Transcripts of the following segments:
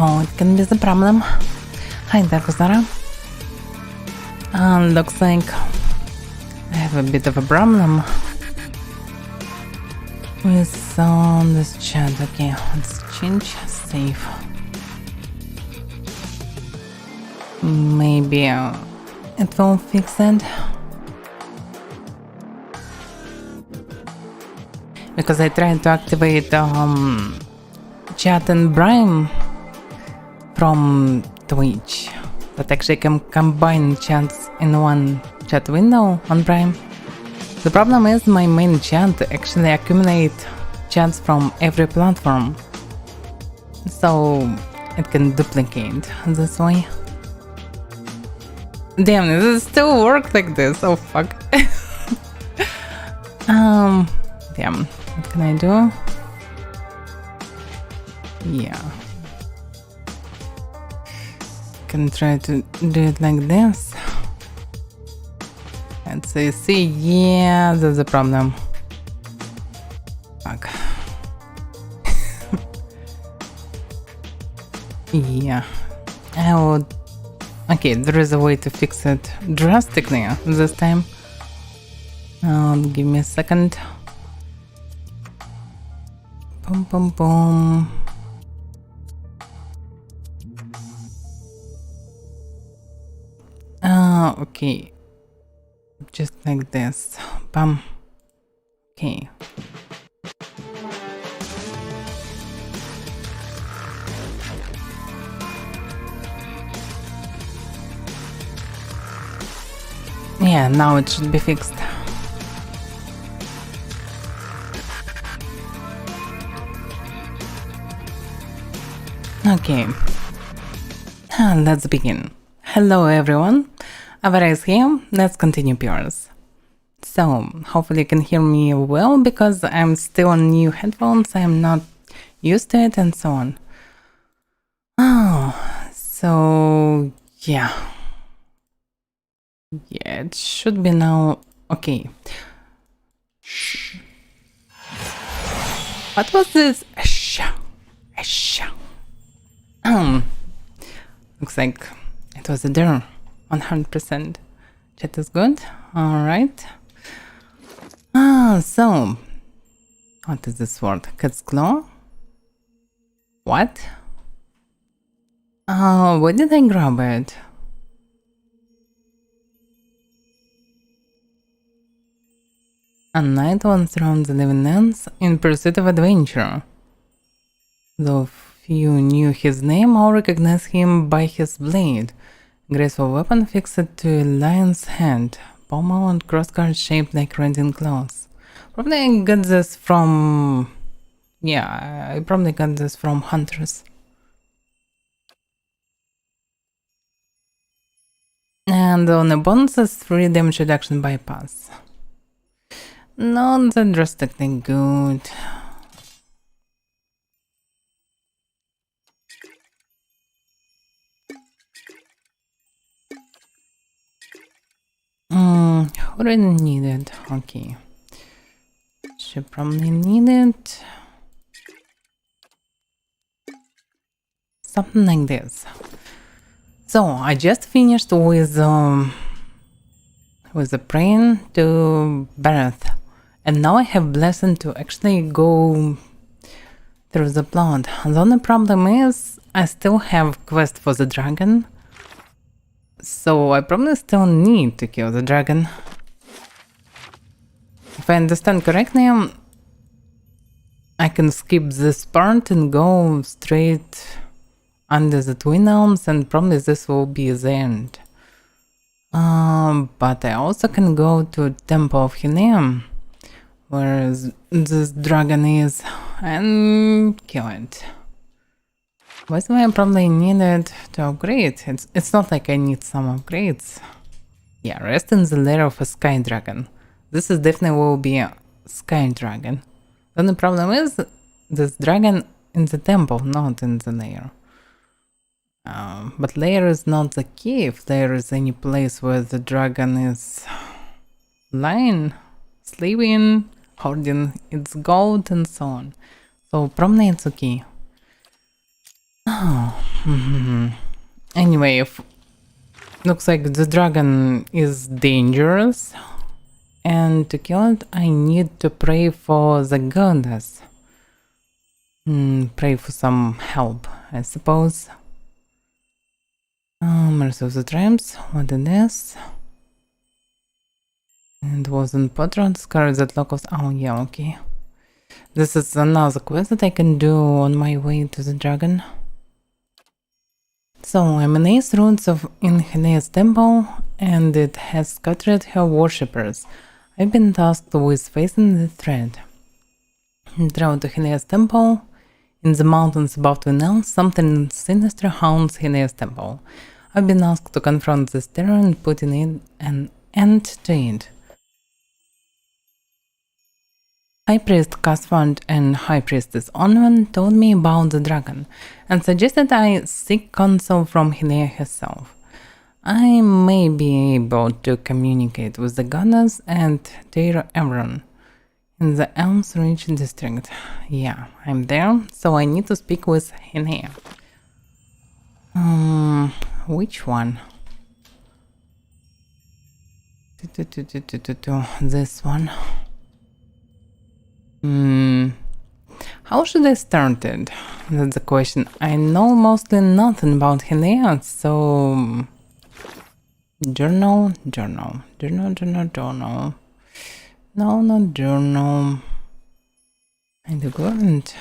Oh, it can be the problem. Hi, Darkozara. Looks like I have a bit of a problem with this chat. Okay, let's change save. Maybe it will fix it. Because I tried to activate chat and Brime from Twitch, that actually can combine chats in one chat window on Prime. The problem is my main chat actually accumulates chats from every platform, so it can duplicate this way. Damn, does it still work like this? Oh fuck. Damn, what can I do? Yeah. Can try to do it like this. And so you see, yeah, there's a problem. Fuck. Yeah, I would. Okay, there is a way to fix it drastically this time. Give me a second. Boom, boom, boom. Okay, just like this. Bam. Okay. Yeah, now it should be fixed. Okay, let's begin. Hello everyone, Avaira is here. Let's continue yours. So, hopefully you can hear me well because I'm still on new headphones, I'm not used to it and so on. Oh, so yeah. Yeah, it should be now. Okay. What was this? Looks like it was a door. 100%. Chat is good. Alright. So. What is this word? Cat's claw? What? Where did I grab it? A knight once round the living ends in pursuit of adventure. Though few knew his name or recognized him by his blade. Graceful weapon fixed to a lion's head, pommel and crossguard shaped like riding clothes. Probably I got this from... Yeah, I probably got this from hunters. And on the bonuses, 3 damage reduction bypass. Not that drastically good. Already needed. Okay. Should probably need it. Something like this. So I just finished with the praying to Bareth, and now I have blessing to actually go through the plot. The only problem is I still have quest for the dragon, so I probably still need to kill the dragon. If I understand correctly, I can skip this part and go straight under the Twin Elms, and probably this will be the end. But I also can go to Temple of Hineum, where this dragon is, and kill it. That's why I probably needed to upgrade. It's not like I need some upgrades. Yeah, rest in the lair of a sky dragon. This is definitely will be a sky dragon. The only problem is this dragon in the temple, not in the lair. But lair is not the key if there is any place where the dragon is lying, sleeping, hoarding its gold and so on. So probably it's okay. Anyway, looks like the dragon is dangerous, and to kill it I need to pray for the goddess. Pray for some help, I suppose. Mercy of the Tramps, what it is. It wasn't Patron, Scar that locals. Oh yeah, okay. This is another quest that I can do on my way to the dragon. So, emanates runes in Hinea's temple, and it has scattered her worshippers. I've been tasked with facing the threat. Travel to Hinea's temple. In the mountains above Twin Elms, something sinister haunts Hinea's temple. I've been asked to confront this terror and put in an end to it. High Priest Casfand and High Priestess Onwen told me about the dragon, and suggested I seek counsel from Hinea herself. I may be able to communicate with the goddess and Teir Emron in the Elms Ridge district. Yeah, I'm there, so I need to speak with Hinea. Which one? This one. How should I start it? That's the question. I know mostly nothing about Hinea, so... Journal. No, not journal. And good.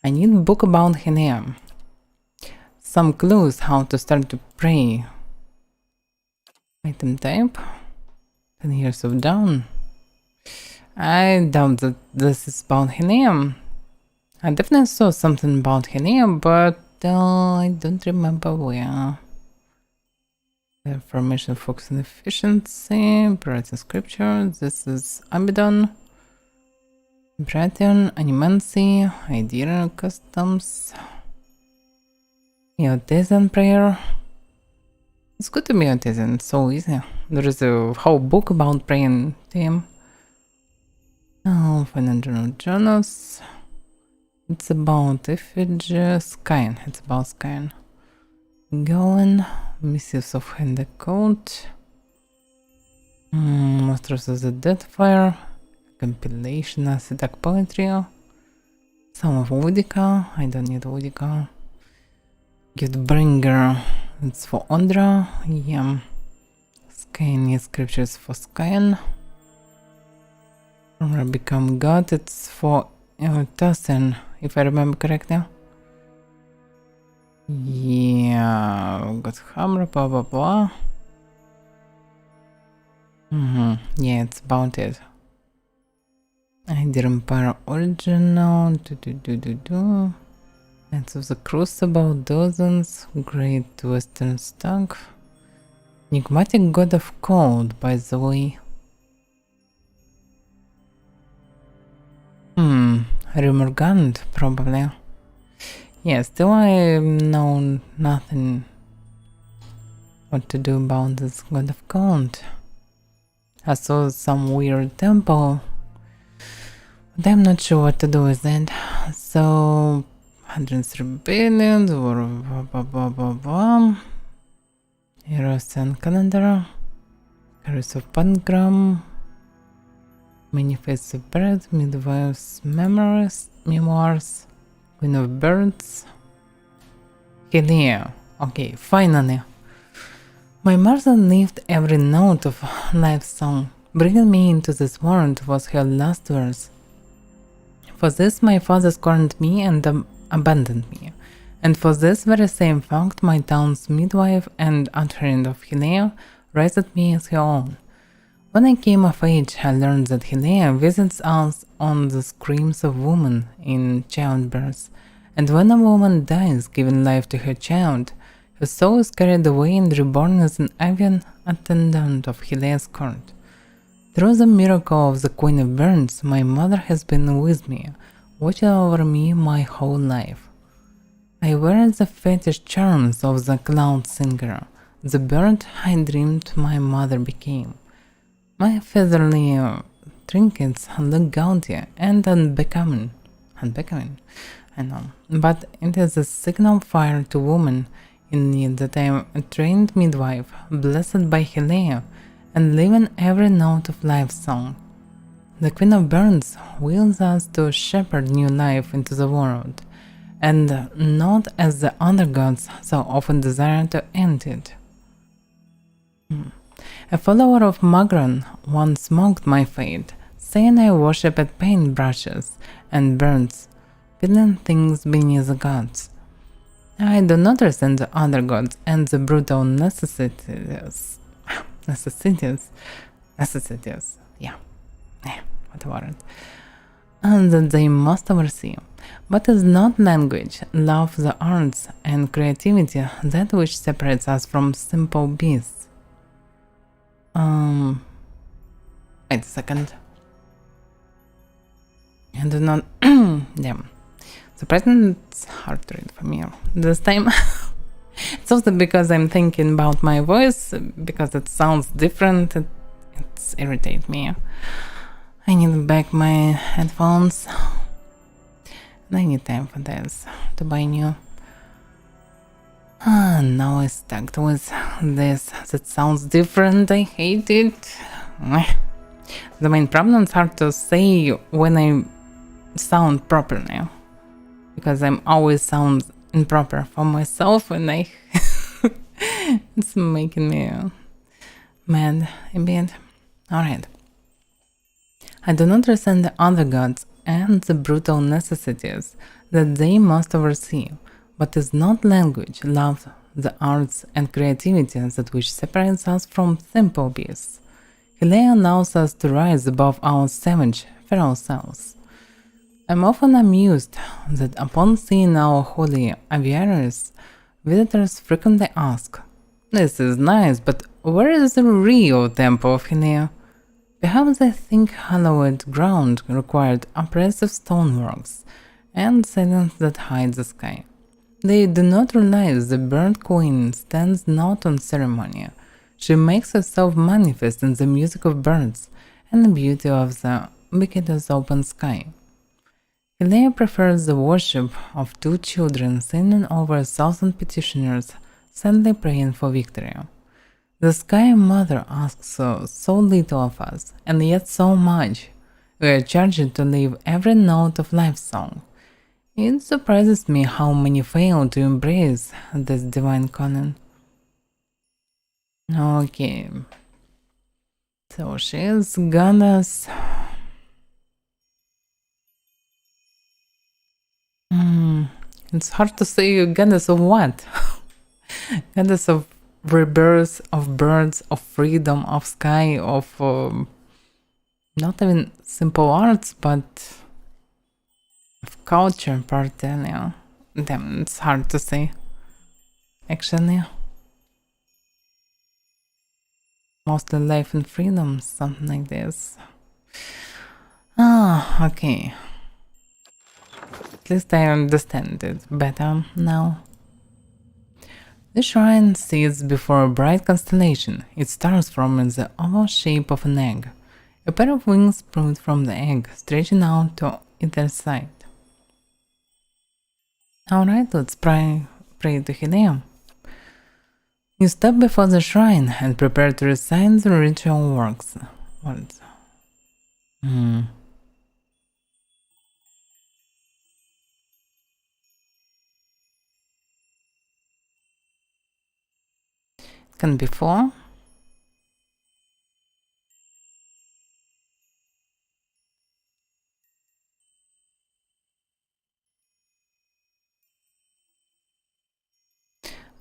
I need a book about Hinea. Some clues how to start to pray. Item type. 10 years of down. I doubt that this is about Hinea. I definitely saw something about Hinea, but I don't remember where. The formation focus on efficiency, Brighton scripture. This is Abaddon. Brighton, Animancy, Idea customs. Artisan prayer. It's good to be artisan, it's so easy. There is a whole book about praying team. Oh, financial journals. It's about effigy, Skyen. It's about Skyen. Going. Missives of Hendecoat. Monsters of the Deadfire. Compilation, Acidic Poetry. Some of Woodica. I don't need Woodica. Giftbringer. It's for Ondra. Yeah. Skyen scriptures for Skyen. Become God. It's for Tussin, if I remember correctly. Yeah, got hammer, blah blah blah. Yeah, it's about it. Idea Empire original. Knights of the Crucible, dozens. Great Western Stag. Enigmatic God of Cold, by the way. Remorgant, probably. Yeah, still I know nothing what to do about this God of Cold. I saw some weird temple, but I'm not sure what to do with it. So, 103 billion, Eurasian calendar, Curse of Pangram, Manifest of Bread, Midwife's Memoirs, Queen of Birds, Helena. Okay, finally. My mother lived every note of life's song. Bringing me into this world was her last words. For this my father scorned me and abandoned me. And for this very same fact my town's midwife and adherent of Helena raised me as her own. When I came of age, I learned that Helena visits us on the screams of women in childbirth, and when a woman dies giving life to her child, her soul is carried away and reborn as an avian attendant of Helena's court. Through the miracle of the Queen of Birds, my mother has been with me, watching over me my whole life. I wear the fetish charms of the cloud singer, the bird I dreamed my mother became. My featherly trinkets look gaudy and unbecoming, I know, but it is a signal fire to women in need that I am a trained midwife, blessed by Helena, and living every note of life's song. The Queen of Birds wills us to shepherd new life into the world, and not as the other gods so often desire to end it. A follower of Magron once mocked my fate, saying I worshipped paintbrushes and birds, feeling things beneath the gods. I do not resent the other gods and the brutal necessities, and that they must oversee. But is not language, love, the arts, and creativity that which separates us from simple beasts? Wait a second. I do not. Damn. The present's hard to read for me this time. It's also because I'm thinking about my voice, because it sounds different. It's irritates me. I need back my headphones. And I need time for this to buy new. Now I stuck with this that sounds different. I hate it. The main problem is hard to say when I sound properly, because I'm always sound improper for myself, and I it's making me mad a bit. Alright. I do not resent the other gods and the brutal necessities that they must oversee, but is not language, love, the arts, and creativity that which separates us from simple beasts. Helena allows us to rise above our savage, feral selves. I'm often amused that upon seeing our holy Avairas, visitors frequently ask, "This is nice, but where is the real temple of Helena?" Perhaps they think hallowed ground required oppressive stoneworks and silence that hides the sky. They do not realize the bird queen stands not on ceremony. She makes herself manifest in the music of birds and the beauty of the ubiquitous open sky. Helena prefers the worship of two children singing over 1,000 petitioners sadly praying for victory. The Sky Mother asks so little of us, and yet so much. We are charged to live every note of life's song. It surprises me how many fail to embrace this divine canon. Okay. So she is goddess. It's hard to say goddess of what? Goddess of rebirth of birds, of freedom, of sky, of not even simple arts, but of culture part. Yeah. Damn, it's hard to say. Actually, mostly life and freedom, something like this. Ah, okay. At least I understand it better now. The shrine sits before a bright constellation. It starts from the oval shape of an egg. A pair of wings sprout from the egg, stretching out to either side. Alright, let's pray to Helium. You step before the shrine and prepare to recite the ritual words. Can be 4.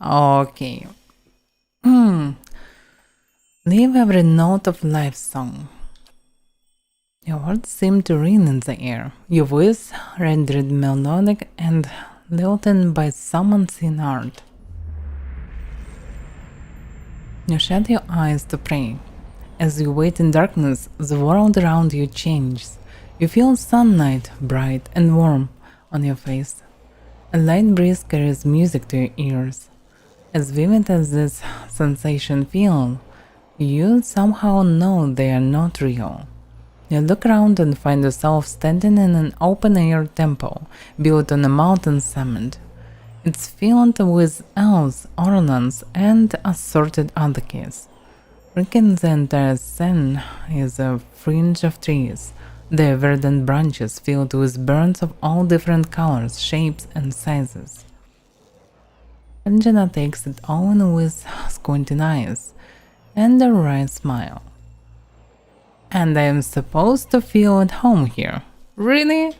Okay. Leave every note of life song. Your words seem to ring in the air, your voice rendered melodic and lilted by some unseen art. You shut your eyes to pray. As you wait in darkness, the world around you changes. You feel sunlight, bright and warm, on your face. A light breeze carries music to your ears. As vivid as this sensation feels, you somehow know they are not real. You look around and find yourself standing in an open-air temple built on a mountain summit. It's filled with elves, ornaments, and assorted other keys. Ringing the entire scene is a fringe of trees, their verdant branches filled with burns of all different colors, shapes, and sizes. Angela takes it all in with squinting eyes and a wry smile. And I am supposed to feel at home here. Really?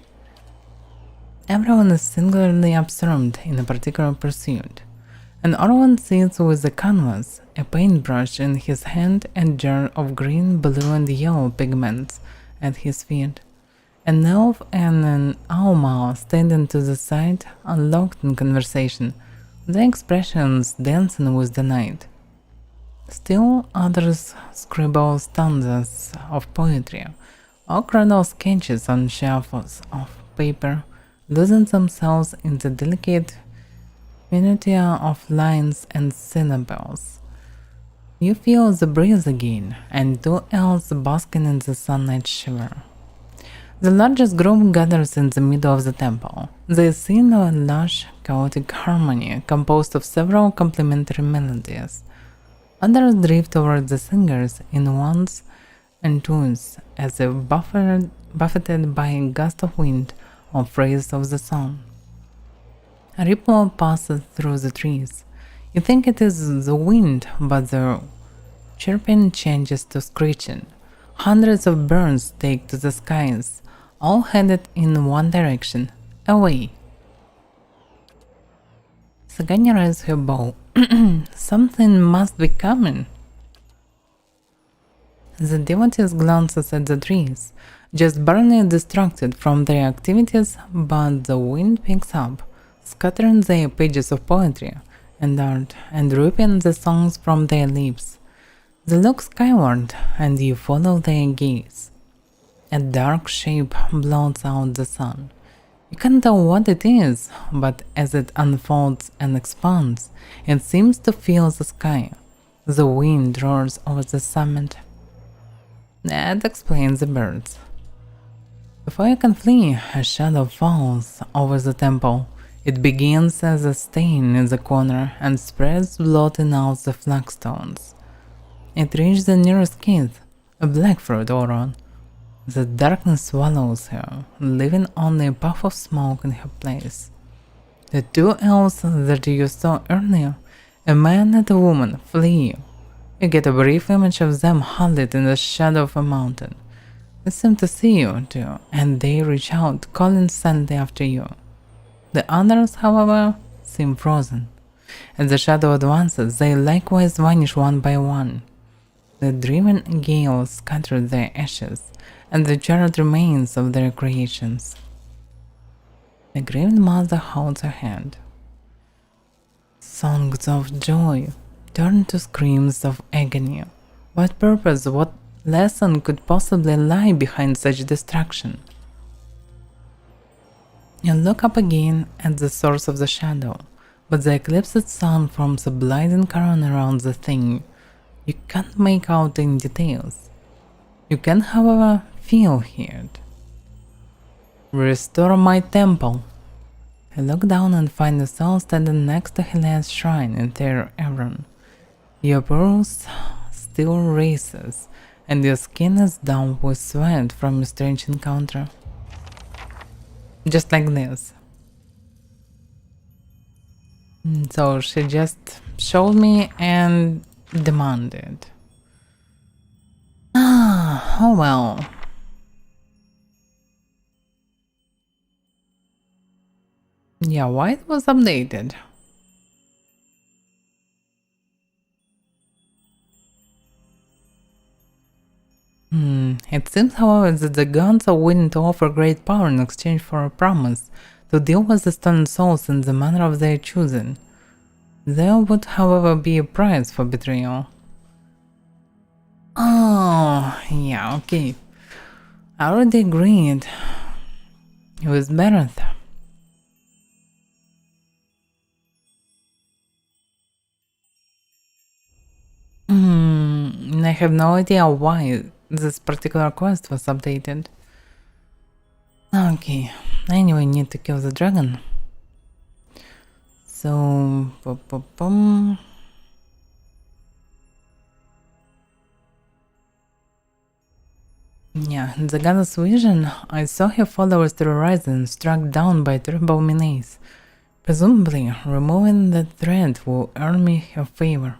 Everyone is singularly absorbed in a particular pursuit. And Orwan sits with a canvas, a paintbrush in his hand and jar of green, blue and yellow pigments at his feet. An elf and an Alma standing to the side, unlocked in conversation, their expressions dancing with the night. Still others scribble stanzas of poetry, or cradle sketches on shelves of paper, losing themselves in the delicate minutiae of lines and syllables. You feel the breeze again, and 2 elves basking in the sunlight shiver. The largest group gathers in the middle of the temple. They sing a lush, chaotic harmony composed of several complementary melodies. Others drift toward the singers in ones and twos as if buffeted by a gust of wind or phrase of the song. A ripple passes through the trees. You think it is the wind, but the chirping changes to screeching. Hundreds of birds take to the skies, all headed in one direction, away. Saganya raises her bow. Something must be coming. The devotees glances at the trees, just barely distracted from their activities, but the wind picks up, scattering their pages of poetry and art and ripping the songs from their lips. They look skyward, and you follow their gaze. A dark shape blots out the sun. You can't tell what it is, but as it unfolds and expands, it seems to fill the sky. The wind roars over the summit. That explains the birds. Before you can flee, a shadow falls over the temple. It begins as a stain in the corner and spreads, blotting out the flagstones. It reaches the nearest kid, a blackfruit Oron. The darkness swallows her, leaving only a puff of smoke in her place. The 2 elves that you saw earlier, a man and a woman, flee. You get a brief image of them huddled in the shadow of a mountain. They seem to see you too, and they reach out, calling silently after you. The others, however, seem frozen. As the shadow advances, they likewise vanish one by one. The driven gale scattered their ashes, and the charred remains of their creations. The grieved mother holds her hand. Songs of joy turn to screams of agony. What purpose, what lesson could possibly lie behind such destruction? You look up again at the source of the shadow, but the eclipsed sun forms a blinding crown around the thing. You can't make out any details. You can, however, feel it. Restore my temple. I look down and find the soul standing next to Helene's shrine in Ter Evron. Your pulse still races, and your skin is damp with sweat from a strange encounter. Just like this. So she just showed me and demanded. Oh well. Yeah, why it was updated? It seems, however, that the gods are willing to offer great power in exchange for a promise to deal with the stolen souls in the manner of their choosing. There would, however, be a price for betrayal. Oh, yeah, okay. I already agreed with Berenth. I have no idea why this particular quest was updated. Okay, anyway, need to kill the dragon. So, yeah, in the goddess vision, I saw her followers terrorized, struck down by terrible menace. Presumably, removing the threat will earn me her favor.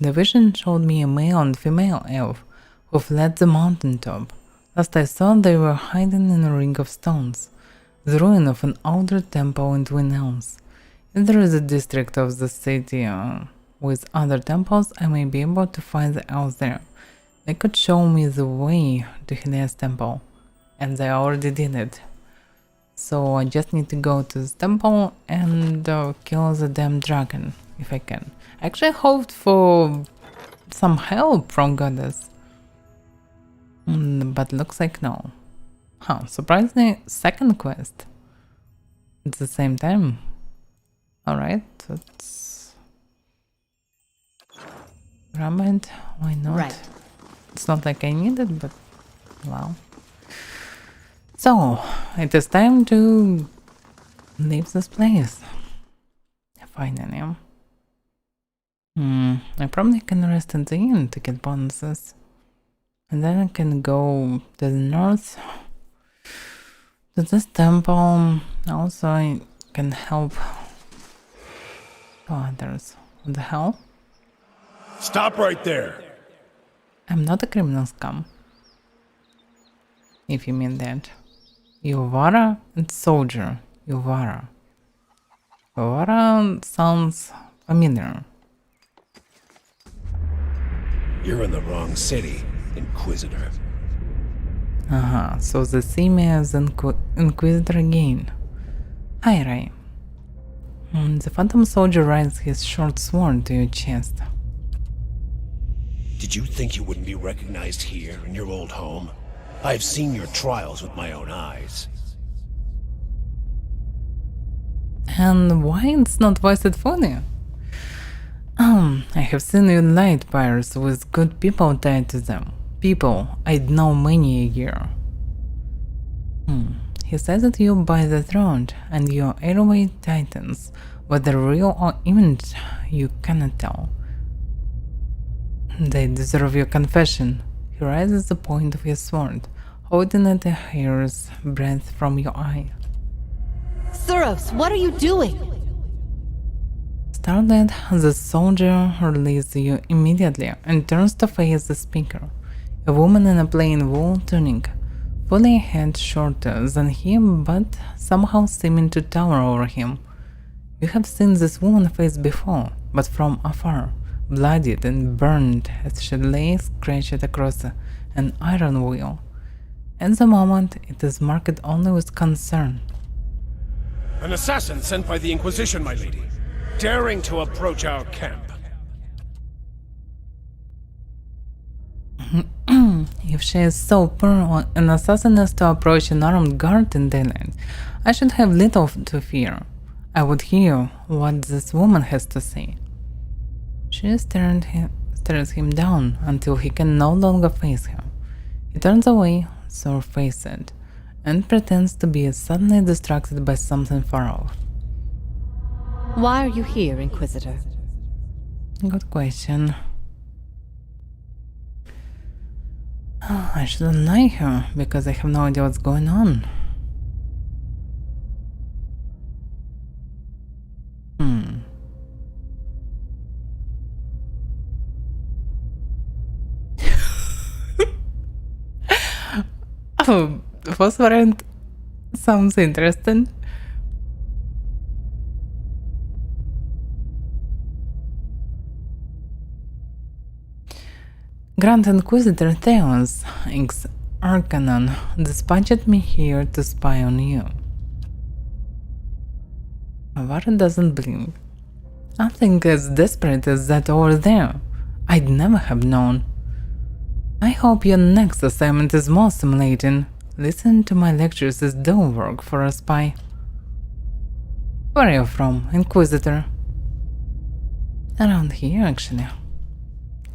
The vision showed me a male and female elf who fled the mountaintop. Last I saw, they were hiding in a ring of stones, the ruin of an older temple in Twin Elms. If there is a district of the city with other temples, I may be able to find the elves there. They could show me the way to Helene's temple, and they already did it. So I just need to go to this temple and kill the damn dragon, if I can. I actually hoped for some help from goddess, but looks like no. Huh, surprisingly, second quest at the same time. Alright, let's grab it, why not? Right. It's not like I need it, but wow. So, it is time to leave this place. Finally. I probably can rest in the inn to get bonuses. And then I can go to the north, to this temple. Also, I can help others. What the hell? Stop right there! I'm not a criminal scum. If you mean that. Yuvara and soldier. Yuvara. Yuvara sounds familiar. You're in the wrong city, Inquisitor. So the same as Inquisitor again. Hi, Ray. The Phantom Soldier rides his short sword to your chest. Did you think you wouldn't be recognized here in your old home? I've seen your trials with my own eyes. And why it's not voiced funny? I have seen you in light pyres with good people tied to them. People I'd know many a year. He says that you by the throne and your airway titans, whether real or image, you cannot tell. They deserve your confession. He raises the point of his sword, holding it a hair's breadth from your eye. Suros, what are you doing? Startled, the soldier releases you immediately and turns to face the speaker, a woman in a plain wool tunic, fully a head shorter than him but somehow seeming to tower over him. You have seen this woman's face before, but from afar, bloodied and burned as she lay scratched across an iron wheel. At the moment, it is marked only with concern. An assassin sent by the Inquisition, my lady, daring to approach our camp. If she is so poor an assassin is to approach an armed guard in daylight, I should have little to fear. I would hear what this woman has to say. She stares him down until he can no longer face her. He turns away, sore-faced, and pretends to be suddenly distracted by something far off. Why are you here, Inquisitor? Good question. I shouldn't lie here, because I have no idea what's going on. Oh, Phosphorant sounds interesting. Grand Inquisitor Theos, ex Arcanon, dispatched me here to spy on you. Avaira doesn't blink. Nothing as desperate as that over there. I'd never have known. I hope your next assignment is more stimulating. Listen to my lectures is dull work for a spy. Where are you from, Inquisitor? Around here, actually.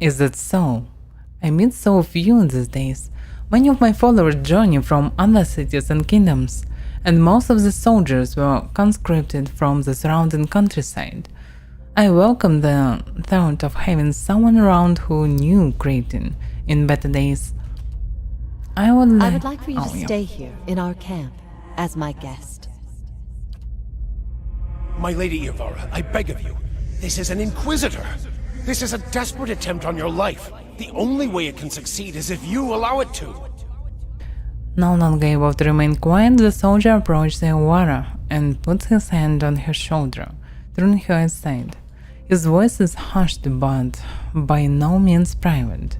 Is that so? I meet so few these days. Many of my followers journey from other cities and kingdoms, and most of the soldiers were conscripted from the surrounding countryside. I welcome the thought of having someone around who knew Kratin in better days. I would like for you to stay here in our camp as my guest. My lady Avaira, I beg of you. This is an Inquisitor. This is a desperate attempt on your life. The only way it can succeed is if you allow it to. No longer able to remain quiet, the soldier approached the Avaira and put his hand on her shoulder, drawing her aside. His voice is hushed but by no means private.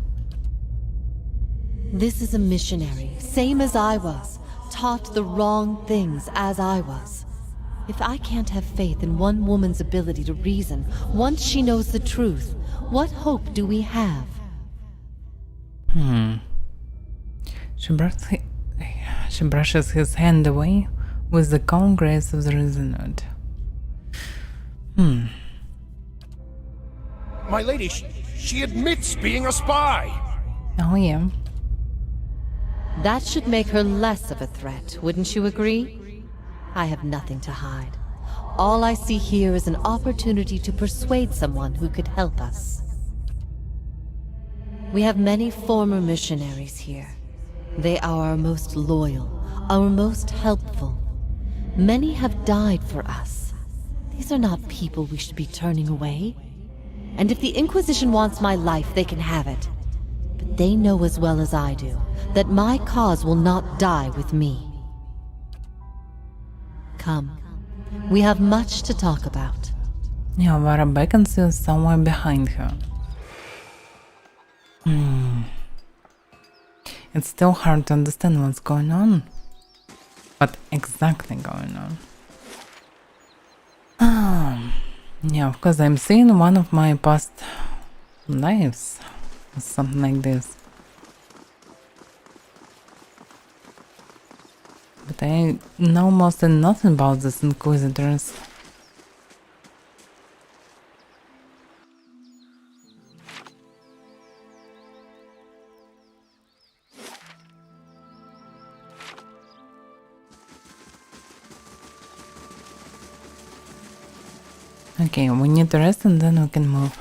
This is a missionary, same as I was, taught the wrong things as I was. If I can't have faith in one woman's ability to reason once she knows the truth, what hope do we have? She brushes his hand away with the calm grace of the reasoned. My lady, she admits being a spy. Oh yeah. That should make her less of a threat, wouldn't you agree? I have nothing to hide. All I see here is an opportunity to persuade someone who could help us. We have many former missionaries here. They are our most loyal, our most helpful. Many have died for us. These are not people we should be turning away. And if the Inquisition wants my life, they can have it. But they know as well as I do that my cause will not die with me. Come. We have much to talk about. Avaira beckons you somewhere behind her. It's still hard to understand what's going on. What exactly going on? Yeah, of course I'm seeing one of my past lives. Something like this. But I know mostly nothing about these Inquisitors. Okay, we need to rest and then we can move.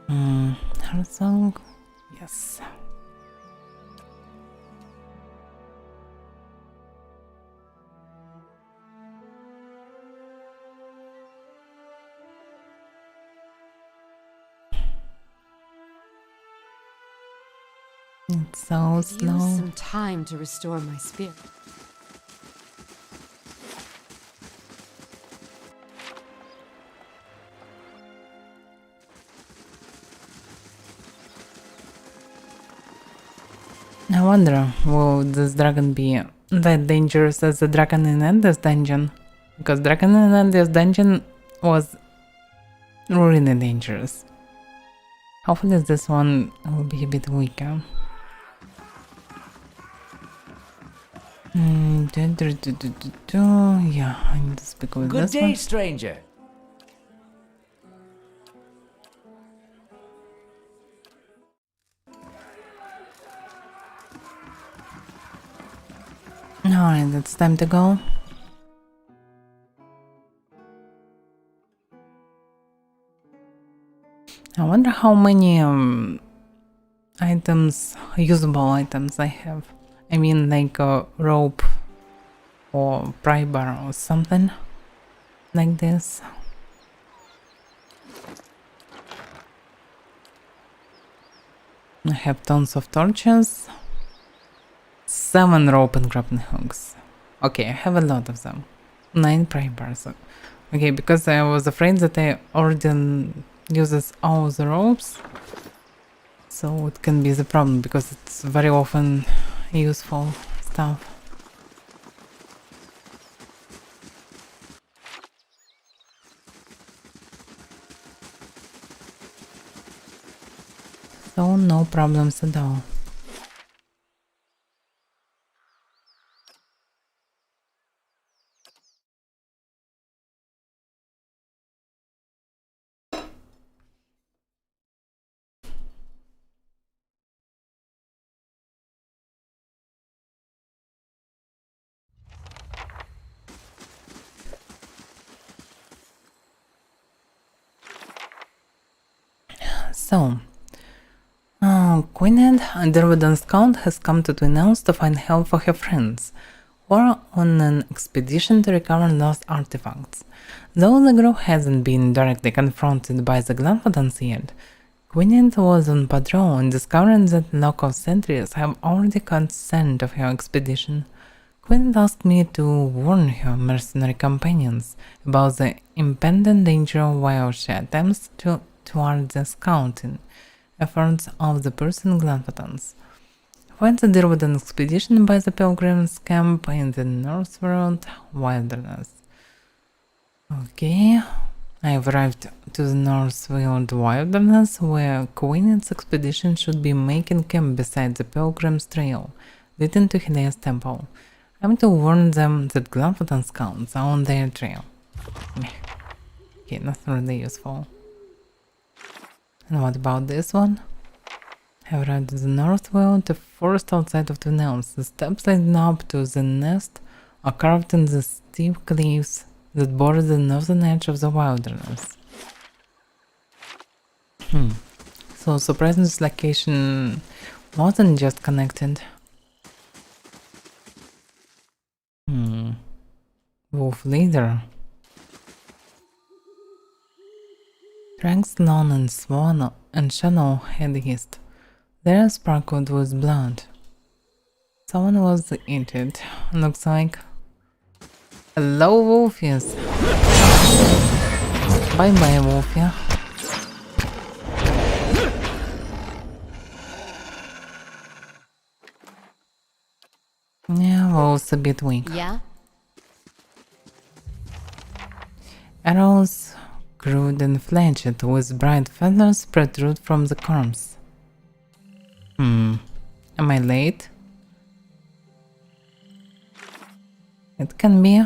Her song? Yes. It's so slow. Use some time to restore my spirit. wonder, will this dragon be that dangerous as the dragon in Endless Dungeon? Because dragon in Endless Dungeon was really dangerous. Hopefully this one will be a bit weaker. Yeah, I need to speak with Good this day, one. stranger. Alright, it's time to go. I wonder how many items, usable items I have. I mean like a rope or pry bar or something like this. I have tons of torches. 7 rope and grappling hooks. Okay, I have a lot of them. 9 pry bars. Okay, because I was afraid that I already uses all the ropes. So it can be the problem because it's very often useful stuff. So no problems at all. So, Queen Derwodan Scout has come to Twinhouse to find help for her friends, who are on an expedition to recover lost artifacts. Though the group hasn't been directly confronted by the Glenfordans yet, Queen was on patrol and discovered that local sentries have already caught scent of her expedition. Queen asked me to warn her mercenary companions about the impending danger while she attempts to thwart the scouting efforts of the Persian Glenfordans. Find the Derwodan expedition by the pilgrims camp in the Northworld wilderness. Okay, I've arrived to the Northworld wilderness where Queen's expedition should be making camp beside the pilgrim's trail leading to Helios temple. I'm to warn them that Glenfordan scouts are on their trail. Okay, nothing really useful. And what about this one? I've arrived at the Northworld, the forest outside of Twin Elms. The steps leading up to the nest are carved in the steep cliffs that border the northern edge of the wilderness. So surprising this location wasn't just connected. Wolf leader. Trunks long and swan and shadow head east. There sparkled with blood. Someone was eaten. Looks like. Hello, Wolfies. Bye bye, Wolfia. Yeah, Wolf's a bit weak. Yeah? Arrows, crude and fledged, with bright feathers protrude from the corms. Am I late? It can be.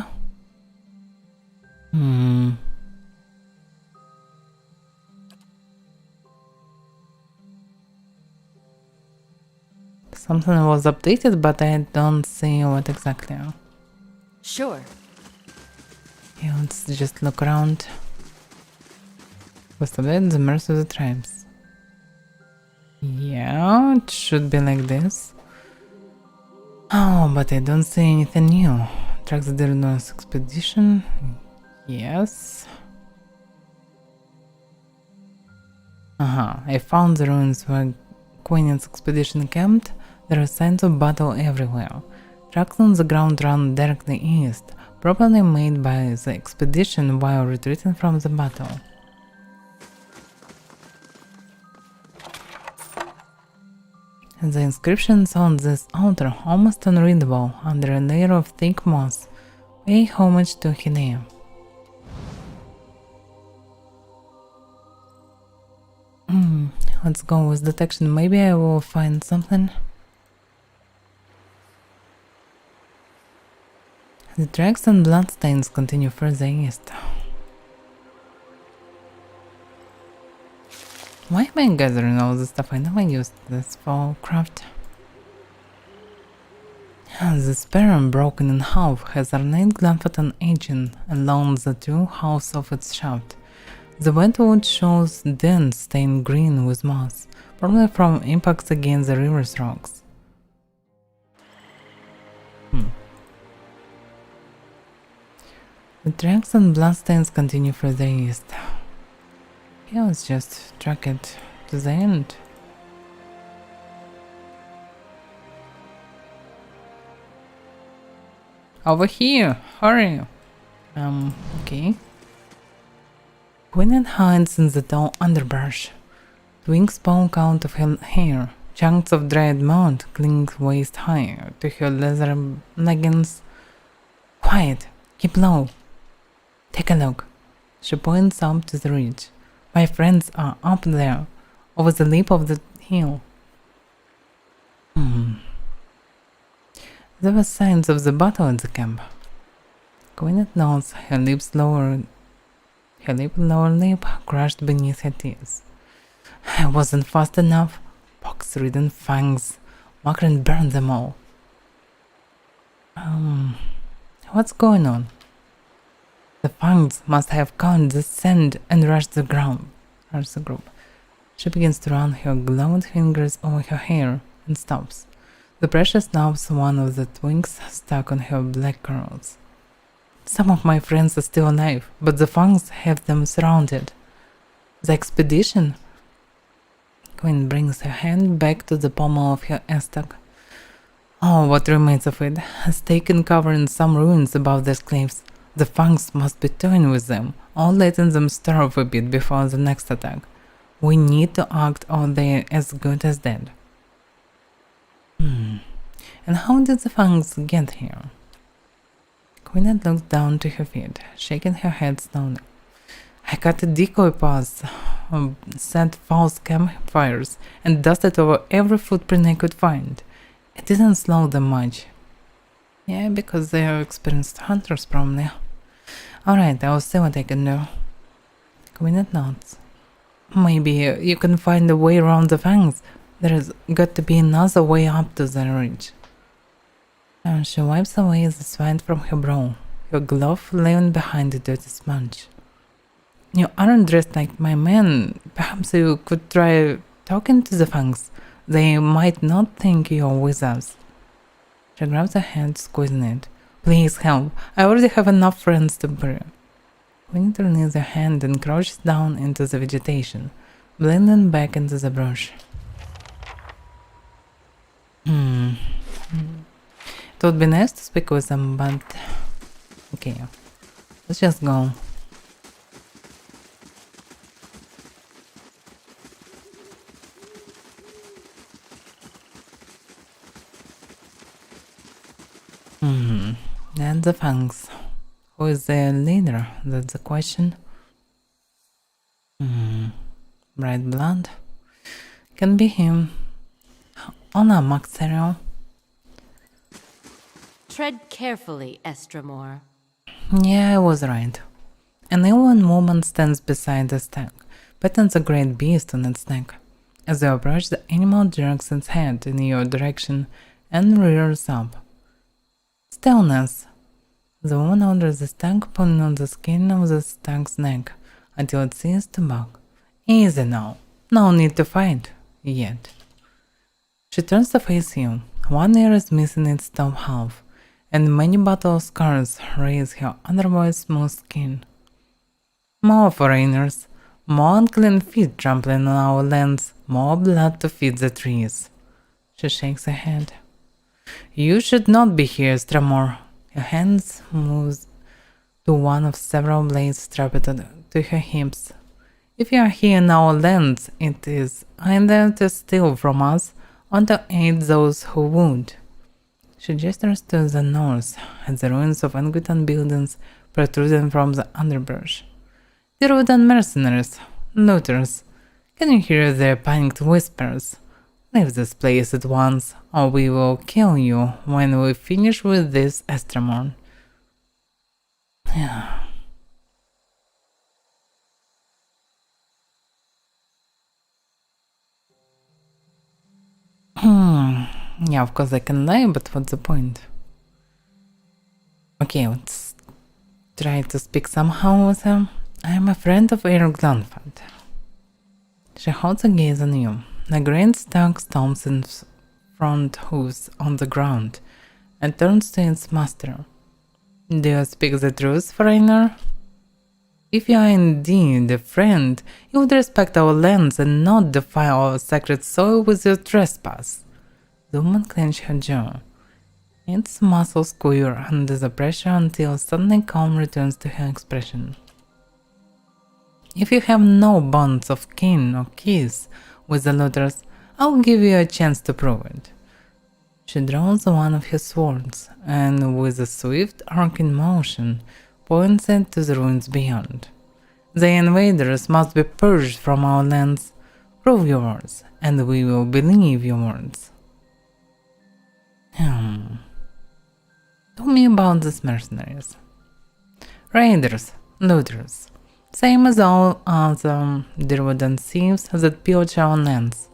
Something was updated, but I don't see what exactly. Sure. Yeah, let's just look around. Was updated the mercy of the tribes. Yeah, it should be like this. Oh, but I don't see anything new. Track the Dernos expedition. Yes. I found the ruins where Queen's expedition camped. There are signs of battle everywhere. Tracks on the ground run directly east, probably made by the expedition while retreating from the battle. The inscriptions on this altar, almost unreadable under a layer of thick moss, pay homage to Hinea. Let's go with detection. Maybe I will find something. The tracks and bloodstains continue further east. Why am I gathering all this stuff? I never used this for craft. The spear, broken in half, has ornate Glenfatton aging along the two halves of its shaft. The wet wood shows dents stained green with moss, probably from impacts against the river's rocks. The tracks and bloodstains continue further east. Yeah, let's just track it to the end. Over here! Hurry! Okay. Gwyneth hides in the tall underbrush. Wings poke out of her hair. Chunks of dried mud cling waist high to her leather leggings. Quiet! Keep low! Take a look. She points up to the ridge. My friends are up there, over the lip of the hill. There were signs of the battle at the camp. Gwyneth nods, her lower lip crushed beneath her tears. I wasn't fast enough. Pox-ridden fangs. Makran burned them all. What's going on? The fangs must have caught the sand and rushed the group. She begins to run her gloved fingers over her hair and stops. The pressure snaps one of the twigs stuck on her black curls. Some of my friends are still alive, but the fangs have them surrounded. The expedition? Quinn brings her hand back to the pommel of her astok. Oh, what remains of it has taken cover in some ruins above the cliffs. The fangs must be toying with them, or letting them starve a bit before the next attack. We need to act or they're as good as dead. And how did the fangs get here? Gwyneth looked down to her feet, shaking her head slowly. I cut a decoy path, set false campfires, and dusted over every footprint I could find. It didn't slow them much. Yeah, because they are experienced hunters, probably. Alright, I'll see what I can do. Gwyneth nods. Maybe you can find a way around the fangs. There's got to be another way up to the ridge. And she wipes away the sweat from her brow, her glove leaving behind a dirty smudge. You aren't dressed like my men. Perhaps you could try talking to the fangs. They might not think you're with us. She grabs her hand, squeezing it. Please help. I already have enough friends to bury. Gwyneth releases her hand and crouches down into the vegetation, blending back into the brush. It would be nice to speak with them, but... Okay, let's just go. And the fangs. Who is their leader? That's the question. Bright blood. Can be him. Honor Maxerial. Tread carefully, Estramore. Yeah, I was right. An elven woman stands beside the stag, patting the great beast on its neck. As you approach, the animal jerks its head in your direction and rears up. Stillness. The woman orders the stag, pulling on the skin of the stag's neck until it ceases to bark. Easy now. No need to fight. Yet. She turns to face you. One ear is missing its top half, and many battle scars raise her otherwise smooth skin. More foreigners. More unclean feet trampling on our lands. More blood to feed the trees. She shakes her head. You should not be here, Stramor. Her hands moves to one of several blades strapped to her hips. If you are here in our lands, it is either to steal from us or to aid those who would. She gestures to the north, at the ruins of unwritten buildings protruding from the underbrush. The wooden mercenaries, looters. Can you hear their panicked whispers? Leave this place at once, or we will kill you when we finish with this Estremon. Yeah. Yeah, of course I can lie, but what's the point? Okay, let's try to speak somehow with him. I am a friend of Eric Glanford. She holds a gaze on you. The great stag stomps in front hooves on the ground and turns to its master. Do you speak the truth, foreigner? If you are indeed a friend, you would respect our lands and not defile our sacred soil with your trespass. The woman clenched her jaw. Its muscles quiver under the pressure until suddenly calm returns to her expression. If you have no bonds of kin or kiss with the looters, I'll give you a chance to prove it. She draws one of her swords, and with a swift arcing motion, points it to the ruins beyond. The invaders must be purged from our lands. Prove your words, and we will believe your words. Tell me about these mercenaries. Raiders, looters, same as all other Dirwooden thieves that pillage our lands.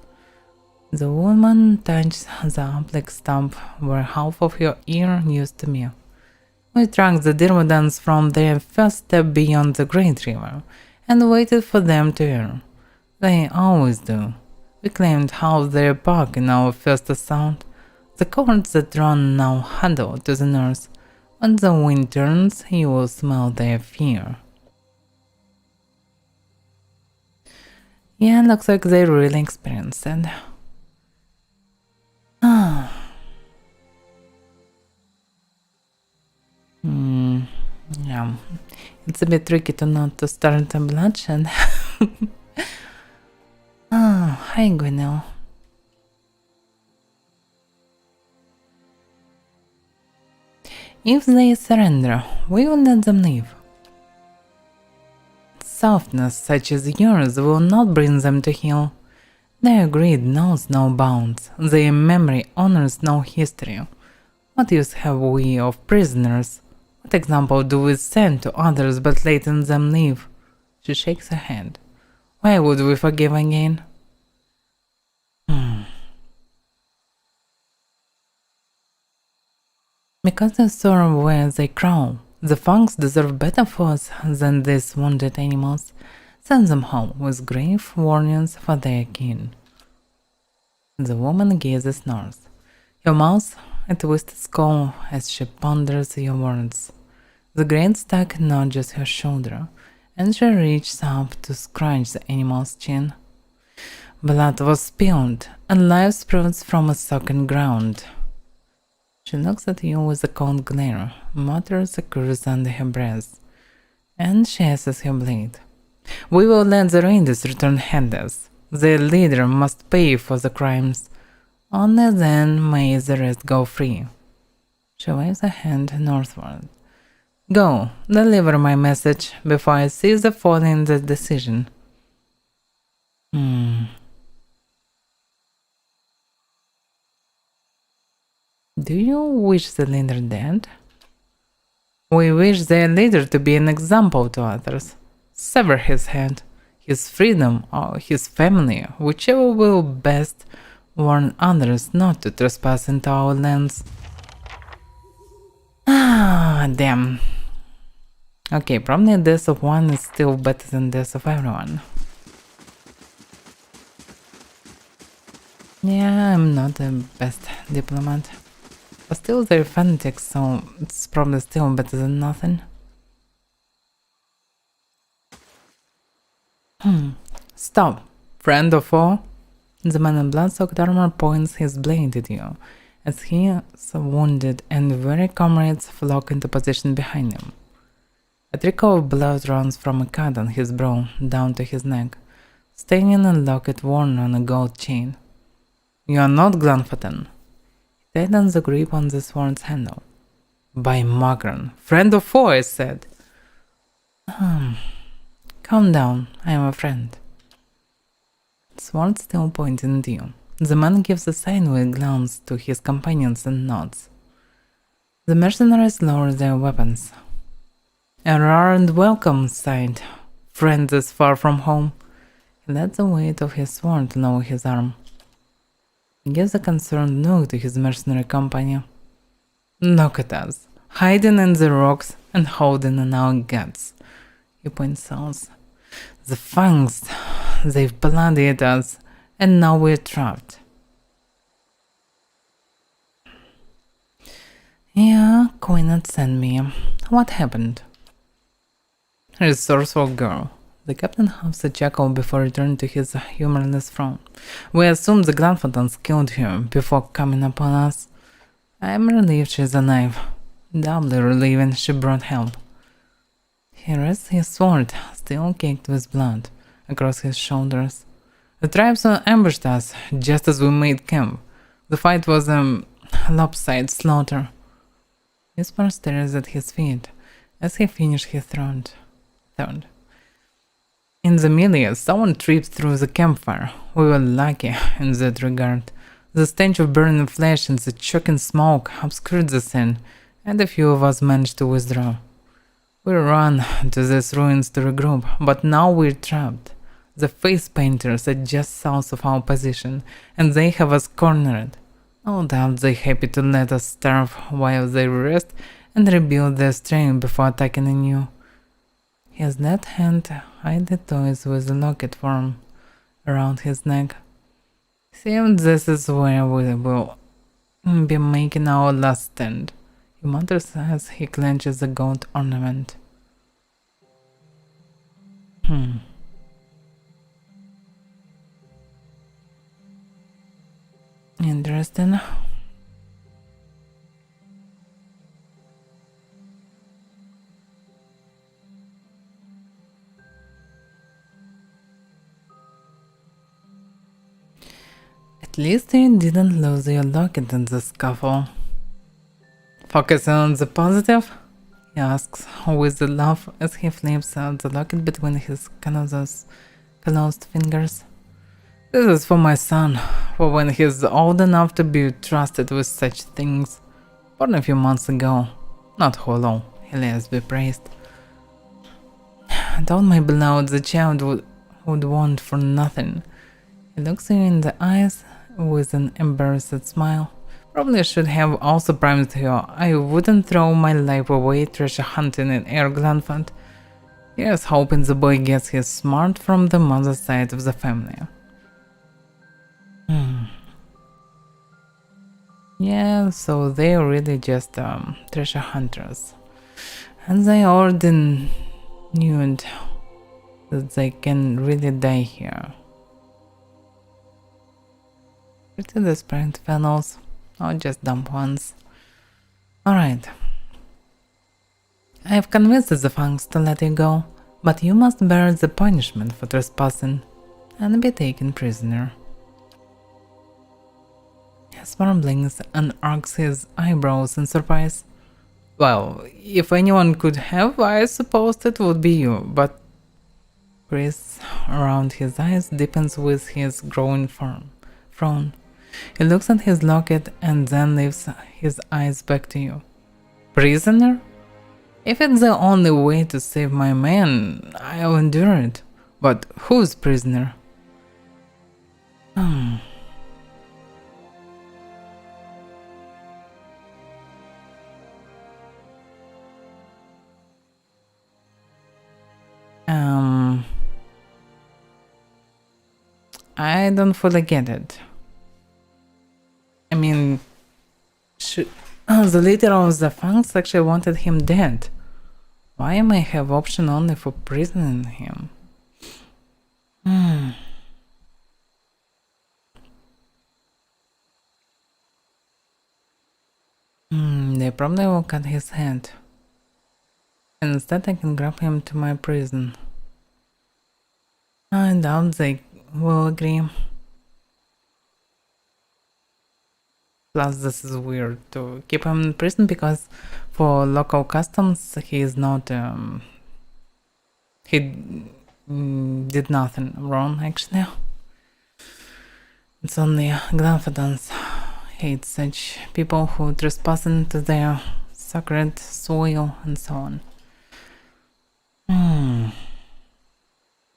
The woman touched the black stump where half of her ear used to be. We tracked the Dirwoodens from their first step beyond the Great River and waited for them to err. They always do. We claimed half their pack in our first assault. The cohorts that run now huddle to the north. When the wind turns, you will smell their fear. Yeah, looks like they really experienced it. Yeah, it's a bit tricky to not to start a bloodshed. Hi Gwyneth. If they surrender, we will let them leave. Softness such as yours will not bring them to heel. Their greed knows no bounds, their memory honors no history. What use have we of prisoners? What example do we send to others but letting them live? She shakes her head. Why would we forgive again? Because the storm wears they crawl. The Funks deserve better foes than these wounded animals. Send them home with grave warnings for their kin. The woman gazes north. Your mouth a twisted skull as she ponders your words. The great stag nudges her shoulder, and she reaches up to scratch the animal's chin. Blood was spilled, and life sprouts from a soaking ground. She looks at you with a cold glare, mutters a curse under her breath, and chases her blade. We will let the raiders return headless. Their leader must pay for the crimes. Only then may the rest go free. She waves a hand northward. Go, deliver my message before I see the fall in the decision. Do you wish the leader dead? We wish their leader to be an example to others. Sever his head, his freedom, or his family, whichever will best warn others not to trespass into our lands. Damn. Okay, probably the death of one is still better than the death of everyone. Yeah, I'm not the best diplomat. But still they're fanatics, so it's probably still better than nothing. Stop, friend or foe? The man in blood-soaked armor points his blade at you, as his wounded and weary comrades flock into position behind him. A trickle of blood runs from a cut on his brow down to his neck, staining a locket worn on a gold chain. You are not Glanfatan. He tightens the grip on the sword's handle. By Magran, friend of foe, I said. Calm down, I am a friend. Sword still pointing at you. The man gives a sideways glance to his companions and nods. The mercenaries lower their weapons. A rare and welcome sight. Friend is far from home. He lets the weight of his sword lower his arm. He gives a concerned look to his mercenary companion. Look at us, hiding in the rocks and holding in our guts. He points south. The fangs, they've bloodied us, and now we're trapped. Yeah, Queen had sent me. What happened? Resourceful girl. The captain huffs a chuckle before returning to his humorless frown. We assumed the Grandfather's killed her before coming upon us. I'm relieved she's alive. Doubly relieving she brought help. He rests his sword, still caked with blood, across his shoulders. The tribes ambushed us just as we made camp. The fight was a lopsided slaughter. Whisper stares at his feet as he finished his third. In the melee, someone tripped through the campfire. We were lucky in that regard. The stench of burning flesh and the choking smoke obscured the scene, and a few of us managed to withdraw. We ran to these ruins to regroup, but now we're trapped. The face painters are just south of our position, and they have us cornered. No doubt they're happy to let us starve while they rest and rebuild their strength before attacking anew. His left hand idly toys with a locket form around his neck. Seems this is where we will be making our last stand, he mutters as he clenches the gold ornament. Interesting. At least you didn't lose your locket in the scuffle. Focusing on the positive? He asks with a laugh as he flips out the locket between his closed fingers. This is for my son, for when he's old enough to be trusted with such things. Born a few months ago. Not hollow, Elias be praised. I told my beloved the child would want for nothing. He looks you in the eyes with an embarrassed smile. Probably should have also promised her I wouldn't throw my life away treasure hunting in Erglanfant. Here's hoping the boy gets his smart from the mother's side of the family. Yeah, so they're really just treasure hunters. And they already knew that they can really die here. Pretty desperate fellows, not just dumb ones. Alright. I have convinced the Fangs to let you go, but you must bear the punishment for trespassing and be taken prisoner. Hesper blinks and arcs his eyebrows in surprise. Well, if anyone could have, I suppose it would be you, but crease around his eyes deepens with his growing frown. He looks at his locket and then lifts his eyes back to you. Prisoner? If it's the only way to save my man, I'll endure it. But who's prisoner? I don't fully get it. I mean, the leader of the Fangs actually wanted him dead. Why am I have option only for prisoning him? They probably will cut his head. And instead I can grab him to my prison. I doubt they will agree. Plus, this is weird to keep him in prison because for local customs, he is not. He did nothing wrong, actually. It's only Glanfadons hate such people who trespass into their sacred soil and so on.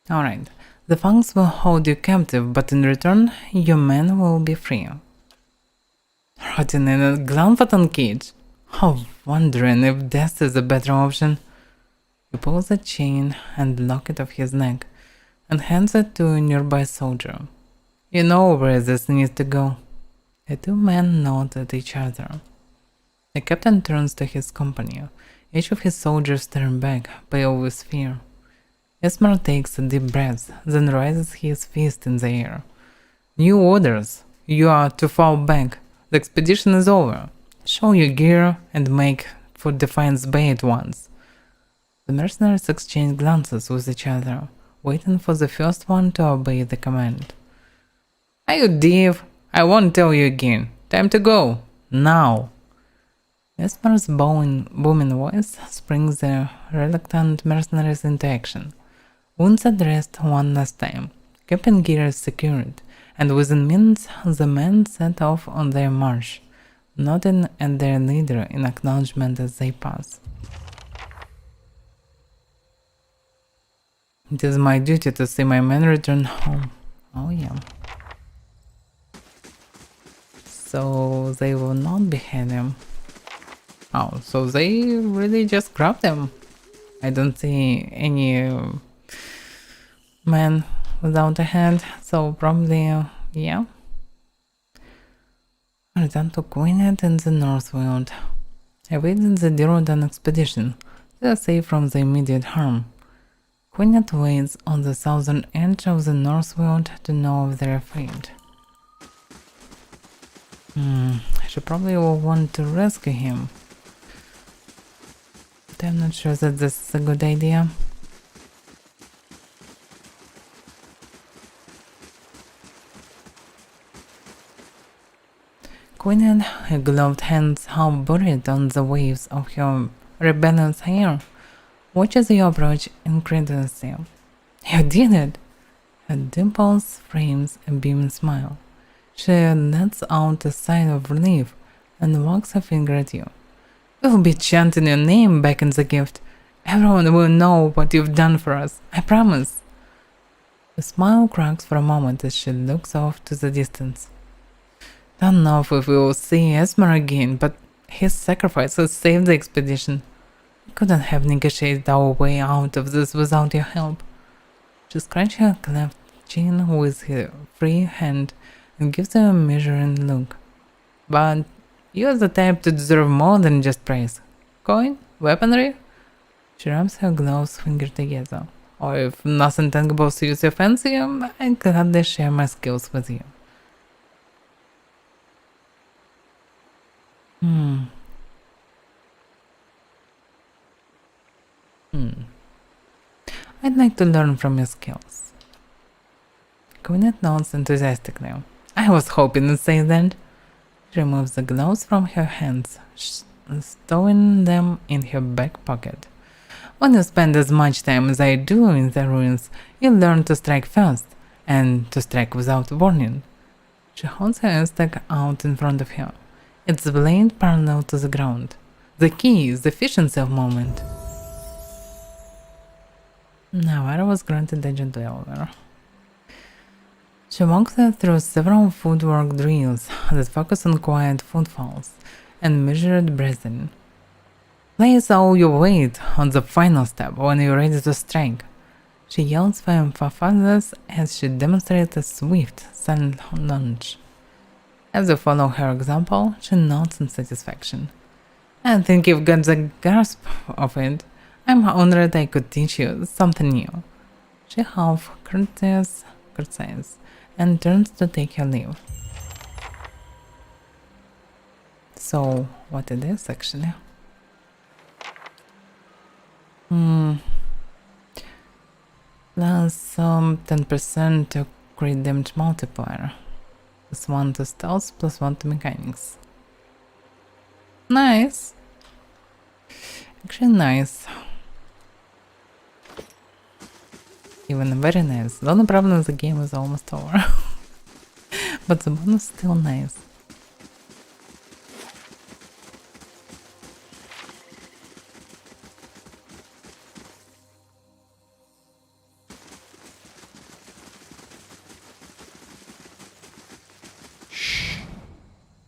Alright. The fangs will hold you captive, but in return, your men will be free. Rotting in a Glanfadon cage? Oh, wondering if death is a better option. He pulls a chain and lock it off his neck and hands it to a nearby soldier. You know where this needs to go. The two men nod at each other. The captain turns to his company, each of his soldiers staring back, pale with fear. Esmer takes a deep breath, then raises his fist in the air. New orders! You are to fall back. The expedition is over. Show your gear and make for Defiance Bay at once. The mercenaries exchange glances with each other, waiting for the first one to obey the command. Are you deaf? I won't tell you again. Time to go. Now. Esmer's booming voice springs the reluctant mercenaries into action. Wounds addressed one last time. Camping gear is secured, and within minutes the men set off on their march, nodding at their leader in acknowledgement as they pass. It is my duty to see my men return home. Oh yeah. So they will not behead him. Oh, so they really just grabbed him. I don't see any man without a hand, so probably, yeah. Return to Queenet in the Northworld. Evading the Dirodan expedition, they are safe from the immediate harm. Queenet waits on the southern edge of the Northworld to know of their fate. She probably will want to rescue him. But I'm not sure that this is a good idea. Queenan, her gloved hands half buried on the waves of her rebellious hair, watches you approach incredulously. You did it! Her dimples frames a beaming smile. She lets out a sigh of relief and wags a finger at you. We'll be chanting your name back in the gift. Everyone will know what you've done for us, I promise. The smile cracks for a moment as she looks off to the distance. Don't know if we will see Esmer again, but his sacrifices saved the expedition. We couldn't have negotiated our way out of this without your help. She scratches her cleft chin with her free hand and gives her a measuring look. But you're the type to deserve more than just praise. Coin? Weaponry? She rubs her gloves fingers together. Or if nothing tangible suits your fancy, I'd gladly share my skills with you. I'd like to learn from your skills. Queenet nods enthusiastically. I was hoping to say that. She removes the gloves from her hands, stowing them in her back pocket. When you spend as much time as I do in the ruins, you learn to strike fast, and to strike without warning. She holds her stack out in front of her, its blade parallel to the ground. The key is efficiency of movement. Avaira was granted Agent Delaware. She walked through several footwork drills that focus on quiet footfalls and measured breathing. Place all your weight on the final step when you're ready to strike. She yells for emphasis as she demonstrates a swift, silent lunge. As you follow her example, she nods in satisfaction. I think you've got the grasp of it. I'm honored I could teach you something new. She half curtsies and turns to take her leave. So, what it is actually? Plus 10% to crit damage multiplier. Plus 1 to stealth, plus 1 to mechanics. Nice. Actually nice. Even very nice. The only problem is the game is almost over. But the bonus is still nice.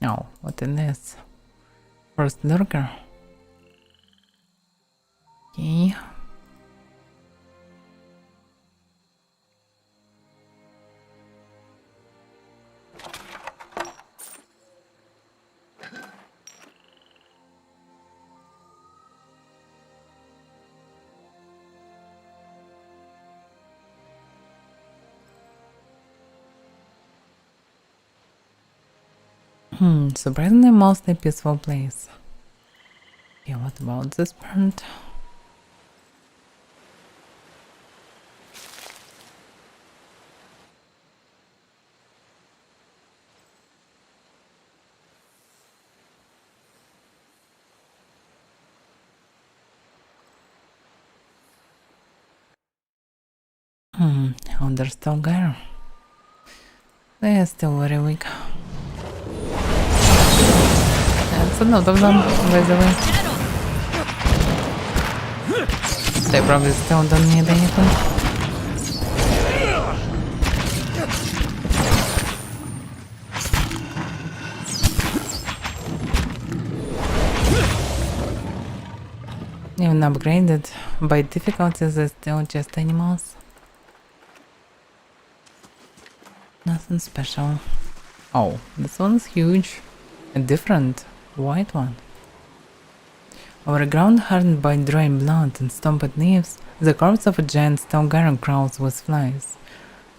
Oh, what is this? First lurker. Okay. Surprisingly mostly peaceful place. Yeah, what about this part? Oh, there's still girl. They are still very weak. That's a lot of them, by the way. They probably still don't need anything. Even upgraded by difficulty, they're still just animals. Nothing special. Oh, this one's huge. A different white one. Over a ground hardened by dry blood and stomped leaves, the corpse of a giant Stalgaran crawls with flies.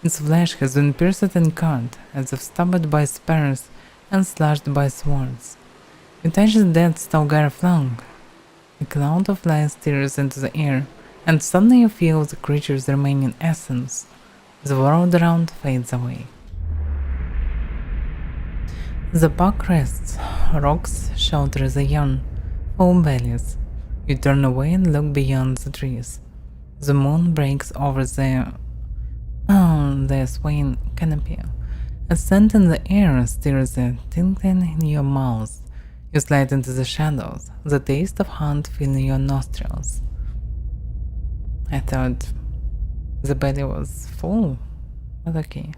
Its flesh has been pierced and cut, as if stabbed by spears and slashed by swords. You touch the dead Stalgar flank. A cloud of flies steers into the air, and suddenly you feel the creature's remaining essence. The world around fades away. The pack rests, rocks shelter the young, full bellies. You turn away and look beyond the trees. The moon breaks over the swaying canopy. A scent in the air stirs a tinkling in your mouth. You slide into the shadows, the taste of hunt filling your nostrils. I thought the belly was full, but okay.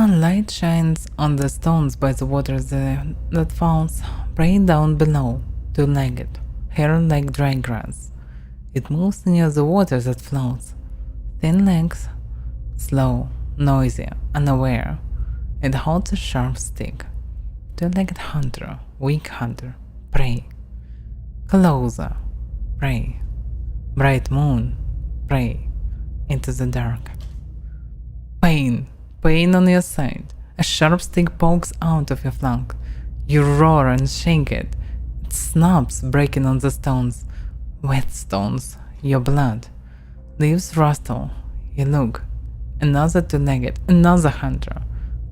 Light shines on the stones by the water that falls prey down below, two-legged, hair like dry grass. It moves near the water that flows. Thin legs, slow, noisy, unaware. It holds a sharp stick. Two-legged hunter, weak hunter, prey. Closer, prey. Bright moon, prey. Into the dark. Pain on your side. A sharp stick pokes out of your flank. You roar and shake it. It snaps, breaking on the stones. Wet stones, your blood. Leaves rustle. You look. Another two-legged, another hunter.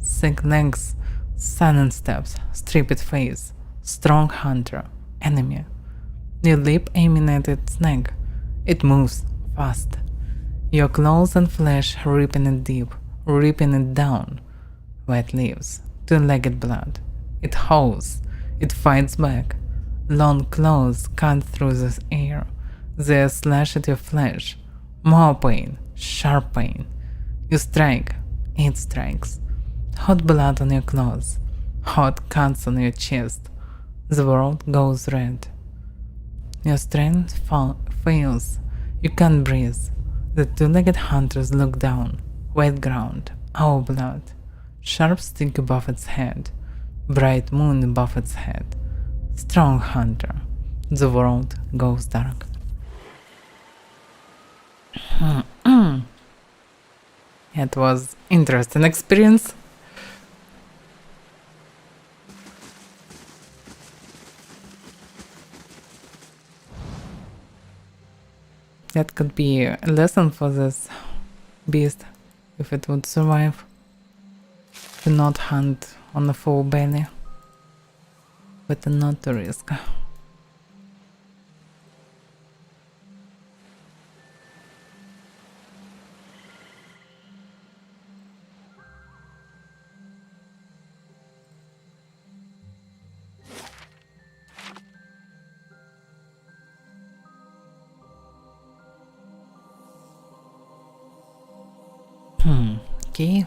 Thick legs, silent steps, stripped face. Strong hunter, enemy. You leap aiming at its neck. It moves fast. Your claws and flesh ripping it deep, ripping it down. Wet leaves, two-legged blood. It howls. It fights back. Long claws cut through the air. They slash at your flesh. More pain, sharp pain. You strike. It strikes. Hot blood on your claws. Hot cuts on your chest. The world goes red. Your strength fails. You can't breathe. The two-legged hunters look down. Wet ground. Our blood. Sharp stick above its head. Bright moon above its head. Strong hunter. The world goes dark. It was interesting experience. That could be a lesson for this beast if it would survive. 'To not hunt on a full belly. but not to risk. Cave.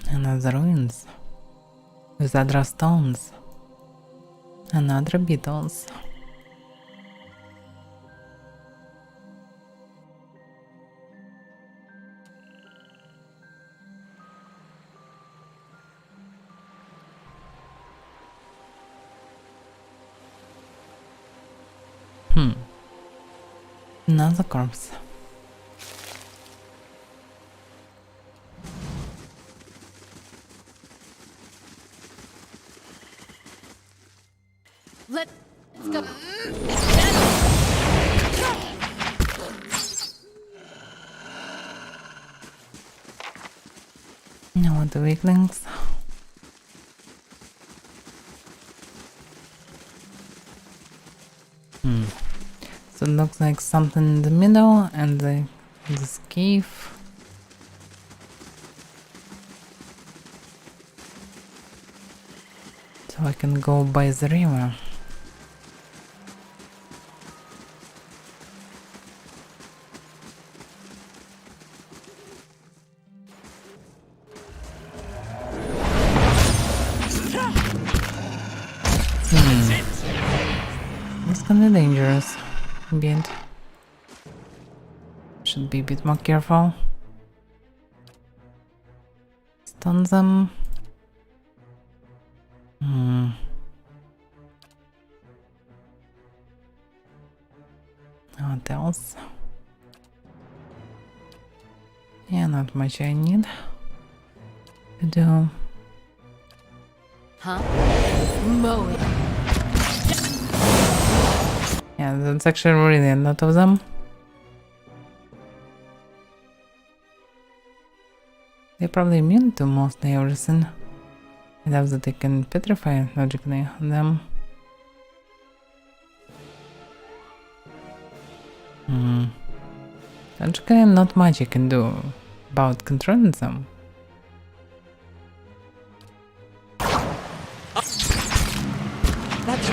Another ruins. With other stones. And other beetles. Another corpse. Let's go. Now the weaklings. So it looks like something in the middle and this cave. So I can go by the river. It's kinda dangerous. A bit. Should be a bit more careful. Stun them. What else? Yeah, not much I need to do. Huh? Mow it. Yeah, that's actually really a lot of them. They're probably immune to mostly everything. I love that they can petrify logically on them. Logically, not much you can do about controlling them. That's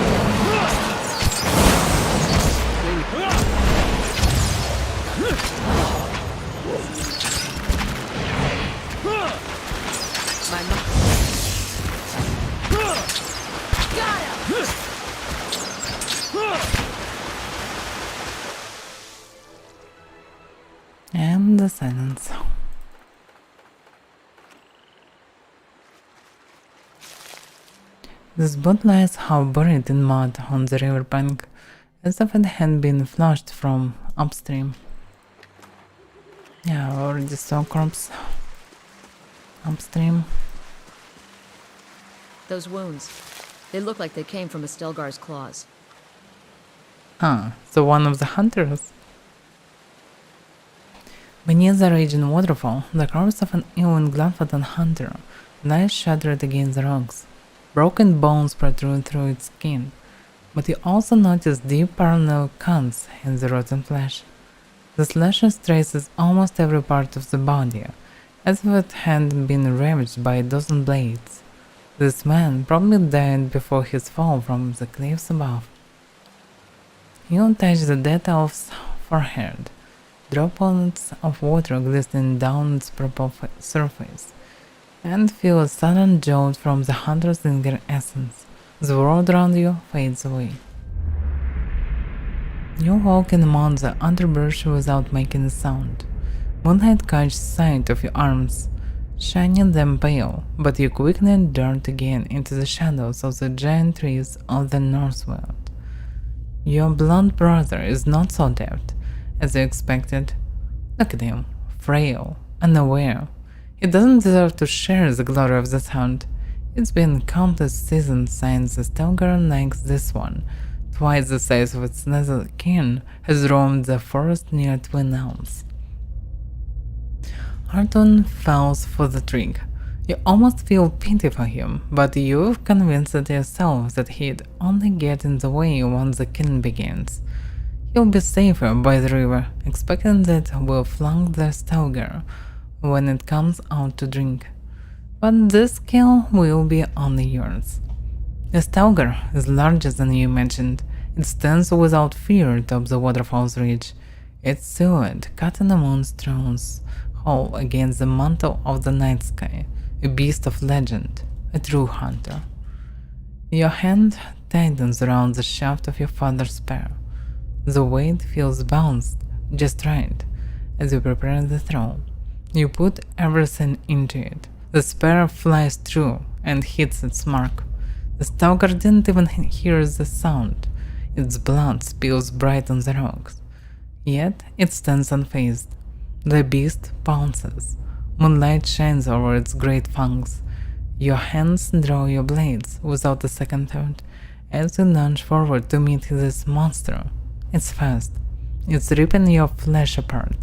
And the silence. This boat lies half buried in mud on the riverbank, as if it had been flushed from upstream. Yeah, I already saw corpse upstream. Those wounds. They look like they came from a Stelgar's claws. Ah, so one of the hunters. Beneath the raging waterfall, the corpse of an ill-gloved hunter lies shattered against the rocks. Broken bones protrude through its skin, but you also notice deep parallel cuts in the rotten flesh. The slashes traces almost every part of the body, as if it had been ravaged by a dozen blades. This man probably died before his fall from the cliffs above. You touch the dead elf's forehead, droplets of water glistening down its purple surface, and feel a sudden jolt from the hunter's lingering essence. The world around you fades away. You walk in among the underbrush without making a sound. Moonlight catches sight of your arms, shining them pale, but you quickly dart again into the shadows of the giant trees of the Northworld. Your blunt brother is not so dead as you expected. Look at him, frail, unaware. He doesn't deserve to share the glory of this hunt. It's been countless seasons since a Stelgar like this one, twice the size of its nether kin, has roamed the forest near Twin Elms. Arton falls for the trick. You almost feel pity for him, but you've convinced yourself that he'd only get in the way once the killing begins. He'll be safer by the river, expecting that we'll flank the Stalker when it comes out to drink. But this kill will be only yours. The Stalker is larger than you imagined. It stands without fear atop the waterfall's ridge, its silhouette cut in the moon's thrones hole against the mantle of the night sky, a beast of legend, a true hunter. Your hand tightens around the shaft of your father's spear. The weight feels balanced just right as you prepare the throw. You put everything into it. The spear flies through and hits its mark. The Stalker didn't even hear the sound. Its blood spills bright on the rocks. Yet it stands unfazed. The beast pounces. Moonlight shines over its great fangs. Your hands draw your blades without a second thought as you lunge forward to meet this monster. It's fast. It's ripping your flesh apart.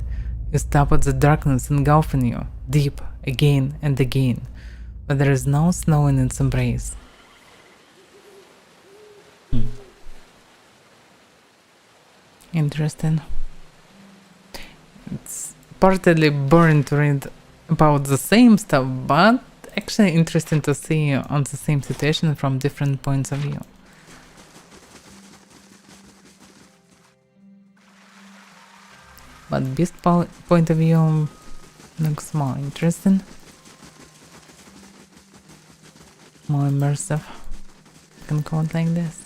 You stop at the darkness engulfing you, deep, again and again, but there is no snow in its embrace. Interesting. It's partly boring to read about the same stuff, but actually interesting to see on the same situation from different points of view. But beast point of view looks more interesting, more immersive, you can call it like this.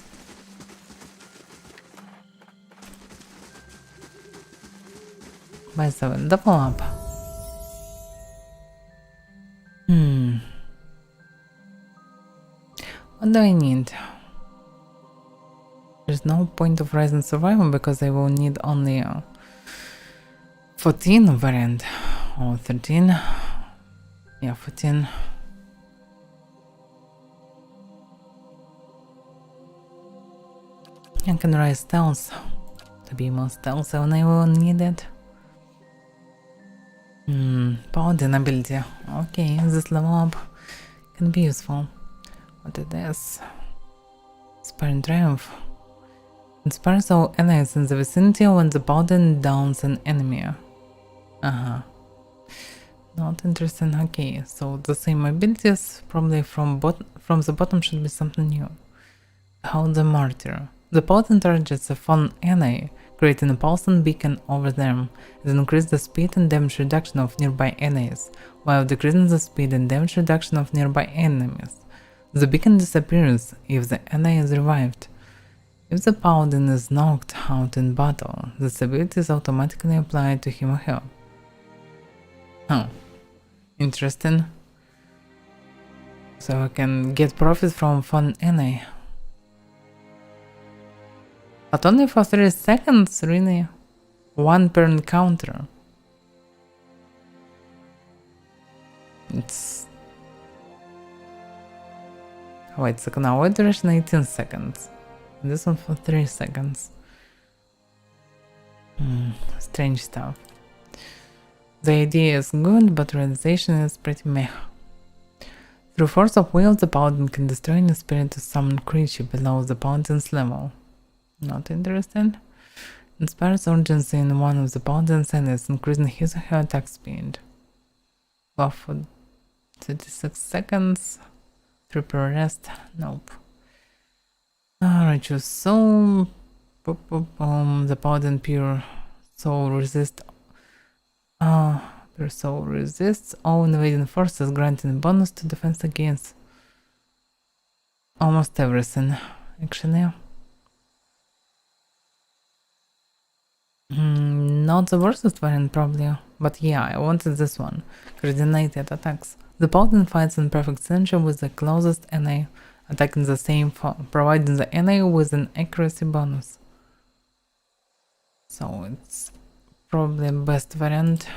By 7, double up. What do I need? There's no point of Rise and Survival because I will need only 14 variant or 13. Yeah, 14. I can rise stealth to be more stealthy when I will need it. Paladin ability. Okay, this level up can be useful. What it is? Inspiring Triumph. Inspires all allies in the vicinity when the Paladin downs an enemy. Not interesting. Okay, so the same abilities, probably from the bottom should be something new. How the Martyr. The Paladin targets a fallen ally, creating a pulsing beacon over them. It increases the speed and damage reduction of nearby enemies, while decreasing the speed and damage reduction of nearby enemies. The beacon disappears if the ally is revived. If the Paladin is knocked out in battle, this ability is automatically applied to him or her. Oh, interesting. So I can get profit from fallen ally. But only for 3 seconds, really? 1 per encounter. It's... Wait a second, now what duration? 18 seconds. This one for 3 seconds. Strange stuff. The idea is good, but realization is pretty meh. Through force of will, the Paladin can destroy any spirit to summon creature below the Paladin's level. Not interesting. Inspires urgency in one of the Paladin's enemies, increasing his or her attack speed. Buff for 36 seconds. Triple rest. Nope. Righteous Soul. The Paladin Pure Soul resist. Pure Soul resists all invading forces, granting bonus to defense against almost everything. Actually. Not the worst variant probably, but yeah, I wanted this one. Coordinated attacks. The Paladin fights in perfect synergy with the closest ally, attacking the same form, providing the ally with an accuracy bonus. So it's probably best variant.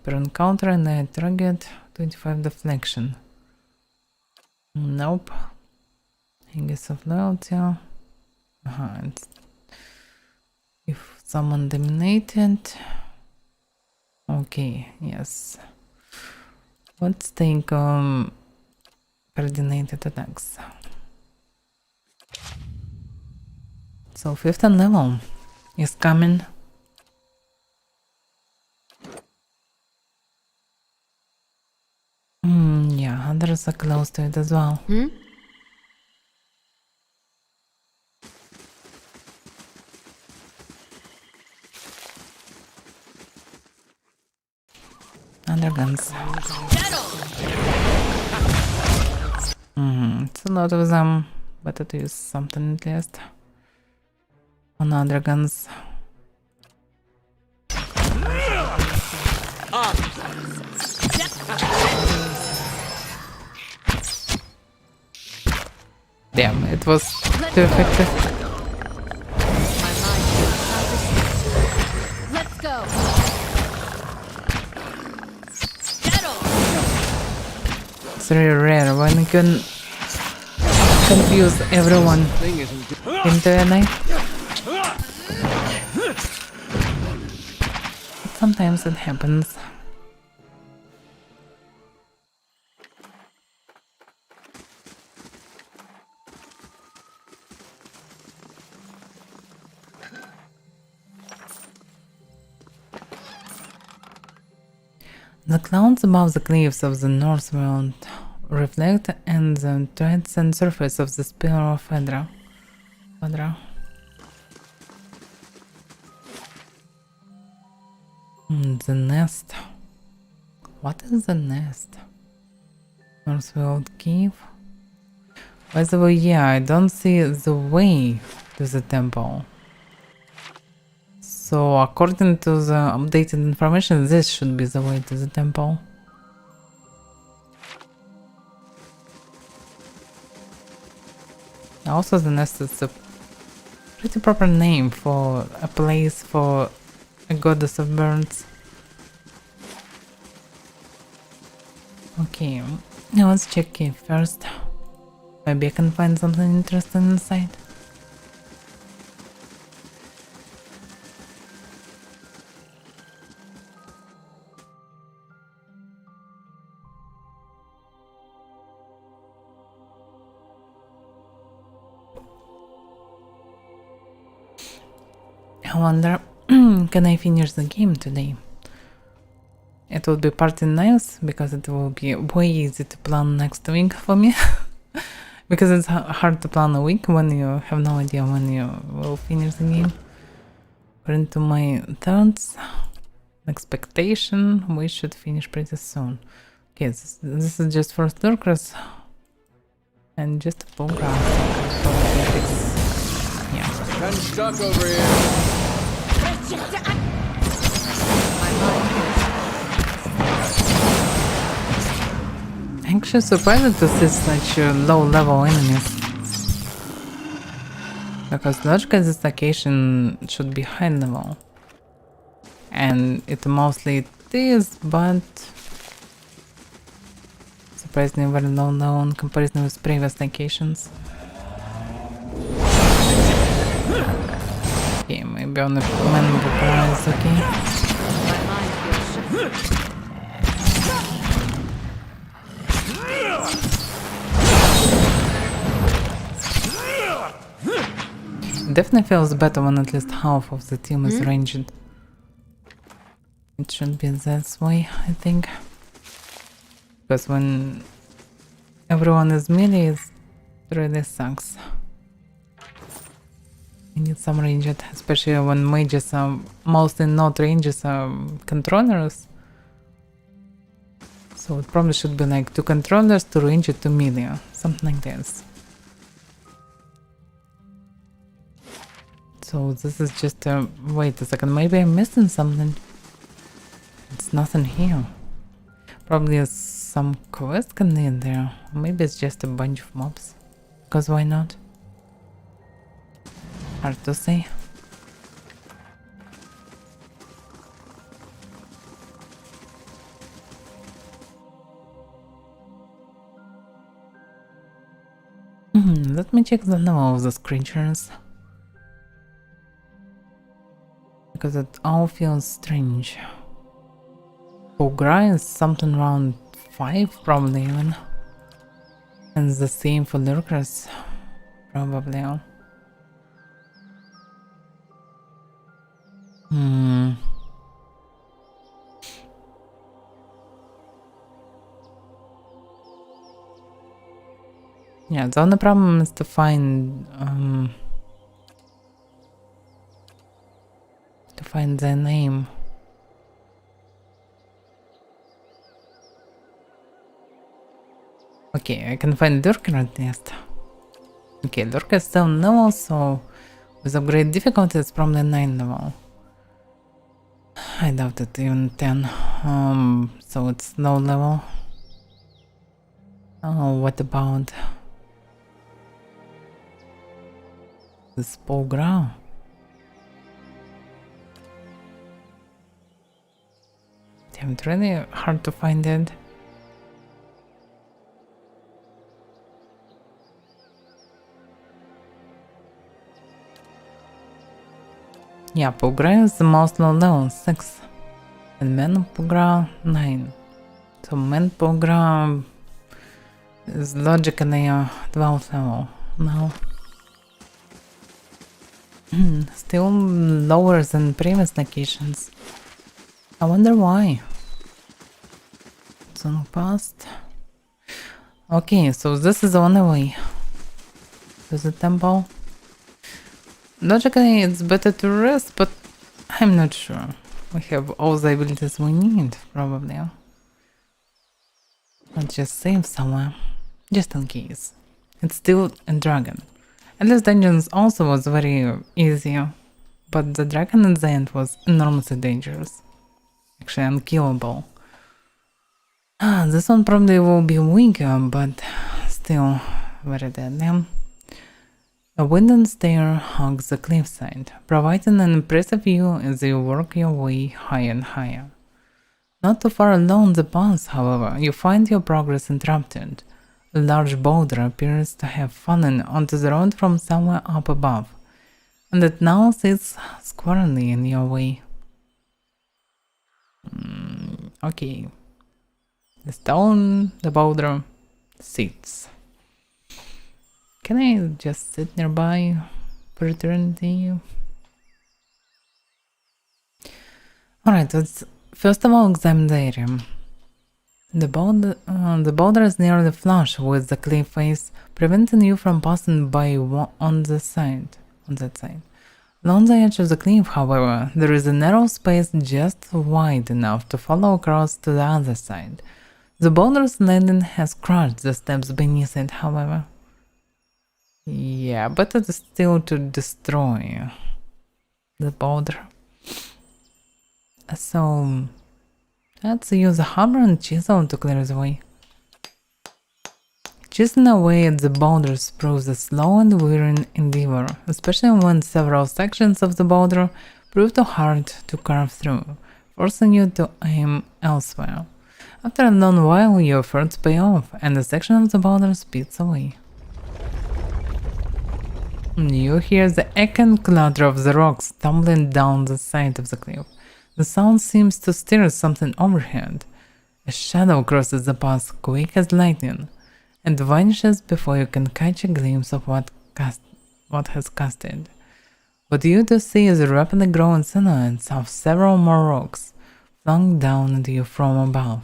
Per encounter and I target 25 deflection. Nope. Aegis of Loyalty. It's if someone dominated, Okay, yes. Let's take coordinated attacks. So 15th level is coming. Yeah, others are close to it as well. Other guns. It's a lot of them. Better to use something at least. On other guns. Damn, it was too effective. Let's go. It's really rare when you can confuse everyone into a knife. But sometimes it happens. The clouds above the cliffs of the north world reflect and the threads and surface of the spear of Avaira. The nest. What is the nest? Northworld Cave? By the way, yeah, I don't see the way to the temple. So according to the updated information, this should be the way to the temple. Also, the nest is a pretty proper name for a place for a goddess of birds. Okay, now let's check cave first. Maybe I can find something interesting inside. I wonder, can I finish the game today? It would be pretty nice, because it will be way easy to plan next week for me. Because it's hard to plan a week when you have no idea when you will finish the game. According to my thoughts, expectation, we should finish pretty soon. Okay, this is just first lurkers. And just a full grass. Yeah. Kind of stuck over here. Actually surprised to see such low level enemies. Because logically this location should be high level. And it mostly is, but surprisingly very low level in comparison with previous locations. Okay, maybe on the man of the prize, okay. Definitely feels better when at least half of the team is ranged. It should be that way, I think. Because when everyone is melee, it really sucks. You need some ranged, especially when mages are mostly not ranges, are controllers. So it probably should be like 2 controllers, 2 ranged, 2 melee, something like this. So this is just a... wait a second, maybe I'm missing something. It's nothing here. Probably some quest can be in there. Maybe it's just a bunch of mobs. Because why not? Hard to say. Let me check the level of those creatures. Because it all feels strange. Pogra is something around 5 probably even. And it's the same for lurkers, probably. Yeah, the only problem is to find the name. Okay, I can find Lurker at least. Okay, Lurker is 7 level, so with upgrade difficulty it's probably 9 level. I doubt it, even 10. So it's low level. Oh, what about this Pogra? Damn, it's really hard to find it. Yeah, Pogra is the most low level, 6. And Man Pogra, 9. So Man Pogra is logically 12 level now. Still lower than previous locations. I wonder why. Zone past. Okay, so this is the only way to the temple. Logically, it's better to rest, but I'm not sure. We have all the abilities we need, probably. Let's just save somewhere, just in case. It's still a dragon. Endless Dungeons also was very easy, but the dragon at the end was enormously dangerous. Actually unkillable. This one probably will be weaker, but still very deadly. A wooden stair hugs the cliffside, providing an impressive view as you work your way higher and higher. Not too far along the path, however, you find your progress interrupted. A large boulder appears to have fallen onto the road from somewhere up above, and it now sits squarely in your way. Okay. The stone, the boulder, sits. Can I just sit nearby for eternity? Alright, let's first of all examine the area. The boulder is nearly flush with the cliff face, preventing you from passing by on that side. Along the edge of the cliff, however, there is a narrow space just wide enough to follow across to the other side. The boulder's landing has crushed the steps beneath it, however. Yeah, but it is still to destroy the boulder. So, let's use a hammer and chisel to clear the way. Chiseling away at the boulders proves a slow and wearying endeavor, especially when several sections of the boulder prove too hard to carve through, forcing you to aim elsewhere. After a long while, your efforts pay off, and a section of the boulder speeds away. You hear the echoing clatter of the rocks tumbling down the side of the cliff. The sound seems to stir something overhead. A shadow crosses the path quick as lightning, and vanishes before you can catch a glimpse of what has cast it. What you do see is a rapidly growing silhouette of several more rocks flung down at you from above.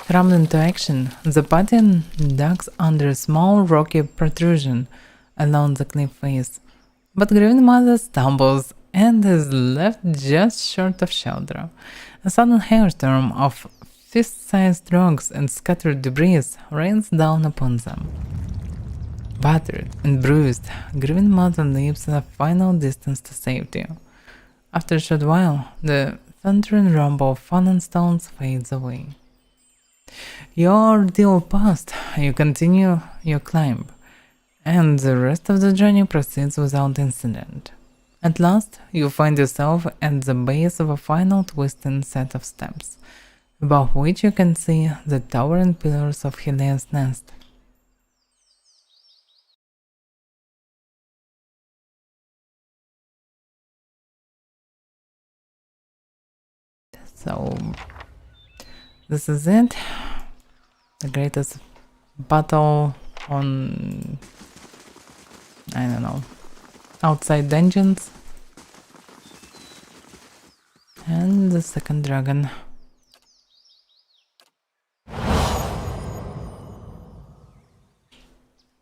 Rammed into action, the party ducks under a small rocky protrusion along the cliff face, but Grieving Mother stumbles and is left just short of shelter. A sudden hailstorm of fist-sized rocks and scattered debris rains down upon them. Battered and bruised, Grieving Mother leaps a final distance to safety. After a short while, the thundering rumble of fallen stones fades away. Your ordeal passed, you continue your climb, and the rest of the journey proceeds without incident. At last, you find yourself at the base of a final twisting set of steps, above which you can see the towering pillars of Helios Nest. So this is it. The greatest battle on, I don't know, outside dungeons. And the second dragon.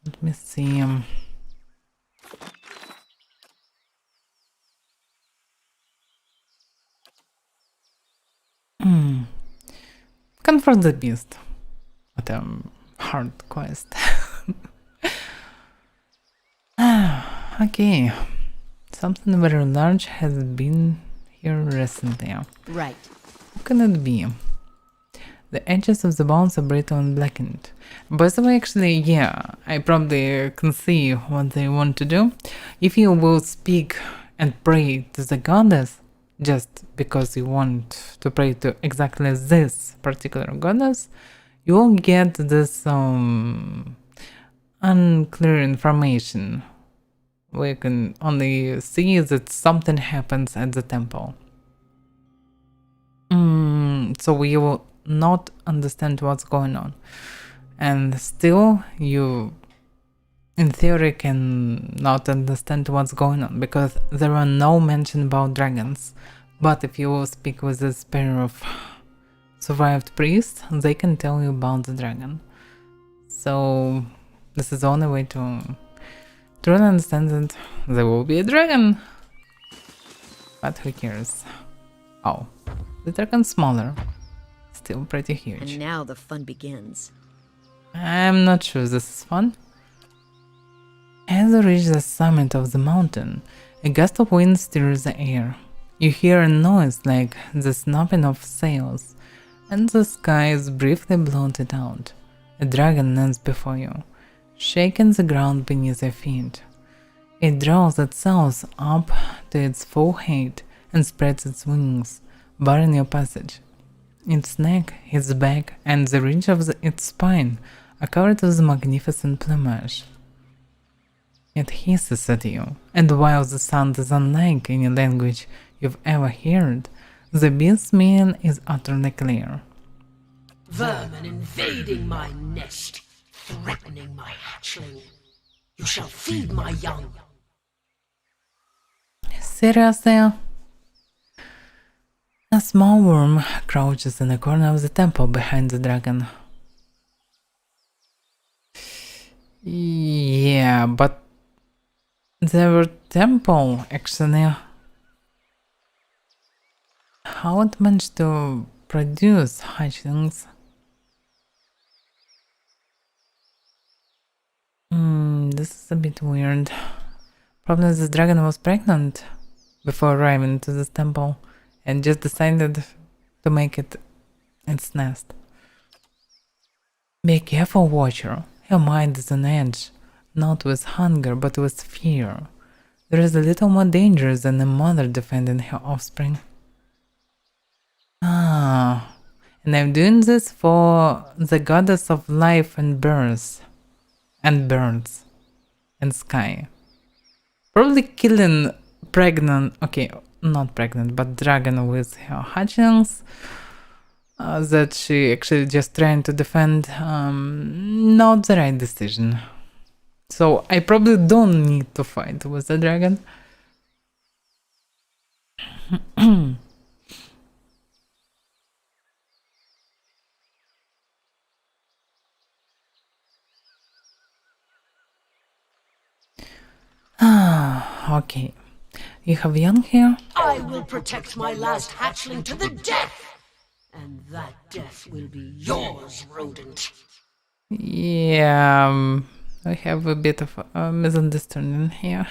Let me see. Confront the beast. What a hard quest. Okay. Something very large has been here recently. Right. What can it be? The edges of the bones are brittle and blackened. By the way, actually, yeah, I probably can see what they want to do. If you will speak and pray to the goddess, just because you want to pray to exactly this particular goddess, you will get this unclear information. We can only see that something happens at the temple. So you will not understand what's going on. And still, you, in theory, can not understand what's going on, because there are no mention about dragons. But if you will speak with this pair of survived priests, they can tell you about the dragon. So this is the only way to truly understand that there will be a dragon. But who cares? Oh, the dragon's smaller. Still pretty huge. And now the fun begins. I'm not sure this is fun. As you reach the summit of the mountain, a gust of wind stirs the air. You hear a noise like the snapping of sails, and the sky is briefly blotted out. A dragon lands before you, shaking the ground beneath your feet. It draws itself up to its full height and spreads its wings, barring your passage. Its neck, its back, and the ridge of its spine are covered with magnificent plumage. It hisses at you, and while the sound is unlike any language you've ever heard, the beast's meaning is utterly clear. Vermin invading my nest, threatening my hatchling. You shall feed my young. Seriously? A small worm crouches in the corner of the temple behind the dragon. Yeah, but the temple actually, how it managed to produce hatchlings? This is a bit weird. Probably the dragon was pregnant before arriving to this temple and just decided to make it its nest. Be careful, Watcher. Your mind is on edge, not with hunger but with fear. There is a little more danger than a mother defending her offspring. And I'm doing this for the goddess of life and birth, and birds, and sky. Probably killing pregnant, okay, not pregnant, but dragon with her hatchlings that she actually just trying to defend, not the right decision. So I probably don't need to fight with the dragon. Okay. You have young here? I will protect my last hatchling to the death. And that death will be yours, rodent. Yeah, I have a bit of a misunderstanding here.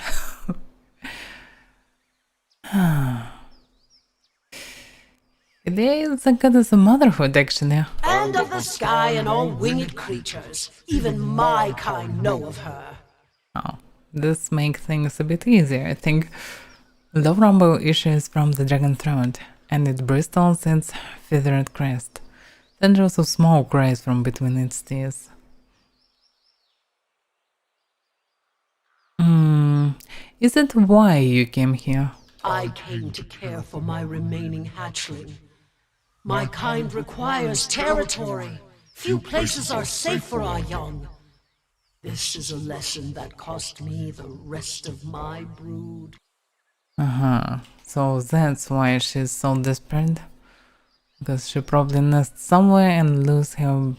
There is a goddess of motherhood, actually. And of the sky and all winged creatures. Even my kind know of her. Oh, this makes things a bit easier, I think. Low rumble issues from the dragon throat, and it bristles its feathered crest. Tendrils of smoke rise from between its teeth. Is that why you came here? I came to care for my remaining hatchling. My kind requires territory. Few places are safe for our young. This is a lesson that cost me the rest of my brood. So that's why she's so desperate. Because she probably nests somewhere and lose her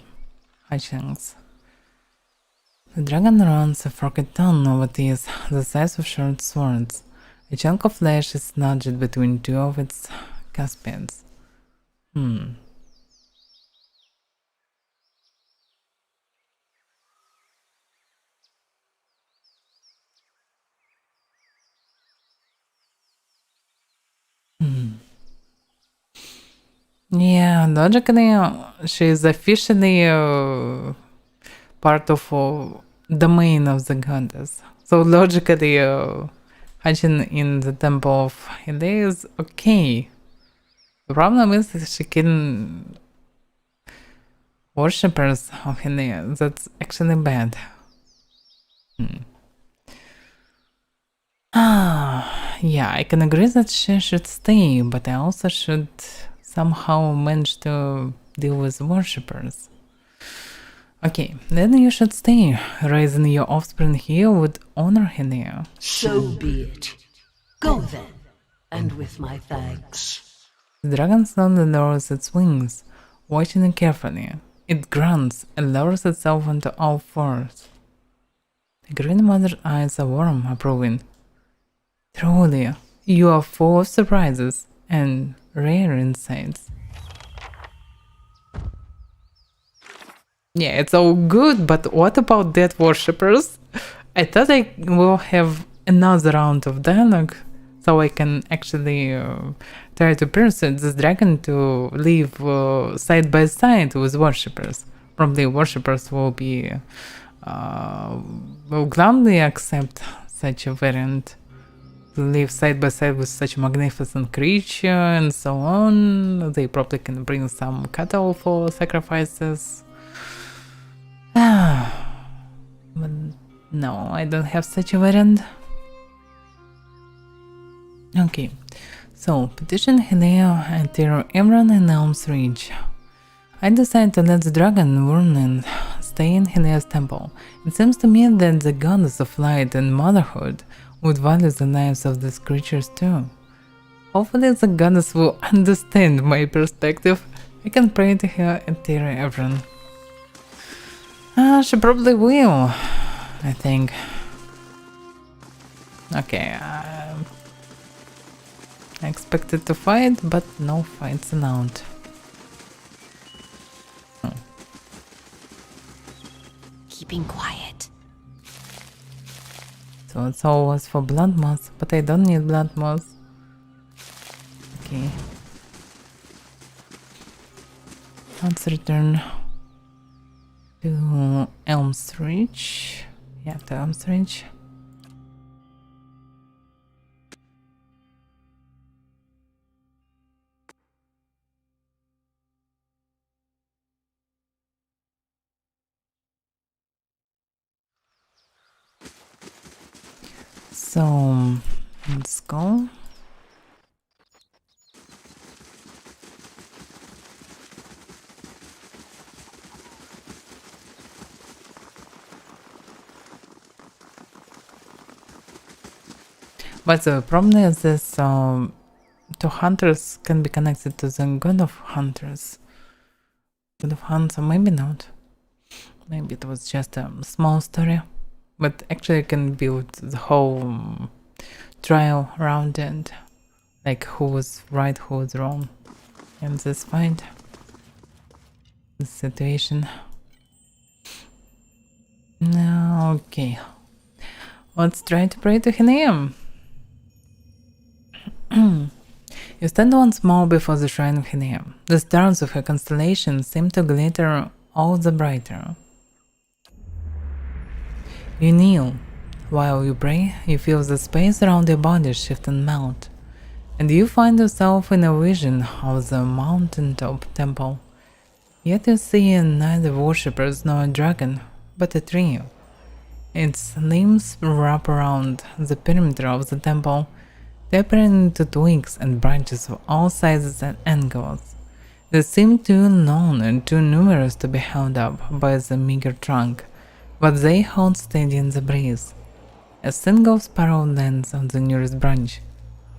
hatchlings. The dragon runs a forked tongue over teeth the size of short swords. A chunk of flesh is nudged between two of its cuspids. Yeah, logically, she is officially part of domain of the goddess. So logically, hatching in the temple of Helle is okay. The problem is that she can worshippers of Helle. That's actually bad. Yeah, I can agree that she should stay, but I also should somehow manage to deal with worshippers. Okay, then you should stay. Raising your offspring here would honor Helle. So be it. Go then, and with my thanks. The dragon slowly lowers its wings, watching it carefully. It grunts and lowers itself onto all fours. The green mother's eyes are warm, approving. Truly, you are full of surprises and rare insights. Yeah, it's all good, but what about dead worshippers? I thought I will have another round of dialogue, so I can actually try to persuade this dragon to live side by side with worshippers. Probably worshippers will be will gladly accept such a variant. Live side by side with such a magnificent creature and so on. They probably can bring some cattle for sacrifices. But no, I don't have such a variant. Okay, so petition Helle and terror everyone in Elm's Reach. I decide to let the dragon Vernon stay in Helle's temple. It seems to me that the goddess of light and motherhood would value the lives of these creatures too. Hopefully the goddess will understand my perspective. I can pray to her and terror everyone. She probably will, I think. Okay, I expected to fight, but no fights allowed. Keeping quiet. So it's always for blood moss, but I don't need blood moss. Okay. Let's return to Elm's Reach. Yeah, to Elm's Reach. So let's go. But the problem is this two hunters can be connected to the god of hunters. God of hunters, maybe not. Maybe it was just a small story. But actually I can build the whole trial around it. Like who was right, who was wrong. And this fight. This situation. No, okay. Let's try to pray to Helle. You stand once more before the shrine of Helle. The stars of her constellation seem to glitter all the brighter. You kneel. While you pray, you feel the space around your body shift and melt, and you find yourself in a vision of the mountaintop temple. Yet you see neither worshippers nor a dragon, but a tree. Its limbs wrap around the perimeter of the temple, tapering into twigs and branches of all sizes and angles. They seem too long and too numerous to be held up by the meager trunk, but they hold steady in the breeze. A single sparrow lands on the nearest branch.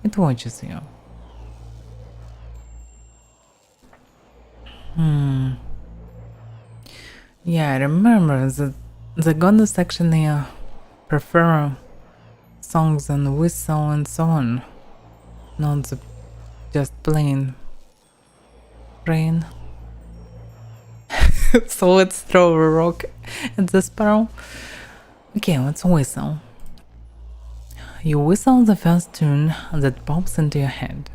It watches you. Yeah, I remember that the goddess actually prefer songs and whistle and so on, not just plain rain. So let's throw a rock at the sparrow. Okay, let's whistle. You whistle the first tune that pops into your head.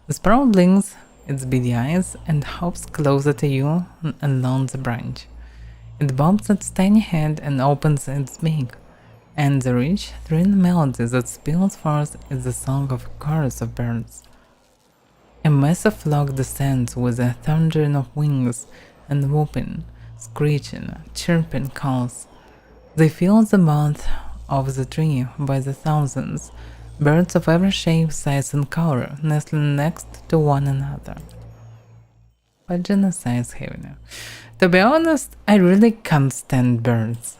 The sparrow blinks its beady eyes and hops closer to you along the branch. It bobs its tiny head and opens its beak, and the rich, thrilling melody that spills forth is the song of a chorus of birds. A massive flock descends with a thundering of wings and whooping, screeching, chirping calls. They fill the mouth of the tree by the thousands, birds of every shape, size and color nestling next to one another. But genocide is heavy now. To be honest, I really can't stand birds.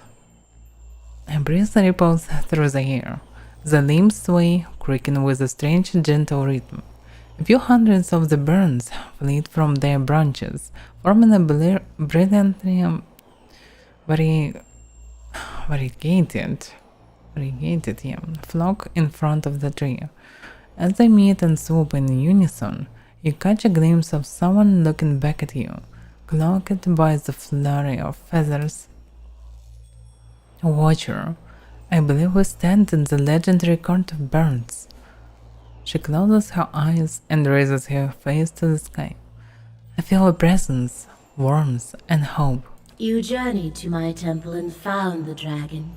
A breeze ripples through the air. The limbs sway, creaking with a strange, gentle rhythm. A few hundreds of the birds flit from their branches, forming a brilliantly variegated flock in front of the tree. As they meet and swoop in unison, you catch a glimpse of someone looking back at you, cloaked by the flurry of feathers. A watcher, I believe we stand in the legendary court of birds. She closes her eyes and raises her face to the sky. I feel a presence, warmth, and hope. You journeyed to my temple and found the dragon.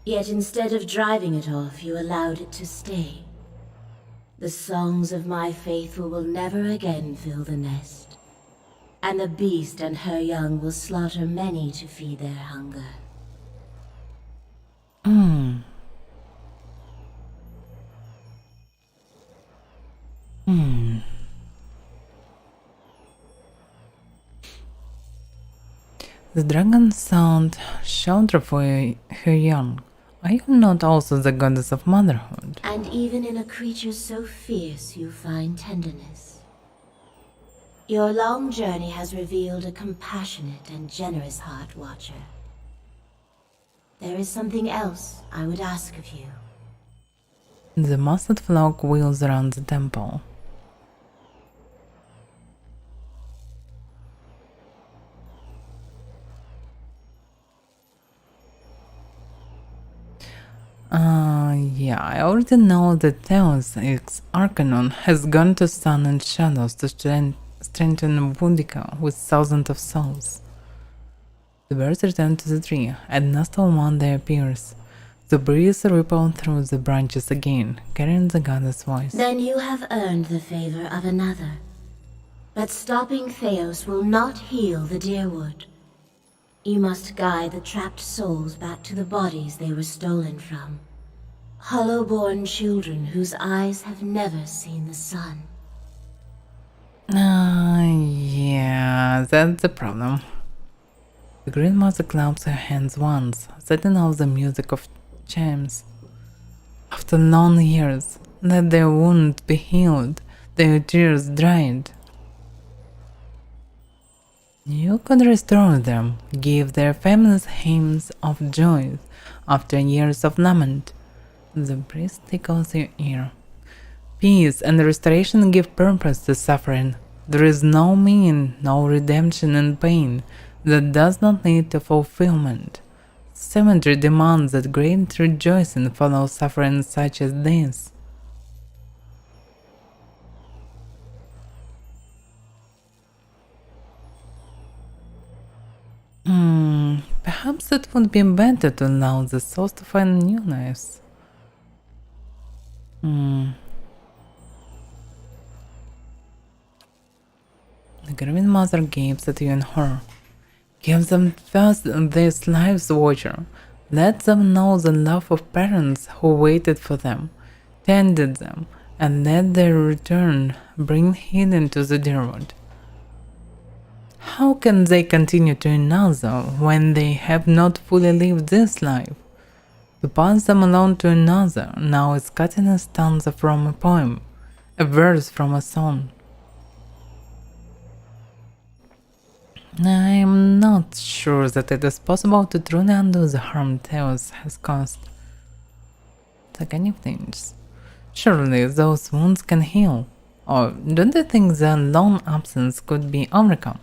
Yet instead of driving it off, you allowed it to stay. The songs of my faithful will never again fill the nest, and the beast and her young will slaughter many to feed their hunger. The dragon sound shelter for her young. Are you not also the goddess of motherhood? And even in a creature so fierce you find tenderness. Your long journey has revealed a compassionate and generous heart, Watcher. There is something else I would ask of you. The masked flock wheels around the temple. Yeah, I already know that Theos X Arcanon has gone to Sun and Shadows to strengthen Boudica with thousands of souls. The birds return to the tree, and Nestle one day appears. The breeze rippled through the branches again, carrying the goddess' voice. Then you have earned the favor of another. But stopping Theos will not heal the Deerwood. You must guide the trapped souls back to the bodies they were stolen from. Hollow-born children whose eyes have never seen the sun. Yeah, that's the problem. The Green Mother claps her hands once, setting off the music of chimes. After long years, let their wounds be healed, their tears dried. You could restore them, give their families hymns of joy after years of lament. The priest tickles your ear. Peace and restoration give purpose to suffering. There is no meaning, no redemption in pain that does not lead to fulfillment. Cemetery demands that great rejoicing follow suffering such as this. Perhaps it would be better to allow the souls to find new lives. The Green Mother gapes at you in horror. Give them first these lives, Watcher. Let them know the love of parents who waited for them, tended them, and let their return bring healing to the Deerwood. How can they continue to another when they have not fully lived this life? To pass them alone to another now is cutting a stanza from a poem, a verse from a song. I am not sure that it is possible to truly undo the harm Theos has caused. The kind things. Surely those wounds can heal, or don't you think their long absence could be overcome?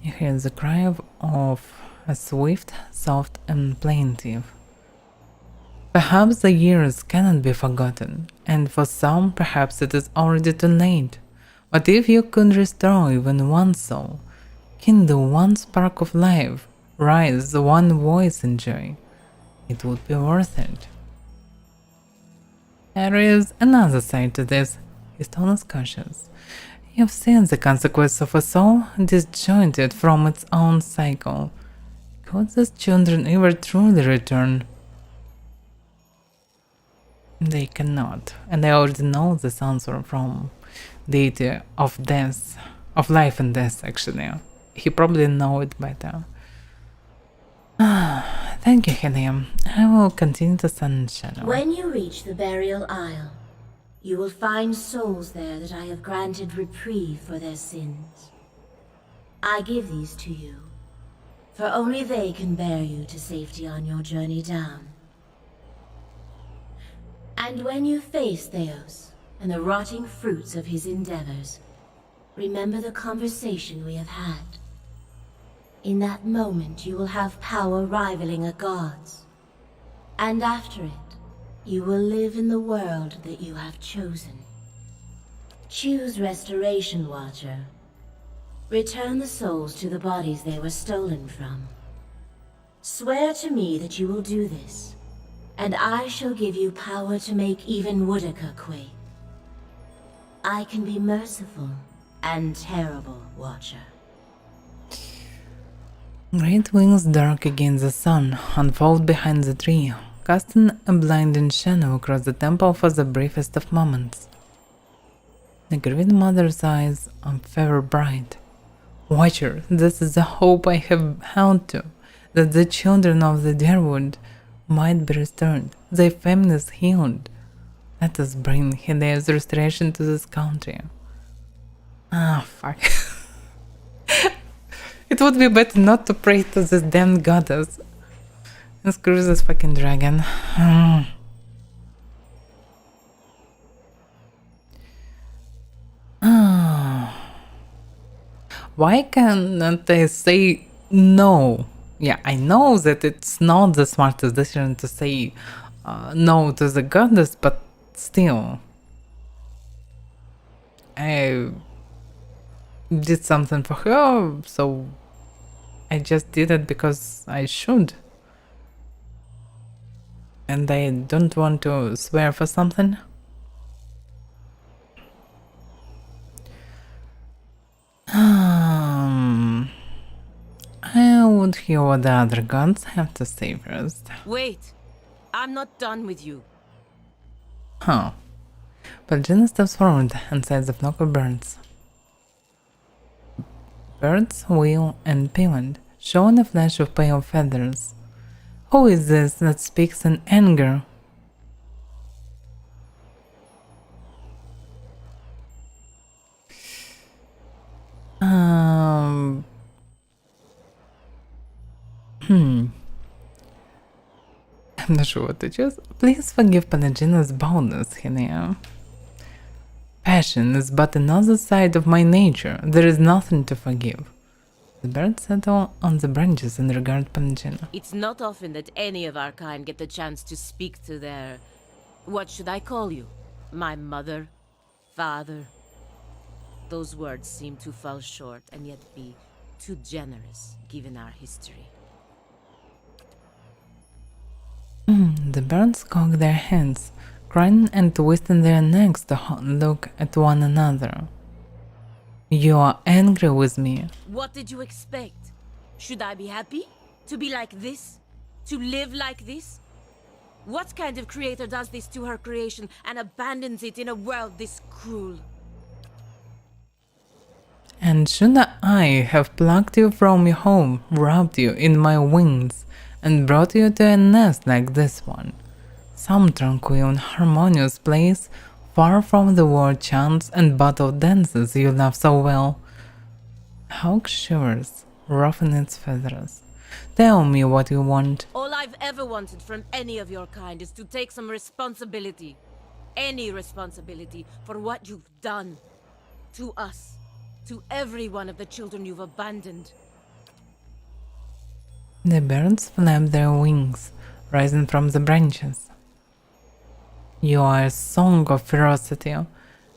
You hear the cry of a swift, soft, and plaintive. Perhaps the years cannot be forgotten, and for some perhaps it is already too late. But if you could restore even one soul, kindle one spark of life, raise one voice in joy, it would be worth it. There is another side to this. His tone is cautious. You've seen the consequence of a soul disjointed from its own cycle. Could these children ever truly return? They cannot, and I already know this answer from deity of death, of life and death actually. He probably know it better. Thank you, Helium. I will continue to Sun and Shadow. When you reach the burial isle, you will find souls there that I have granted reprieve for their sins. I give these to you, for only they can bear you to safety on your journey down. And when you face Theos and the rotting fruits of his endeavors, remember the conversation we have had. In that moment you will have power rivaling a god's. And after it, you will live in the world that you have chosen. Choose Restoration, Watcher. Return the souls to the bodies they were stolen from. Swear to me that you will do this, and I shall give you power to make even Woodica quake. I can be merciful and terrible, Watcher. Great wings dark against the sun unfold behind the tree, casting a blinding shadow across the temple for the briefest of moments. The green mother's eyes are fever bright. Watcher, this is the hope I have held to, that the children of the Deerwood might be restored, their families healed. Let us bring Hidea's restoration to this country. Ah, fuck. It would be better not to pray to this damn goddess. And screw this fucking dragon. Why can't I say no? Yeah, I know that it's not the smartest decision to say no to the goddess, but still. I did something for her, so I just did it because I should. And I don't want to swear for something. I would hear what the other gods have to say first. Wait, I'm not done with you. Huh. Baldur steps forward and says the flock of birds. Birds wheel and pivot, showing a flash of pale feathers. Who is this that speaks in anger? I'm not sure what to choose. Please forgive Panagina's boldness, Hinea. Passion is but another side of my nature. There is nothing to forgive. The birds settle on the branches and regard Panagina. It's not often that any of our kind get the chance to speak to their... What should I call you? My mother? Father? Those words seem to fall short and yet be too generous, given our history. The birds cock their heads, crying and twisting their necks to look at one another. You are angry with me. What did you expect? Should I be happy? To be like this? To live like this? What kind of creator does this to her creation and abandons it in a world this cruel? And should I have plucked you from your home, wrapped you in my wings, and brought you to a nest like this one? Some tranquil and harmonious place, far from the war chants and battle dances you love so well. Hawk shivers, ruffling its feathers. Tell me what you want. All I've ever wanted from any of your kind is to take some responsibility. Any responsibility for what you've done. To us. To every one of the children you've abandoned. The birds flap their wings, rising from the branches. You are a song of ferocity,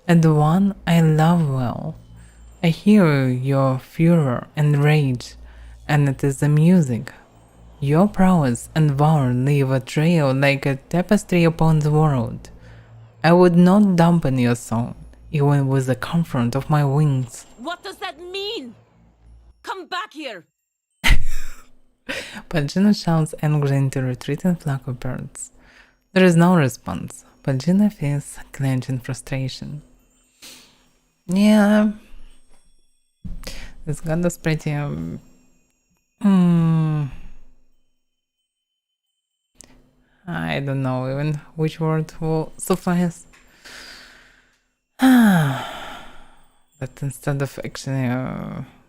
and one I love well. I hear your furor and rage, and it is the music. Your prowess and valor leave a trail like a tapestry upon the world. I would not dampen your song, even with the comfort of my wings. What does that mean? Come back here! Pangina shouts angrily into retreating flock of birds. There is no response. Pangina feels clench in frustration. Yeah, this god is pretty. I don't know even which word will suffice. But instead of actually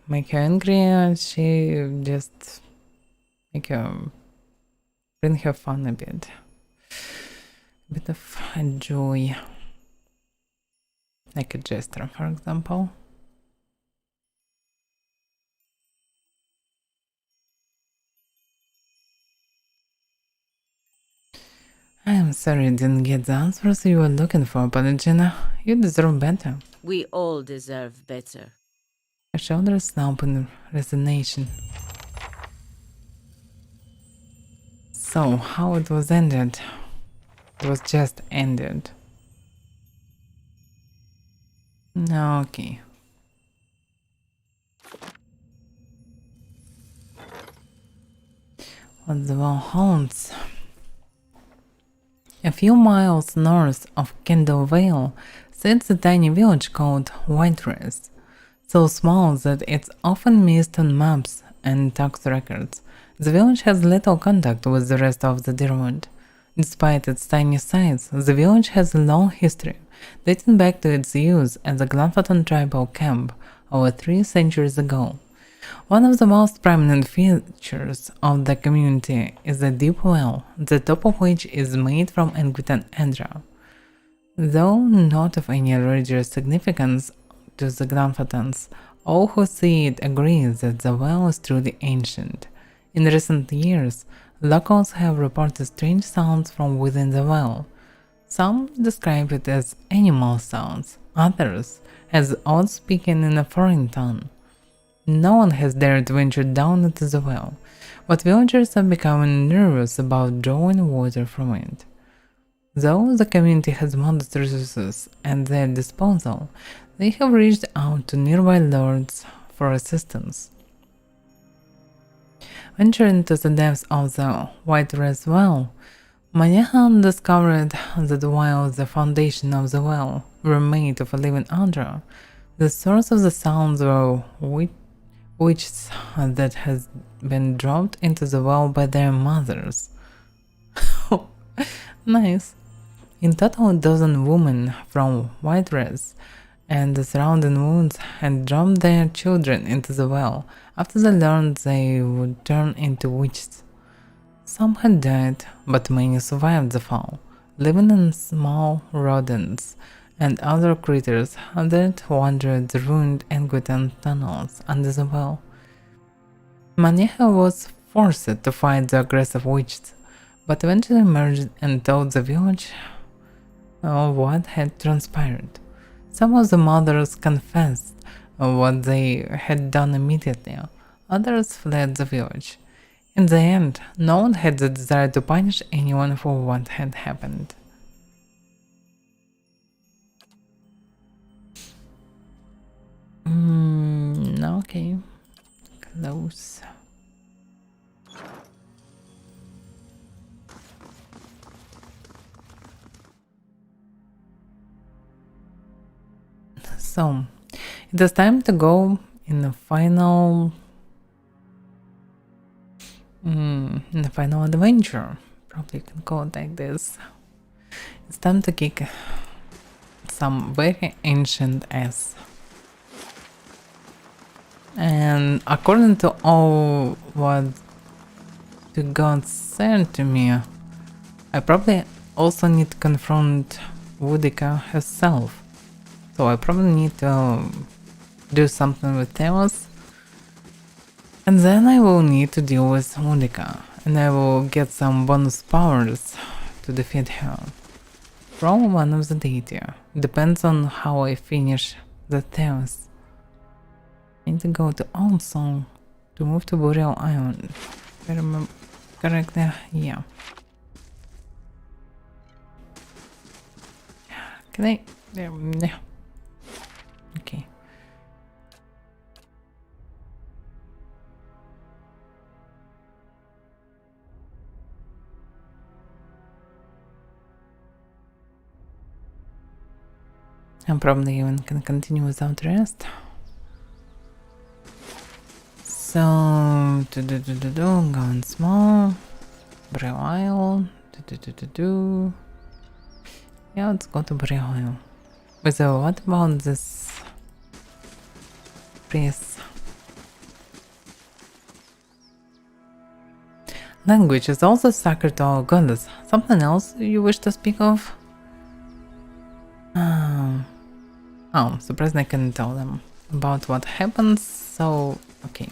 make her angry, she just make her bring her fun a bit. A bit of joy. Like a gesture, for example. I am sorry you didn't get the answers you were looking for, Palagina. You deserve better. We all deserve better. Her shoulders slump in resignation. So, how it was ended? It was just ended. Okay. What the well haunts? A few miles north of Kendall Vale sits a tiny village called Whiterest, so small that it's often missed on maps and tax records. The village has little contact with the rest of the Deerwood. Despite its tiny size, the village has a long history, dating back to its use as a Glanfaton tribal camp over 3 centuries ago. One of the most prominent features of the community is a deep well, the top of which is made from Anglican Andra. Though not of any religious significance to the Glanfatons, all who see it agree that the well is truly ancient. In recent years, locals have reported strange sounds from within the well. Some describe it as animal sounds, others as odd speaking in a foreign tongue. No one has dared to venture down into the well, but villagers are becoming nervous about drawing water from it. Though the community has modest resources at their disposal, they have reached out to nearby lords for assistance. Venturing to the depths of the Whiterest well, Manyahan discovered that while the foundation of the well were made of a living Andra, the source of the sounds were witches that had been dropped into the well by their mothers. Nice. In total, a dozen women from Whiterest and the surrounding woods had dropped their children into the well after they learned they would turn into witches. Some had died, but many survived the fall, living in small rodents and other creatures that wandered the ruined Anglican tunnels under the well. Manyeha was forced to fight the aggressive witches, but eventually emerged and told the village of what had transpired. Some of the mothers confessed what they had done immediately, others fled the village. In the end, no one had the desire to punish anyone for what had happened. Okay. Close. So, It is time to go in the final adventure. Probably can call it like this. It's time to kick some very ancient ass. And according to all what the gods said to me, I probably also need to confront Woodica herself. So I probably need to do something with Theos. And then I will need to deal with Woodica. And I will get some bonus powers to defeat her. From one of the deity. Depends on how I finish the Theos. I need to go to also to move to Boreal Island. If I remember correctly, yeah. Can I? Yeah. Okay. I probably even can continue without rest. So, going small, Bray Isle, yeah, let's go to Bray Isle. But so, what about this priest? Language is also sacred to our goddess. Something else you wish to speak of? Oh, surprised I can tell them about what happens, so okay.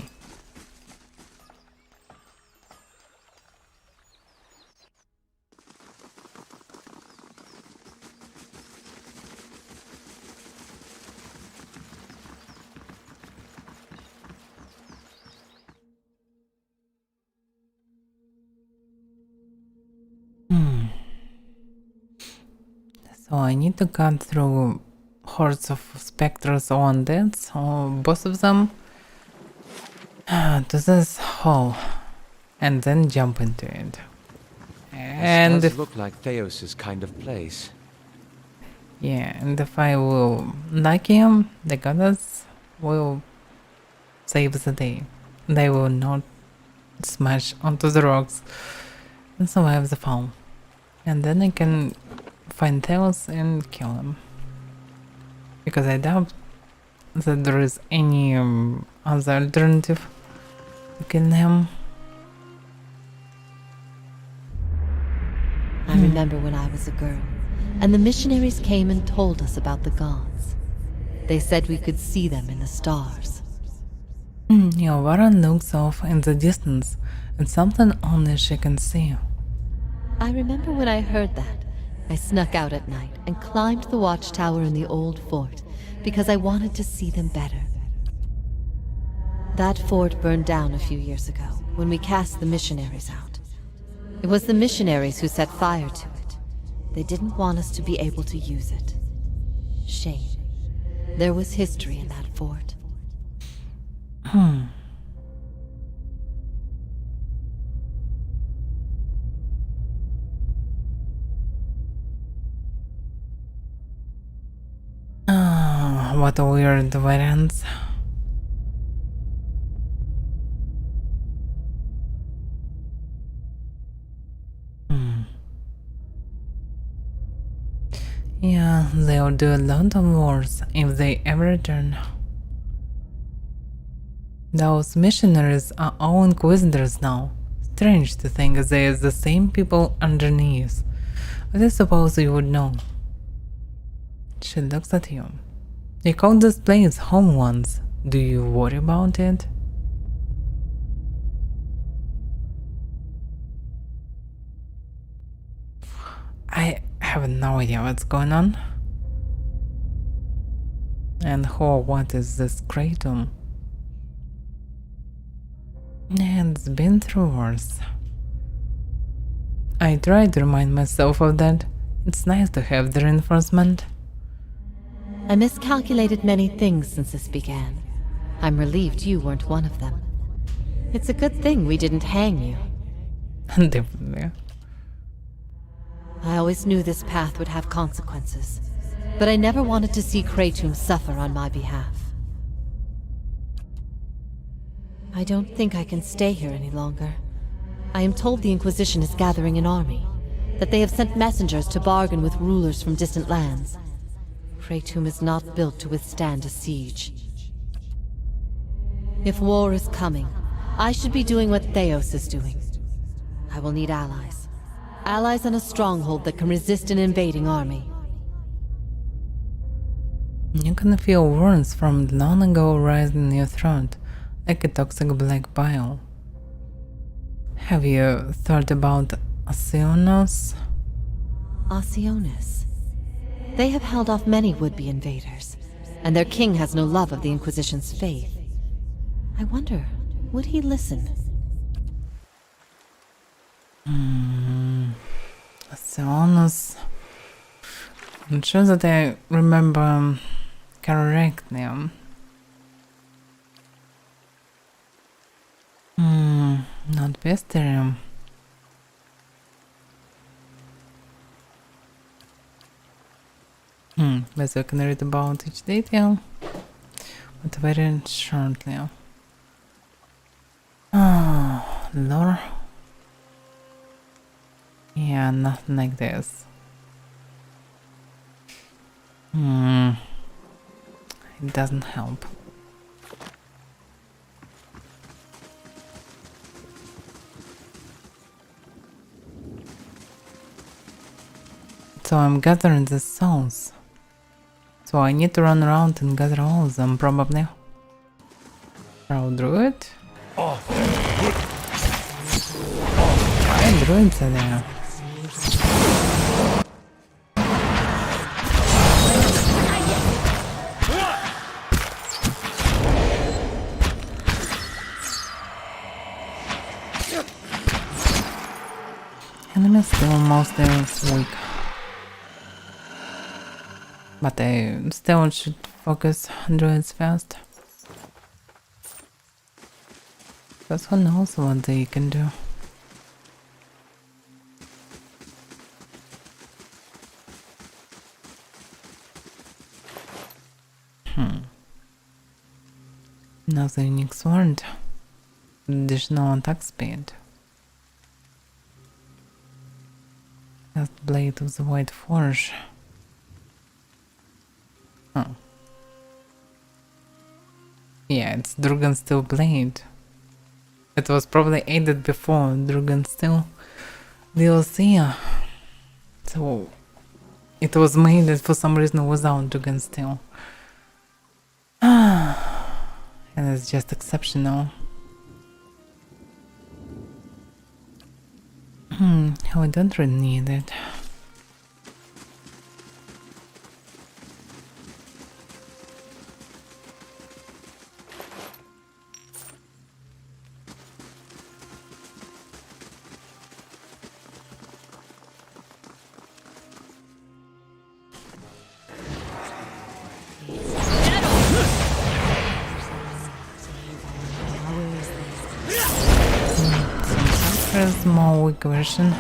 So I need to cut through hordes of specters or undeads, or both of them, to this hole, and then jump into it. And it does look like Theos' kind of place. Yeah, and if I will like him, the goddess will save the day. They will not smash onto the rocks and survive the fall. And then I can find Theos and kill him. Because I doubt that there is any other alternative to kill him. I remember when I was a girl, and the missionaries came and told us about the gods. They said we could see them in the stars. Avira looks off in the distance, and something only she can see. I remember when I heard that, I snuck out at night and climbed the watchtower in the old fort because I wanted to see them better. That fort burned down a few years ago when we cast the missionaries out. It was the missionaries who set fire to it. They didn't want us to be able to use it. Shame. There was history in that fort. What a weird variance. Yeah, they'll do a lot of wars if they ever return. Those missionaries are all inquisitors now. Strange to think they are the same people underneath. But I suppose you would know. She looks at you. You called this place home once. Do you worry about it? I have no idea what's going on. And who or what is this kratom? It's been through worse. I try to remind myself of that. It's nice to have the reinforcement. I miscalculated many things since this began. I'm relieved you weren't one of them. It's a good thing we didn't hang you. Definitely. I always knew this path would have consequences, but I never wanted to see Kratom suffer on my behalf. I don't think I can stay here any longer. I am told the Inquisition is gathering an army, that they have sent messengers to bargain with rulers from distant lands. Praetum is not built to withstand a siege. If war is coming, I should be doing what Theos is doing. I will need allies. Allies in a stronghold that can resist an invading army. You can feel worms from long ago rising in your throat, like a toxic black bile. Have you thought about Osionos? Osionis. They have held off many would-be invaders, and their king has no love of the Inquisition's faith. I wonder, would he listen? Osionos. I'm sure that I remember correctly. Not Vestarium. But I can read about each detail, but very shortly. Oh, lore. Yeah, nothing like this. It doesn't help. So I'm gathering the souls. So I need to run around and gather all of them, probably. Proud druid? And druids are there. Enemies still mostly weak. But I still should focus on druids first. Because who knows what they can do. Now the unique sword. Additional attack speed. Last blade of the white forge. Oh. Yeah, it's Dragonsteel blade. It was probably added before Dragonsteel DLC. So it was made for some reason without Dragonsteel. And it's just exceptional. I don't really need it. Small weak version.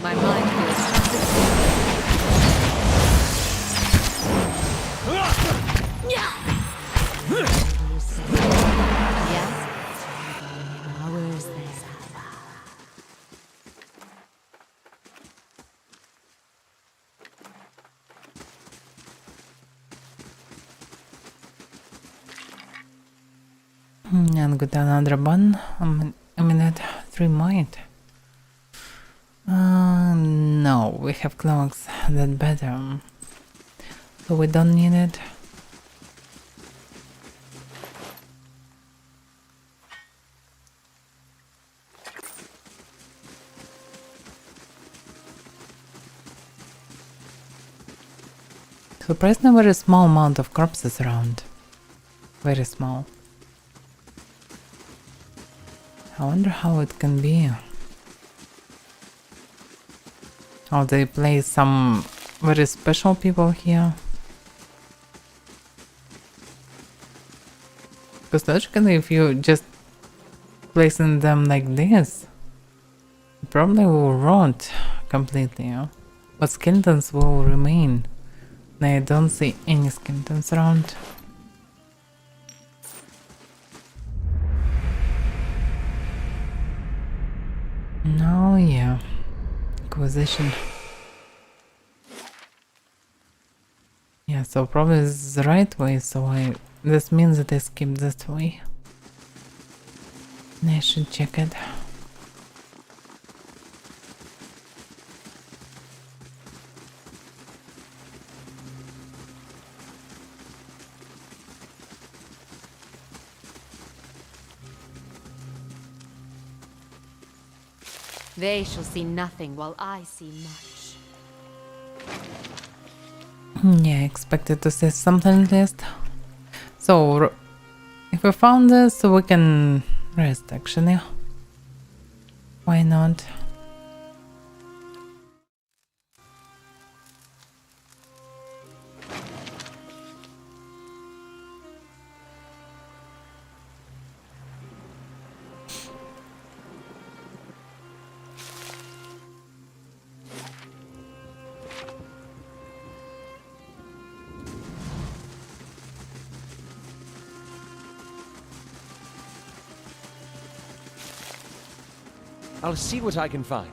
My mind feels And got another one. I mean, at 3 might. No, we have cloaks that better. So we don't need it. Surprisingly, very small amount of corpses around. Very small. I wonder how it can be. Oh, they play some very special people here. Because logically, if you just placing them like this, it probably will rot completely, yeah? But skeletons will remain. I don't see any skeletons around. No, yeah. Acquisition. Yeah, so probably this is the right way, so this means that I skipped this way. I should check it. They shall see nothing while I see much. Yeah, I expected to see something at least. So, if we found this, we can rest actually. Why not? I'll see what I can find.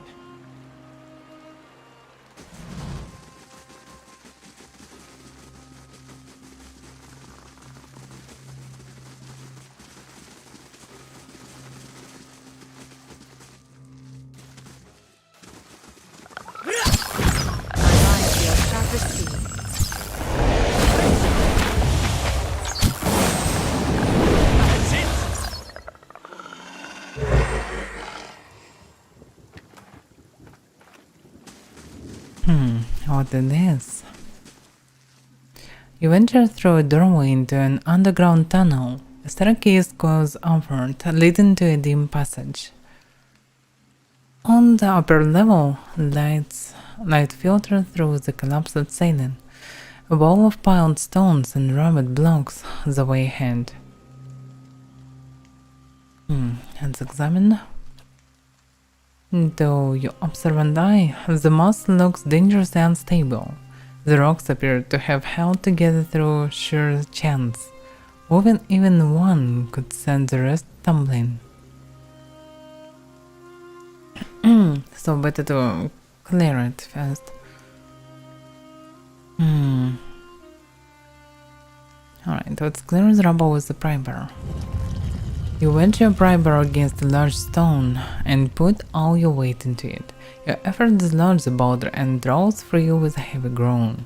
What it is? You enter through a doorway into an underground tunnel. A staircase goes upward, leading to a dim passage. On the upper level, light filters through the collapsed ceiling. A wall of piled stones and rugged blocks the way ahead. Let's examine. Though your observant eye, the moss looks dangerously unstable. The rocks appear to have held together through sheer chance. Moving even one could send the rest tumbling. So better to clear it first. Alright, let's clear the rubble with the primer. You wedge your primer against a large stone and put all your weight into it. Your effort dislodges the boulder and draws free with a heavy groan.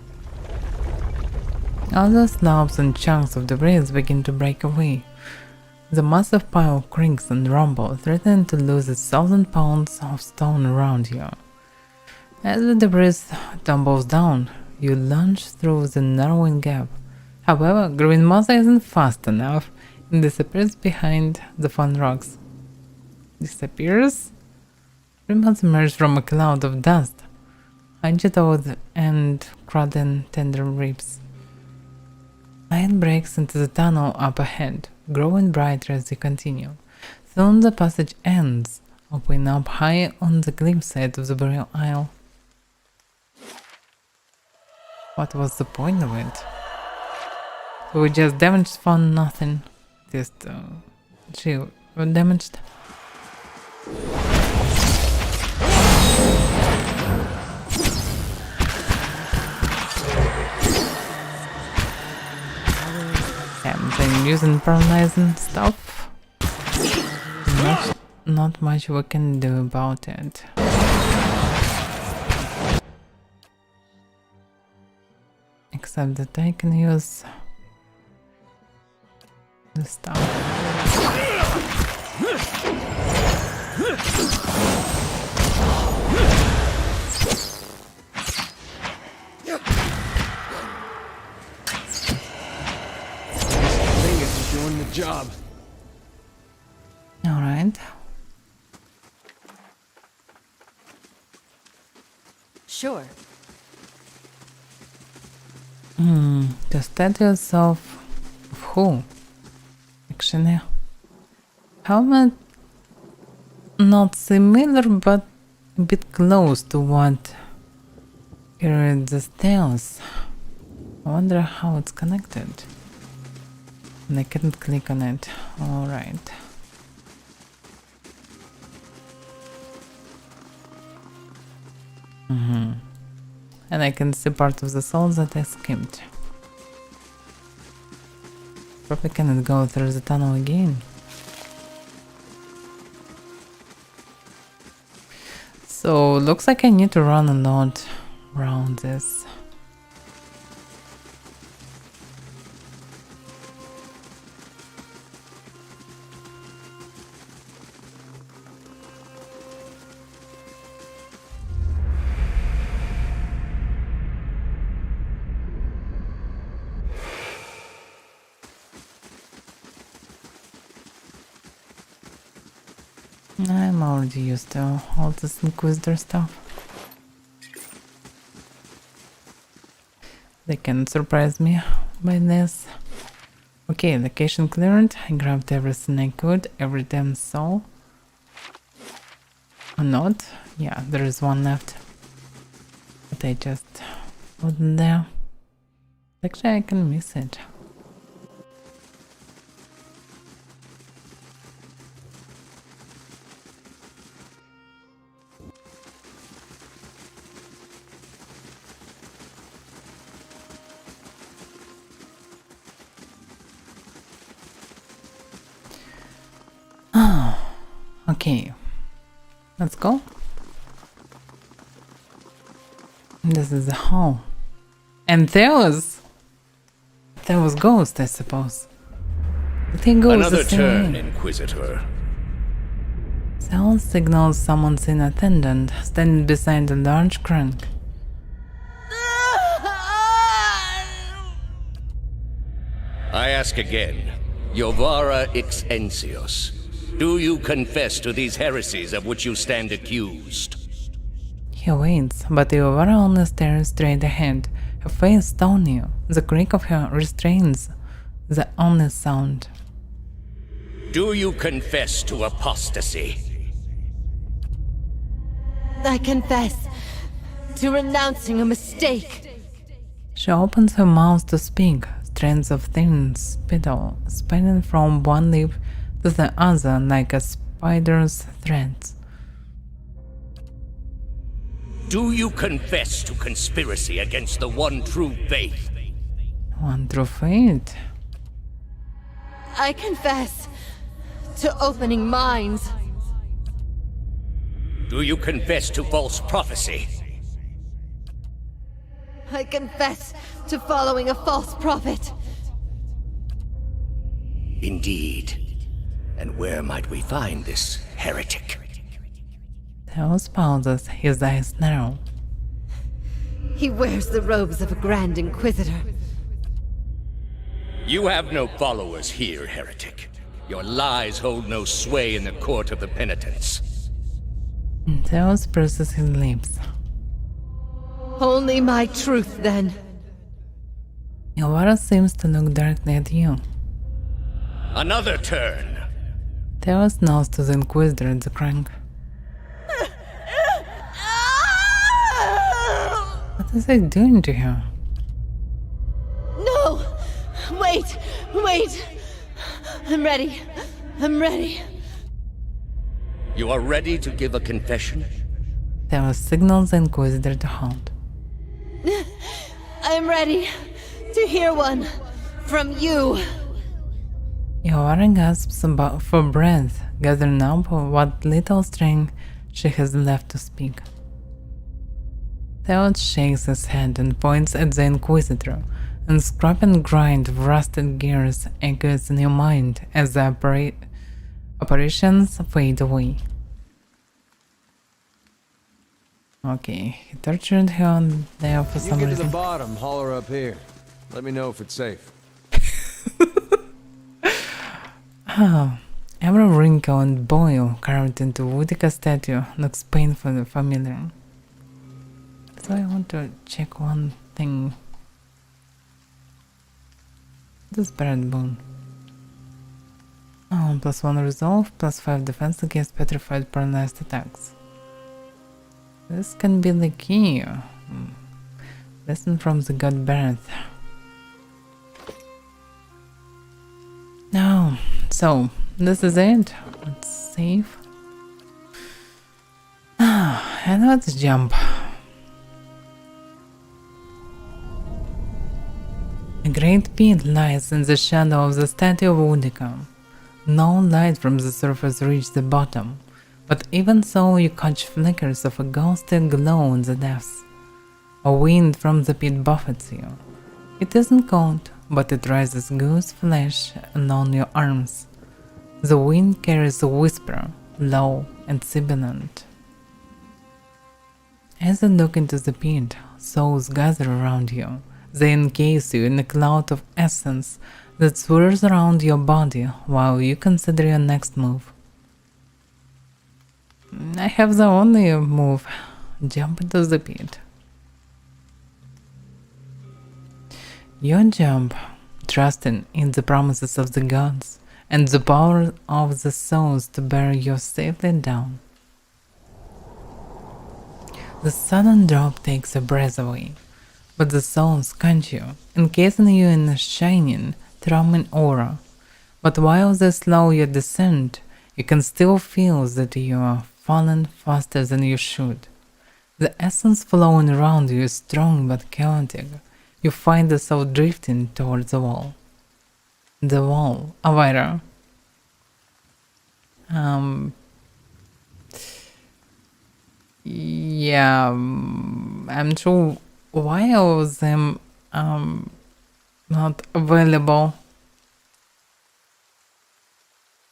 Other slabs and chunks of debris begin to break away. The massive pile creaks and rumbles, threatening to lose 1,000 pounds of stone around you. As the debris tumbles down, you lunge through the narrowing gap. However, green moss isn't fast enough and disappears behind the fun rocks. Disappears? Green moss emerges from a cloud of dust, agitated and crudding tender ribs. Light breaks into the tunnel up ahead, growing brighter as you continue. Soon the passage ends, opening up high on the cliffside of the burial isle. What was the point of it? We just damaged found nothing. Just she was damaged. Haven't been using paralyzing stuff. Not much we can do about it. Except that I can use the stuff. Is doing the job. All right. Sure. The statues of who? Actually, helmet not similar, but a bit close to what Irid's tells. I wonder how it's connected. And I couldn't click on it. Alright. And I can see part of the soul that I skipped. Probably cannot go through the tunnel again. So looks like I need to run a lot around this. I'm already used to all this Inquisitor stuff. They can surprise me by this. Okay, location cleared. I grabbed everything I could, every damn soul. Or not? Yeah, there is one left. But I just wasn't there. Actually, I can miss it. Okay, let's go. This is the hall. And there was Ghost, I suppose. I think Ghost Another the same turn, way. Inquisitor. Sound signals someone's in attendant, standing beside a large crank. I ask again, Jovara Ixensios, do you confess to these heresies of which you stand accused? He waits, but Iovara only stares straight ahead, her face stony. The creak of her restrains the only sound. Do you confess to apostasy? I confess to renouncing a mistake. She opens her mouth to speak, strands of thin spittle spinning from one lip to the other like a spider's threads. Do you confess to conspiracy against the one true faith? One true fate? I confess to opening minds. Do you confess to false prophecy? I confess to following a false prophet. Indeed. And where might we find this heretic? Theos pauses, his eyes narrow. He wears the robes of a Grand Inquisitor. You have no followers here, heretic. Your lies hold no sway in the court of the penitents. Theos presses his lips. Only my truth, then. Iovara seems to look directly at you. Another turn. Theos nods to the Inquisitor at the crank. What is he doing to her? No! Wait! Wait! I'm ready. I'm ready. You are ready to give a confession? Theos signals the Inquisitor to halt. I'm ready to hear one from you. Iovara gasps for breath, gathering up what little strength she has left to speak. Theos shakes his head and points at the Inquisitor, and scrap and grind of rusted gears echoes in your mind as the apparitions fade away. Okay, he tortured her there for some You get to reason. the bottom, holler up here. Let me know if it's safe. Every wrinkle and boil carved into Woodica statue looks painfully familiar. So I want to check one thing. This bird bone. Oh, +1 resolve, +5 defense against petrified paralyzed attacks. This can be the key. Lesson from the god Barrett. Now, so this is it. Let's save. And let's jump. A great pit lies in the shadow of the statue of Udica. No light from the surface reaches the bottom, but even so you catch flickers of a ghostly glow in the depths. A wind from the pit buffets you. It isn't cold, but it rises goose flesh along your arms. The wind carries a whisper, low and sibilant. As you look into the pit, souls gather around you. They encase you in a cloud of essence that swirls around your body while you consider your next move. I have the only move. Jump into the pit. You jump, trusting in the promises of the gods and the power of the souls to bear you safely down. The sudden drop takes your breath away, but the souls catch you, encasing you in a shining, throbbing aura. But while they slow your descent, you can still feel that you are falling faster than you should. The essence flowing around you is strong but chaotic. You find yourself drifting towards the wall. The wall, Avaira. Yeah, I'm sure why all of them not available.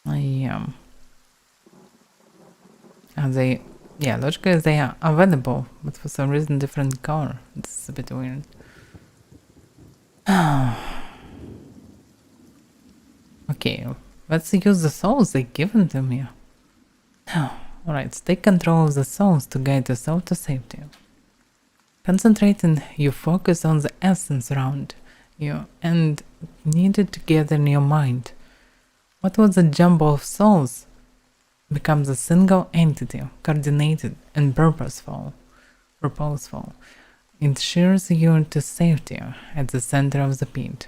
Yeah. Are they? Yeah, logically they are available, but for some reason different color. It's a bit weird. Okay, let's use the souls they given to me. Alright, take control of the souls to guide yourself to safety. Concentrating, you focus on the essence around you and knead it together in your mind. What was a jumble of souls becomes a single entity, coordinated and purposeful. It shears you to safety at the center of the pit.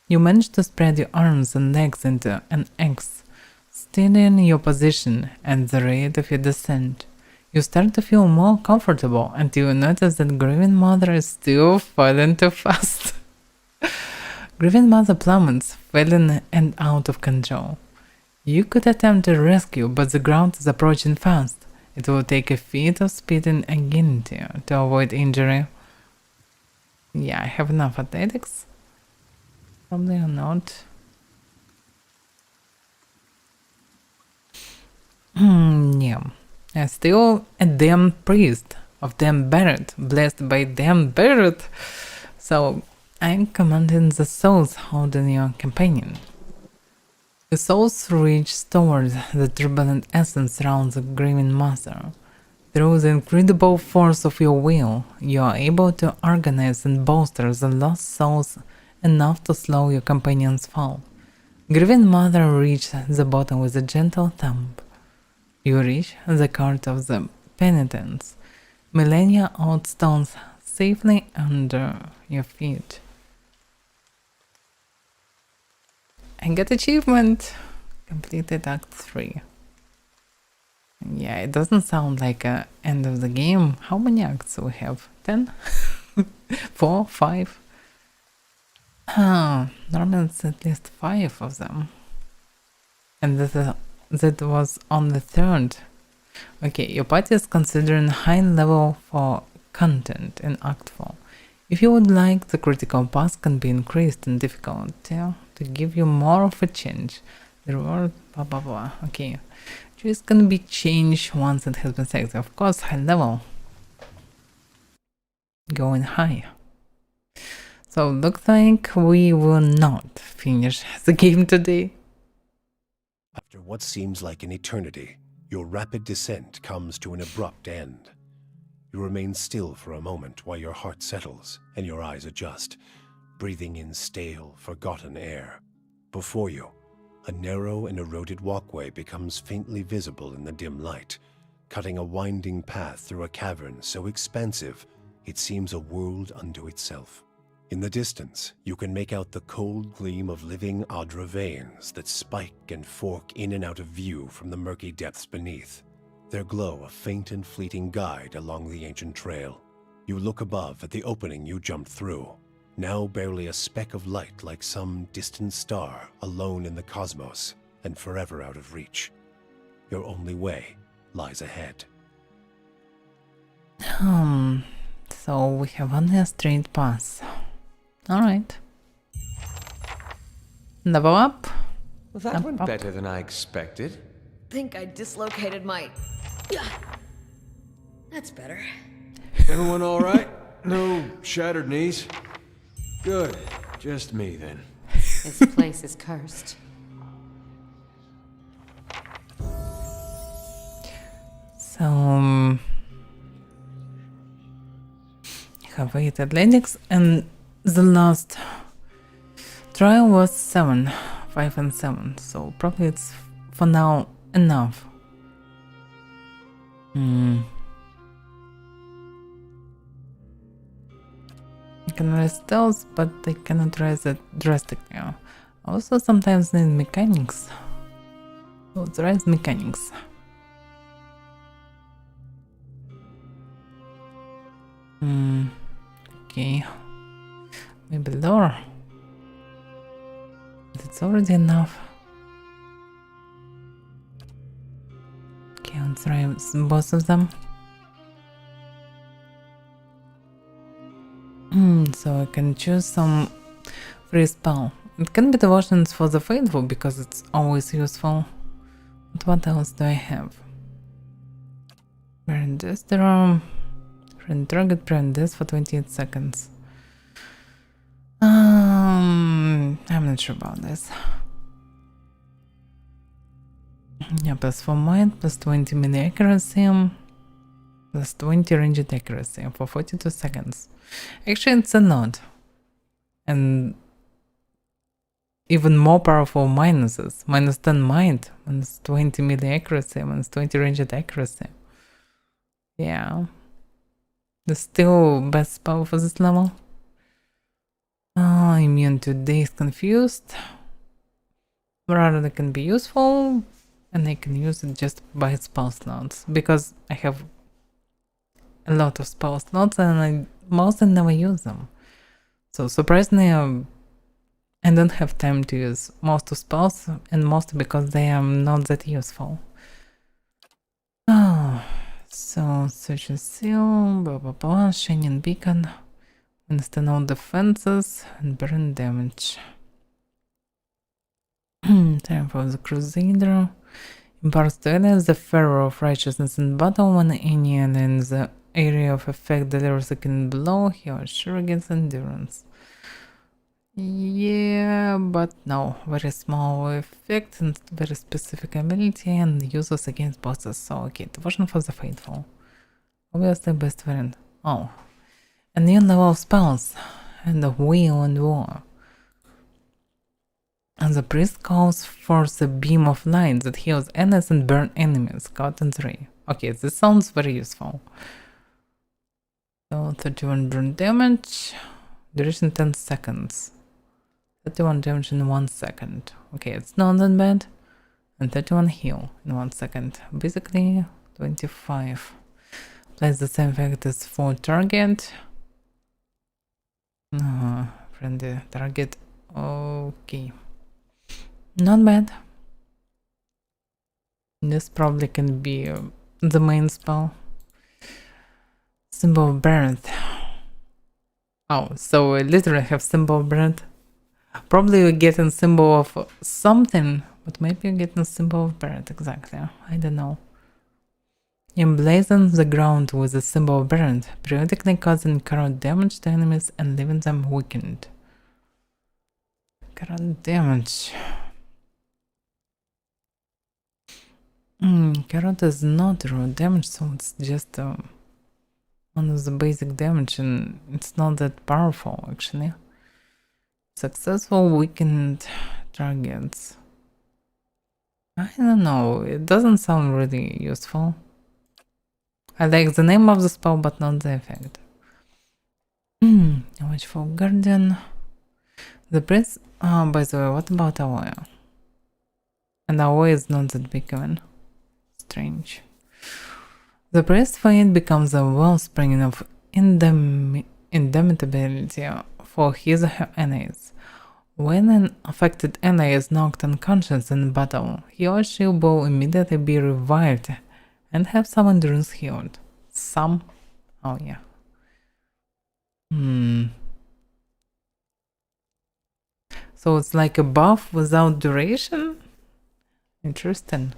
You manage to spread your arms and legs into an X, steadying your position at the rate of your descent. You start to feel more comfortable until you notice that Grieving Mother is still falling too fast. Grieving Mother plummets, falling and out of control. You could attempt to rescue, but the ground is approaching fast. It will take a feat of speed and agility to avoid injury. Yeah, I have enough athletics. Probably or not. Yeah. I'm still a damn priest of damn Barrett, blessed by damn Barrett. So I'm commanding the souls holding your companion. The souls reach towards the turbulent essence around the Grieving Mother. Through the incredible force of your will, you are able to organize and bolster the lost souls enough to slow your companion's fall. Grieving Mother reaches the bottom with a gentle thump. You reach the cart of the penitents, millennia-old stones safely under your feet. I got achievement! Completed Act 3. Yeah, it doesn't sound like a end of the game. How many acts do we have? 10? 4? 5? Normally it's at least 5 of them. And that was on the 3rd. Okay, your party is considering high level for content in Act 4. If you would like, the critical pass can be increased in difficulty to give you more of a change. The reward, blah blah blah. Okay, choice can be changed once it has been selected. Of course, high level. Going high. So looks like we will not finish the game today. After what seems like an eternity, your rapid descent comes to an abrupt end. You remain still for a moment while your heart settles and your eyes adjust, breathing in stale, forgotten air. Before you, A narrow and eroded walkway becomes faintly visible in the dim light, cutting a winding path through a cavern so expansive it seems a world unto itself. In the distance, you can make out the cold gleam of living Adra veins that spike and fork in and out of view from the murky depths beneath, their glow a faint and fleeting guide along the ancient trail. You look above at the opening you jumped through, now barely a speck of light like some distant star alone in the cosmos and forever out of reach. Your only way lies ahead. So we have only a straight path. Alright. Level up. Well, that went better than I expected. Think I dislocated my... Yeah. That's better. Everyone all right? No shattered knees? Good. Just me, then. This place is cursed. So... have 8 athletics, and the last trial was 7, 5 and 7, so probably it's for now enough. I can raise those, but I cannot raise it drastically. I also sometimes need mechanics. Let's raise mechanics. Okay, maybe lower. That's already enough. Okay, let's try both of them. So I can choose some free spell. It can be devotions for the faithful because it's always useful. But what else do I have? Burn this room. Friend target, prevent this for 28 seconds. I'm not sure about this. Yeah, plus 4 might, plus 20 melee accuracy, plus 20 ranged accuracy for 42 seconds. Actually, it's a lot. And even more powerful minuses. Minus 10 might, minus 20 melee accuracy, minus 20 ranged accuracy. Yeah. The still best spell for this level. Immune to Dazed Confused. Rather, they can be useful, and I can use it just by spell slots because I have a lot of spell slots and I mostly never use them. So surprisingly, I don't have time to use most of spells, and mostly because they are not that useful. So, Search and Seal, blah blah blah, Shining Beacon, instant all defenses, and burn damage. Time for the Crusader. Imparts to allies the Pharaoh of Righteousness in battle. When any ally in the area of effect delivers a killing blow, he or she regains endurance. Yeah, but no, very small effect and very specific ability and uses against bosses. So okay, devotion for the faithful. Obviously best friend. Oh, a new level of spells and a wheel and war. And the priest calls for the beam of light that heals enemies and burn enemies. Caught in 3. Okay, this sounds very useful. So 31 burn damage, duration 10 seconds. 31 damage in 1 second. Okay, it's not that bad. And 31 heal in 1 second. Basically 25. Place the same effect as for target. Friendly target. Okay. Not bad. This probably can be the main spell. Symbol of birth. Oh, so I literally have symbol of birth. Probably you're getting symbol of something, but maybe you're getting symbol of birth, exactly. I don't know. Emblazon the ground with the symbol of birth, periodically causing corrode damage to enemies and leaving them weakened. Corrode damage. Corrode is not raw damage, so it's just one of the basic damage, and it's not that powerful actually. Successful weakened targets. I don't know, it doesn't sound really useful. I like the name of the spell, but not the effect. Watchful Guardian. The prince. Oh, by the way, what about Avaira? And Avaira is not that big even. Strange. The priest fiend becomes a wellspring of indemitability for his or her enemies. When an affected enemy is knocked unconscious in battle, he or she will immediately be revived and have some endurance healed. Some? Oh yeah. So it's like a buff without duration? Interesting.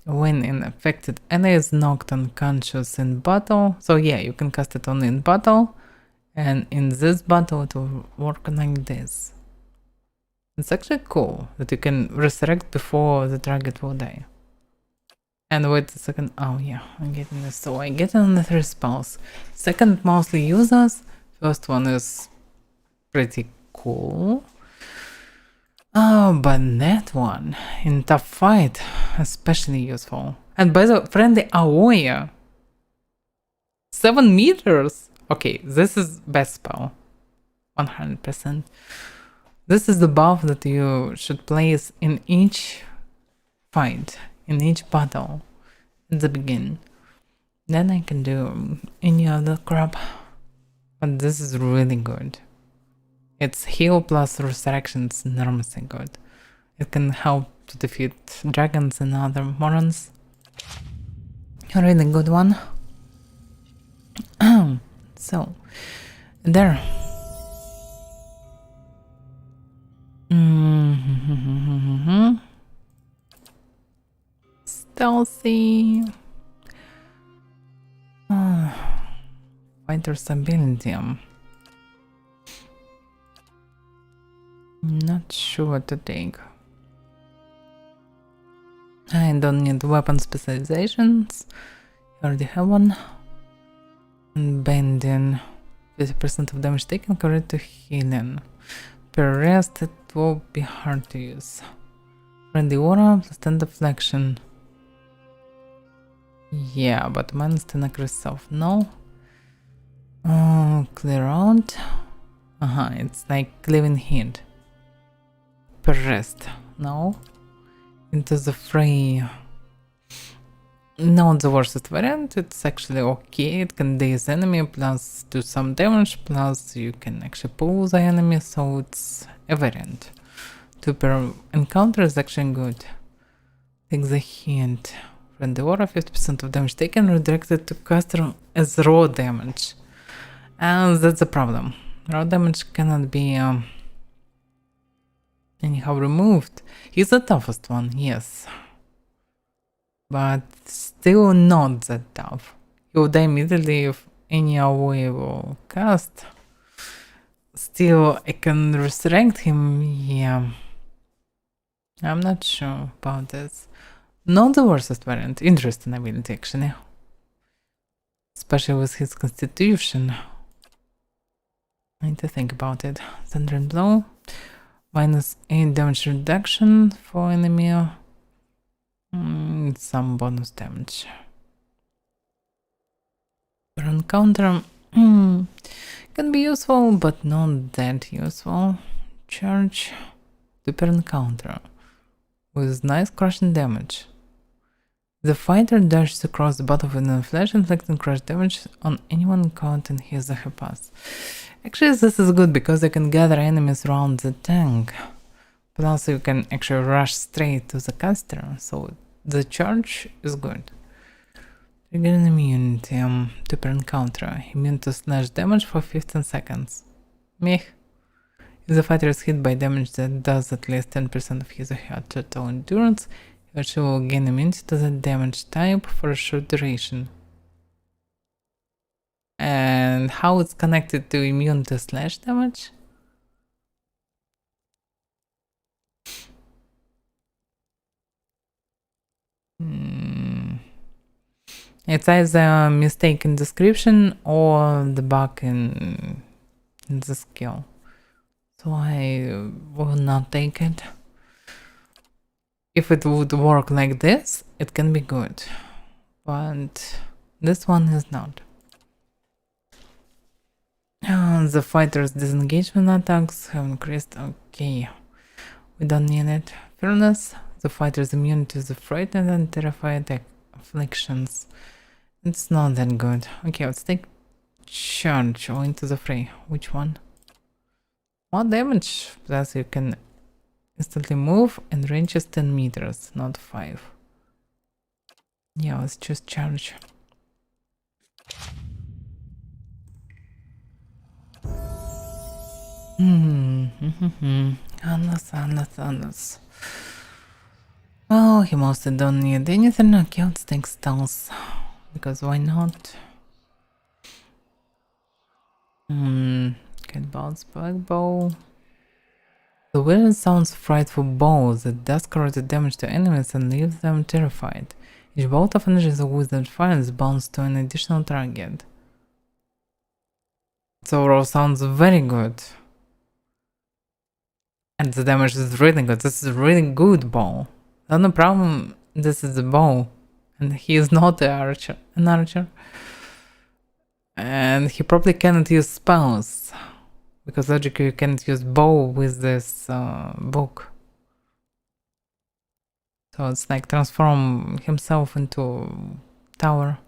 When an affected enemy is knocked unconscious in battle, so yeah, you can cast it only in battle, and in this battle it will work like this. It's actually cool that you can resurrect before the target will die. And wait a second, oh yeah, I'm getting this. So I get on the 3 spells. Second mostly users, first one is pretty cool. Oh, but that one in tough fight, especially useful. And by the way, friendly Avaira, 7 meters. Okay, this is best spell, 100%. This is the buff that you should place in each fight, in each battle, at the beginning. Then I can do any other crap, but this is really good. Its heal plus resurrection is enormously good. It can help to defeat dragons and other morons. A really good one. So, there. Stealthy. Fighter's ability. Not sure what to take. I don't need weapon specializations. I already have one. And bending. 50% of damage taken correct to healing. Per rest it will be hard to use. Friendly aura plus 10 deflection. Yeah, but minus 10 accuracy self. No. Clear out. It's like living hit. Per rest. No. Into the fray. Not the worst variant, it's actually okay. It can daze enemy plus do some damage, plus you can actually pull the enemy, so it's a variant. 2 per encounter is actually good. Take the hint. Friendly aura, 50% of damage taken redirected to caster as raw damage. And that's the problem. Raw damage cannot be anyhow removed. He's the toughest one, yes. But still not that tough. He will die immediately if any away will cast. Still, I can resurrect him, yeah. I'm not sure about this. Not the worst variant, interesting ability actually. Especially with his constitution. I need to think about it. Thunder and Blow. Minus 8 damage reduction for enemy. Some bonus damage. Per encounter can be useful, but not that useful. Charge to per encounter with nice crushing damage. The fighter dashes across the battlefield in flash, inflicting crush damage on anyone caught in his or her path. Actually, this is good because you can gather enemies around the tank. Plus, you can actually rush straight to the caster, so the charge is good. Trigger an immunity to per encounter. Immune to slash damage for 15 seconds. Meh. If the fighter is hit by damage that does at least 10% of his or her total endurance, he or she will gain immunity to the damage type for a short duration. And how it's connected to immune to slash damage? It's either a mistake in description or the bug in the skill. So I will not take it. if it would work like this, it can be good. But this one is not. The fighter's disengagement attacks have increased. Okay. We don't need it. Fearless. The fighter's immune to the frightened and terrified afflictions. It's not that good. Okay, let's take charge or into the fray. Which one? More damage. Plus you can instantly move and range is 10 meters, not 5. Yeah, let's choose charge. Unless. Oh, he mostly don't need anything. Okay, let's take stealth. Because why not? Can bounce back bow. The wizard sounds frightful bow that does corrosive damage to enemies and leaves them terrified. Each bolt of energy the wizard fires bounces to an additional target. It overall sounds very good. And the damage is really good. This is a really good bow. The only problem, this is a bow. And he is not an archer. And he probably cannot use spells. Because logically you can't use bow with this book. So it's like transform himself into tower.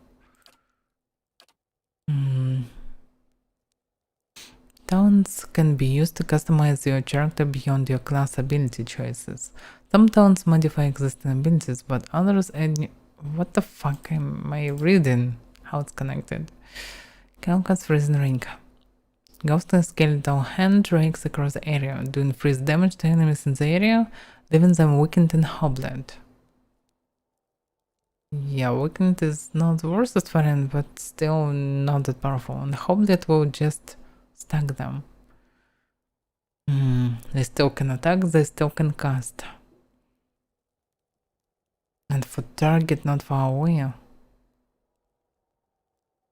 Talents can be used to customize your character beyond your class ability choices. Some talents modify existing abilities, but others add... What the fuck am I reading? How it's connected? Calcus Freezing Ring. Ghost and skeletal hand rakes across the area, doing freeze damage to enemies in the area, leaving them weakened and hobbled. Yeah, weakened is not the worst variant, but still not that powerful. And hobbled will just stack them. They still can attack, they still can cast. And for target, not far away.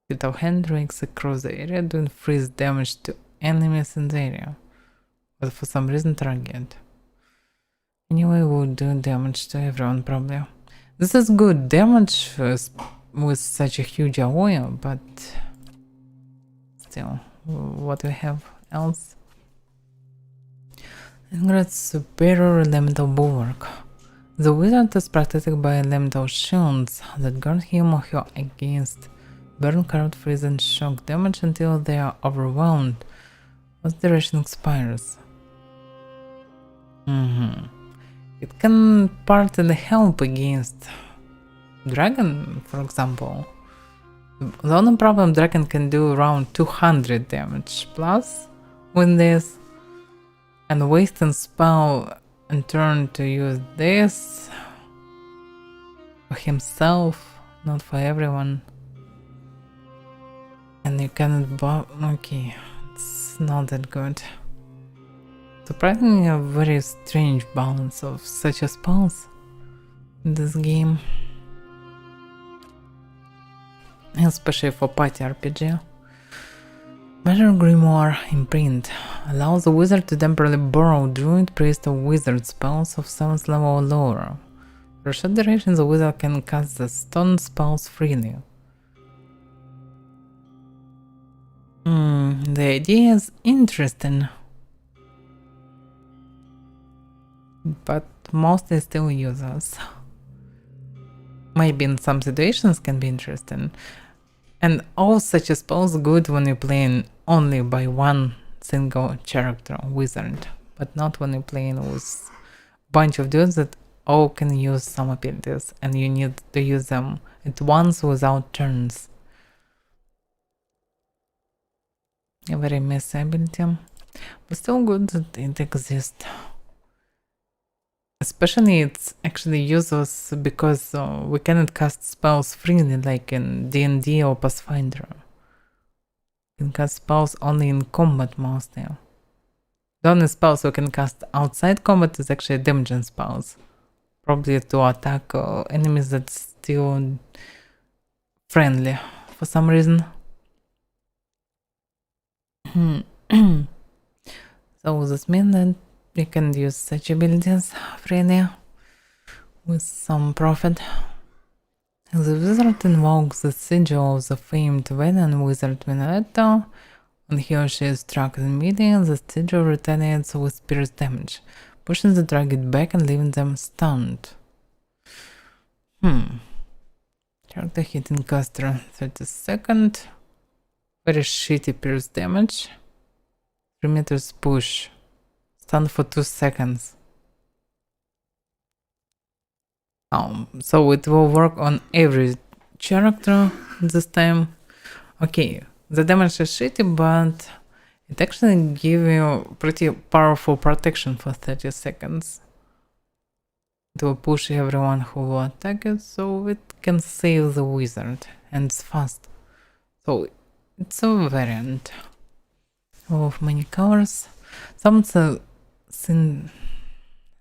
Skeletal hand rakes across the area, doing freeze damage to enemies in the area. But for some reason target. Anyway, we'll do damage to everyone probably. This is good damage with such a huge AOE, but still, what we have else? Ingrid's superior elemental bulwark. The wizard is protected by elemental shields that guard him or her against burn, corrupt, freeze and shock damage until they are overwhelmed. What duration expires? It can partly help against dragon, for example. The only problem, dragon can do around 200 damage plus with this, and wasting spell and turn to use this for himself, not for everyone. And you cannot okay, it's not that good. Surprisingly, a very strange balance of such a spells in this game. Especially for party RPG. Measure Grimoire Imprint allows the wizard to temporarily borrow druid, priest or wizard spells of 7th level or lower. For a short duration, the wizard can cast the stone spells freely. The idea is interesting, but mostly still useless. Maybe in some situations can be interesting. And all such spells good when you're playing only by one single character, wizard, but not when you're playing with a bunch of dudes that all can use some abilities and you need to use them at once without turns. A very messy ability, but still good that it exists. Especially it's actually useless because we cannot cast spells freely like in D&D or Pathfinder. We can cast spells only in combat mostly. The only spells we can cast outside combat is actually damaging spells. Probably to attack enemies that's still friendly for some reason. So this means that we can use such abilities freely with some profit. The wizard invokes the sigil of the famed veteran wizard Vinetto. When he or she is struck in melee, the sigil retaliates with pierce damage, pushing the target back and leaving them stunned. Character hitting caster 30 seconds. Very shitty pierce damage. 3 meters push. Stun for 2 seconds. So it will work on every character this time. Okay, the damage is shitty, but it actually gives you pretty powerful protection for 30 seconds. It will push everyone who will attack it, so it can save the wizard, and it's fast. So it's a variant of many colors. Some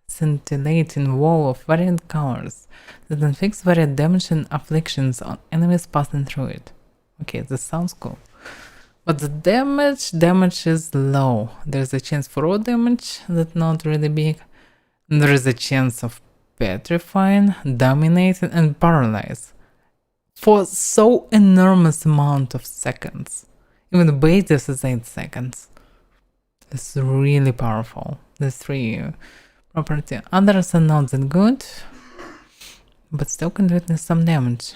scintillating wall of variant colors that inflicts variant damage and afflictions on enemies passing through it. Okay, this sounds cool. But the damage is low. There's a chance for raw damage that's not really big. And there is a chance of petrifying, dominating, and paralyze for so enormous amount of seconds. Even the base is 8 seconds. It's really powerful. The 3 property. Others are not that good, but still can witness some damage.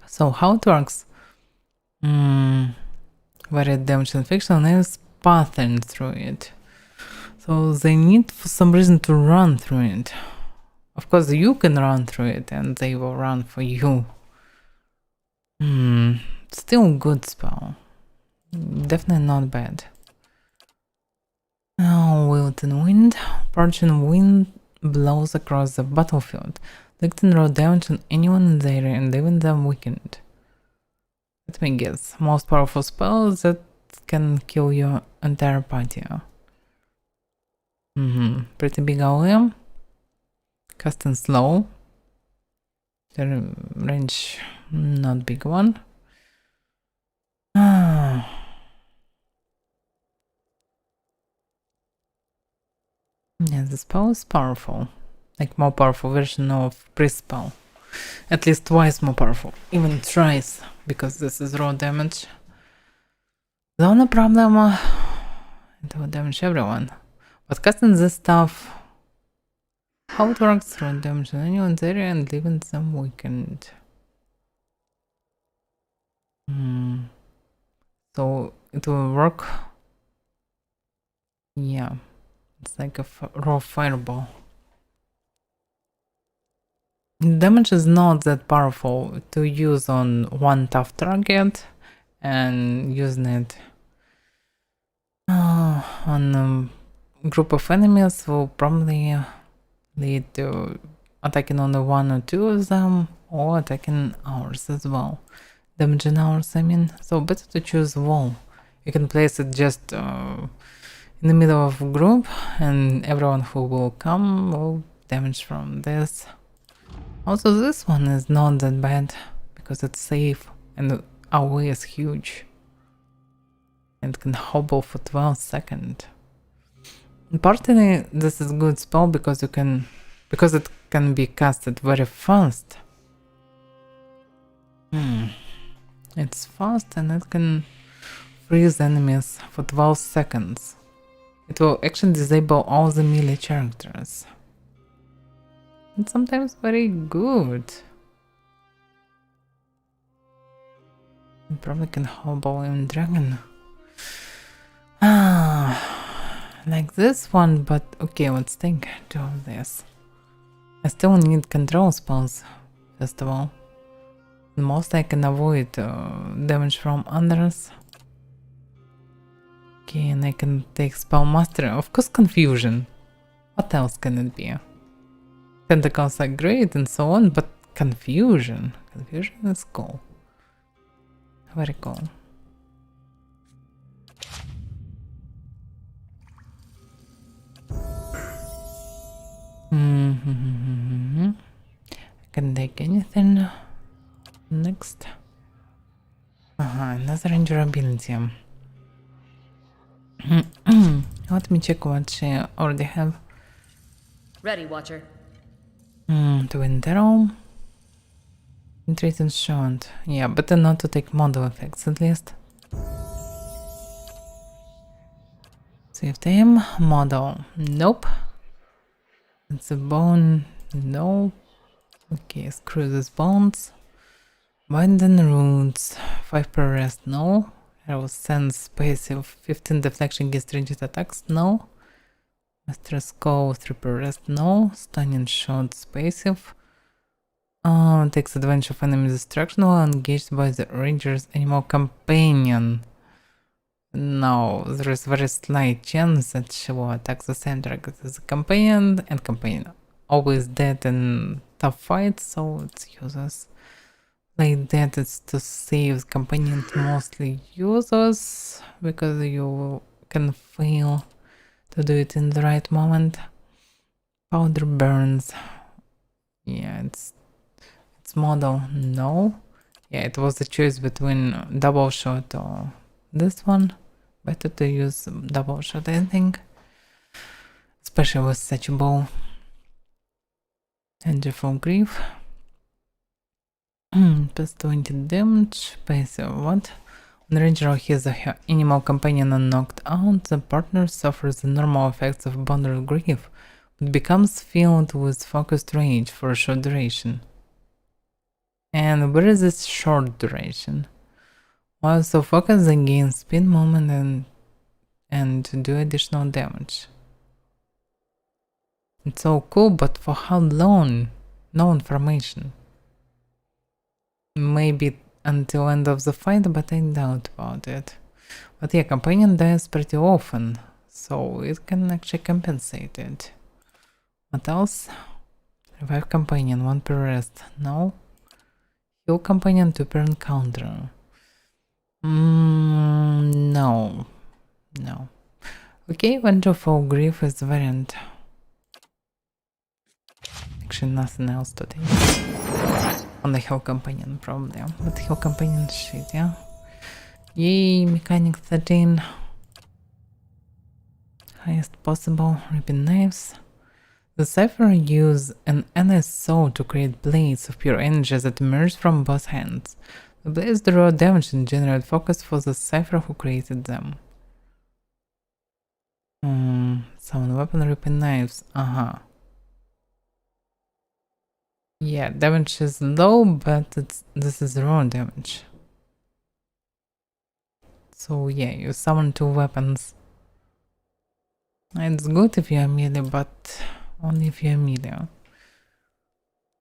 So how it works? Varied damage infliction is pattern through it. So they need for some reason to run through it. Of course you can run through it and they will run for you. Still good spell. Definitely not bad. Now Wilton Wind. Parching wind blows across the battlefield, inflicting raw damage on anyone in the area and leaving them weakened. Let me guess. Most powerful spell that can kill your entire party. Pretty big AOE. Casting slow. The range not big one. Yeah, the spell is powerful. Like more powerful version of priest spell. At least twice more powerful. Even thrice, because this is raw damage. The only problem, it will damage everyone. But casting this stuff, how it works, raw damage on anyone's area and leaving them weakened. So it will work. Yeah, it's like a raw fireball. Damage is not that powerful to use on one tough target, and using it on a group of enemies will probably lead to attacking only 1 or 2 of them, or attacking ours as well. Damaging ours, I mean. So better to choose wall. You can place it just in the middle of a group, and everyone who will come will damage from this. Also, this one is not that bad, because it's safe and the AOE is huge. And can hobble for 12 seconds. Partly, this is good spell because it can be casted very fast. It's fast and it can freeze enemies for 12 seconds. It will actually disable all the melee characters. And sometimes very good. You probably can hobble in dragon. Like this one, but okay, let's think of this. I still need control spells, first of all. The most I can avoid damage from others. Okay, and I can take spell mastery. Of course, confusion. What else can it be? Tentacles are great and so on, but confusion. Confusion is cool. Very cool. I can take anything. Next. Another ranger ability. Let me check what she already have. Ready, Watcher. Twin Arrow. Treat and shot. Yeah, better not to take model effects at least. Save time. Model. Nope. It's a bone. Nope. Okay, screw these bones. Binding roots. 5 per rest. No. Arrow sense passive. 15 deflection against ranged attacks. No. Master's Call 3 per rest. No. Stunning shots passive. Takes advantage of enemy destruction while engaged by the ranger's animal companion. No, there is very slight chance that she will attack the same target as the companion, and companion always dead in tough fights, so it's useless. Like that, it's to save the companion mostly useless, because you can fail to do it in the right moment. Powder burns. Yeah, it's model. No. Yeah, it was a choice between double shot or this one. Better to use double shot, I think. Especially with such a bow. Energy from grief. Plus 20 damage. Passive. What? When Ranger or his animal companion are knocked out, the partner suffers the normal effects of Baldur grief, but becomes filled with focused rage for a short duration. And where is this short duration? Well, so focus they gain speed, movement, and do additional damage. It's so cool, but for how long? No information. Maybe until end of the fight, but I doubt about it. But yeah, companion dies pretty often, so it can actually compensate it. What else? Revive companion, 1 per rest. No. Heal companion, 2 per encounter. No. No. Okay, Wonderful Grief is the variant. Actually, nothing else to take. On the Heal Companion, probably. But Heal Companion shit, yeah? Yay, Mechanic 13. Highest possible, ripping knives. The Cypher use an NSO to create blades of pure energy that emerge from both hands. The blades draw damage and generate focus for the Cypher who created them. Summon weapon, ripping knives. Yeah, damage is low, but this is raw damage. So yeah, you summon 2 weapons. It's good if you're melee, but only if you're melee.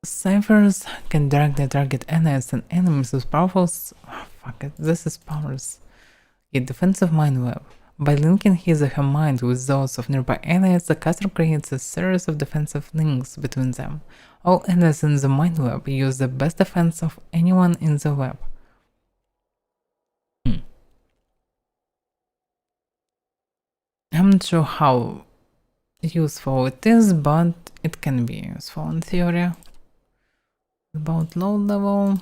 Ciphers can drag the target enemies and enemies with powerful fuck it, this is powers. A defensive mind web. By linking his or her mind with those of nearby enemies, the caster creates a series of defensive links between them. All enemies in the mind web use the best defense of anyone in the web. I'm not sure how useful it is, but it can be useful in theory. About low level.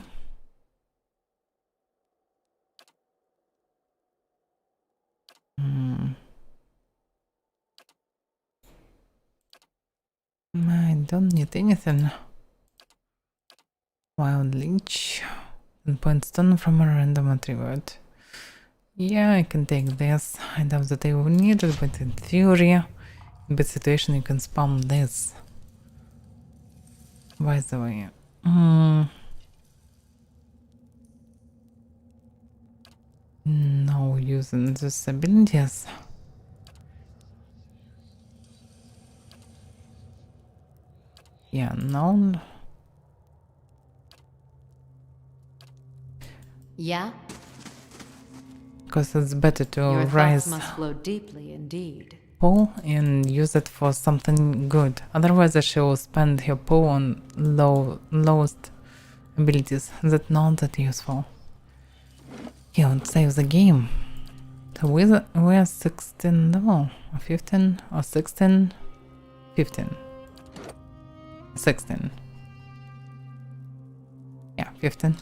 I don't need anything. Wild Leech. And point stone from a random attribute. Yeah, I can take this. I doubt that I will need it, but in theory, in bad situation you can spam this. By the way. No, using these abilities. Yeah, no. Yeah? Because it's better to Your rise thoughts must flow deeply indeed. pull and use it for something good. Otherwise she will spend her pull on lowest abilities that not that useful. Yeah, let's save the game. So we're 16 level, or 15, or 16? 15. 16. Yeah, 15.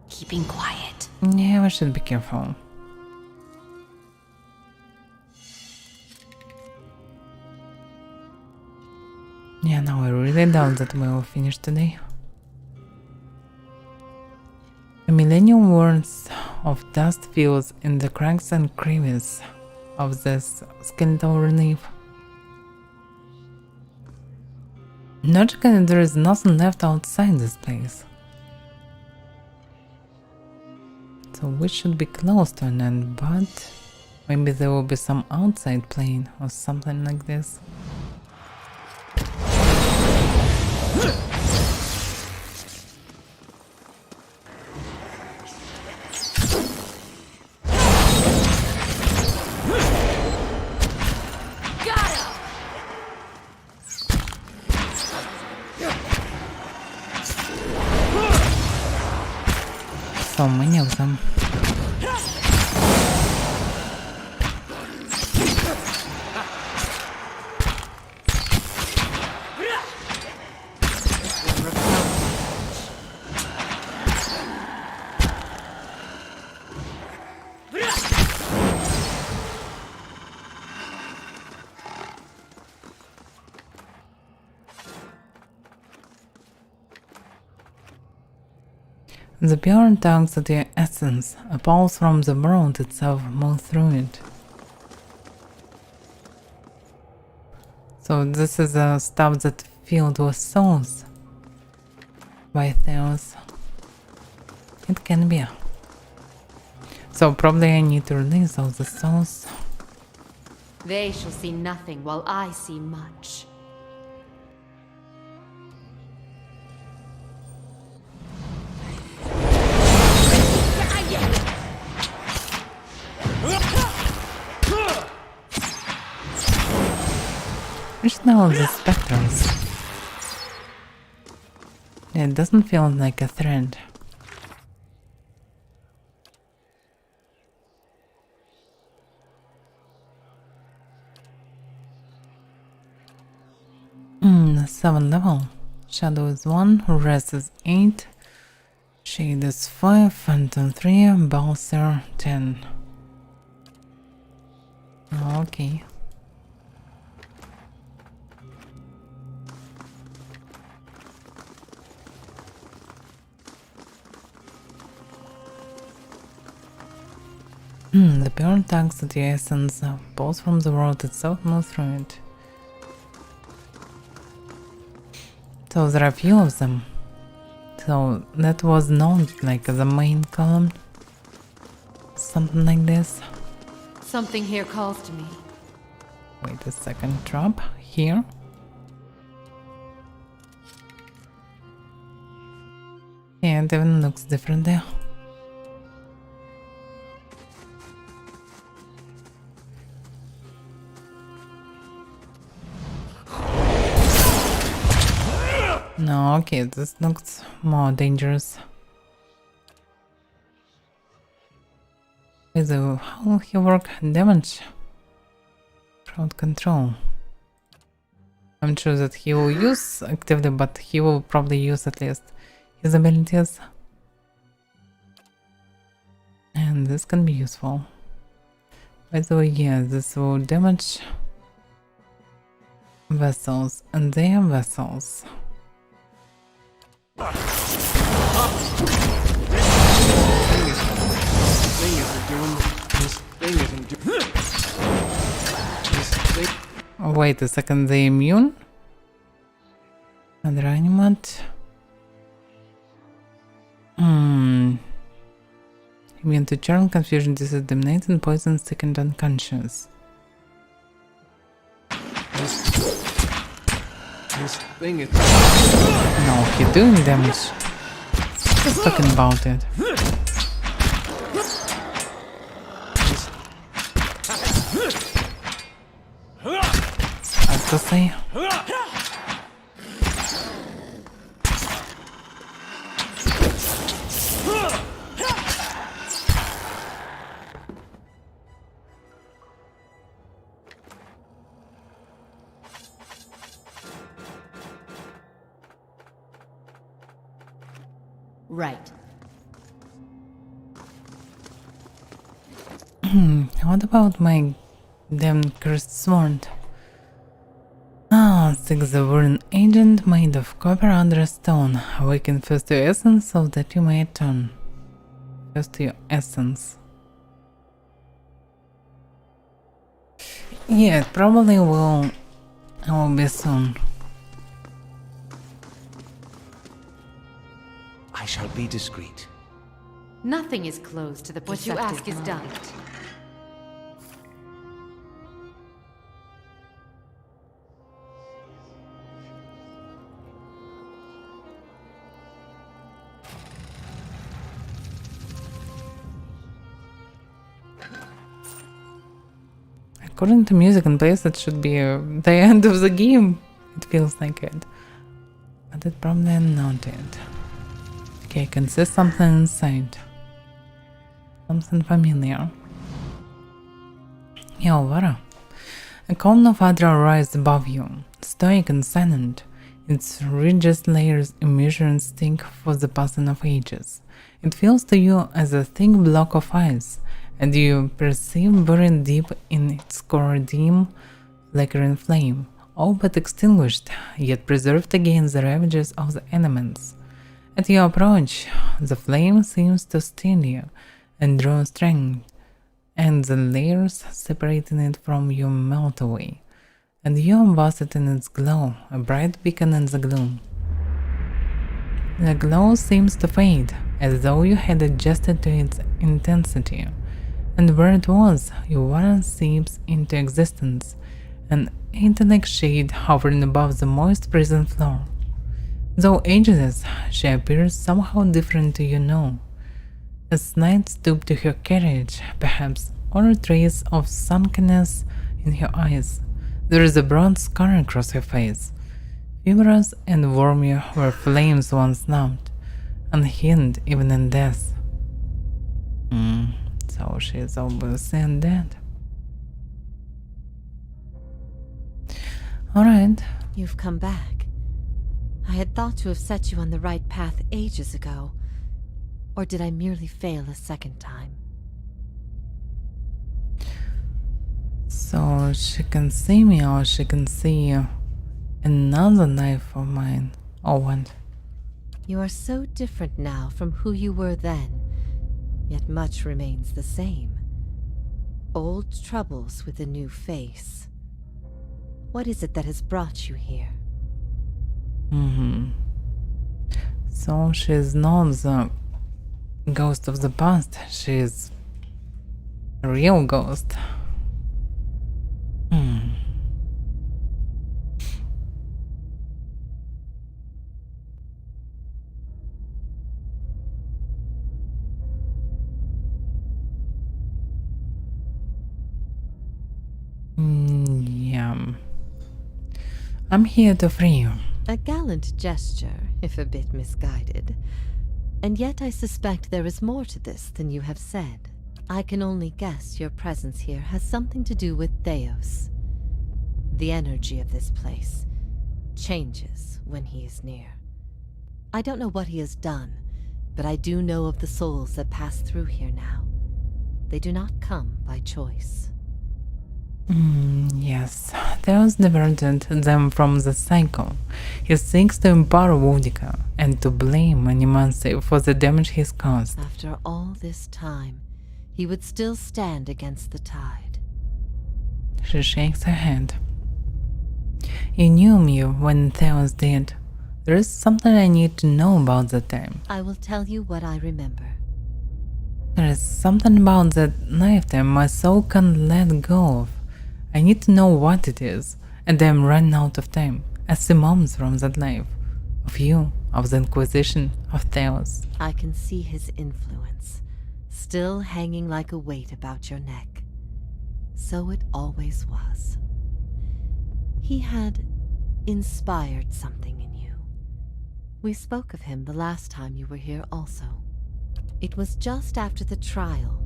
Keeping quiet. Yeah, we should be careful. now I really doubt that we will finish today. A millennium worth of dust fills in the cracks and crevices of this skeletal relief. Logically, there is nothing left outside this place. So we should be close to an end, but maybe there will be some outside plane or something like this. So many of them. The pure tugs at their essence, a pulse from the world itself move through it. So this is a stuff that filled with souls. By Theos. It can be. So probably I need to release all the souls. They shall see nothing while I see much. Which now the specters? It doesn't feel like a thread. Seven level. Shadow is 1, Rest is 8, Shade is 5, Phantom 3, Baldur 10. Okay. The pure tags at the essence, both from the world itself move through it. So there are a few of them. So that was not like the main column. Something like this. Something here calls to me. Wait a second, drop here. Yeah, it even looks different there. No, okay, this looks more dangerous. So how will he work damage? Crowd control. I'm sure that he will use actively, but he will probably use at least his abilities. And this can be useful. By the way, yeah, this will damage vessels, and they are vessels. Oh, wait a second, they immune? And reanimate? Immune to charm, confusion, disease, dominating, poison, sick and unconscious. This thing is... No, he's doing damage. Just talking about it. Hard to say. Right. What about my damn cursed sword? Ah, seek the Warren agent made of copper under a stone. Awaken first your essence so that you may turn. First your essence. Yeah, it probably will be soon. I shall be discreet. Nothing is closed to the What you perceptive ask is mind. done. According to music and place, it should be the end of the game. It feels like it. But it probably not it. Okay, I can see something inside. Something familiar. Yeah, Avaira. A column of Avaira rises above you, stoic and silent. Its ridges layers immeasure and stink for the passing of ages. It feels to you as a thick block of ice, and you perceive buried deep in its core a dim, flickering flame, all but extinguished, yet preserved against the ravages of the elements. At your approach, the flame seems to steal you and draw strength, and the layers separating it from you melt away, and you are bathed in its glow, a bright beacon in the gloom. The glow seems to fade, as though you had adjusted to its intensity, and where it was, your warrant seeps into existence, an intellect shade hovering above the moist prison floor. Though ageless, she appears somehow different to you now. A slight stoop to her carriage, perhaps, or a trace of sunkenness in her eyes. There is a broad scar across her face, fibrous and wormy where flames once loved, unhinged even in death. So she is obviously undead. Alright. You've come back. I had thought to have set you on the right path ages ago. Or did I merely fail a second time? So she can see me, or she can see another life of mine, or what? You are so different now from who you were then, yet much remains the same. Old troubles with a new face. What is it that has brought you here? So she's not the ghost of the past, she's a real ghost. Yeah. I'm here to free you. A gallant gesture, if a bit misguided. And yet I suspect there is more to this than you have said. I can only guess your presence here has something to do with Theos. The energy of this place changes when he is near. I don't know what he has done, but I do know of the souls that pass through here now. They do not come by choice. Yes, Theos diverted them from the cycle. He seeks to empower Boudica and to blame Animansi for the damage he's caused. After all this time, he would still stand against the tide. She shakes her head. You knew me when Theos did. There is something I need to know about that time. I will tell you what I remember. There is something about that lifetime my soul can't let go of. I need to know what it is, and I am running out of time. I see moments from that life. Of you, of the Inquisition, of Theos. I can see his influence, still hanging like a weight about your neck. So it always was. He had inspired something in you. We spoke of him the last time you were here also. It was just after the trial.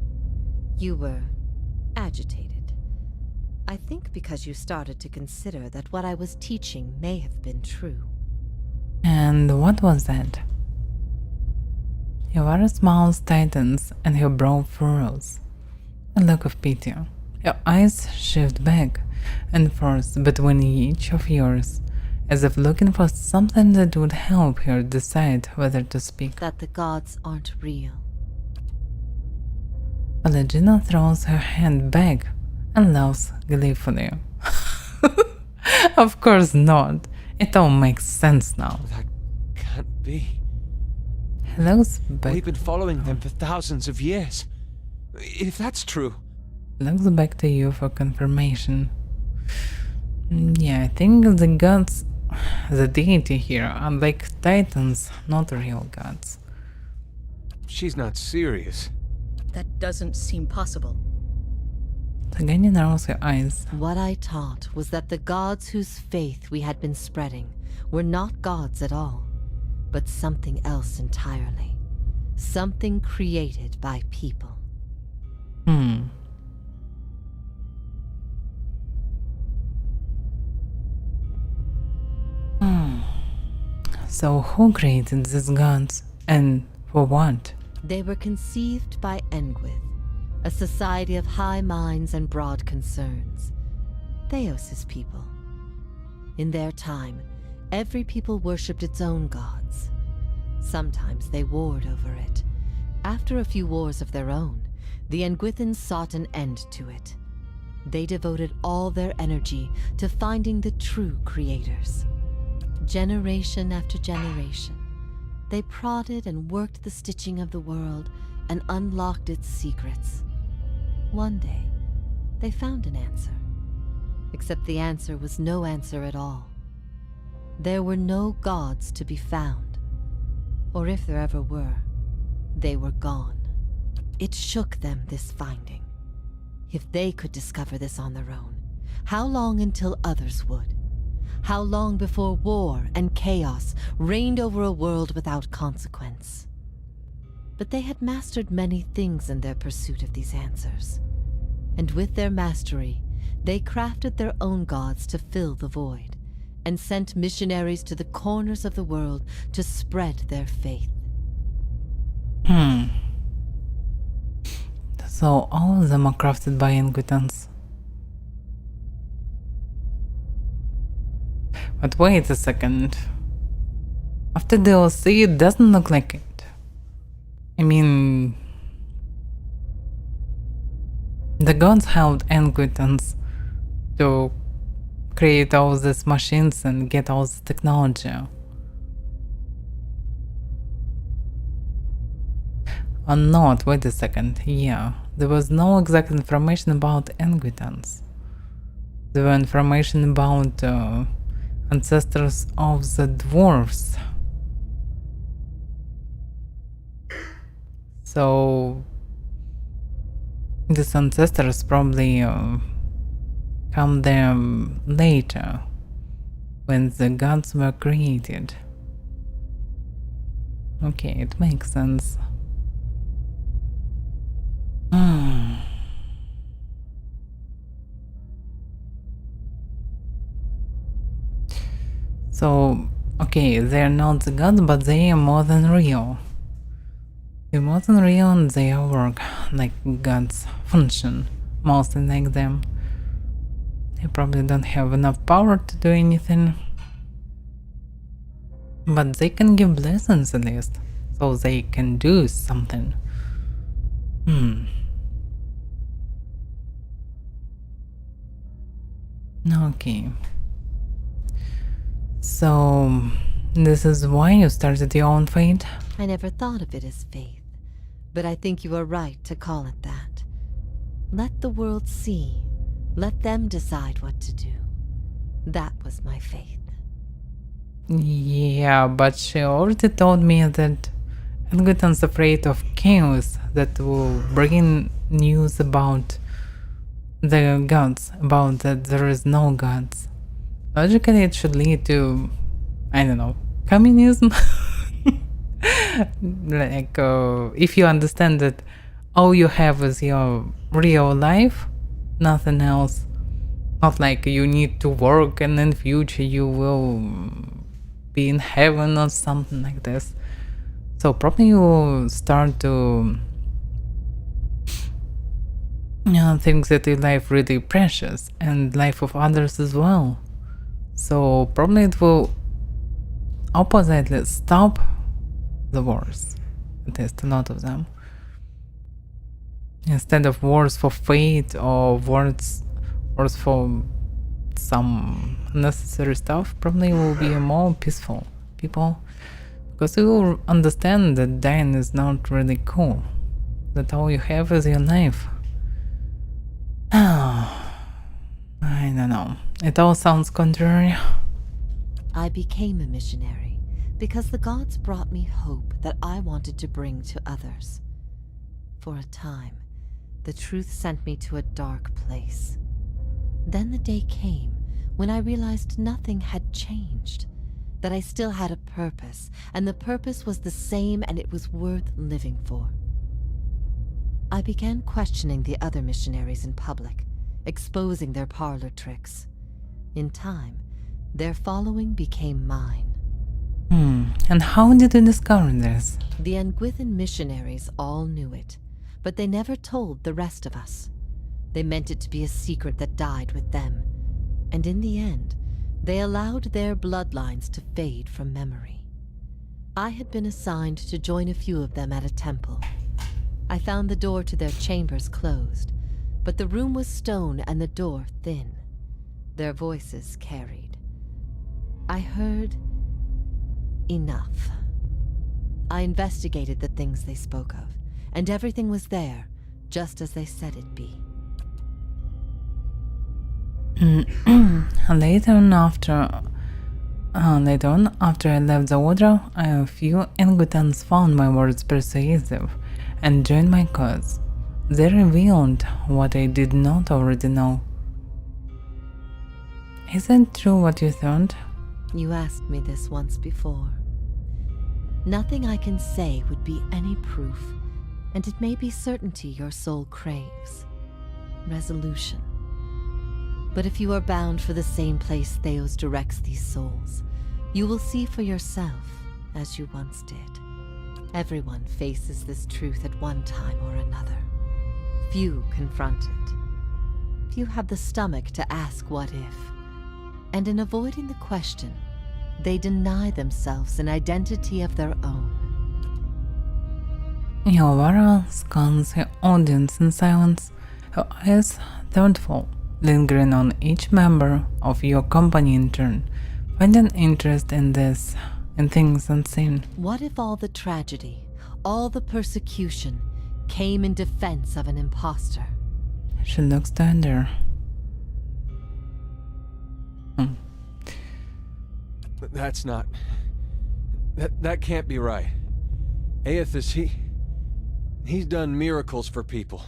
You were agitated. I think because you started to consider that what I was teaching may have been true. And what was that? Your smile tightens and her brow furrows. A look of pity. Your eyes shift back and forth between each of yours, as if looking for something that would help her decide whether to speak. That the gods aren't real. Paladina throws her hand back and laughs gleefully. Of course not. It all makes sense now. That can't be. He looks back. We've been following them for thousands of years. If that's true. Looks back to you for confirmation. Yeah, I think the gods, the deity here, are like titans, not real gods. She's not serious. That doesn't seem possible. Tagani narrows her eyes. What I taught was that the gods whose faith we had been spreading were not gods at all, but something else entirely. Something created by people. So who created these gods, and for what? They were conceived by Engwyth, a society of high minds and broad concerns. Theos' people. In their time, every people worshipped its own gods. Sometimes they warred over it. After a few wars of their own, the Engwythans sought an end to it. They devoted all their energy to finding the true creators. Generation after generation, they prodded and worked the stitching of the world and unlocked its secrets. One day, they found an answer. Except the answer was no answer at all. There were no gods to be found. Or if there ever were, they were gone. It shook them, this finding. If they could discover this on their own, how long until others would? How long before war and chaos reigned over a world without consequence? But they had mastered many things in their pursuit of these answers. And with their mastery, they crafted their own gods to fill the void, and sent missionaries to the corners of the world to spread their faith. So all of them are crafted by Engwythans. But wait a second. After DLC, it doesn't look like it. I mean, the gods helped Engwythans to create all these machines and get all this technology. Or not, wait a second, yeah. There was no exact information about Engwythans. There were information about ancestors of the dwarves. So these ancestors probably come there later, when the gods were created. Okay, it makes sense. So, okay, they're not the gods, but they are more than real. They're more than real and they work like gods, function mostly like them. They probably don't have enough power to do anything. But they can give blessings at least, so they can do something. Okay. So, this is why you started your own fate? I never thought of it as faith, but I think you are right to call it that. Let the world see. Let them decide what to do. That was my faith. Yeah, but she already told me that Engwythan's afraid of chaos that will bring news about the gods, about that there is no gods. Logically, it should lead to, I don't know, communism? Like, if you understand that all you have is your real life, nothing else. Not like you need to work and in future you will be in heaven or something like this. So probably you start to think that your life really precious and life of others as well. So probably it will oppositely stop the wars. At least a lot of them. Instead of wars for fate or wars for some unnecessary stuff, probably will be more peaceful people. Because you will understand that dying is not really cool. That all you have is your life. I don't know. It all sounds contrary. I became a missionary because the gods brought me hope that I wanted to bring to others. For a time, the truth sent me to a dark place. Then the day came when I realized nothing had changed, that I still had a purpose, and the purpose was the same and it was worth living for. I began questioning the other missionaries in public, exposing their parlor tricks. In time, their following became mine. And how did you discover this? The Nguithan missionaries all knew it, but they never told the rest of us. They meant it to be a secret that died with them, and in the end, they allowed their bloodlines to fade from memory. I had been assigned to join a few of them at a temple. I found the door to their chambers closed, but the room was stone and the door thin. Their voices carried. I heard enough. I investigated the things they spoke of, and everything was there, just as they said it'd be. Later on, after I left the order, a few Nguithans found my words persuasive and joined my cause. They revealed what I did not already know. Is it true what you thought? You asked me this once before. Nothing I can say would be any proof, and it may be certainty your soul craves. Resolution. But if you are bound for the same place Theos directs these souls, you will see for yourself, as you once did. Everyone faces this truth at one time or another. Few confront it. Few have the stomach to ask what if. And in avoiding the question, they deny themselves an identity of their own. Avaira scans her audience in silence, her eyes thoughtful, lingering on each member of your company in turn, finding interest in things unseen. What if all the tragedy, all the persecution, came in defense of an imposter? She looks tender. That's not... That can't be right. Aethys, he's done miracles for people.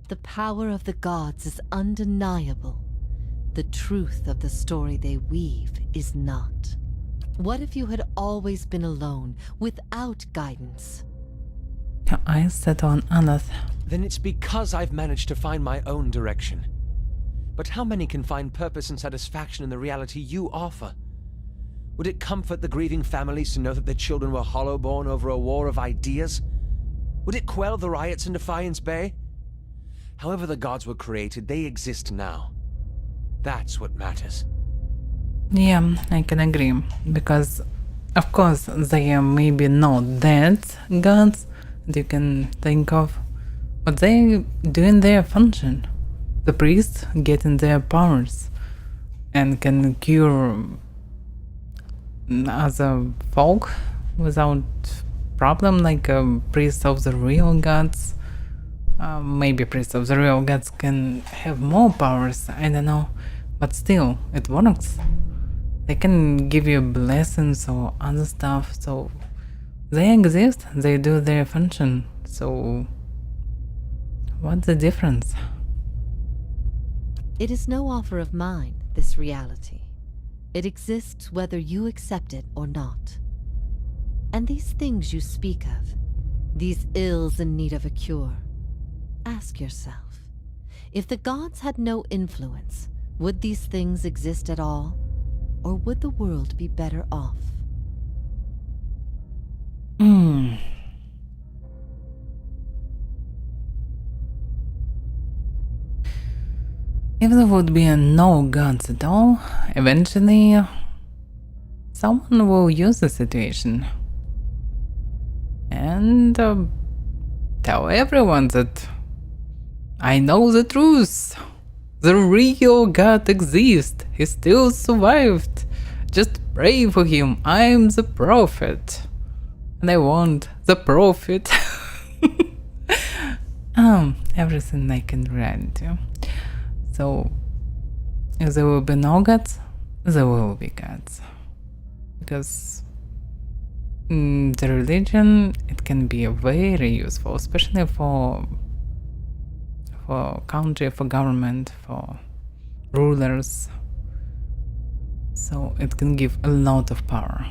The power of the gods is undeniable. The truth of the story they weave is not. What if you had always been alone, without guidance? Her eyes settle on Anath. Then it's because I've managed to find my own direction. But how many can find purpose and satisfaction in the reality you offer? Would it comfort the grieving families to know that their children were hollow-born over a war of ideas? Would it quell the riots in Defiance Bay? However the gods were created, they exist now. That's what matters. Yeah, I can agree. Because, of course, they are maybe not that gods that you can think of, but they doing their function. The priests getting their powers and can cure other folk without problem, like priests of the real gods. Maybe priests of the real gods can have more powers, I don't know, but still, it works. They can give you blessings or other stuff, so they exist, they do their function, so what's the difference? It is no offer of mine, this reality. It exists whether you accept it or not. And these things you speak of, these ills in need of a cure, ask yourself, if the gods had no influence, would these things exist at all? Or would the world be better off? there would be no gods at all, eventually someone will use the situation and tell everyone that I know the truth. The real God exists. He still survived. Just pray for him. I'm the prophet. And I want the prophet. Everything I can relate to. So, if there will be no gods, there will be gods. Because the religion, it can be very useful, especially for country, for government, for rulers. So it can give a lot of power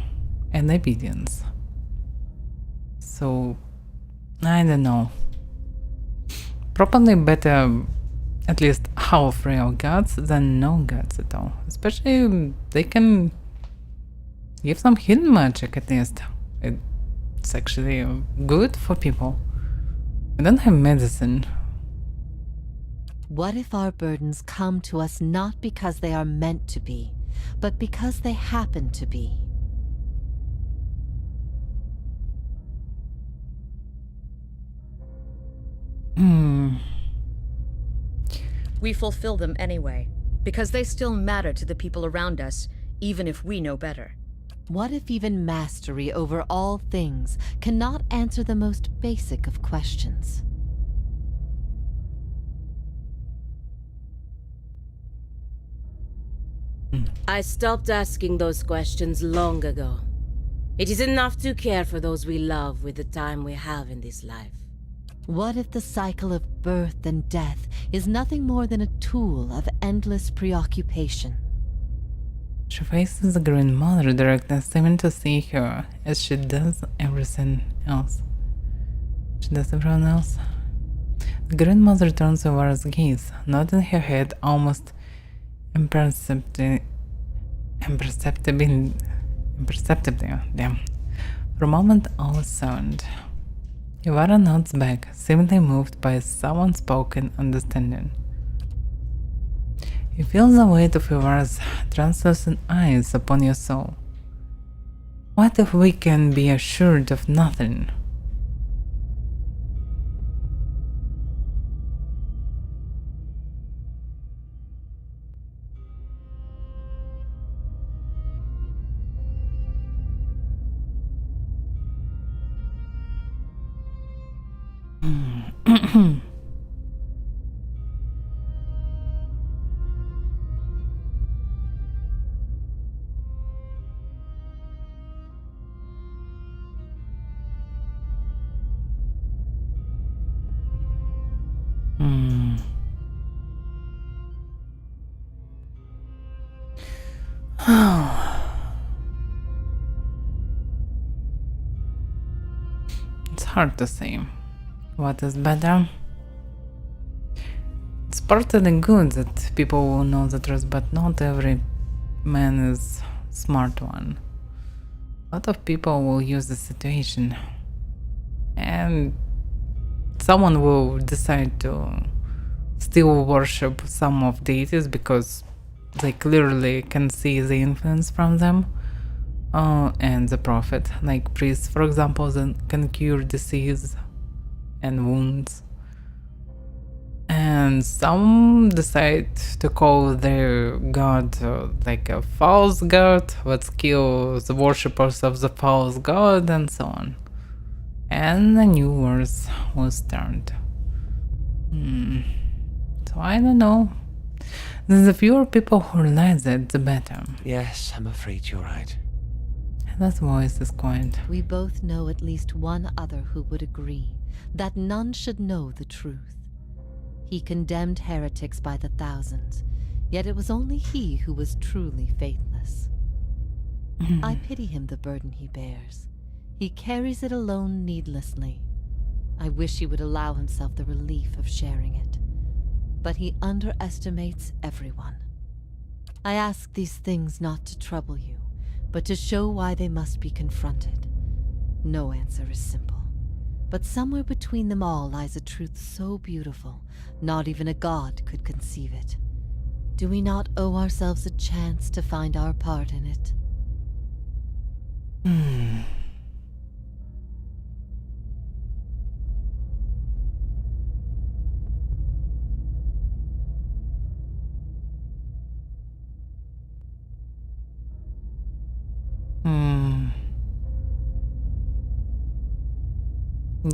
and obedience. So I don't know. Probably better at least half real gods than no gods at all. Especially they can give some hidden magic at least. It's actually good for people. We don't have medicine. What if our burdens come to us not because they are meant to be, but because they happen to be? We fulfill them anyway, because they still matter to the people around us, even if we know better. What if even mastery over all things cannot answer the most basic of questions? I stopped asking those questions long ago. It is enough to care for those we love with the time we have in this life. What if the cycle of birth and death is nothing more than a tool of endless preoccupation? She faces the Green Mother directly, seeming to see her as she does everything else. She does everyone else. The Green Mother turns Avaira's gaze, nodding her head almost imperceptibly. Damn. For a moment, all is silent. Avaira nods back, seemingly moved by some unspoken understanding. You feel the weight of Avaira's translucent eyes upon your soul. What if we can be assured of nothing? It's hard to say what is better. It's partly good that people will know the truth, but not every man is a smart one. A lot of people will use the situation, and someone will decide to still worship some of deities because they clearly can see the influence from them. And the prophet, like priests, for example, that can cure disease and wounds. And some decide to call their god like a false god, let's kill the worshippers of the false god, and so on. And the new wars will start. So I don't know. The fewer people who realize it, the better. Yes, I'm afraid you're right. That voice is quiet. We both know at least one other who would agree that none should know the truth. He condemned heretics by the thousands, yet it was only he who was truly faithless. I pity him the burden he bears. He carries it alone needlessly. I wish he would allow himself the relief of sharing it. But he underestimates everyone. I ask these things not to trouble you, but to show why they must be confronted. No answer is simple, but somewhere between them all lies a truth so beautiful, not even a god could conceive it. Do we not owe ourselves a chance to find our part in it?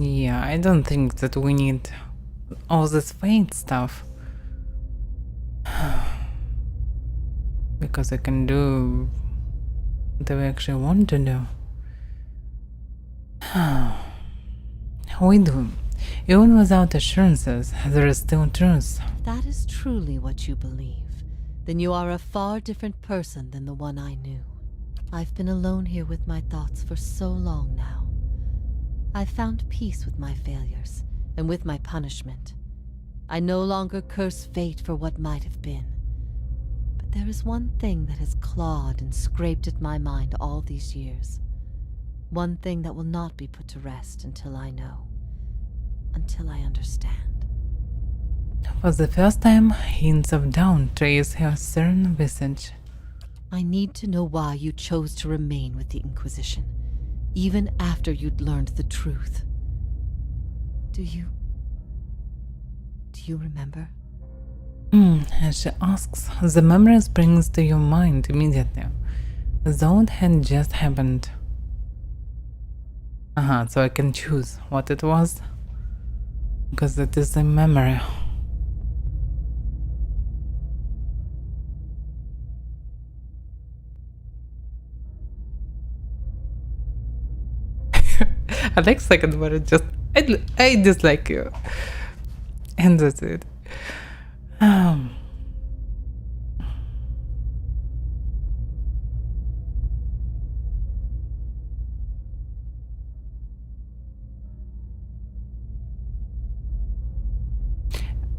Yeah, I don't think that we need all this fate stuff. Because I can do what we actually want to do. We do. Even without assurances, there is still truth. If that is truly what you believe, then you are a far different person than the one I knew. I've been alone here with my thoughts for so long now. I've found peace with my failures and with my punishment. I no longer curse fate for what might have been. But there is one thing that has clawed and scraped at my mind all these years. One thing that will not be put to rest until I know. Until I understand. For the first time, hints of doubt trace her stern visage. I need to know why you chose to remain with the Inquisition, even after you'd learned the truth. Do you remember? As she asks, the memory springs to your mind immediately, as though it had just happened. So I can choose what it was, because it is a memory. I like second word, I dislike you. And that's it. I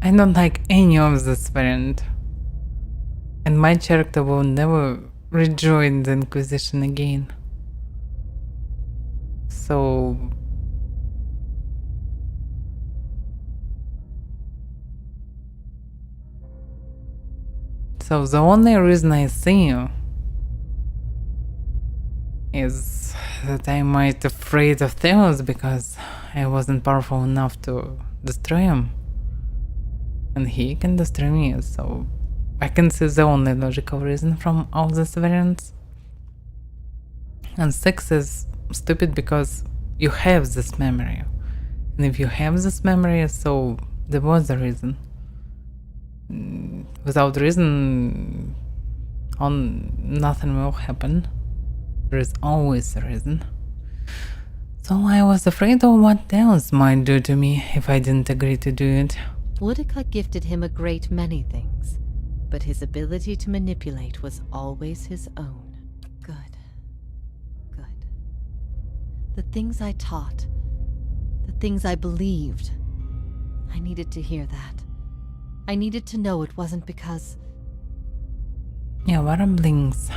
don't like any of this variant. And my character will never rejoin the Inquisition again. So the only reason I see you is that I might afraid of Theos because I wasn't powerful enough to destroy him. And he can destroy me, so I can see the only logical reason from all these variants. And 6 is stupid because you have this memory. And if you have this memory, so there was a reason. Without reason, nothing will happen. There is always a reason. So I was afraid of what else might do to me if I didn't agree to do it. Woodicott gifted him a great many things, but his ability to manipulate was always his own. Good. The things I taught, the things I believed, I needed to hear that. I needed to know it wasn't because... Yeah, rumblings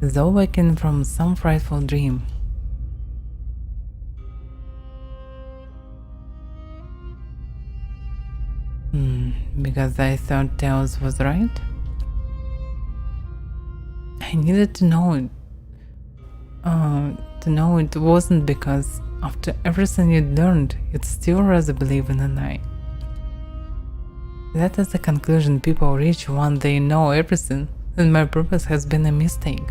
is awakened from some frightful dream. Because I thought Tails was right? I needed to know it. To know it wasn't because after everything you'd learned, you'd still rather believe in a lie. That is the conclusion people reach when they know everything, and my purpose has been a mistake.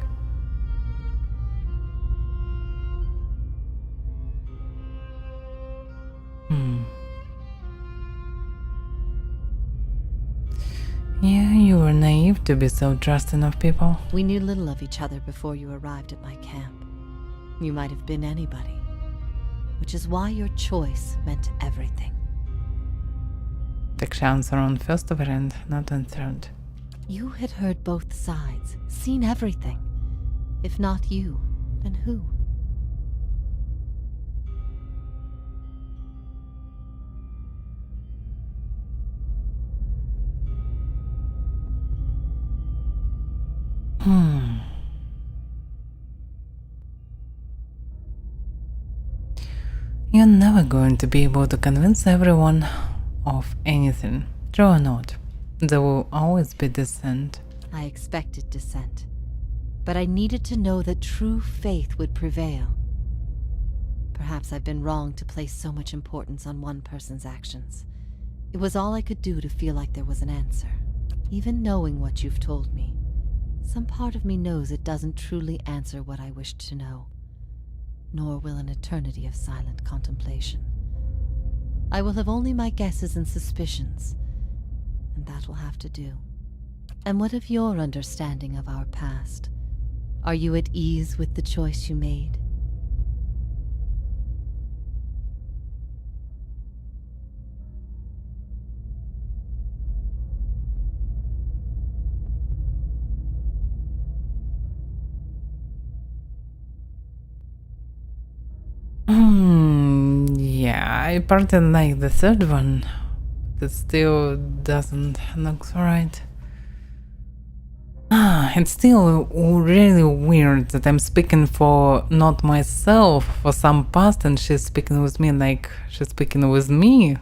Yeah, you were naive to be so trusting of people. We knew little of each other before you arrived at my camp. You might have been anybody, which is why your choice meant everything. Take chance on first variant, not on third. You had heard both sides, seen everything. If not you, then who? You're never going to be able to convince everyone of anything, true or not. There will always be dissent. I expected dissent, but I needed to know that true faith would prevail. Perhaps I've been wrong to place so much importance on one person's actions. It was all I could do to feel like there was an answer. Even knowing what you've told me, some part of me knows it doesn't truly answer what I wished to know, nor will an eternity of silent contemplation. I will have only my guesses and suspicions, and that will have to do. And what of your understanding of our past? Are you at ease with the choice you made? Yeah, I partly like the third one. It still doesn't look right. It's still really weird that I'm speaking for not myself, for some past, and she's speaking with me like she's speaking with me.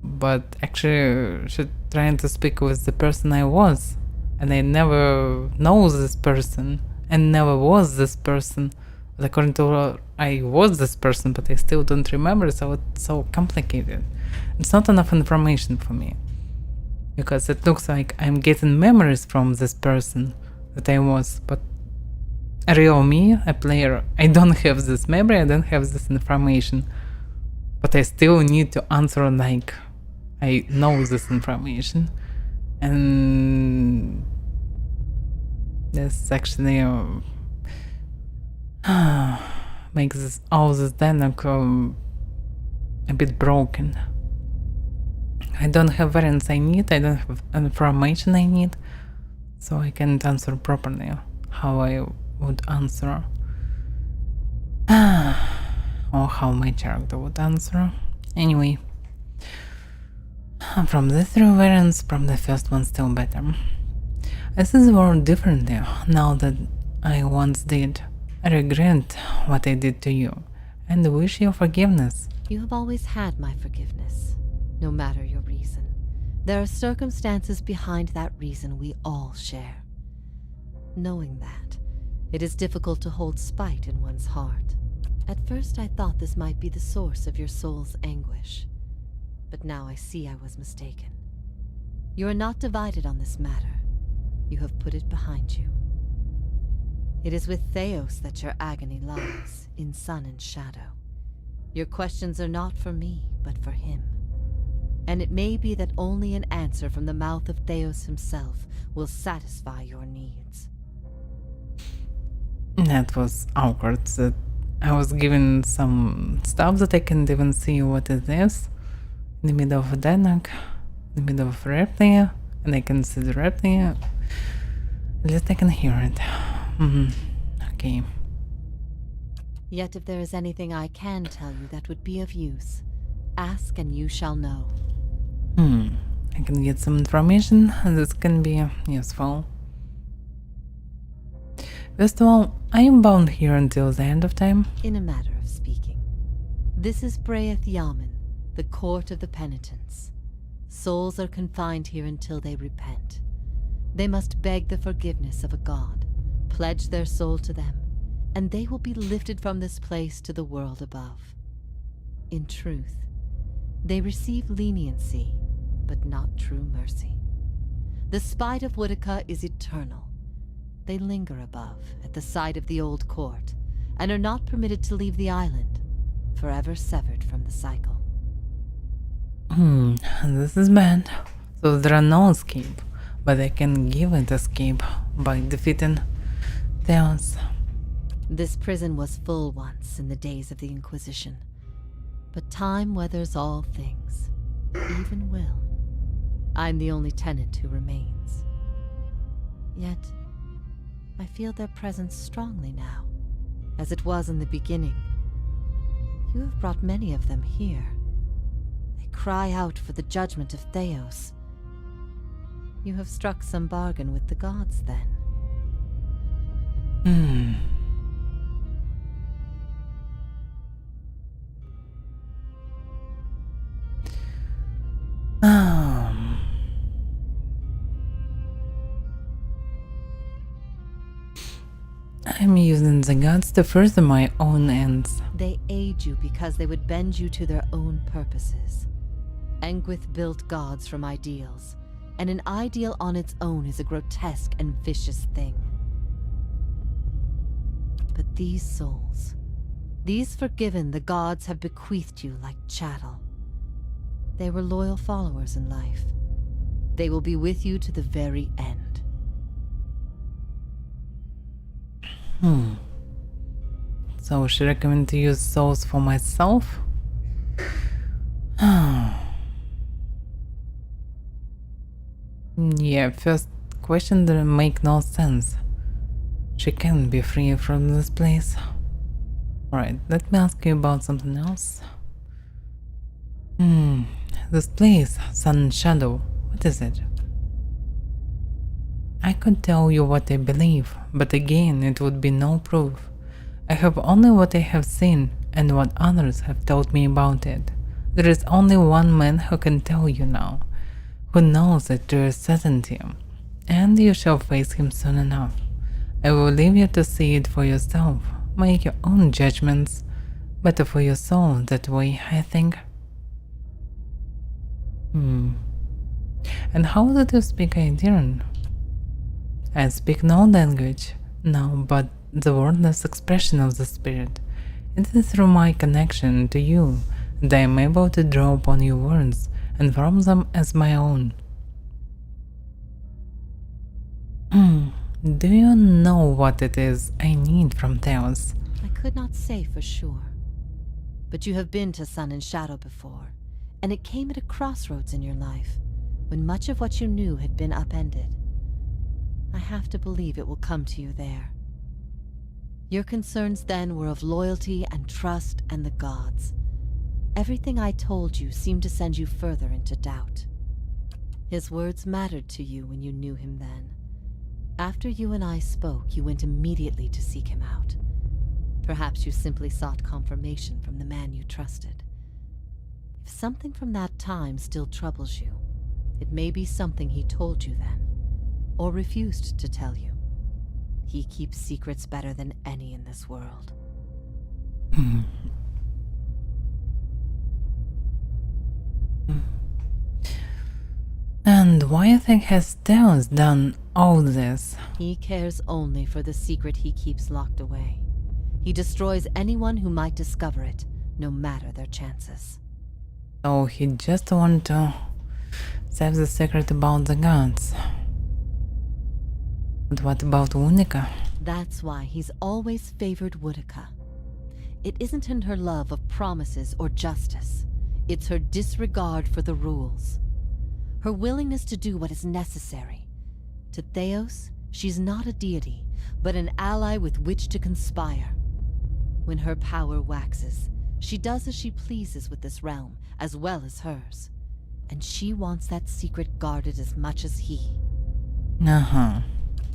But actually, she's trying to speak with the person I was. And I never know this person, and never was this person. But according to her, I was this person, but I still don't remember, so it's so complicated. It's not enough information for me. Because it looks like I'm getting memories from this person that I was, but a real me, a player, I don't have this memory, I don't have this information. But I still need to answer like I know this information. And this actually makes this, all this dialogue a bit broken. I don't have variants I need, I don't have information I need, so I can't answer properly how I would answer. Or how my character would answer. Anyway, from the three variants, from the first one still better. I see the world differently now that I once did. I regret what I did to you, and wish your forgiveness. You have always had my forgiveness, no matter your reason. There are circumstances behind that reason we all share. Knowing that, it is difficult to hold spite in one's heart. At first I thought this might be the source of your soul's anguish, but now I see I was mistaken. You are not divided on this matter. You have put it behind you. It is with Theos that your agony lies, in sun and shadow. Your questions are not for me, but for him. And it may be that only an answer from the mouth of Theos himself will satisfy your needs. That was awkward, that I was given some stuff that I can't even see what it is. In the middle of a dialogue, in the middle of a replay, and I can see the replay. At least I can hear it. Okay. Yet if there is anything I can tell you that would be of use, ask and you shall know. I can get some information and this can be useful. First of all, I am bound here until the end of time. In a matter of speaking. This is Braeth Yamen, the court of the penitents. Souls are confined here until they repent. They must beg the forgiveness of a god, pledge their soul to them, and they will be lifted from this place to the world above. In truth, they receive leniency, but not true mercy. The spite of Woodica is eternal. They linger above, at the side of the old court, and are not permitted to leave the island, forever severed from the cycle. This is bad. So there are no escape, but I can give it escape by defeating Theos. This prison was full once in the days of the Inquisition, but time weathers all things, even will. I'm the only tenant who remains. Yet, I feel their presence strongly now, as it was in the beginning. You have brought many of them here. They cry out for the judgment of Theos. You have struck some bargain with the gods, then. I'm using the gods to further my own ends. They aid you because they would bend you to their own purposes. Engwith built gods from ideals, and an ideal on its own is a grotesque and vicious thing. But these souls, these forgiven the gods have bequeathed you like chattel. They were loyal followers in life. They will be with you to the very end. So she recommend to use souls for myself? Yeah, first question didn't make no sense. She can't be free from this place. Alright, let me ask you about something else. This place, Sun and Shadow, what is it? I could tell you what I believe, but again, it would be no proof. I have only what I have seen and what others have told me about it. There is only one man who can tell you now, who knows it to a certainty, and you shall face him soon enough. I will leave you to see it for yourself, make your own judgments. Better for your soul that way, I think. And how did you speak Idiran? I speak no language now but the wordless expression of the spirit. It is through my connection to you that I am able to draw upon your words and form them as my own. Do you know what it is I need from Theos? I could not say for sure. But you have been to Sun and Shadow before, and it came at a crossroads in your life, when much of what you knew had been upended. I have to believe it will come to you there. Your concerns then were of loyalty and trust and the gods. Everything I told you seemed to send you further into doubt. His words mattered to you when you knew him then. After you and I spoke, you went immediately to seek him out. Perhaps you simply sought confirmation from the man you trusted. If something from that time still troubles you, it may be something he told you then, or refused to tell you. He keeps secrets better than any in this world. And why you think has Theos done all this? He cares only for the secret he keeps locked away. He destroys anyone who might discover it, no matter their chances. So he just want to save the secret about the gods. But what about Unica? That's why he's always favored Woodica. It isn't in her love of promises or justice. It's her disregard for the rules. Her willingness to do what is necessary. To Theos, she's not a deity, but an ally with which to conspire. When her power waxes, she does as she pleases with this realm, as well as hers. And she wants that secret guarded as much as he.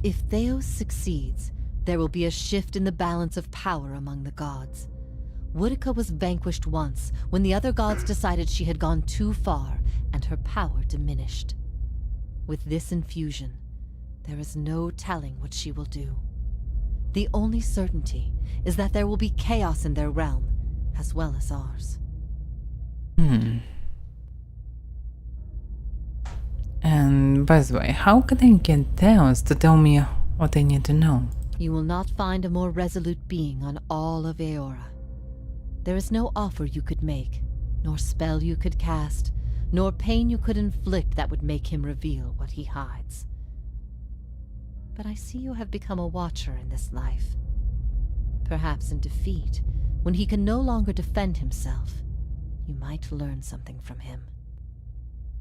If Theos succeeds, there will be a shift in the balance of power among the gods. Woodica was vanquished once, when the other gods decided she had gone too far, and her power diminished. With this infusion, there is no telling what she will do. The only certainty is that there will be chaos in their realm, as well as ours. And by the way, how can I get Theos to tell me what I need to know? You will not find a more resolute being on all of Eora. There is no offer you could make, nor spell you could cast, nor pain you could inflict that would make him reveal what he hides. But I see you have become a watcher in this life. Perhaps in defeat, when he can no longer defend himself, you might learn something from him.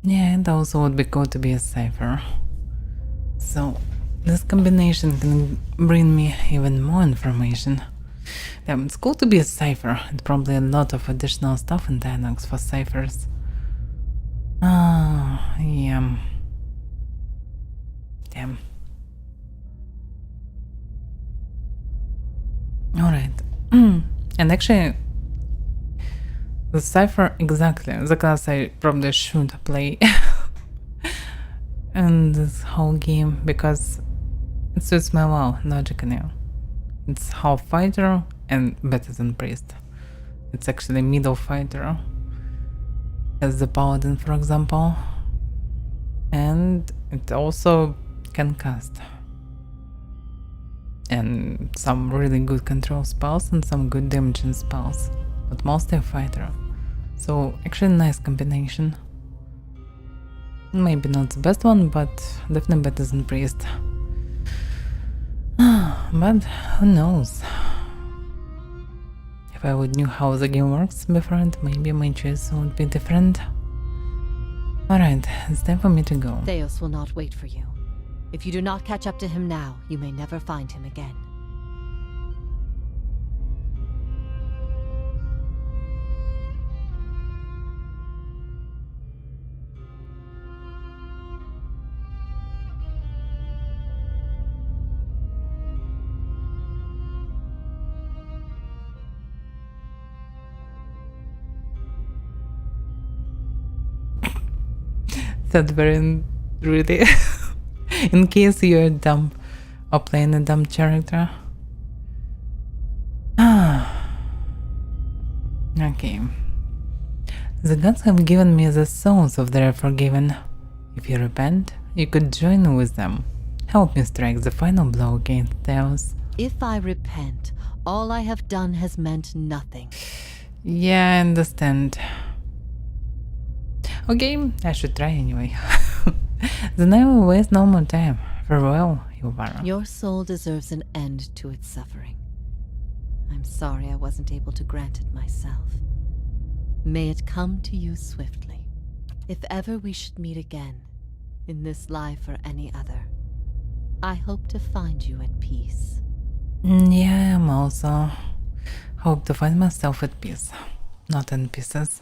Yeah, it also would be good to be a cipher. So, this combination can bring me even more information. Damn, it's cool to be a cipher, and probably a lot of additional stuff in Dinox for ciphers. Yeah. Damn. Alright. And actually, the cipher, exactly, the class I probably should play in this whole game, because it suits my WoW logically. It's half fighter and better than priest. It's actually middle fighter, as the paladin, for example, and it also can cast, and some really good control spells and some good damaging spells, but mostly a fighter. So actually nice combination. Maybe not the best one, but definitely better than priest. But who knows? If I would knew how the game works beforehand, maybe my choice would be different. Alright, it's time for me to go. Theos will not wait for you. If you do not catch up to him now, you may never find him again. That very really in case you're dumb or playing a dumb character. Okay. The gods have given me the souls of their forgiven. If you repent, you could join with them. Help me strike the final blow against Theos. If I repent, all I have done has meant nothing. Yeah, I understand. Okay, I should try anyway. Then I will waste no more time. Farewell, Yuvara. Your soul deserves an end to its suffering. I'm sorry I wasn't able to grant it myself. May it come to you swiftly. If ever we should meet again, in this life or any other, I hope to find you at peace. Yeah, I'm also hope to find myself at peace, not in pieces.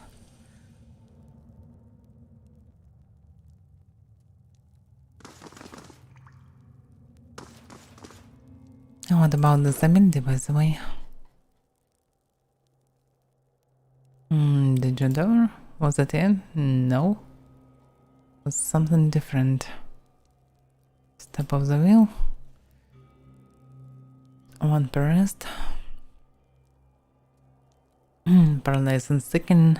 What about this ability, by the way? Did you do? Was that it? No. It was something different. Step of the wheel. One per rest. Paralyze and sicken.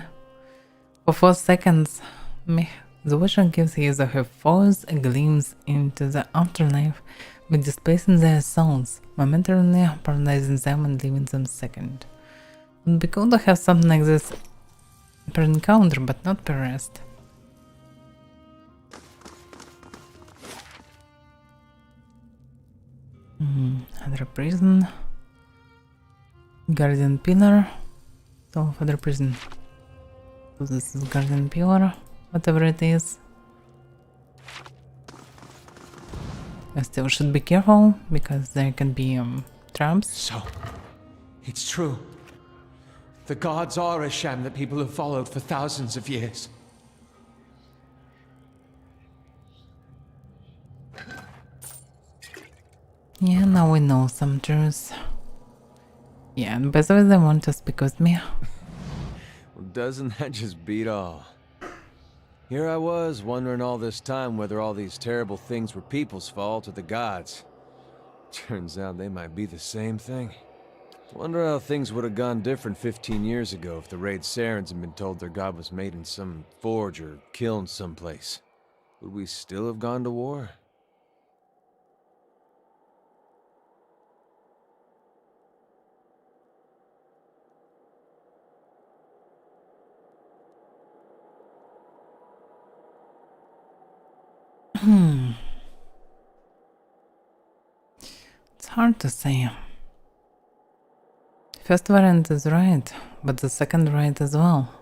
For 4 seconds, the watcher gives his or her foes a glimpse into the afterlife by displacing their souls, momentarily paralyzing them and leaving them second. It would be cool to have something like this per encounter, but not per rest. Other prison. Guardian Pillar. So, other prison. So this is Guardian Pillar, whatever it is. I still should be careful, because there can be traps. So, it's true. The gods are a sham that people have followed for thousands of years. Yeah, now we know some truths. Yeah, and by the way, they want to speak with me. Well, doesn't that just beat all? Here I was, wondering all this time whether all these terrible things were people's fault or the gods. Turns out they might be the same thing. Wonder how things would have gone different 15 years ago if the Raid Sarens had been told their god was made in some forge or kiln someplace. Would we still have gone to war? It's hard to say. First variant is right, but the second right as well.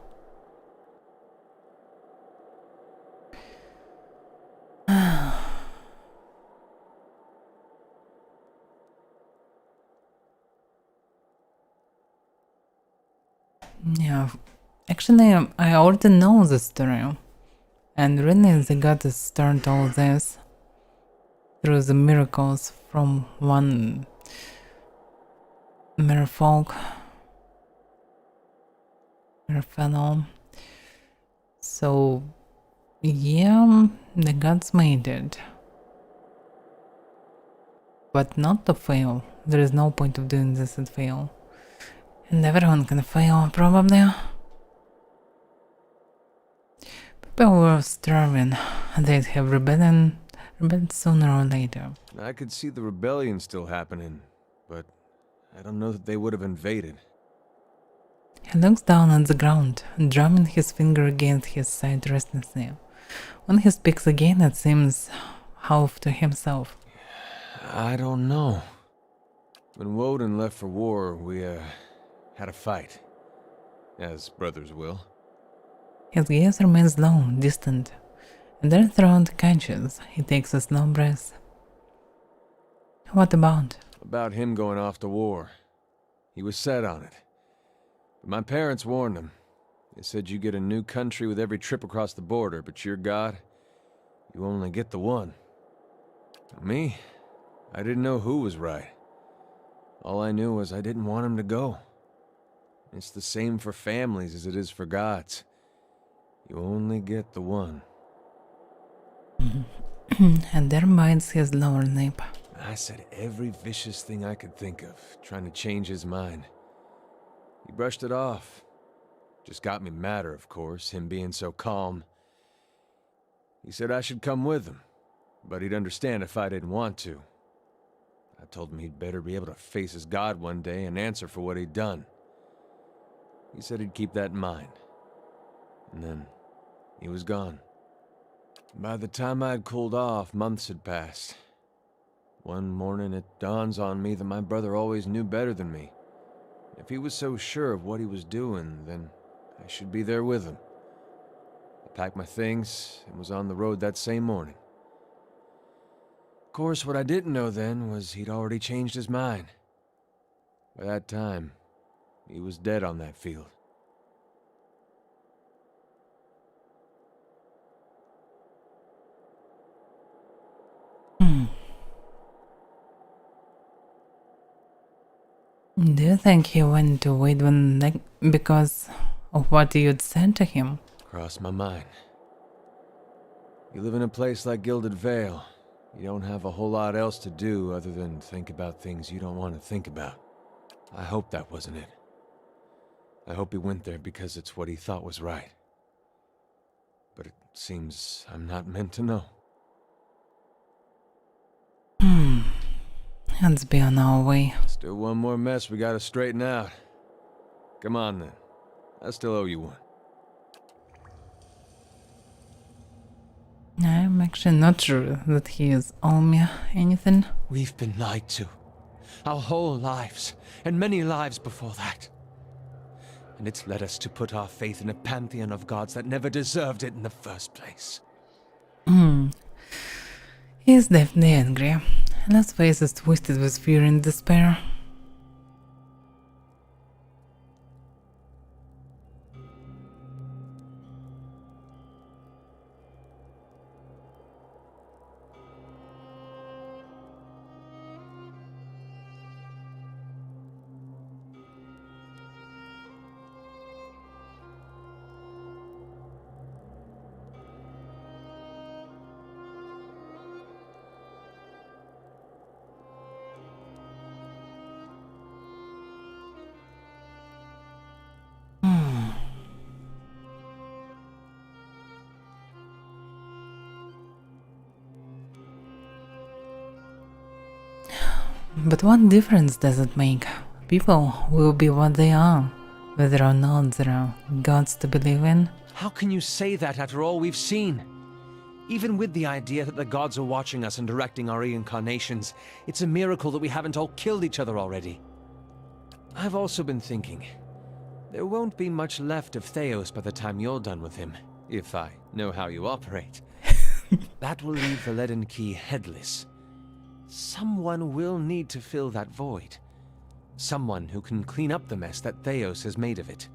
Yeah, actually, I already know the story. And really, the goddess started all this through the miracles from one merfolk, fellow. So, yeah, the gods made it. But not to fail. There is no point of doing this and fail. And everyone can fail, probably. People were starving. They'd have rebelled sooner or later. I could see the rebellion still happening, but I don't know that they would have invaded. He looks down on the ground, drumming his finger against his side restlessly. When he speaks again, it seems half to himself. I don't know. When Woden left for war, we, had a fight. As brothers will. His gaze remains low, distant, and then throughout conscious, he takes a slow breath. What about? About him going off to war. He was set on it. But my parents warned him. They said you get a new country with every trip across the border, but your God, you only get the one. Me? I didn't know who was right. All I knew was I didn't want him to go. It's the same for families as it is for gods. You only get the one. And there bites his lower lip. I said every vicious thing I could think of, trying to change his mind. He brushed it off. Just got me madder, of course, him being so calm. He said I should come with him, but he'd understand if I didn't want to. I told him he'd better be able to face his God one day and answer for what he'd done. He said he'd keep that in mind. And then, he was gone. By the time I'd cooled off, months had passed. One morning it dawns on me that my brother always knew better than me. If he was so sure of what he was doing, then I should be there with him. I packed my things and was on the road that same morning. Of course, what I didn't know then was he'd already changed his mind. By that time, he was dead on that field. Do you think he went to Waidwen because of what you'd said to him? Crossed my mind. You live in a place like Gilded Vale. You don't have a whole lot else to do other than think about things you don't want to think about. I hope that wasn't it. I hope he went there because it's what he thought was right. But it seems I'm not meant to know. Let's be on our way. Still one more mess we gotta straighten out. Come on then. I still owe you one. I'm actually not sure that he is owe me anything. We've been lied to. Our whole lives, and many lives before that. And it's led us to put our faith in a pantheon of gods that never deserved it in the first place. He is definitely angry, and his face is twisted with fear and despair. But what difference does it make? People will be what they are, whether or not there are gods to believe in. How can you say that after all we've seen? Even with the idea that the gods are watching us and directing our reincarnations, it's a miracle that we haven't all killed each other already. I've also been thinking, there won't be much left of Theos by the time you're done with him, if I know how you operate. That will leave the Leaden Key headless. Someone will need to fill that void. Someone who can clean up the mess that Theos has made of it.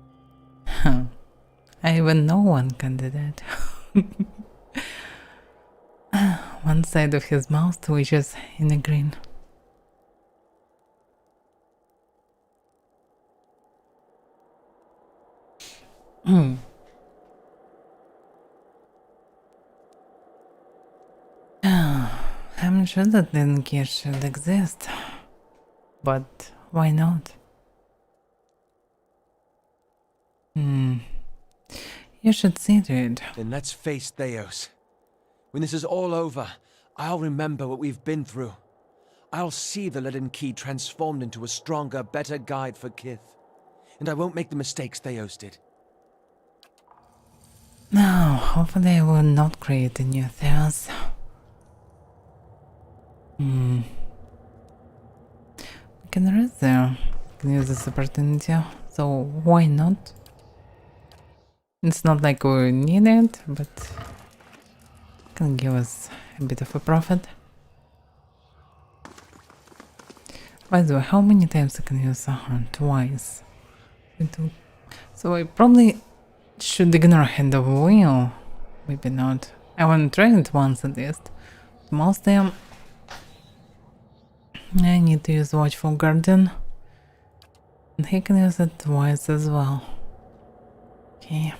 I even know one candidate. One side of his mouth twitches in a grin. I'm sure that Leaden Key should exist. but why not? You should see to it. Then let's face Theos. When this is all over, I'll remember what we've been through. I'll see the leaden key transformed into a stronger, better guide for Kith. And I won't make the mistakes Theos did. No, hopefully I will not create a new Theos. We can rest there. We can use this opportunity, so why not? It's not like we need it, but it can give us a bit of a profit. By the way, how many times I can use Sahar? Twice. So I probably should ignore Hand of Wheel. Maybe not. I want to try it once at least. Mostly I need to use Watchful Guardian. And he can use it twice as well. Okay.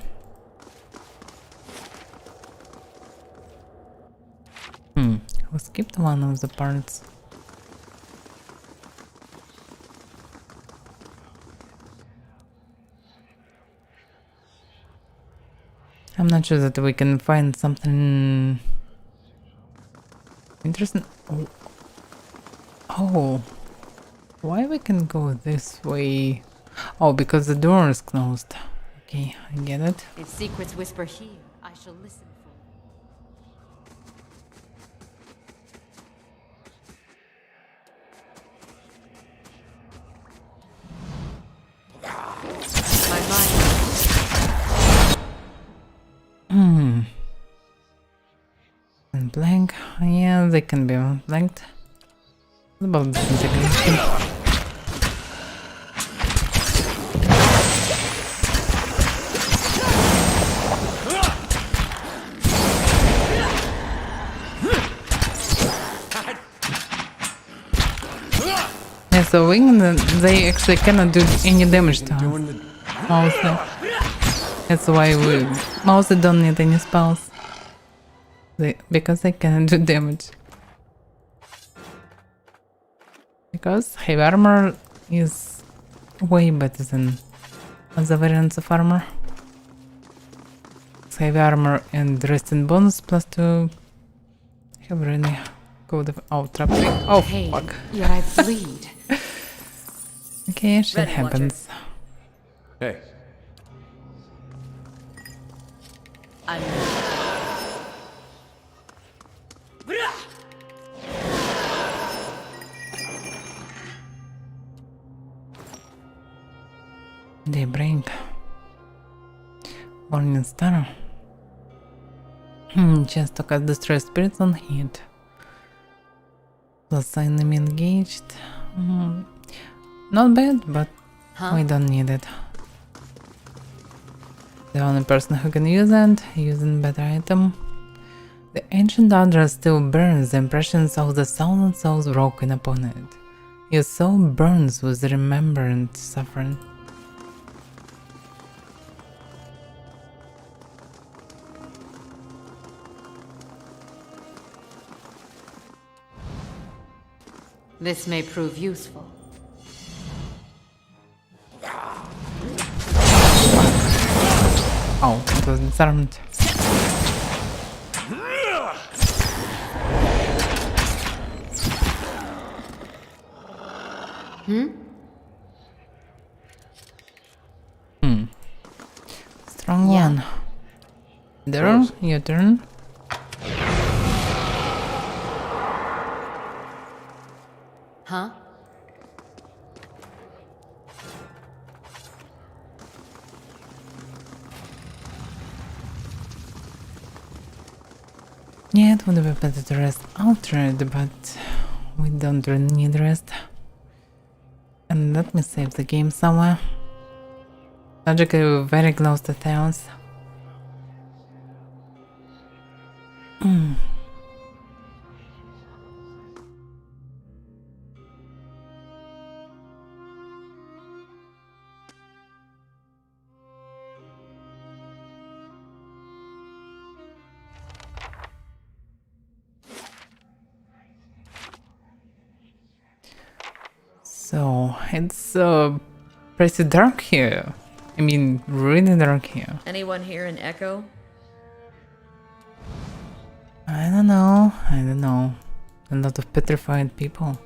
We skipped one of the parts. I'm not sure that we can find something interesting. Oh. Why we can go this way? Oh, because the door is closed. Okay, I get it. If secrets whisper here, I shall listen for. My mind. And blank. Yeah, they can be blanked. What about disintegration? Yeah, so they actually cannot do any damage to us. Mostly. That's why we mostly don't need any spells. Because they cannot do damage. Because heavy armor is way better than other variants of armor. It's heavy armor and resting bonus plus 2. I have really good of trap. Oh Pain, fuck. yet I bleed. Okay, shit Ready, happens. Hey, I'm Daybreak. Morning Star. Just to cast Destroy Spirits on hit. Plus enemy engaged. Not bad, but we don't need it. The only person who can use it, using better item. The ancient address still burns the impressions of the thousand souls broken upon it. Your soul burns with remembrant suffering. This may prove useful. Oh, it was disarmed. Strong one. There, your turn. Huh? Yeah, it would be better to rest outright, but we don't really need rest. And let me save the game somewhere. Logically, we're very close to Theos. So It's pretty dark here. I mean, really dark here. Anyone here in Echo? I don't know. A lot of petrified people.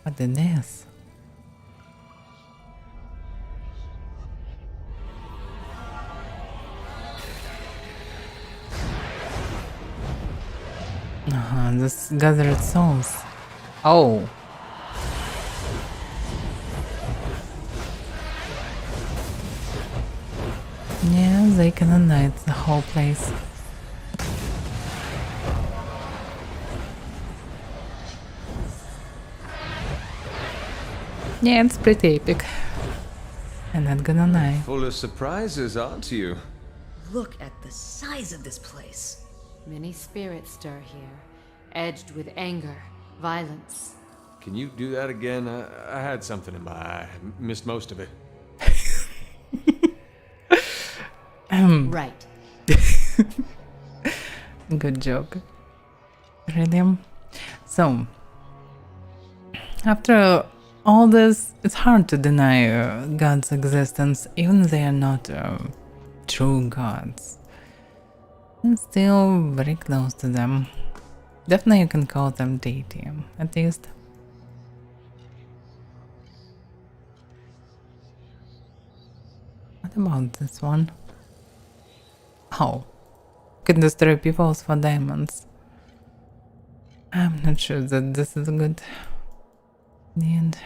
What is this? This gathered souls. Oh. Yeah, they can ignite the whole place. Yeah, it's pretty epic. I'm not gonna lie. Full of surprises, aren't you? Look at the size of this place. Many spirits stir here, edged with anger, violence. Can you do that again? I had something in my eye. Missed most of it. Right. Good joke. Really? So, after all this, it's hard to deny God's existence, even if they are not true gods. I'm still very close to them. Definitely you can call them deity, at least. What about this one? Oh, can destroy peoples for diamonds. I'm not sure that this is good. In the end.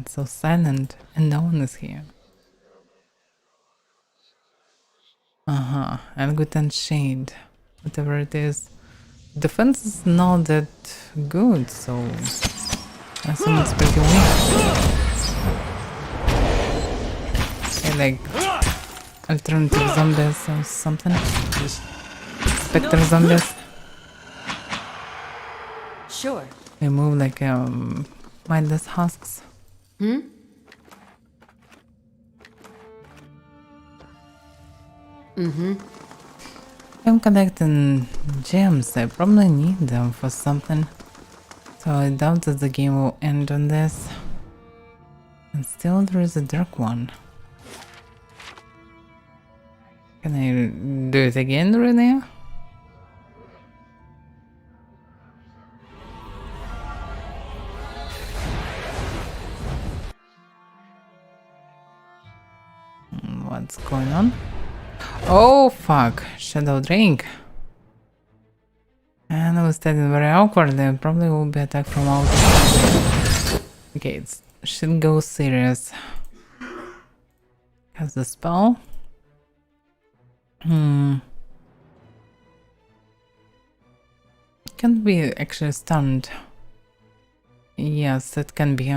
It's so silent and no one is here. And good and shade. Whatever it is. Defense is not that good, so I assume it's pretty weak. Okay, like alternative zombies or something. Spectre zombies. Sure. They move like mindless husks. I'm collecting gems. I probably need them for something. So I doubt that the game will end on this. And still there is a dark one. Can I do it again, really? What's going on? Oh fuck, Shadow Drink. And I was standing very awkwardly, probably will be attacked from outside. Okay, it should go serious. Has the spell? Can be actually stunned. Yes, it can be.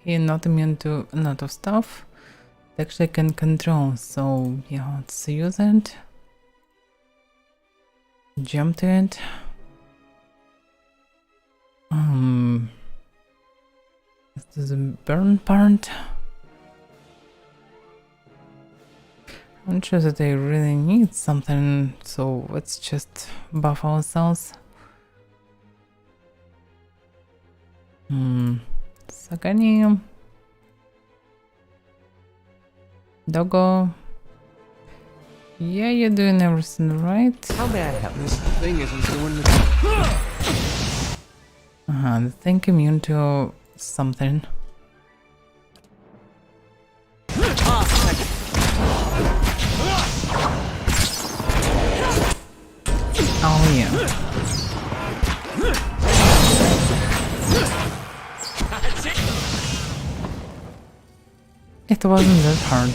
He's not immune to a lot of stuff. It actually can control, so yeah, let's use it. Jump to it. This is a burn part. I'm not sure that I really need something, so let's just buff ourselves. Sagani. Doggo. Yeah, you're doing everything right. How may I help? This thing isn't doing the... The thing immune to something. Oh yeah. It wasn't that hard.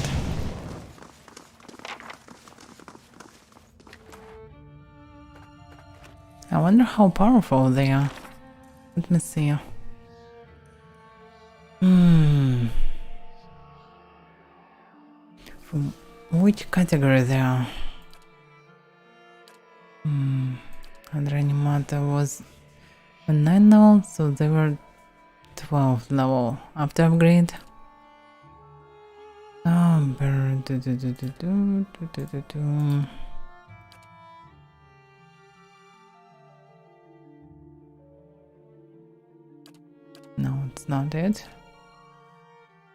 I wonder how powerful they are. Let me see. From which category they are? And Reanimata was a 9 level, so they were 12 level after upgrade. number. No, it's not it.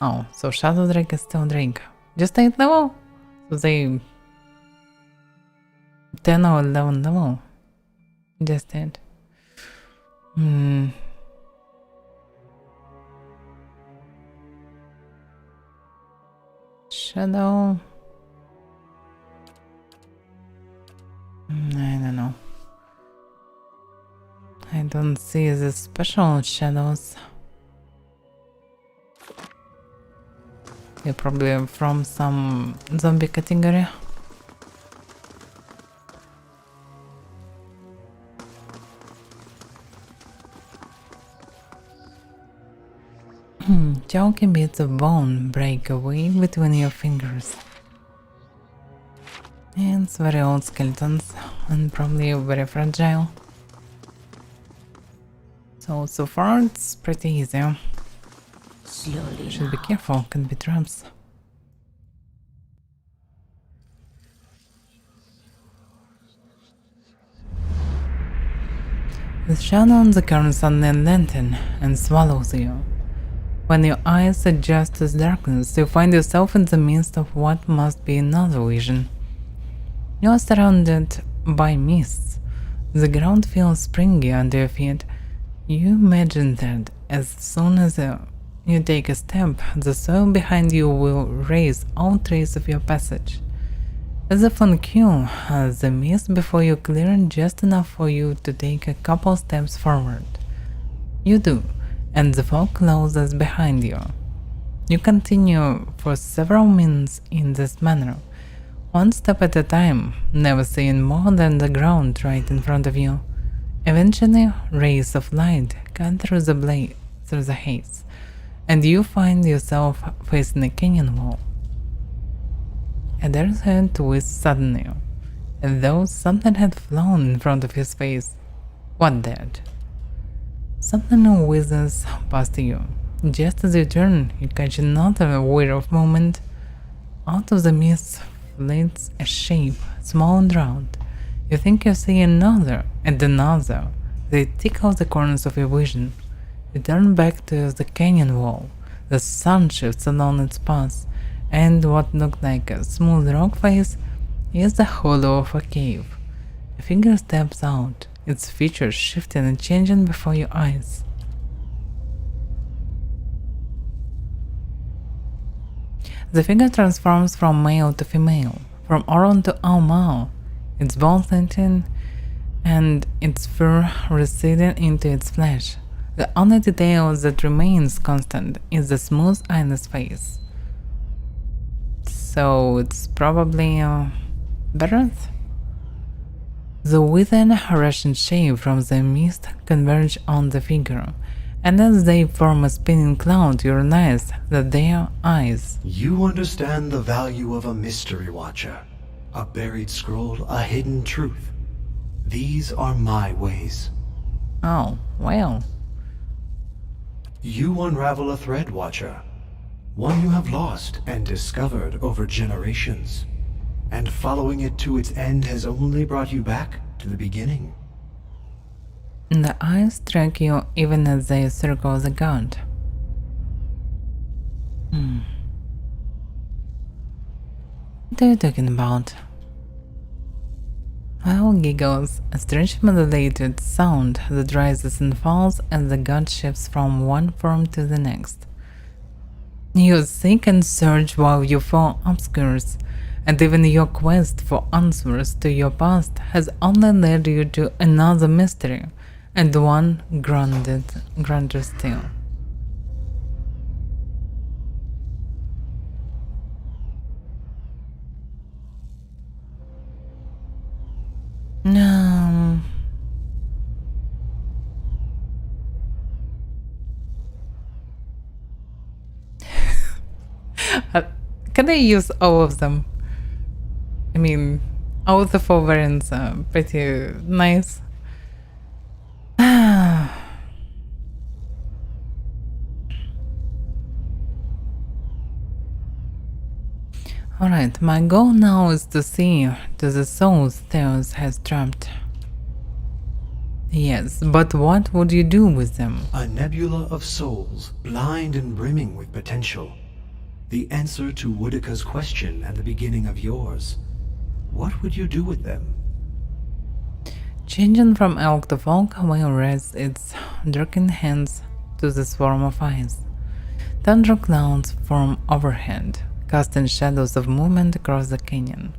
Oh, so Shadow Drake is still Drake. Just 8 level? So they 10 or 11 level. Just it. Shadow. I don't know. I don't see the special shadows. They're probably from some zombie category. Chalky bits of bone break away between your fingers. It's very old skeletons and probably very fragile. So far it's pretty easy. Slowly Should be now. careful, can be traps. The shadow on the current suddenly lengthens and swallows you. When your eyes adjust to the darkness, you find yourself in the midst of what must be another vision. You are surrounded by mists. The ground feels springy under your feet. You imagine that as soon as you take a step, the soil behind you will erase all trace of your passage. As if on cue, the mist before you clears just enough for you to take a couple steps forward. You do, and the fog closes behind you. You continue for several minutes in this manner, one step at a time, never seeing more than the ground right in front of you. Eventually, rays of light cut through the haze, and you find yourself facing a canyon wall. A dark head twists suddenly, as though something had flown in front of his face. What that? Something whizzes past you. Just as you turn, you catch another weird moment. Out of the mist flits a shape, small and round. You think you see another and another. They tickle the corners of your vision. You turn back to the canyon wall. The sun shifts along its path, and what looked like a smooth rock face is the hollow of a cave. A figure steps out, its features shifting and changing before your eyes. The figure transforms from male to female, from Oron to Aumau, its bones lengthening and its fur receding into its flesh. The only detail that remains constant is the smooth eyeless face. So it's probably Berath? The withered Russian shape from the mist converge on the figure, and as they form a spinning cloud, you realize that they are eyes. You understand the value of a mystery watcher, a buried scroll, a hidden truth. These are my ways. Oh, well. You unravel a thread, Watcher. One you have lost and discovered over generations. And following it to its end has only brought you back to the beginning. The eyes track you even as they circle the god. What are you talking about? Owl giggles, a strange modulated sound that rises and falls as the god shifts from one form to the next. You seek and search while your fall obscures, and even your quest for answers to your past has only led you to another mystery, and one grander still. No. Can I use all of them? I mean, all the 4 variants are pretty nice. Right, my goal now is to see to the souls Theos has trapped. Yes, but what would you do with them? A nebula of souls, blind and brimming with potential. The answer to Woodika's question and the beginning of yours. What would you do with them? Changing from elk to folk will raise its darkened hands to the swarm of eyes. Thunder clouds form overhead, casting shadows of movement across the canyon.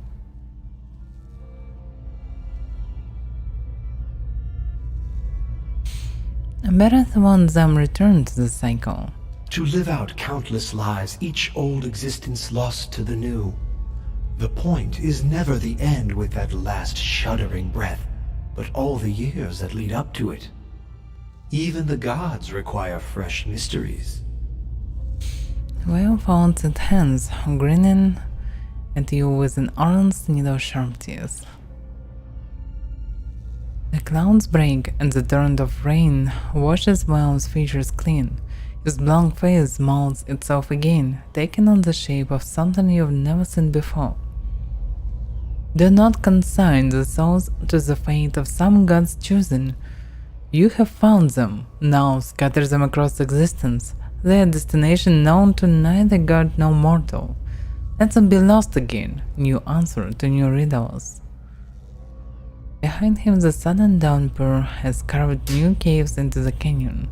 Bereth wants them returned to the cycle. To live out countless lives, each old existence lost to the new. The point is never the end with that last shuddering breath, but all the years that lead up to it. Even the gods require fresh mysteries. Well found its hands, grinning at you with an orange needle-sharp teeth. The clouds break and the torrent of rain washes Wells' features clean. His blank face molds itself again, taking on the shape of something you've never seen before. Do not consign the souls to the fate of some god's choosing. You have found them, now scatter them across existence, their destination known to neither god nor mortal. Let them be lost again, new answer to new riddles. Behind him the sudden downpour has carved new caves into the canyon.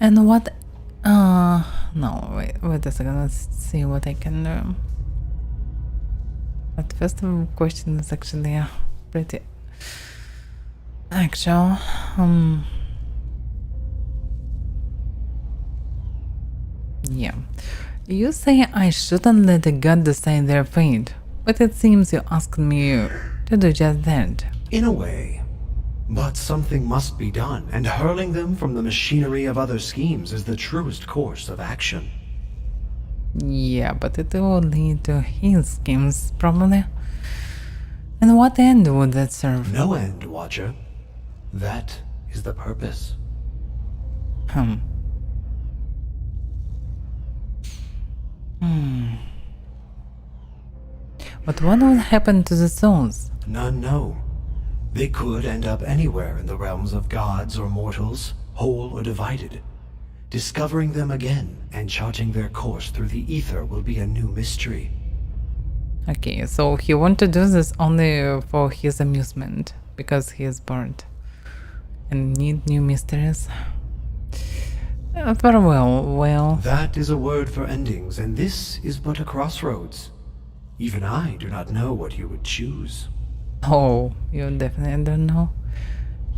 And what... no, wait a second, let's see what I can do. But first question is actually pretty actual. Yeah. You say I shouldn't let a god decide their fate, but it seems you asked me to do just that. In a way. But something must be done, and hurling them from the machinery of other schemes is the truest course of action. Yeah, but it will lead to his schemes, probably. And what end would that serve? No end, Watcher. That is the purpose. But what would happen to the souls? None know. They could end up anywhere in the realms of gods or mortals, whole or divided. Discovering them again and charting their course through the ether will be a new mystery. Okay, so he wants to do this only for his amusement, because he is bored and need new mysteries. Farewell, well... That is a word for endings, and this is but a crossroads. Even I do not know what you would choose. Oh, you definitely don't know.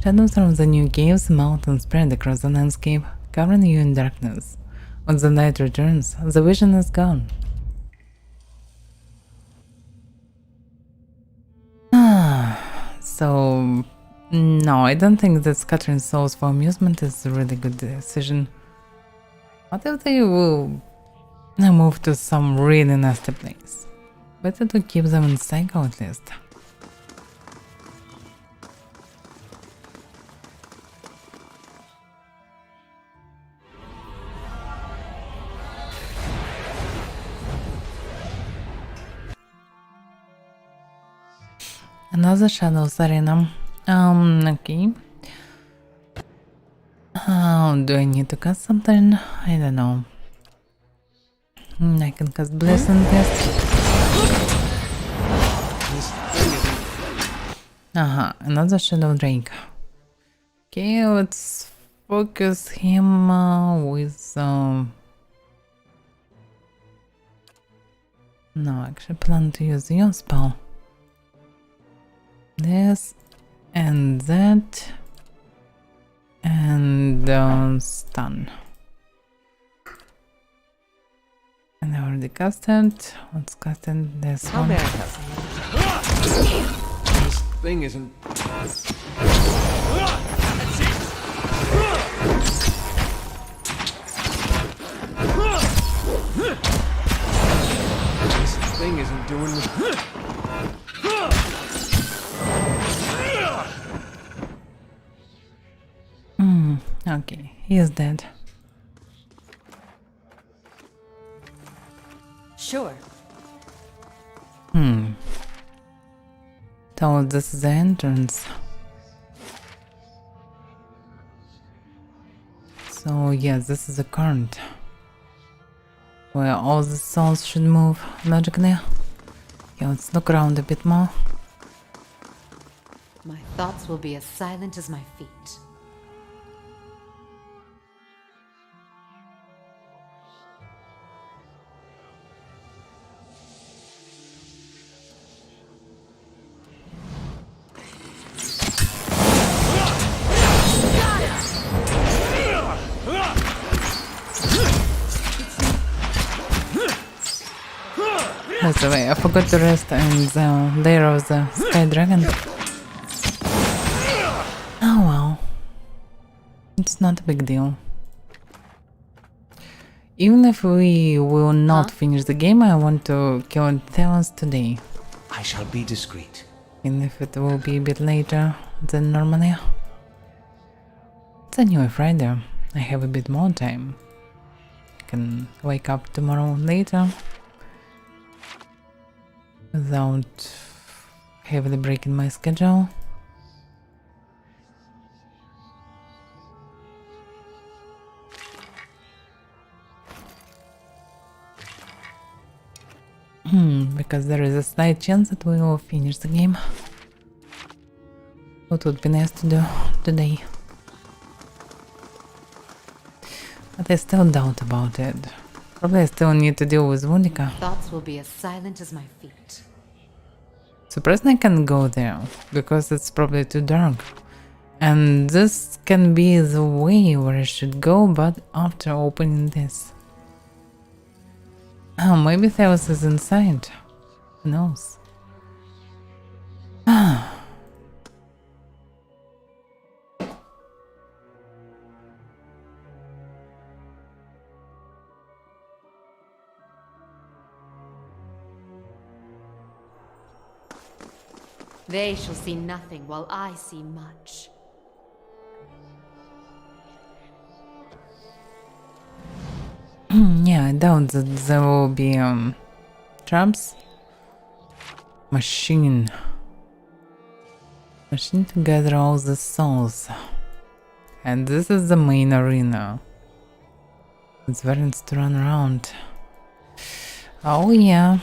Shadows from the new caves mount and spread across the landscape, covering you in darkness. When the night returns, the vision is gone. So... no, I don't think that scattering souls for amusement is a really good decision. What if they will move to some really nasty place? Better to keep them in cycle at least. Another Shadows Arena. Okay. Do I need to cast something? I don't know. I can cast Blessing Test. Another Shadow Drake. Okay, let's focus him with... No, actually plan to use your spell. This and that and stun. And I already casted. Let's cast this one. This thing isn't. This thing isn't doing the. Okay, he is dead. Sure. So this is the entrance. So yes, this is the current where all the souls should move logically. Yeah, let's look around a bit more. My thoughts will be as silent as my feet. By the way, I forgot to rest in the lair of the Sky Dragon. Oh well. It's not a big deal. Even if we will not finish the game, I want to kill Theos today. I shall be discreet. Even if it will be a bit later than normally. It's a new Friday. I have a bit more time. I can wake up tomorrow later without heavily breaking my schedule. Because there is a slight chance that we will finish the game. What would be nice to do today. But I still doubt about it. Probably I still need to deal with Vundika. Thoughts will be as silent as my feet. Surprised I can go there, because it's probably too dark. And this can be the way where I should go, but after opening this. Oh, maybe Theos is inside. Who knows? They shall see nothing while I see much. Yeah, I doubt that there will be traps. Machine to gather all the souls. And this is the main arena. It's very nice to run around. Oh yeah,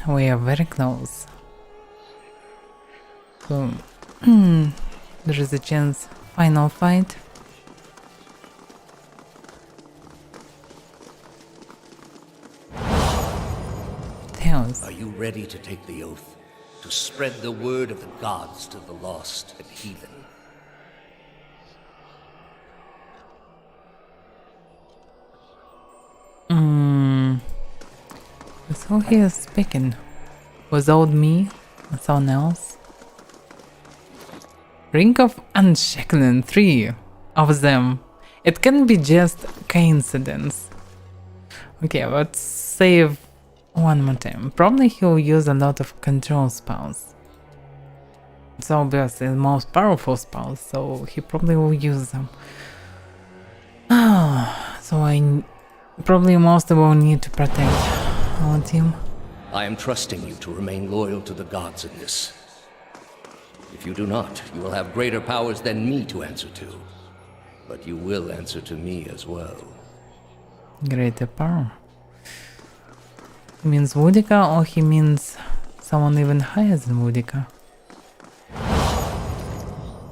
we are very close. So, there is a chance. Final fight. Theos. Are you ready to take the oath? To spread the word of the gods to the lost and heathen? So he is speaking. Without me or someone else? Ring of Unshackling, 3 of them. It can be just coincidence. Okay, let's save one more time. Probably he'll use a lot of control spells. It's obviously the most powerful spells, so he probably will use them. So I probably mostly will need to protect our team. I am trusting you to remain loyal to the gods in this. If you do not, you will have greater powers than me to answer to. But you will answer to me as well. Greater power. He means Vundika, or he means someone even higher than Vundika?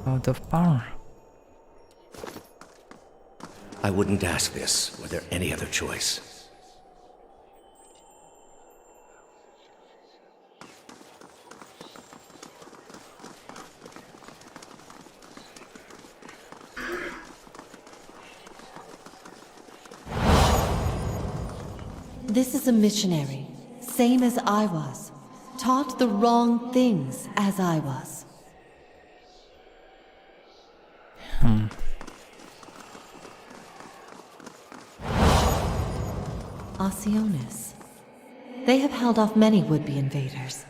Out of power. I wouldn't ask this were there any other choice. This is a missionary, same as I was, taught the wrong things as I was. Oceanus. They have held off many would-be invaders.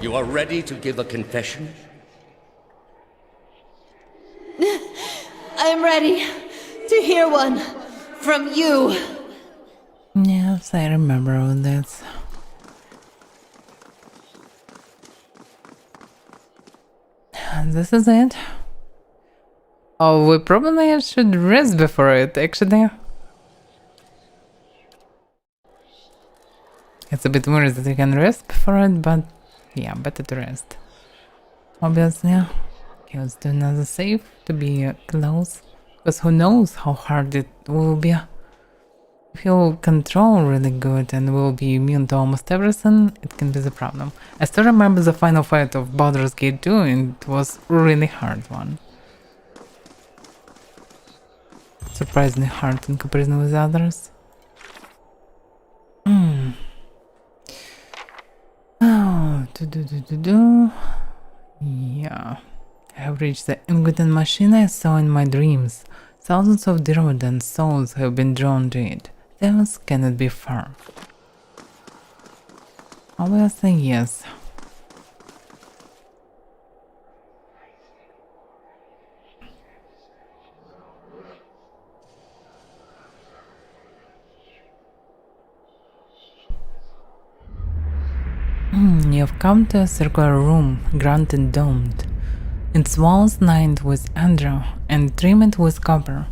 You are ready to give a confession? I'm ready. hear one from you. Yes, I remember all this. And this is it. Oh, we probably should rest before it, actually. It's a bit weird that you can rest before it, but yeah, better to rest. Obviously. Okay, let's do another save to be close. Because who knows how hard it will be. If you control really good and will be immune to almost everything, it can be the problem. I still remember the final fight of Baldur's Gate 2, and it was a really hard one. Surprisingly hard in comparison with others. Oh, yeah. I have reached the ingredient machine I saw in my dreams. Thousands of Dirodan souls have been drawn to it. Thence cannot be far. Obviously, yes. You've come to a circular room, grand and domed. Its walls lined with andra and trimmed with copper.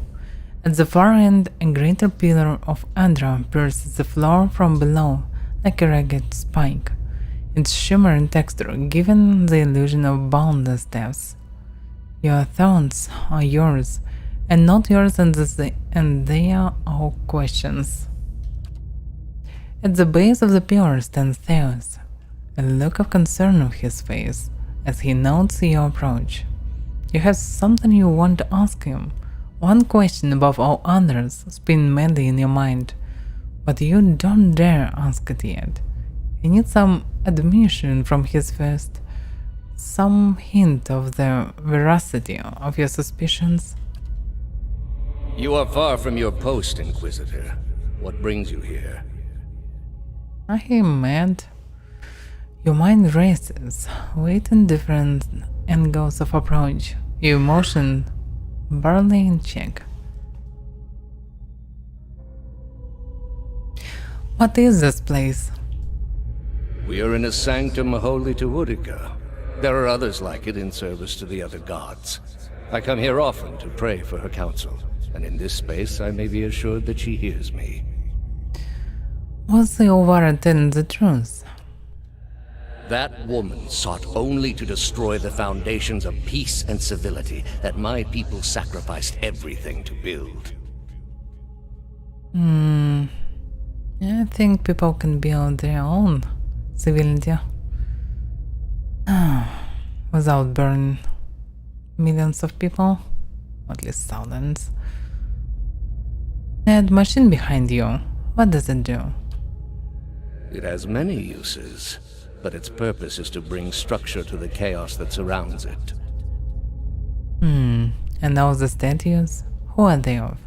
At the far end, a greater pillar of andra pierces the floor from below like a ragged spike, its shimmering texture giving the illusion of boundless depths. Your thoughts are yours, and not yours, and they are all questions. At the base of the pillar stands Theos, a look of concern on his face as he notes your approach. You have something you want to ask him, one question above all others spin madly in your mind, but you don't dare ask it yet. You need some admission from his first, some hint of the veracity of your suspicions. You are far from your post, Inquisitor. What brings you here? I am mad. Your mind races, waiting different angles of approach, your emotion barely in check. What is this place? We are in a sanctum holy to Utica. There are others like it in service to the other gods. I come here often to pray for her counsel, and in this space I may be assured that she hears me. Was the Avaira telling the truth? That woman sought only to destroy the foundations of peace and civility that my people sacrificed everything to build. I think people can build their own civility without burning millions of people, or at least thousands. That machine behind you, what does it do? It has many uses, but its purpose is to bring structure to the chaos that surrounds it. And all the statues? Who are they of?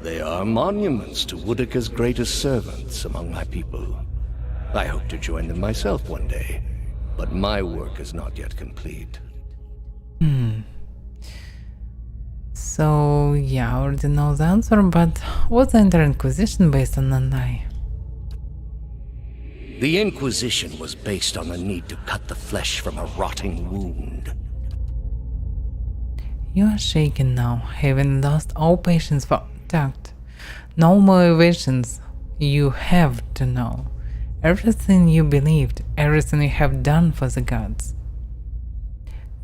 They are monuments to Woodica's greatest servants among my people. I hope to join them myself one day, but my work is not yet complete. So, yeah, I already know the answer, but was the Inquisition based on a lie? The Inquisition was based on the need to cut the flesh from a rotting wound. You are shaken now, having lost all patience for tact. No more evasions. You have to know. Everything you believed, everything you have done for the gods.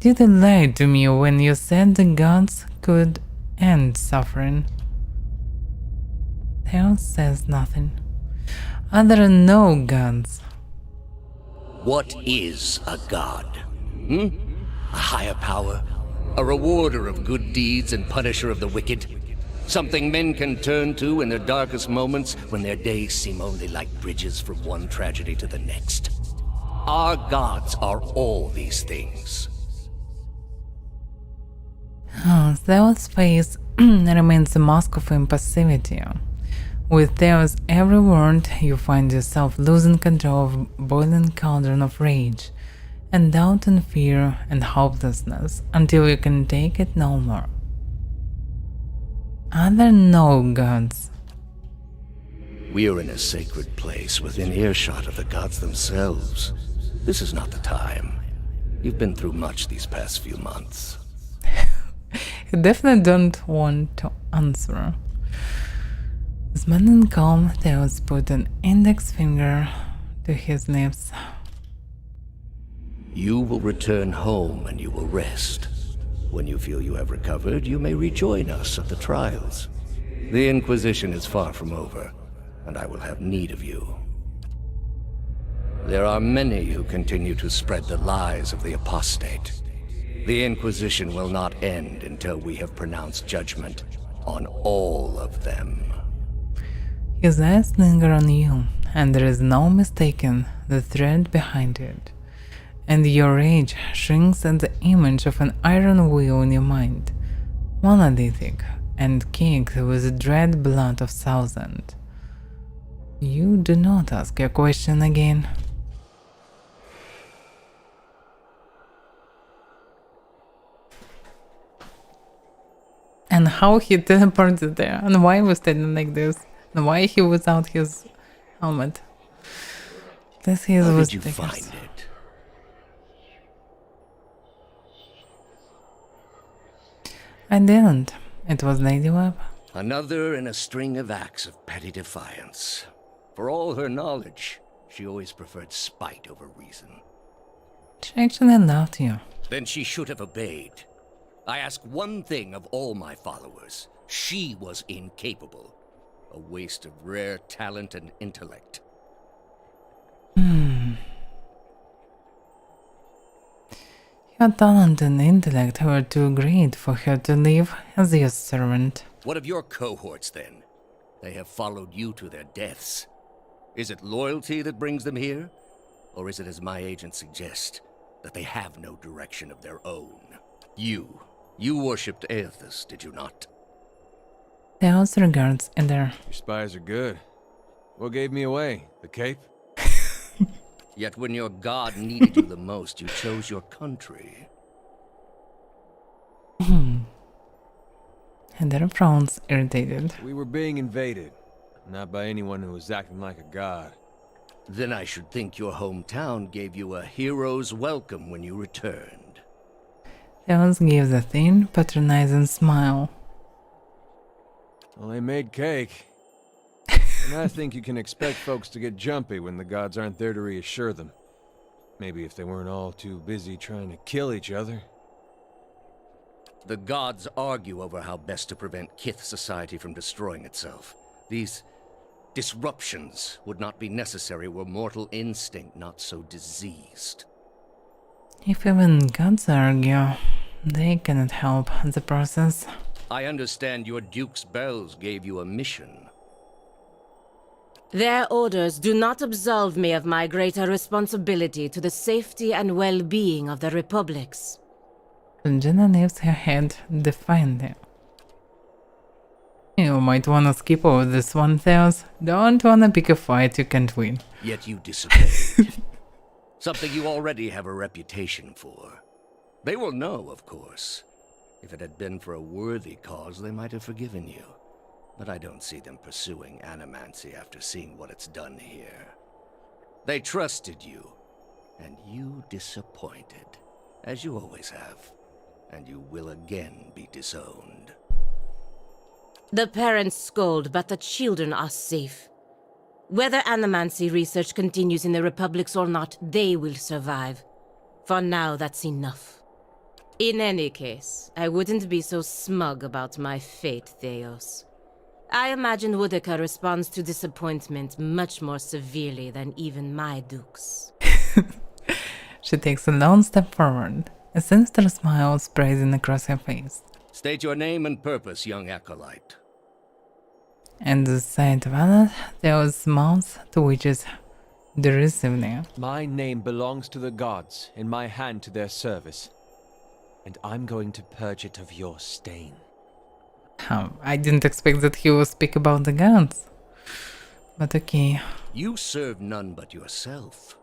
Did you lie to me when you said the gods could end suffering? Theo says nothing. Are there no gods? What is a god? A higher power? A rewarder of good deeds and punisher of the wicked? Something men can turn to in their darkest moments when their days seem only like bridges from one tragedy to the next. Our gods are all these things. Theos' face remains a mask of impassivity. With Theos' every word, you find yourself losing control of boiling cauldron of rage, and doubt and fear and hopelessness until you can take it no more. Are there no gods? We are in a sacred place within earshot of the gods themselves. This is not the time. You've been through much these past few months. You definitely don't want to answer. Smiling calm, Theos put an index finger to his lips. You will return home and you will rest. When you feel you have recovered, you may rejoin us at the trials. The Inquisition is far from over, and I will have need of you. There are many who continue to spread the lies of the apostate. The Inquisition will not end until we have pronounced judgment on all of them. His eyes linger on you, and there is no mistaking the thread behind it. And your rage shrinks at the image of an iron wheel in your mind, monolithic and caked with the dread blood of thousands. You do not ask your question again. And how he teleported there, and why he was standing like this, and why he without his helmet. This is How was did you find it? I didn't. It was Lady Web. Another in a string of acts of petty defiance. For all her knowledge, she always preferred spite over reason. She actually loved you. Then she should have obeyed. I ask one thing of all my followers. She was incapable. A waste of rare talent and intellect. Your talent and intellect were too great for her to live as your servant. What of your cohorts, then? They have followed you to their deaths. Is it loyalty that brings them here? Or is it, as my agents suggest, that they have no direction of their own? You worshipped Aethys, did you not? Theos regards Eder. Your spies are good. What gave me away? The cape? Yet when your god needed you the most, you chose your country. Eder frowns, irritated. We were being invaded. Not by anyone who was acting like a god. Then I should think your hometown gave you a hero's welcome when you returned. Theos gives a thin, patronizing smile. Well, they made cake. And I think you can expect folks to get jumpy when the gods aren't there to reassure them. Maybe if they weren't all too busy trying to kill each other. The gods argue over how best to prevent Kith society from destroying itself. These disruptions would not be necessary were mortal instinct not so diseased. If even gods argue, they cannot help the process. I understand your Duke's bells gave you a mission. Their orders do not absolve me of my greater responsibility to the safety and well-being of the Republics. Jenna lifts her head defiantly. You might wanna skip over this one, Theos. Don't wanna pick a fight you can't win. Yet you disobeyed. Something you already have a reputation for. They will know, of course. If it had been for a worthy cause, they might have forgiven you. But I don't see them pursuing animancy after seeing what it's done here. They trusted you, and you disappointed, as you always have. And you will again be disowned. The parents scold, but the children are safe. Whether animancy research continues in the Republics or not, they will survive. For now, that's enough. In any case, I wouldn't be so smug about my fate, Theos. I imagine Woodica responds to disappointment much more severely than even my dukes. She takes a long step forward, a sinister smile spreading across her face. State your name and purpose, young acolyte. And the sight of Anna, Theos' mouth twitches derisively. My name belongs to the gods, in my hand to their service. And I'm going to purge it of your stain. I didn't expect that he would speak about the gods. But okay. You serve none but yourself.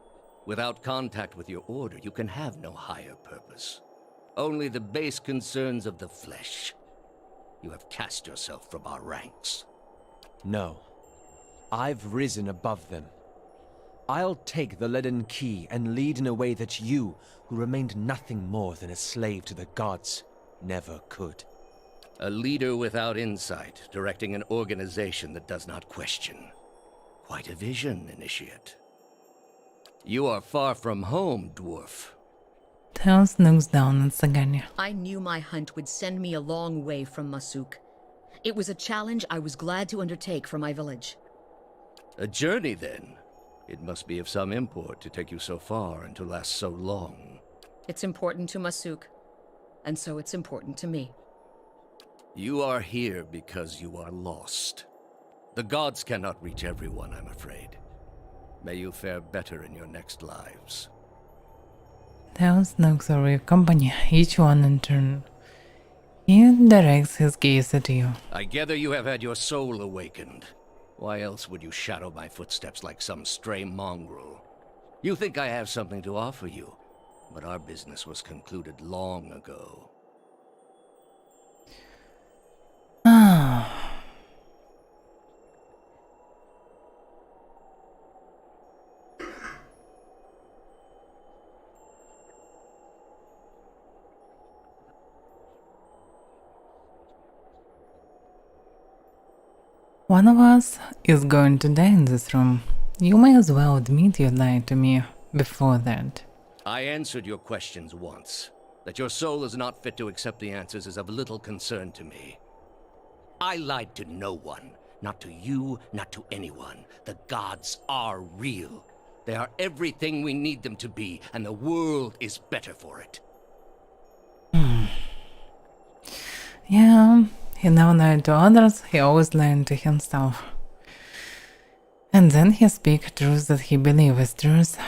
Without contact with your order, you can have no higher purpose. Only the base concerns of the flesh. You have cast yourself from our ranks. No. I've risen above them. I'll take the leaden key and lead in a way that you, who remained nothing more than a slave to the gods, never could. A leader without insight, directing an organization that does not question. Quite a vision, Initiate. You are far from home, dwarf. Theos looks down at Saganya. I knew my hunt would send me a long way from Masuk. It was a challenge I was glad to undertake for my village. A journey, then? It must be of some import to take you so far and to last so long. It's important to Masuk, and so it's important to me. You are here because you are lost. The gods cannot reach everyone, I'm afraid. May you fare better in your next lives. Theos looks over your company, each one in turn. He directs his gaze at you. I gather you have had your soul awakened. Why else would you shadow my footsteps like some stray mongrel? You think I have something to offer you, but our business was concluded long ago. One of us is going to die in this room. You may as well admit you lied to me before that. I answered your questions once. That your soul is not fit to accept the answers is of little concern to me. I lied to no one. Not to you, not to anyone. The gods are real. They are everything we need them to be, and the world is better for it. Yeah, he never lied to others, he always lied to himself. And then he speaks truths that he believes is truth.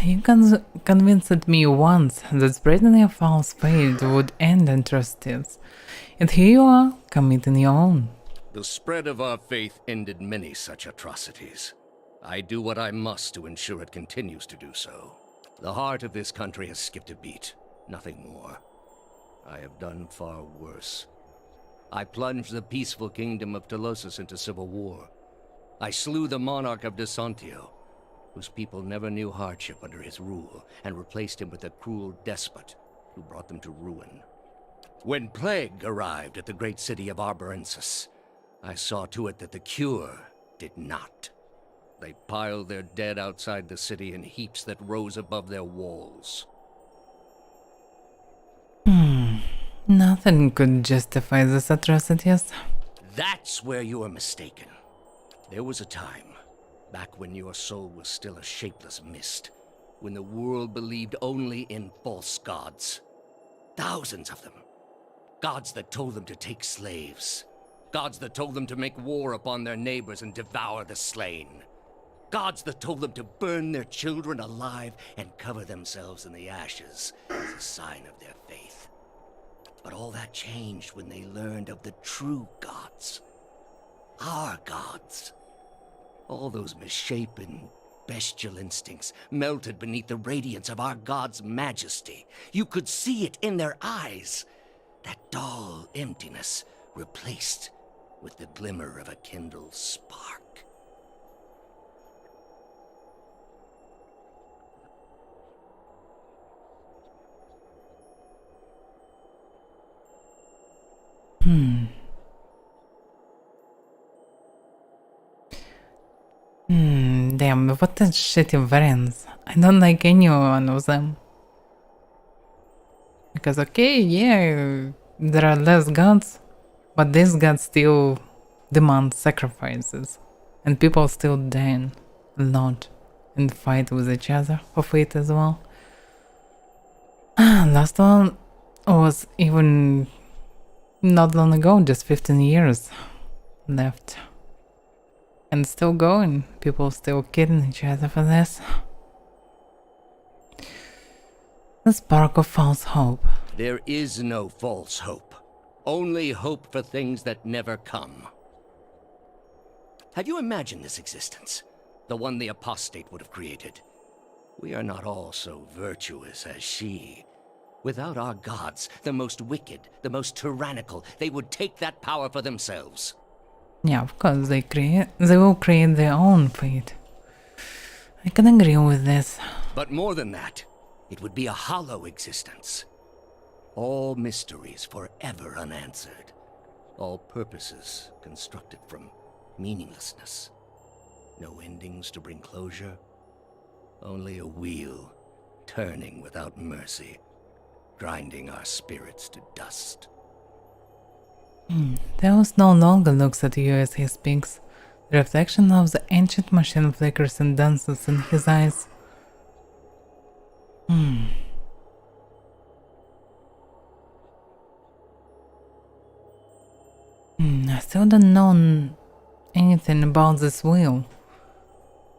You convinced me once that spreading a false faith would end atrocities, and here you are, committing your own. The spread of our faith ended many such atrocities. I do what I must to ensure it continues to do so. The heart of this country has skipped a beat, nothing more. I have done far worse. I plunged the peaceful kingdom of Telosus into civil war. I slew the monarch of Desantio, whose people never knew hardship under his rule, and replaced him with a cruel despot who brought them to ruin. When plague arrived at the great city of Arborensis, I saw to it that the cure did not. They piled their dead outside the city in heaps that rose above their walls. Nothing could justify these atrocities. That's where you are mistaken. There was a time, back when your soul was still a shapeless mist, when the world believed only in false gods. Thousands of them. Gods that told them to take slaves. Gods that told them to make war upon their neighbors and devour the slain. Gods that told them to burn their children alive and cover themselves in the ashes as a sign of their faith. But all that changed when they learned of the true gods. Our gods. All those misshapen, bestial instincts melted beneath the radiance of our gods' majesty. You could see it in their eyes. That dull emptiness replaced with the glimmer of a kindled spark. Damn, what a shitty variants. I don't like any one of them. Because okay, yeah, there are less gods, but these gods still demand sacrifices. And people still dying a lot and fight with each other for fate as well. Last one was even not long ago, just 15 years left. And still going. People still killing each other for this. The spark of false hope. There is no false hope. Only hope for things that never come. Have you imagined this existence? The one the apostate would have created. We are not all so virtuous as she. Without our gods, the most wicked, the most tyrannical, they would take that power for themselves. Yeah, of course, they will create their own fate. I can agree with this. But more than that, it would be a hollow existence. All mysteries forever unanswered. All purposes constructed from meaninglessness. No endings to bring closure. Only a wheel, turning without mercy, grinding our spirits to dust. Theos no longer looks at you as he speaks. The reflection of the ancient machine flickers and dances in his eyes. I still don't know anything about this wheel.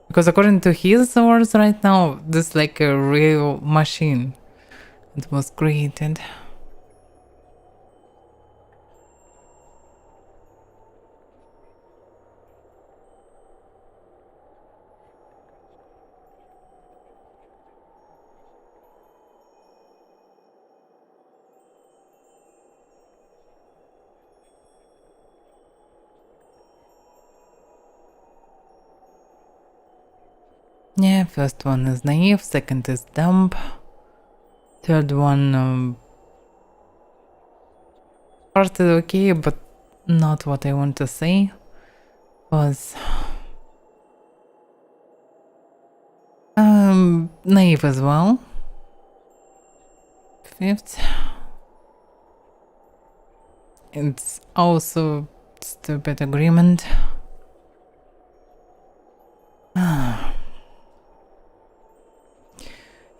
Because according to his words right now, this is like a real machine. It was created. Yeah, first one is naive, second is dumb, third one started okay, but not what I want to say. Was naive as well. Fifth, it's also stupid agreement.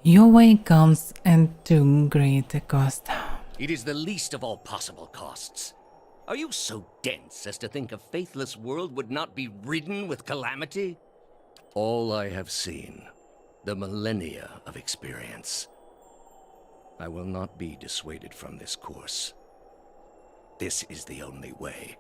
Your way comes at too great a cost. It is the least of all possible costs. Are you so dense as to think a faithless world would not be ridden with calamity? All I have seen, the millennia of experience. I will not be dissuaded from this course. This is the only way.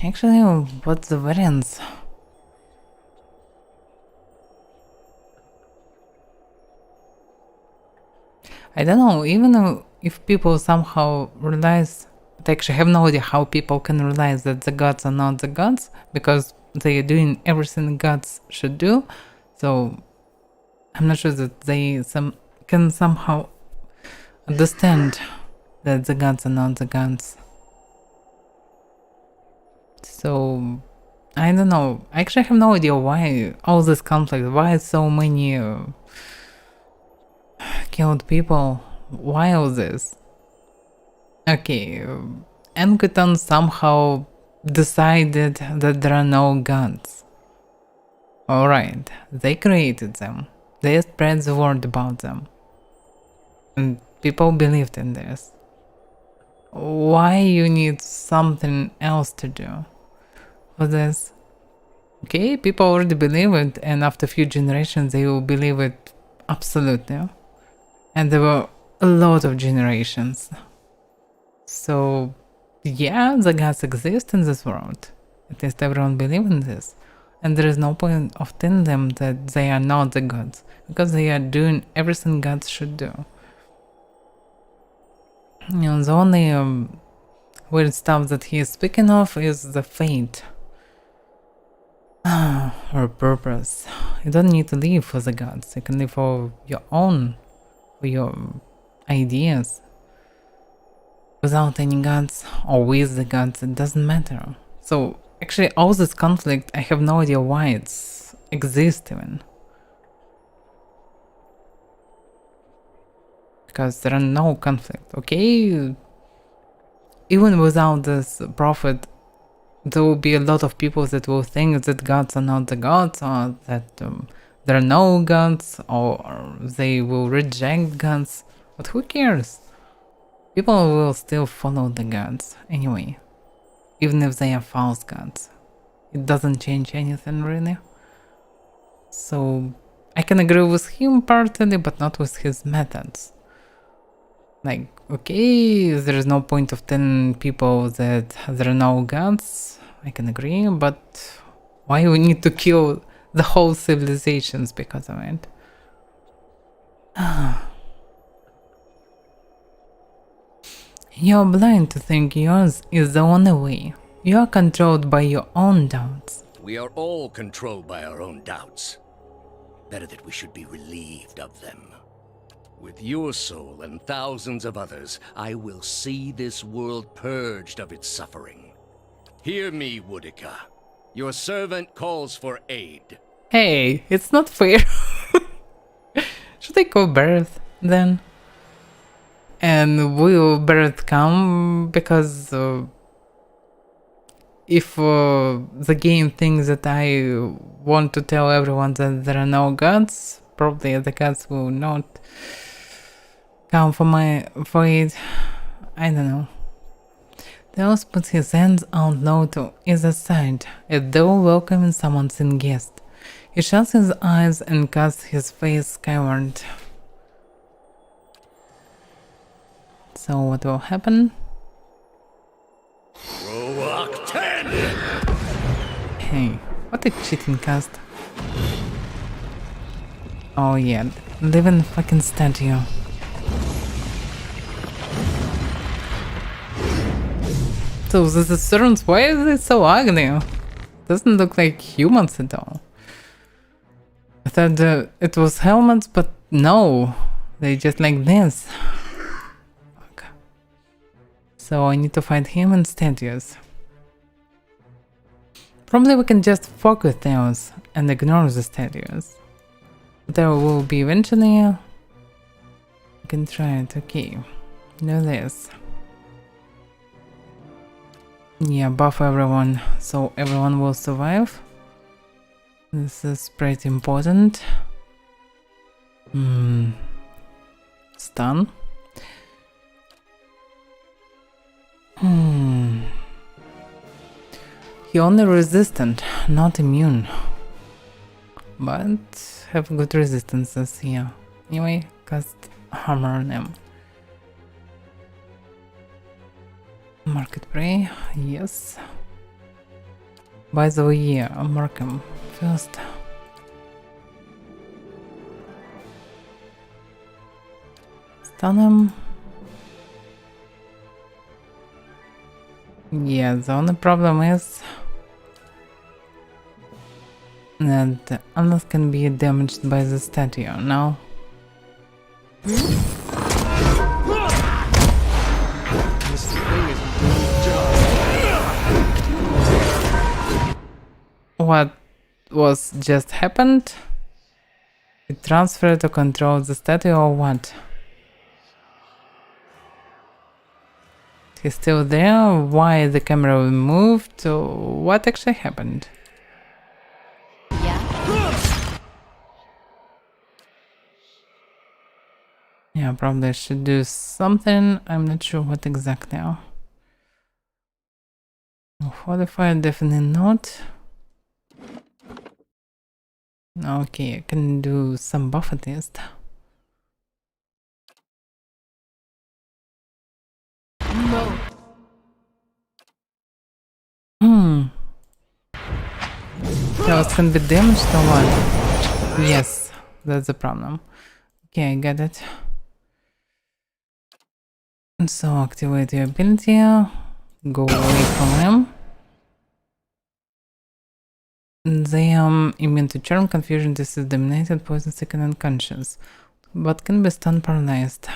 Actually, what's the variance? I don't know, even if people somehow realize, but I actually have no idea how people can realize that the gods are not the gods, because they are doing everything gods should do, so I'm not sure that they can somehow understand that the gods are not the gods. So, I don't know. I actually have no idea why all this conflict, why so many killed people, why all this? Okay, Enketon somehow decided that there are no gods. Alright, they created them. They spread the word about them. And people believed in this. Why you need something else to do for this? Okay, people already believe it, and after a few generations they will believe it absolutely. And there were a lot of generations. So yeah, the gods exist in this world. At least everyone believes in this. And there is no point of telling them that they are not the gods, because they are doing everything gods should do. You know, the only weird stuff that he is speaking of is the fate. Or purpose. You don't need to live for the gods. You can live for your own, for your ideas. Without any gods or with the gods, it doesn't matter. So actually all this conflict, I have no idea why it exists even. Because there are no conflict, okay? Even without this prophet, there will be a lot of people that will think that gods are not the gods, or that there are no gods, or they will reject gods. But who cares? People will still follow the gods anyway, even if they are false gods. It doesn't change anything really. So I can agree with him partly, but not with his methods. Like, okay, there is no point of telling people that there are no gods. I can agree, but why we need to kill the whole civilizations because of it? You're blind to think yours is the only way. You are controlled by your own doubts. We are all controlled by our own doubts. Better that we should be relieved of them. With your soul and thousands of others, I will see this world purged of its suffering. Hear me, Woodica. Your servant calls for aid. Hey, it's not fair. Should I call Barrett then? And will Barrett come? Because if the game thinks that I want to tell everyone that there are no gods, probably the gods will not come for it. I don't know. The host puts his hands out low to either side, as though welcoming someone's in guest. He shuts his eyes and casts his face skyward. So what will happen? Rock 10! Hey, what a cheating cast. Oh yeah, living fucking statue. So this is servants, why is it so ugly? Doesn't look like humans at all. I thought it was helmets, but no, they just like this. Okay. So I need to find him and statues. Probably we can just focus those and ignore the statues. There will be eventually. We can try it. Okay, do this. Yeah, buff everyone so everyone will survive. This is pretty important. Stun. He only resistant, not immune. But have good resistances here. Anyway, cast armor on him. Market prey, yes. By the way, yeah, I'll mark him first. Stun him. Yeah, the only problem is that the unless can be damaged by the statue, no? What was just happened? It transferred to control the statue or what? He's still there? Why the camera moved? What actually happened? Yeah, probably I should do something. I'm not sure what exactly. Fortify, definitely not. Okay, I can do some buff at least. No. Those can be damaged or what? Yes, that's the problem. Okay, I got it. So activate your ability. Go away from him. They are immune to charm, confusion, disease, dominated, poison, sick, and unconscious, but can be stun paralyzed.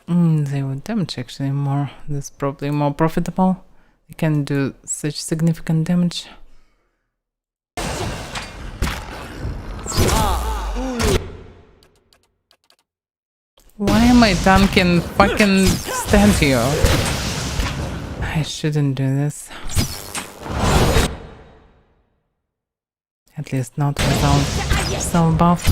They would damage actually more. That's probably more profitable. They can do such significant damage. Why am I tanking fucking statue? I shouldn't do this. At least not without some buff.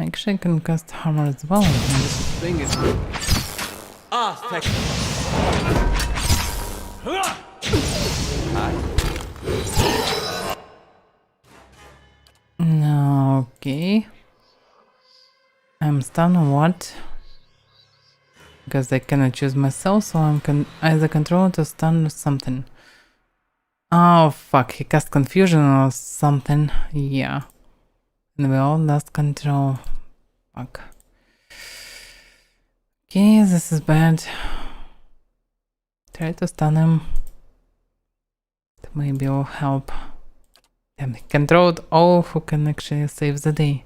Actually, I can cast hammer as well. This thing is... Ah, thank No, okay. I'm stunned or what? Because I cannot choose myself, so I'm either control to stun or something. Oh fuck, he cast confusion or something. Yeah. And we all lost control. Fuck. Okay, this is bad. Try to stun him. That maybe will help. Damn, he controlled all who can actually save the day.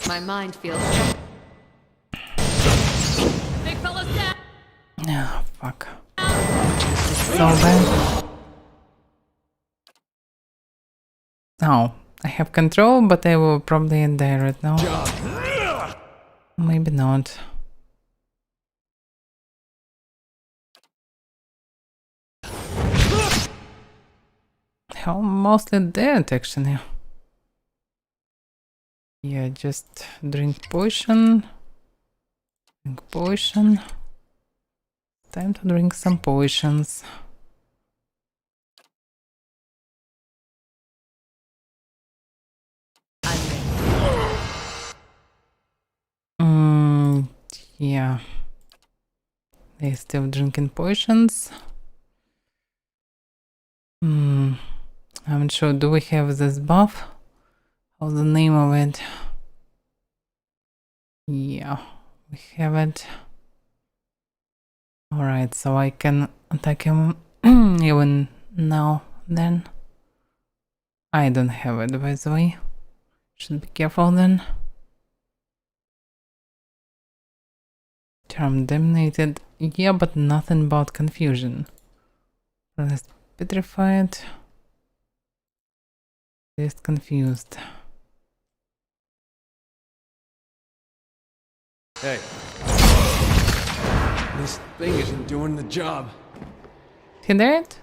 My mind feels... Big fella's down! Oh, fuck. So bad. Oh, I have control, but I will probably die right now. Maybe not. I'm mostly dead, actually. Yeah, just drink potion. Drink potion. Time to drink some potions. Yeah. They're still drinking potions. I'm not sure, do we have this buff? What's the name of it? Yeah, we have it. Alright, so I can attack him even now, then. I don't have it, by the way. Should be careful then. Charm dominated. Yeah, but nothing about confusion. Let's petrified. Just confused. Hey. This thing isn't doing the job. He did?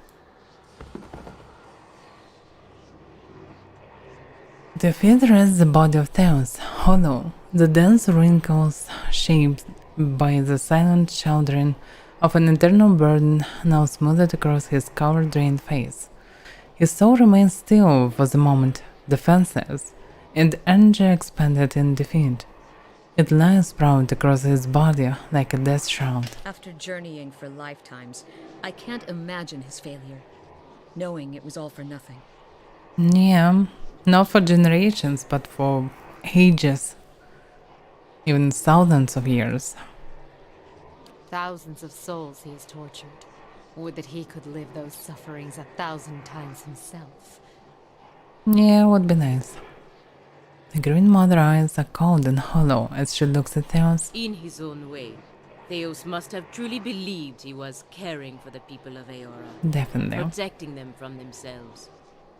The feet rests the body of Theos, hollow, the dense wrinkles shaped by the silent children of an eternal burden now smoothed across his cover-drained face. His soul remains still for the moment, defenseless, and energy expanded in defeat. It lies sprawled across his body like a death shroud. After journeying for lifetimes, I can't imagine his failure, knowing it was all for nothing. Yeah, not for generations, but for ages. Even thousands of years. Thousands of souls he has tortured. Would that he could live those sufferings 1,000 times himself. Yeah, would be nice. The green mother eyes are cold and hollow as she looks at Theos. In his own way, Theos must have truly believed he was caring for the people of Avaira. Definitely. Protecting them from themselves.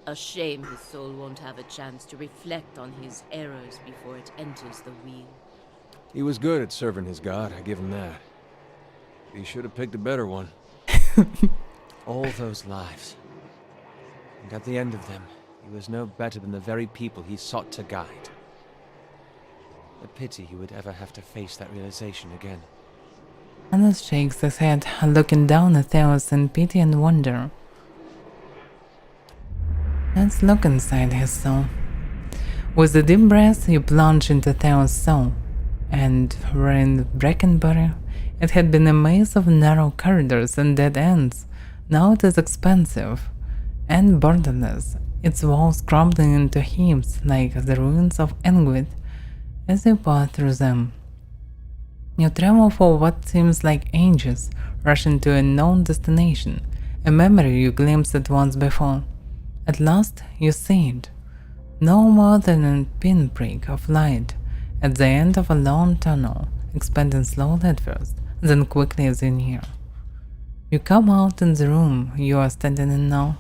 A shame his soul won't have a chance to reflect on his errors before it enters the wheel. He was good at serving his god, I give him that. He should have picked a better one. All those lives. And at the end of them, he was no better than the very people he sought to guide. A pity he would ever have to face that realization again. Anas shakes his head, looking down at Theos in pity and wonder. Let's look inside his soul. With a deep breath, you plunge into Theos' soul, and where in Brackenbury, it had been a maze of narrow corridors and dead ends. Now it is expansive and borderless, its walls crumbling into heaps like the ruins of Icewind as you pass through them. You travel for what seems like ages, rushing to a known destination, a memory you glimpsed at once before. At last, you see it. No more than a pinprick of light at the end of a long tunnel, expanding slowly at first, then quickly as you near. You come out in the room you are standing in now,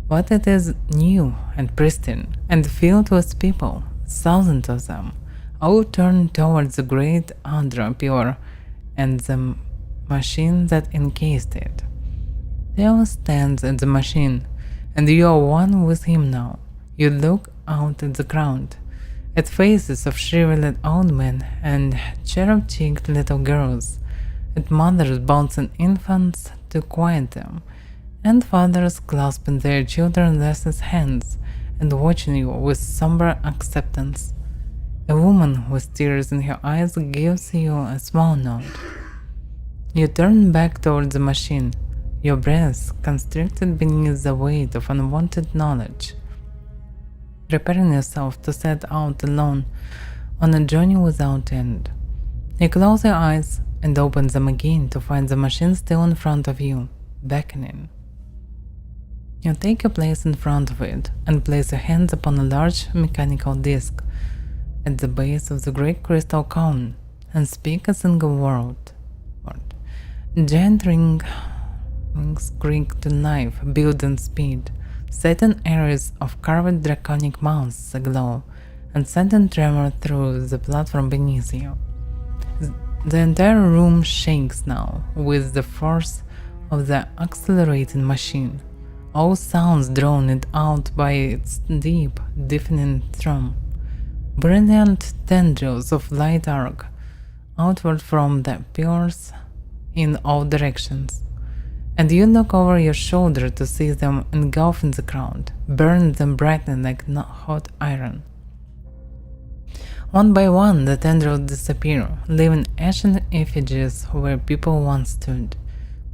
but it is new and pristine and filled with people, thousands of them, all turned towards the great Andra Pure and the machine that encased it. Theo stands at the machine, and you are one with him now. You look out at the ground, at faces of shriveled old men and cherub-cheeked little girls, at mothers bouncing infants to quiet them, and fathers clasping their children's hands and watching you with somber acceptance. A woman with tears in her eyes gives you a small nod. You turn back towards the machine, your breath constricted beneath the weight of unwanted knowledge, preparing yourself to set out alone on a journey without end. You close your eyes and open them again to find the machine still in front of you, beckoning. You take your place in front of it and place your hands upon a large mechanical disc at the base of the great crystal cone and speak a single word. Giant rings creak to knife, build and speed, setting areas of carved draconic mouths aglow, and sending tremor through the platform beneath you. The entire room shakes now with the force of the accelerating machine, all sounds drowned out by its deep, deafening thrum. Brilliant tendrils of light arc outward from the pillars in all directions, and you look over your shoulder to see them engulfing the ground, burn them brightly like hot iron. One by one, the tendrils disappear, leaving ashen effigies where people once stood,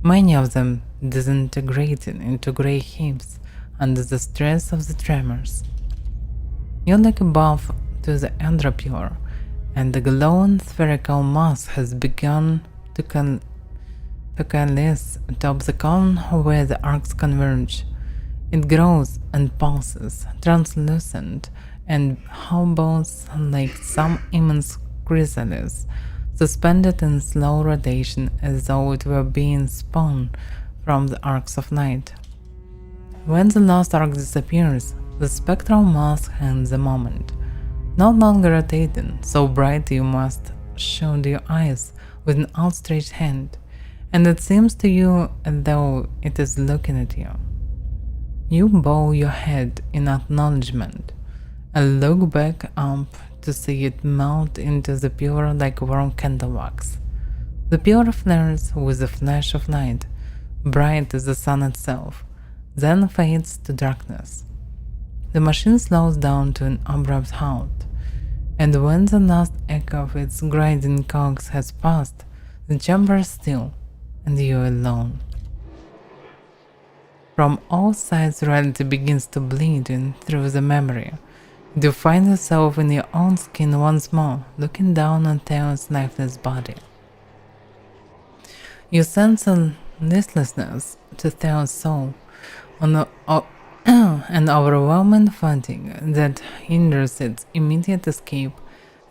many of them disintegrating into grey heaps under the stress of the tremors. You look above to the Andrapure, and the glowing spherical mass has begun to coalesce atop the cone where the arcs converge. It grows and pulses, translucent, and hobbles like some immense chrysalis, suspended in slow rotation as though it were being spun from the arcs of light. When the last arc disappears, the spectral mass hangs a moment, no longer rotating, so bright you must shield your eyes with an outstretched hand, and it seems to you as though it is looking at you. You bow your head in acknowledgement and look back up to see it melt into the pure like warm candle wax. The pure flares with a flash of light, bright as the sun itself, then fades to darkness. The machine slows down to an abrupt halt, and when the last echo of its grinding cogs has passed, the chamber is still, and you are alone. From all sides reality begins to bleed in through the memory. You find yourself in your own skin once more, looking down on Theo's lifeless body. You sense a listlessness to Theo's soul, an overwhelming fatigue that hinders its immediate escape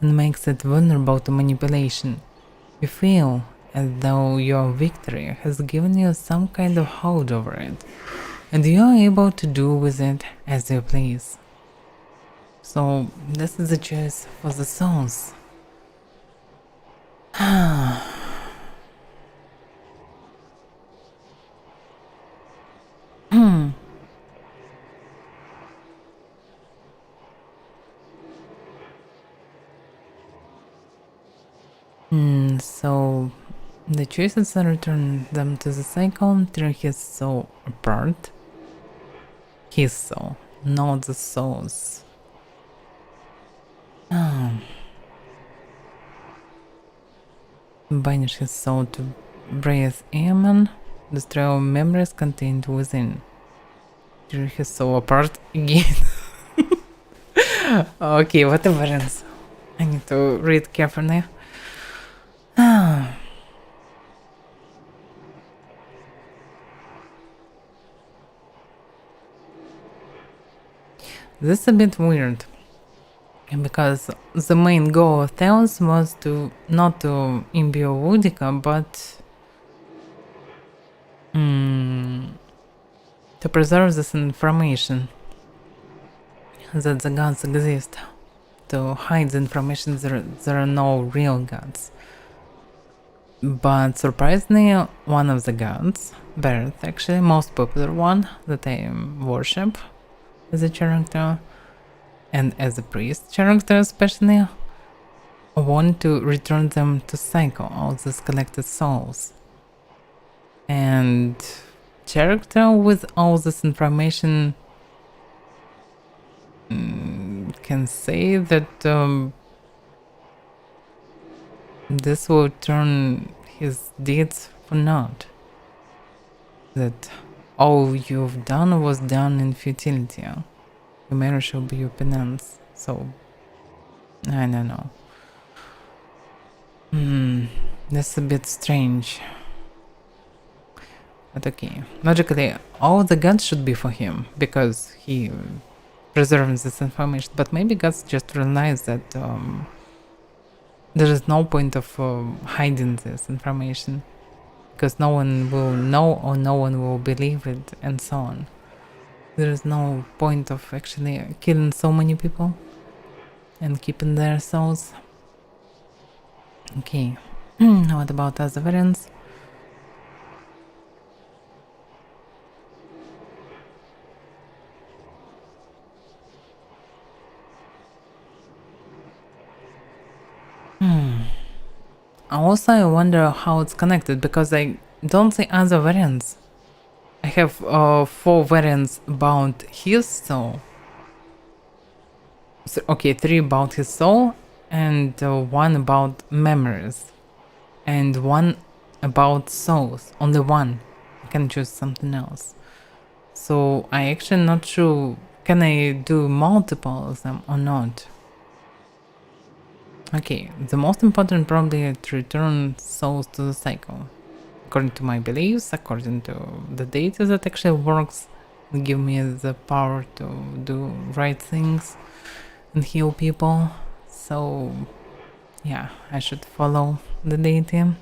and makes it vulnerable to manipulation. You feel as though your victory has given you some kind of hold over it, and you are able to do with it as you please. So this is the choice for the souls. So the choices are return them to the cycle through his soul apart. His soul, not the souls. Banish his soul to breathe Aemon, destroy all memories contained within. Tear his soul apart again. Okay, whatever else. I need to read carefully. This is a bit weird. And because the main goal of Theos was to not to imbue Boudica, but to preserve this information that the gods exist, to hide the information there are no real gods. But surprisingly, one of the gods, Barrett, actually most popular one that I worship as a character and as a priest character especially, want to return them to cycle all these collected souls. And character with all this information can say that this will turn his deeds for naught. That all you've done was done in futility. Your merit shall be your penance. So, I don't know. That's a bit strange. But okay. Logically, all the gods should be for him, because he preserves this information. But maybe gods just realize that there is no point of hiding this information, because no one will know or no one will believe it, and so on. There is no point of actually killing so many people and keeping their souls. Okay, what about other variants? Also, I wonder how it's connected, because I don't see other variants. I have 4 variants about his soul. So, okay, 3 about his soul, and 1 about memories, and 1 about souls. Only 1. I can choose something else. So I actually not sure, can I do multiple of them or not? Okay, the most important probably to return souls to the cycle. According to my beliefs, according to the data that actually works, and give me the power to do right things and heal people. So yeah, I should follow the data.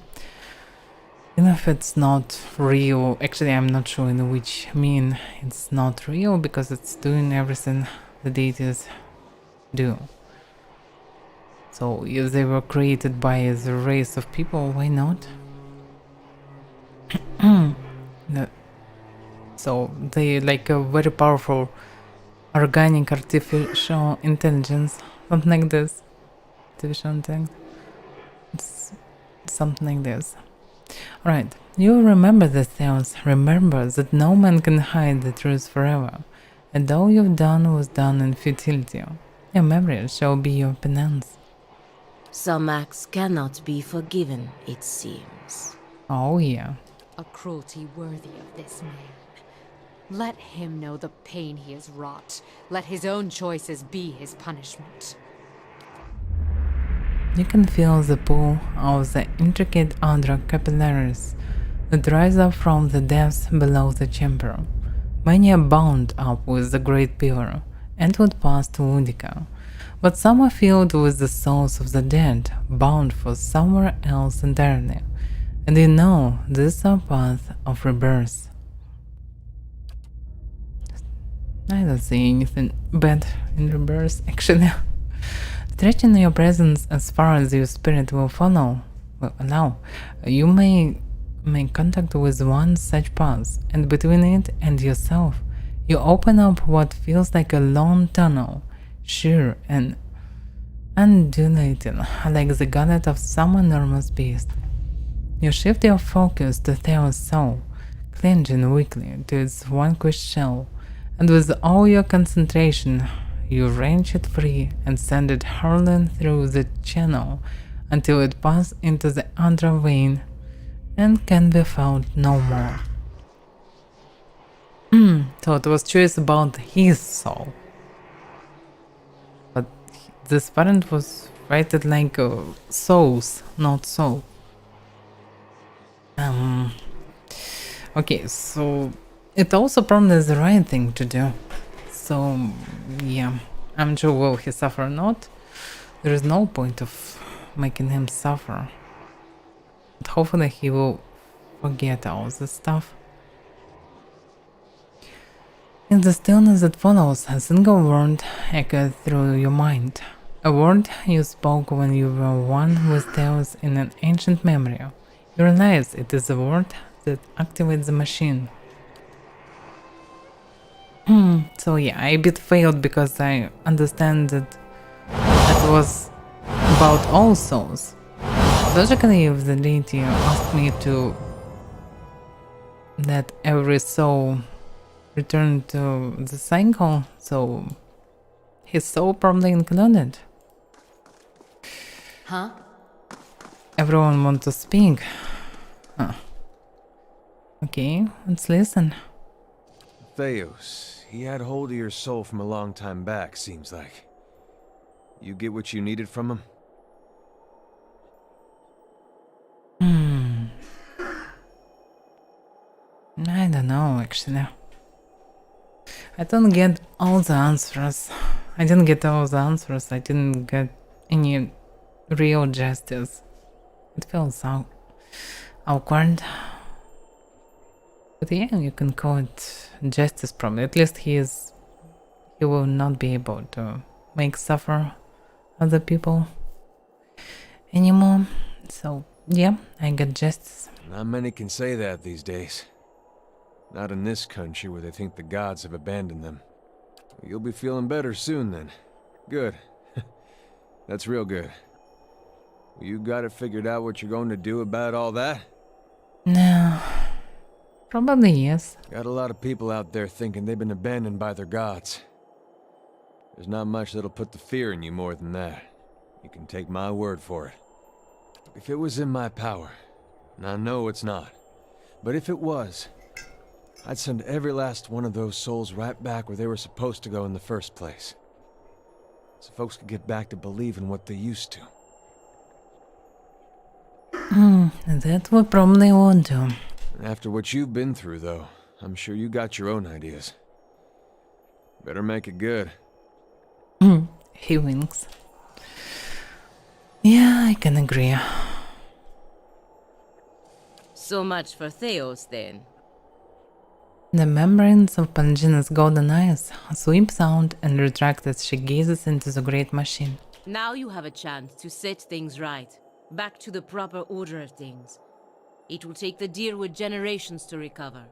Even if it's not real, actually I'm not sure in which mean it's not real, because it's doing everything the data do. So if they were created by the race of people, why not? So they like a very powerful organic artificial intelligence, something like this. Artificial intelligence. It's something like this. Alright, you remember the things. Remember that no man can hide the truth forever, and all you've done was done in futility. Your memory shall be your penance. Some acts cannot be forgiven, it seems. Oh yeah. A cruelty worthy of this man. Let him know the pain he has wrought. Let his own choices be his punishment. You can feel the pull of the intricate outer capillaries that rise up from the depths below the chamber. Many are bound up with the great pillar and would pass to Boudica, but some are filled with the souls of the dead, bound for somewhere else entirely. And you know, this is our path of rebirth. I don't see anything bad in rebirth, actually. Stretching your presence as far as your spirit will allow, you may make contact with one such path, and between it and yourself, you open up what feels like a long tunnel, sheer and undulating, like the gullet of some enormous beast. You shift your focus to Theo's soul, clinging weakly to its vanquished shell, and with all your concentration, you wrench it free and send it hurling through the channel until it passes into the outer vein and can be found no more. So it was choice about his soul. But this parent was rated like souls, not soul. Okay, so it also probably is the right thing to do. So yeah, I'm sure will he suffer or not. there is no point of making him suffer. But hopefully he will forget all this stuff. In the stillness that follows, a single word echoed through your mind. A word you spoke when you were one with Theos in an ancient memory. You realize it is a word that activates the machine. So yeah, I a bit failed because I understand that it was about all souls. Logically, if the deity asked me to let every soul return to the cycle, so his soul probably included. Huh? Everyone wants to speak. Huh. Okay, let's listen. Theos, he had hold of your soul from a long time back, seems like. You get what you needed from him? I don't know, actually. I don't get all the answers. I didn't get all the answers. I didn't get any real justice. It feels so awkward. But yeah, you can call it justice probably. At least he will not be able to make suffer other people anymore. So yeah, I got justice. Not many can say that these days. Not in this country where they think the gods have abandoned them. You'll be feeling better soon then. Good. That's real good. You got it figured out what you're going to do about all that? No. Probably yes. Got a lot of people out there thinking they've been abandoned by their gods. There's not much that'll put the fear in you more than that. You can take my word for it. If it was in my power, and I know it's not, but if it was, I'd send every last one of those souls right back where they were supposed to go in the first place. So folks could get back to believing what they used to. That we probably won't do. After what you've been through, though, I'm sure you got your own ideas. Better make it good. He winks. Yeah, I can agree. So much for Theos, then. The membranes of Pangina's golden eyes sweep sound and retract as she gazes into the great machine. Now you have a chance to set things right, back to the proper order of things. It will take the Deerwood generations to recover,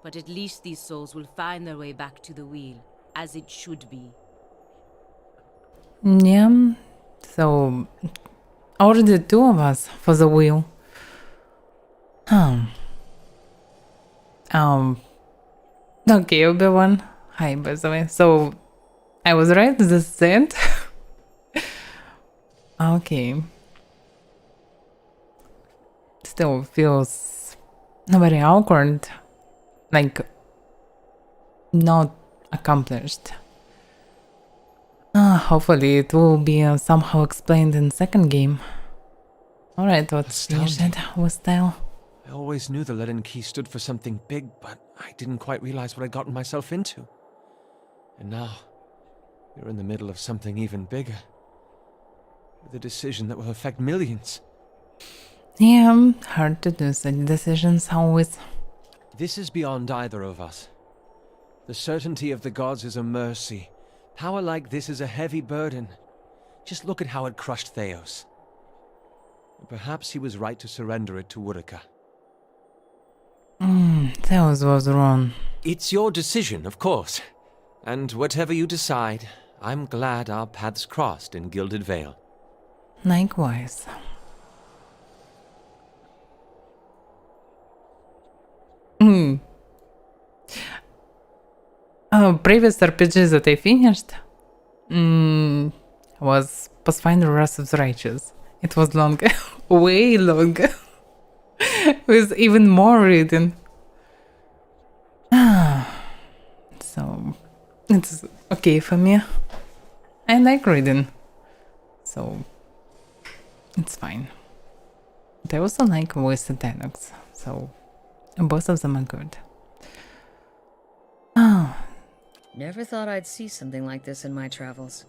but at least these souls will find their way back to the wheel, as it should be. Yeah, so already two of us for the wheel. Okay, Obi-Wan. Hi, by the way. So, I was right, this is it? Okay. Still feels very awkward. Like, not accomplished. Hopefully it will be somehow explained in second game. Alright, let's finish it with style. I always knew the Leaden Key stood for something big, but I didn't quite realize what I'd gotten myself into. And now, you're in the middle of something even bigger. With a decision that will affect millions. Yeah, hard to do such decisions always. This is beyond either of us. The certainty of the gods is a mercy. Power like this is a heavy burden. Just look at how it crushed Theos. Perhaps he was right to surrender it to Woodica. Theos was wrong. It's your decision, of course. And whatever you decide, I'm glad our paths crossed in Gilded Vale. Likewise. Previous RPG that I finished was Pathfinder Wrath of the Righteous. It was longer, way longer, with even more reading. So, it's okay for me. I like reading, so it's fine. But I also like voice dialogues, so both of them are good. Never thought I'd see something like this in my travels.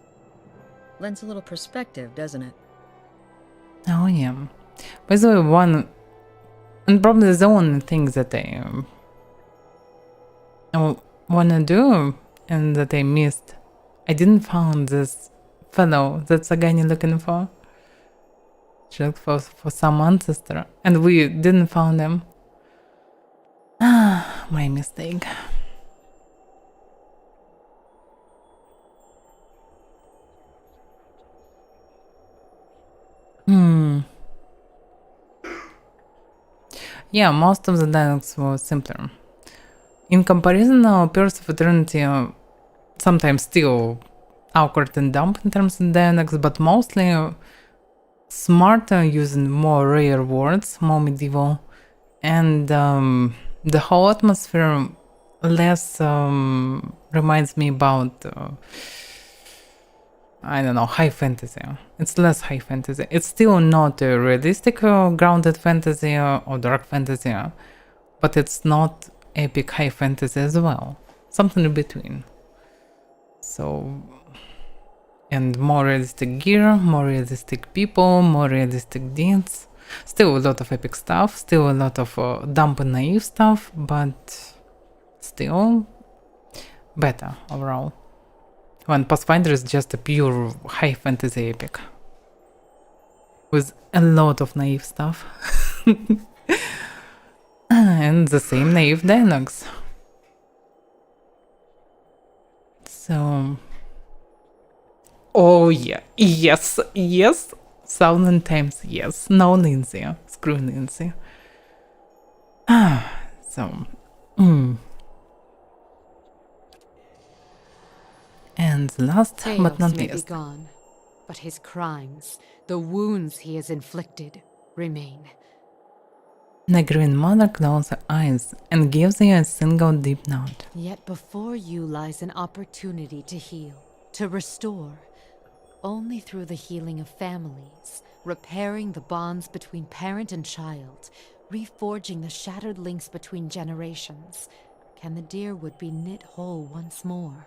Lends a little perspective, doesn't it? Oh yeah. By the way, one and probably the only thing that I wanna do and that I missed, I didn't find this fellow that's again you're looking for. She looked for some ancestor and we didn't find him. Ah, my mistake. Yeah, most of the dialogues were simpler. In comparison, Pillars of Eternity sometimes still awkward and dumb in terms of dialogues, but mostly smarter, using more rare words, more medieval, and the whole atmosphere less reminds me about I don't know, high fantasy. It's less high fantasy. It's still not a realistic grounded fantasy or dark fantasy, but it's not epic high fantasy as well. Something in between. So, and more realistic gear, more realistic people, more realistic deeds. Still a lot of epic stuff, still a lot of dumb and naive stuff, but still better overall. When Pathfinder is just a pure high fantasy epic with a lot of naive stuff and the same naive dialogues. So, oh yeah, yes, 1,000 times yes. No Lindsay, screw Lindsay. So, And last but not may be least, gone, but his crimes, the wounds he has inflicted, remain. the Green Mother closes her eyes and gives you a single deep nod. Yet before you lies an opportunity to heal, to restore. Only through the healing of families, repairing the bonds between parent and child, reforging the shattered links between generations, can the Deerwood be knit whole once more.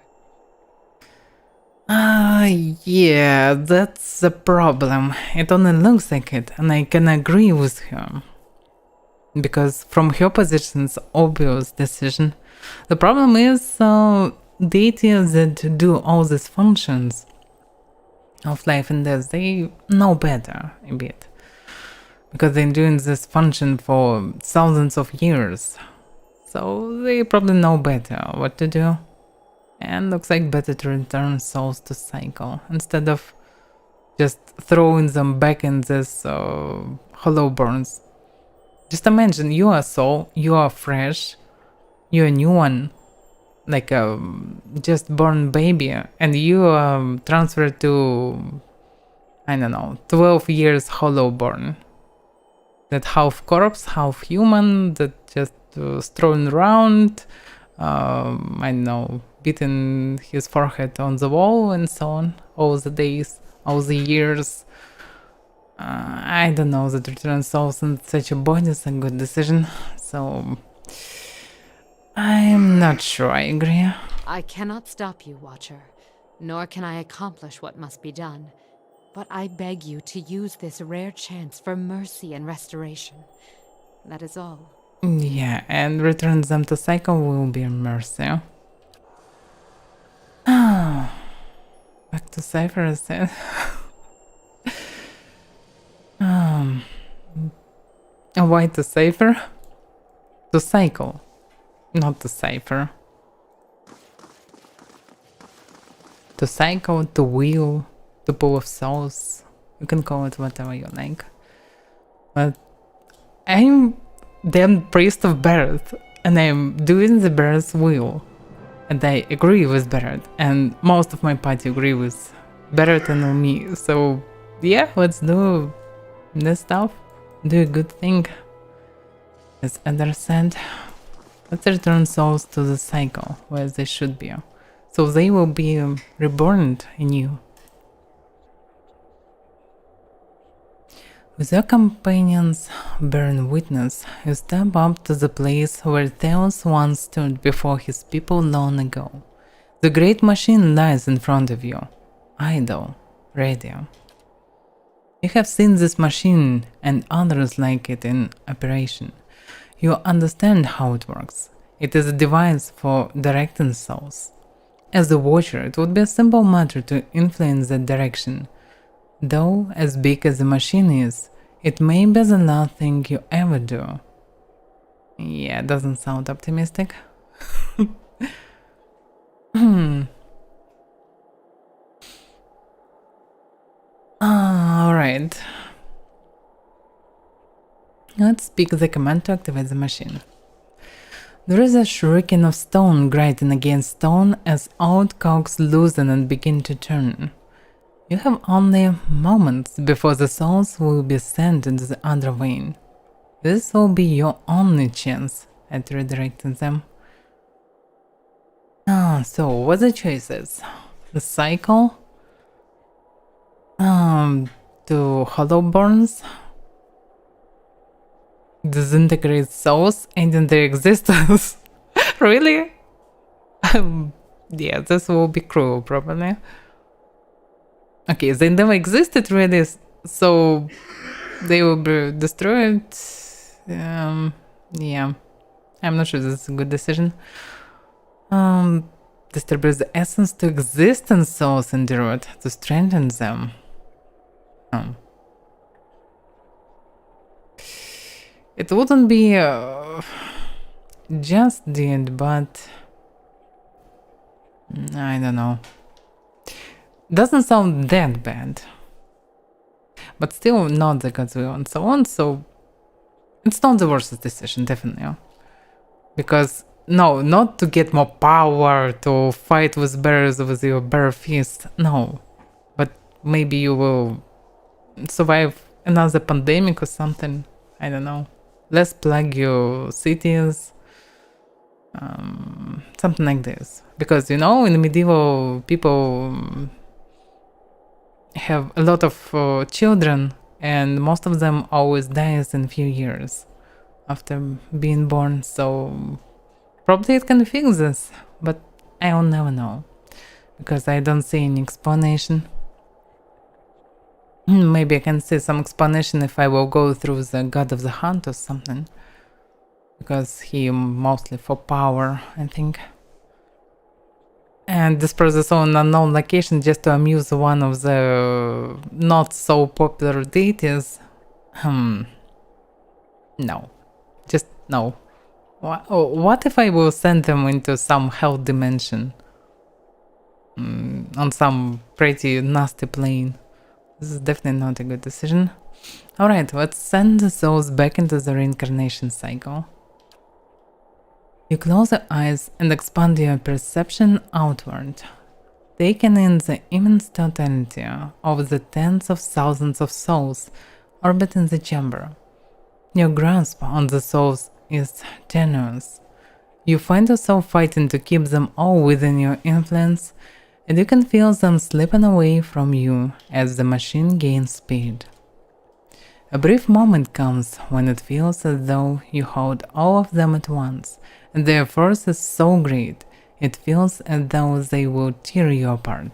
Yeah, that's the problem. It only looks like it, and I can agree with her. Because from her position, it's obvious decision. The problem is, deities that do all these functions of life and death, they know better a bit. Because they're doing this function for thousands of years. So they probably know better what to do. And looks like better to return souls to cycle instead of just throwing them back in this hollow burns. Just imagine you are a soul, you are fresh, you're a new one, like a just born baby, and you transfer to, I don't know, 12 years hollow burn. That half corpse, half human, that just strewn around, I don't know, beating his forehead on the wall and so on, all the days, all the years. I don't know that return souls in such a body is a good decision, so I'm not sure I agree. I cannot stop you, Watcher, nor can I accomplish what must be done, but I beg you to use this rare chance for mercy and restoration. That is all. Yeah, and return them to cycle will be a mercy. Back to Cypher, I said. Why to Cypher? To cycle, not to Cypher. To cycle, to wheel, to pool of souls. You can call it whatever you like. But I'm the priest of Barrett, and I'm doing the Barrett's wheel. And I agree with Barrett, and most of my party agree with Barrett and me. So yeah, let's do this stuff. Do a good thing. As Eder said, let's return souls to the cycle where they should be. So they will be reborn anew. With your companions bearing witness, you step up to the place where Theos once stood before his people long ago. The great machine lies in front of you, idle, radio. You have seen this machine and others like it in operation. You understand how it works. It is a device for directing souls. As a watcher, it would be a simple matter to influence that direction. Though, as big as the machine is, it may be the last thing you ever do. Yeah, doesn't sound optimistic. Alright. Let's speak the command to activate the machine. There is a shrieking of stone grating against stone as old cogs loosen and begin to turn. You have only moments before the souls will be sent into the other vein. This will be your only chance at redirecting them. So what are the choices? The cycle? To Hollowborns? Disintegrate souls ending their existence? Really? Yeah, this will be cruel, probably. Okay, they never existed really, so they will be destroyed. Yeah, I'm not sure this is a good decision. Distribute the essence to existence souls endured to strengthen them. It wouldn't be just did, but I don't know. Doesn't sound that bad, but still not the God's will and so on. So it's not the worst decision, definitely, because no, not to get more power to fight with bears with your bare fist. No, but maybe you will survive another pandemic or something. I don't know. Less plague your cities. Something like this. Because, in medieval people have a lot of children, and most of them always dies in a few years after being born, so probably it can fix this, but I will never know, because I don't see any explanation. Maybe I can see some explanation if I will go through the God of the Hunt or something, because he mostly for power, I think. And disperse the soul in unknown location just to amuse one of the not so popular deities. No. Just no. What if I will send them into some hell dimension? On some pretty nasty plane. This is definitely not a good decision. Alright, let's send the souls back into the reincarnation cycle. You close your eyes and expand your perception outward, taking in the immense totality of the tens of thousands of souls orbiting the chamber. Your grasp on the souls is tenuous. You find yourself fighting to keep them all within your influence, and you can feel them slipping away from you as the machine gains speed. A brief moment comes when it feels as though you hold all of them at once, and their force is so great, it feels as though they will tear you apart.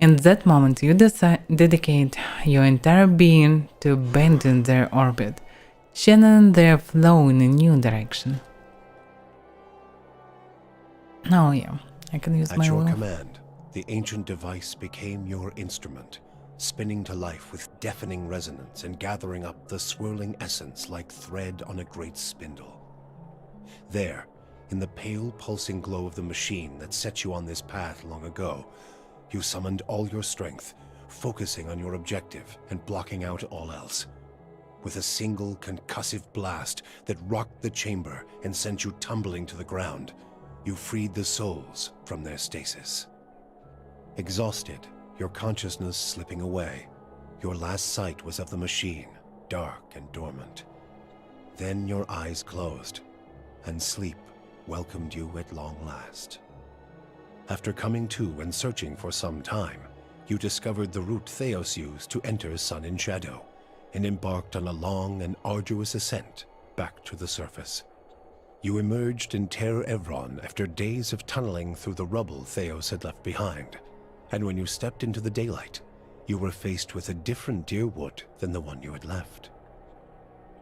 In that moment, you dedicate your entire being to bending their orbit, channeling their flow in a new direction. Oh yeah, I can use my will. At your command, the ancient device became your instrument, spinning to life with deafening resonance and gathering up the swirling essence like thread on a great spindle. There, in the pale pulsing glow of the machine that set you on this path long ago, you summoned all your strength, focusing on your objective and blocking out all else. With a single concussive blast that rocked the chamber and sent you tumbling to the ground, you freed the souls from their stasis. Exhausted, your consciousness slipping away, your last sight was of the machine, dark and dormant. Then your eyes closed, and sleep welcomed you at long last. After coming to and searching for some time, you discovered the route Theos used to enter Sun in Shadow, and embarked on a long and arduous ascent back to the surface. You emerged in Ter Evron after days of tunneling through the rubble Theos had left behind, and when you stepped into the daylight, you were faced with a different Deerwood than the one you had left.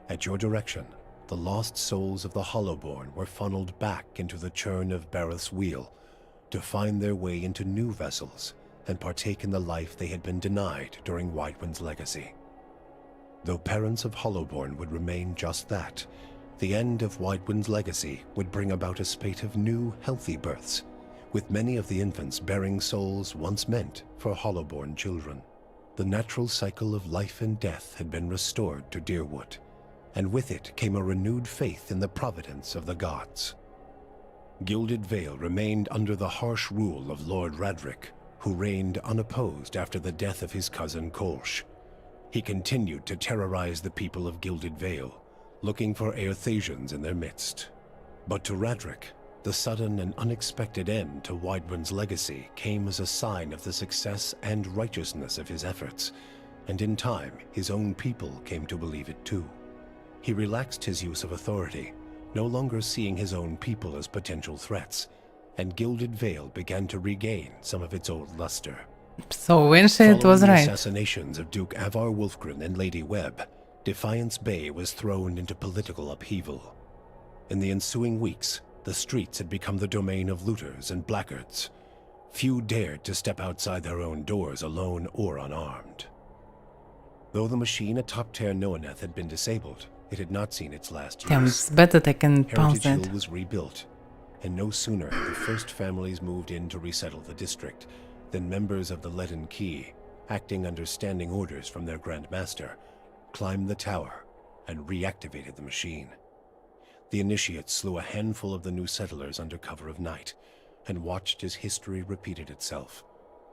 At your direction, the lost souls of the Hollowborn were funneled back into the churn of Bareth's wheel to find their way into new vessels and partake in the life they had been denied during Whitewind's legacy. Though parents of Hollowborn would remain just that, the end of Whitewind's legacy would bring about a spate of new, healthy births, with many of the infants bearing souls once meant for Hollowborn children. The natural cycle of life and death had been restored to Deerwood, and with it came a renewed faith in the providence of the gods. Gilded Vale remained under the harsh rule of Lord Radric, who reigned unopposed after the death of his cousin Kolsch. He continued to terrorize the people of Gilded Vale, looking for Aerthasians in their midst. But to Radric, the sudden and unexpected end to Whitewind's legacy came as a sign of the success and righteousness of his efforts, and in time his own people came to believe it too. He relaxed his use of authority, no longer seeing his own people as potential threats, and Gilded Vale began to regain some of its old luster. So Winston was Following the right. assassinations of Duke Avar Wolfgren and Lady Webb, Defiance Bay was thrown into political upheaval. In the ensuing weeks, the streets had become the domain of looters and blackguards. Few dared to step outside their own doors alone or unarmed. Though the machine atop Ter Noaneth had been disabled, it had not seen its last use. Damn, it's better they can pause Heritage it. Hill was rebuilt, and no sooner had the first families moved in to resettle the district than members of the Leaden Key, acting under standing orders from their Grand Master, climbed the tower and reactivated the machine. The initiates slew a handful of the new settlers under cover of night and watched as history repeated itself,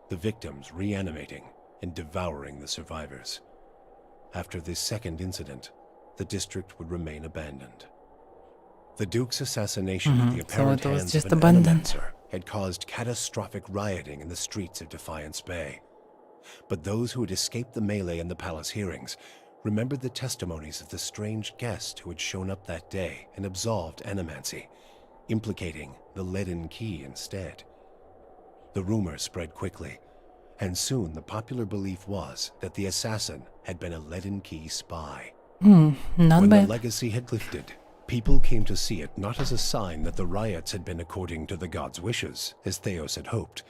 the victims reanimating and devouring the survivors. After this second incident, the district would remain abandoned. The Duke's assassination at the apparent so it was hands just of an abandoned. Animancer had caused catastrophic rioting in the streets of Defiance Bay. But those who had escaped the melee and the palace hearings remembered the testimonies of the strange guest who had shown up that day and absolved Animancy, implicating the Leaden Key instead. The rumor spread quickly, and soon the popular belief was that the assassin had been a Leaden Key spy. Not When bad. the legacy had lifted, people came to see it not as a sign that the riots had been according to the gods' wishes, as Theos had hoped,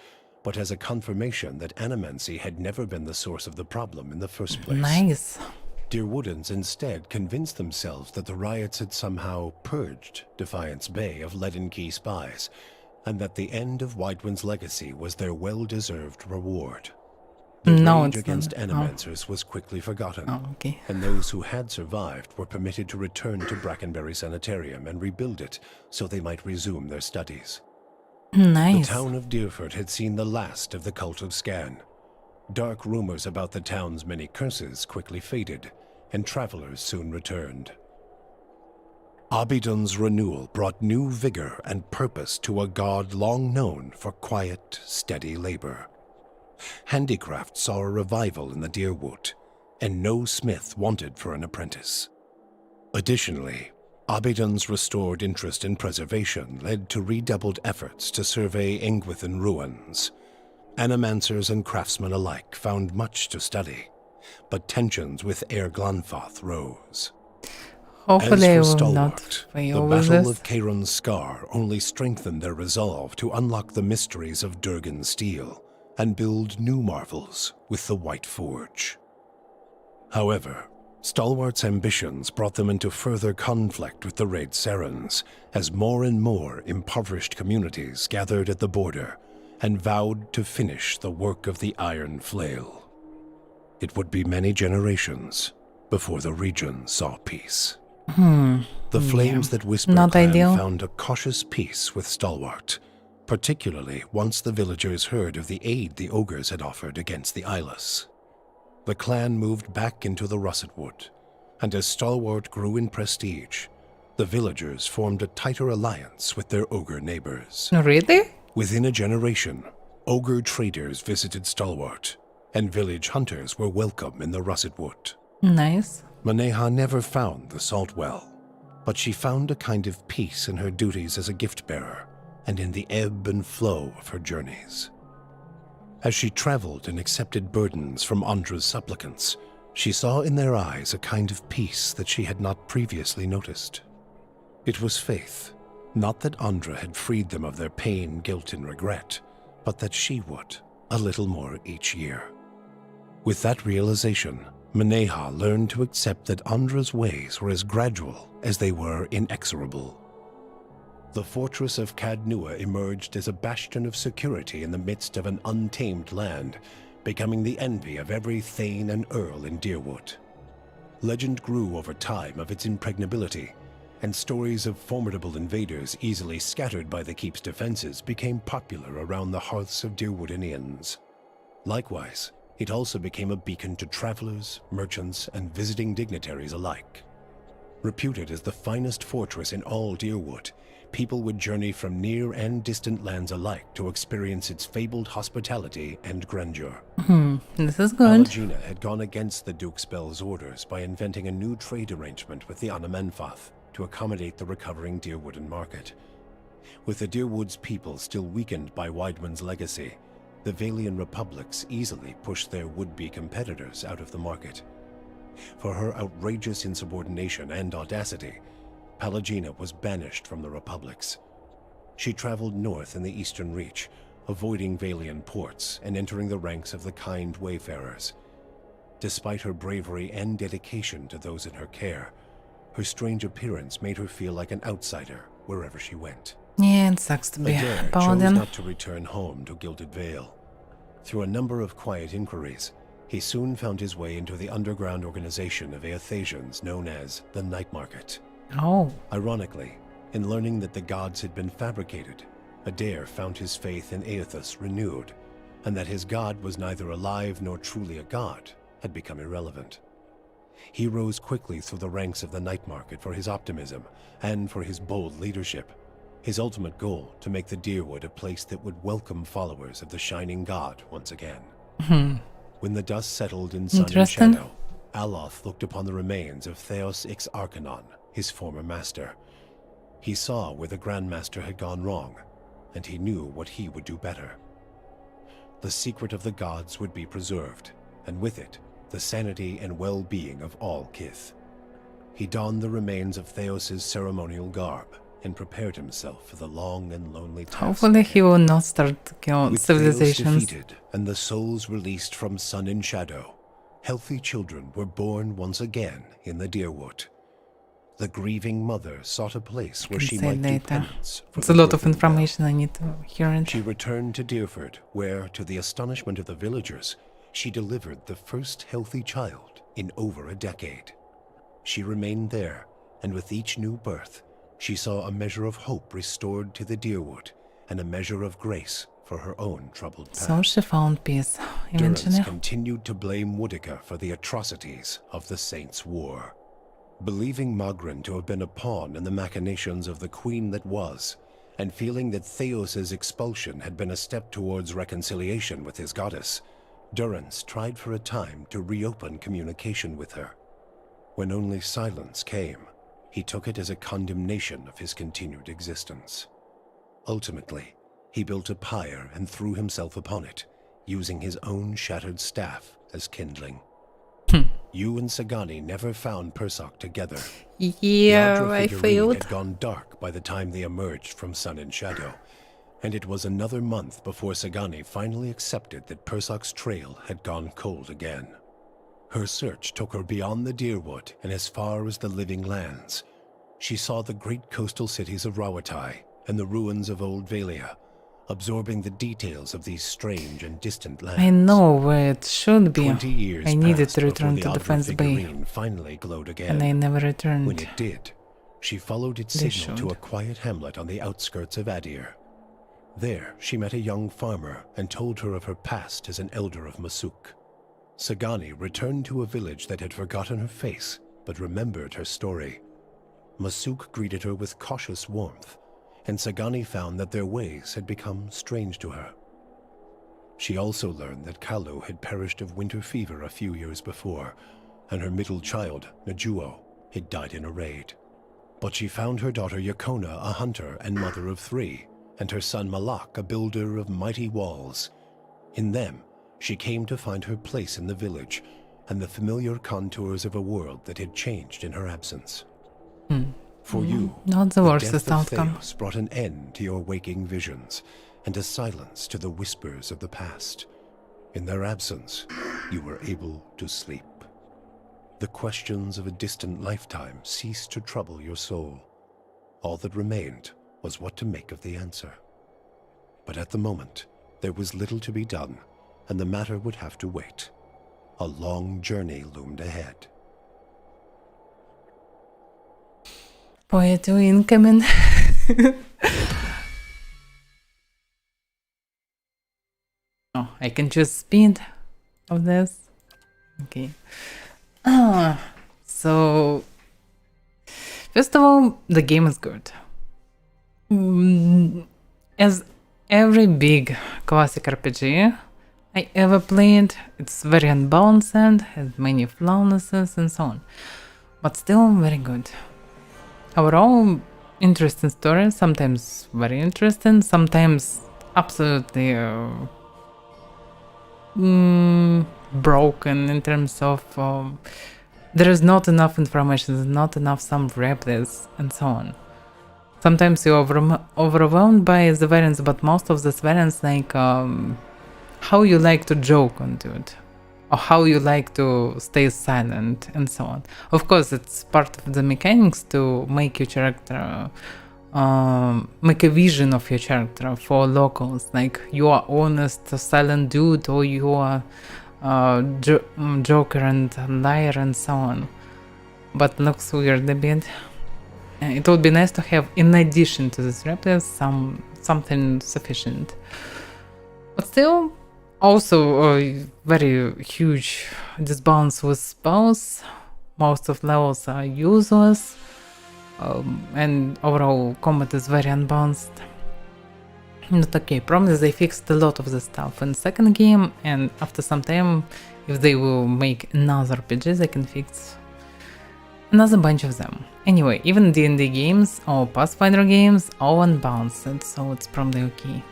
but as a confirmation that Animancy had never been the source of the problem in the first place. Nice. Deerwoodans instead convinced themselves that the riots had somehow purged Defiance Bay of Leaden Key spies, and that the end of Whitewind's legacy was their well-deserved reward. The No, rage it's against not. Animancers was quickly forgotten, Oh, okay. and those who had survived were permitted to return to Brackenbury Sanitarium and rebuild it so they might resume their studies. Nice. The town of Deerford had seen the last of the cult of Scan. Dark rumors about the town's many curses quickly faded, and travelers soon returned. Abidun's renewal brought new vigor and purpose to a god long known for quiet, steady labor. Handicraft saw a revival in the Deerwood, and no smith wanted for an apprentice. Additionally, Abidun's restored interest in preservation led to redoubled efforts to survey Engwithan ruins. Animancers and craftsmen alike found much to study, but tensions with Aer Glanfath rose. Hopefully I As for will not Stalwart, fail the with Battle this. of Caeron's Scar only strengthened their resolve to unlock the mysteries of Durgan's steel and build new marvels with the White Forge. However, Stalwart's ambitions brought them into further conflict with the Raid Serens, as more and more impoverished communities gathered at the border and vowed to finish the work of the Iron Flail. It would be many generations before the region saw peace. The flames that Whisper Not Clan ideal. found a cautious peace with Stalwart, particularly once the villagers heard of the aid the ogres had offered against the Eyeless. The clan moved back into the Russet Wood, and as Stalwart grew in prestige, the villagers formed a tighter alliance with their ogre neighbors. Really? Within a generation, ogre traders visited Stalwart, and village hunters were welcome in the Russet Wood. Nice. Maneha never found the salt well, but she found a kind of peace in her duties as a gift-bearer and in the ebb and flow of her journeys. As she traveled and accepted burdens from Andra's supplicants, she saw in their eyes a kind of peace that she had not previously noticed. It was faith, not that Andra had freed them of their pain, guilt, and regret, but that she would, a little more each year. With that realization, Maneha learned to accept that Andra's ways were as gradual as they were inexorable. The fortress of Cadnua emerged as a bastion of security in the midst of an untamed land, becoming the envy of every thane and earl in Deerwood. Legend grew over time of its impregnability, and stories of formidable invaders easily scattered by the keep's defenses became popular around the hearths of Deerwoodinians. Likewise, it also became a beacon to travelers, merchants, and visiting dignitaries alike. Reputed as the finest fortress in all Deerwood, people would journey from near and distant lands alike to experience its fabled hospitality and grandeur. This is good. Alagina had gone against the Duke's Bell's orders by inventing a new trade arrangement with the Anamenfath to accommodate the recovering Deerwooden market. With the Deerwood's people still weakened by Widewind's legacy, the Valian republics easily pushed their would-be competitors out of the market. For her outrageous insubordination and audacity, Palagina was banished from the republics. She traveled north in the Eastern Reach, avoiding Valian ports and entering the ranks of the kind wayfarers. Despite her bravery and dedication to those in her care, her strange appearance made her feel like an outsider wherever she went. Yeah, it sucks to be Adair a chose paladin. not to return home to Gilded Vale. Through a number of quiet inquiries, he soon found his way into the underground organization of Aethasians known as the Night Market. Oh. Ironically, in learning that the gods had been fabricated, Adair found his faith in Aethus renewed, and that his god was neither alive nor truly a god had become irrelevant. He rose quickly through the ranks of the Night Market for his optimism and for his bold leadership, his ultimate goal to make the Deerwood a place that would welcome followers of the Shining God once again. When the dust settled in sun and Interesting. shadow, Aloth looked upon the remains of Theos Ix Arcanon, his former master. He saw where the Grandmaster had gone wrong, and he knew what he would do better. The secret of the gods would be preserved, and with it, the sanity and well-being of all Kith. He donned the remains of Theos's ceremonial garb, and prepared himself for the long and lonely task. Hopefully he will not start to kill With Theos civilizations. defeated and the souls released from sun and shadow, healthy children were born once again in the Deerwood. The grieving mother sought a place where she Say might do later. penance for It's the a lot of birth of information I need to hear it. She returned to Deerford, where, to the astonishment of the villagers, she delivered the first healthy child in over a decade. She remained there, and with each new birth, she saw a measure of hope restored to the Deerwood, and a measure of grace for her own troubled path. So she found peace eventually. Durrance continued to blame Woodica for the atrocities of the Saints' War. Believing Magrin to have been a pawn in the machinations of the Queen that was, and feeling that Theos's expulsion had been a step towards reconciliation with his goddess, Durrance tried for a time to reopen communication with her. When only silence came, he took it as a condemnation of his continued existence. Ultimately, he built a pyre and threw himself upon it, using his own shattered staff as kindling. You and Sagani never found Persoc together. Yeah, The Ardra I figurine failed. had gone dark by the time they emerged from Sun and Shadow, and it was another month before Sagani finally accepted that Persoc's trail had gone cold again. Her search took her beyond the Deerwood and as far as the Living Lands. She saw the great coastal cities of Rawatai and the ruins of Old Valia, absorbing the details of these strange and distant lands. I know where it should be. 20 years I needed passed to before return the to Ardra Defense Bay, figurine finally glowed again. and I never returned. When it did, she followed its They signal to should. a quiet hamlet on the outskirts of Adir. There, she met a young farmer and told her of her past as an elder of Masuk. Sagani returned to a village that had forgotten her face, but remembered her story. Masuk greeted her with cautious warmth, and Sagani found that their ways had become strange to her. She also learned that Kalu had perished of winter fever a few years before, and her middle child, Najuo, had died in a raid. But she found her daughter Yakona a hunter and mother of 3, and her son Malak a builder of mighty walls. In them, she came to find her place in the village and the familiar contours of a world that had changed in her absence. For you, Not the the worst death of outcome. Theos brought an end to your waking visions and a silence to the whispers of the past. In their absence, you were able to sleep. The questions of a distant lifetime ceased to trouble your soul. All that remained was what to make of the answer. But at the moment, there was little to be done, and the matter would have to wait. A long journey loomed ahead. Poetry incoming. Oh, I can choose speed of this. Okay. So, first of all, the game is good. As every big classic RPG I ever played, it's very unbalanced, has many flawlesses and so on. But still very good. Overall, interesting story, sometimes very interesting, sometimes absolutely broken in terms of there is not enough information, there's not enough some replays and so on. Sometimes you're overwhelmed by the variants, but most of these variants, like how you like to joke onto it, or how you like to stay silent and so on. Of course, it's part of the mechanics to make your character, make a vision of your character for locals, like you are honest, a silent dude, or you are joker and liar and so on. But looks weird a bit. It would be nice to have, in addition to this replays, something sufficient. But still, also a very huge disbalance with spells. Most of levels are useless, and overall combat is very unbalanced. But okay, probably they fixed a lot of the stuff in second game, and after some time, if they will make another RPG, they can fix another bunch of them. Anyway, even D&D games or Pathfinder games all unbalanced, so it's probably okay.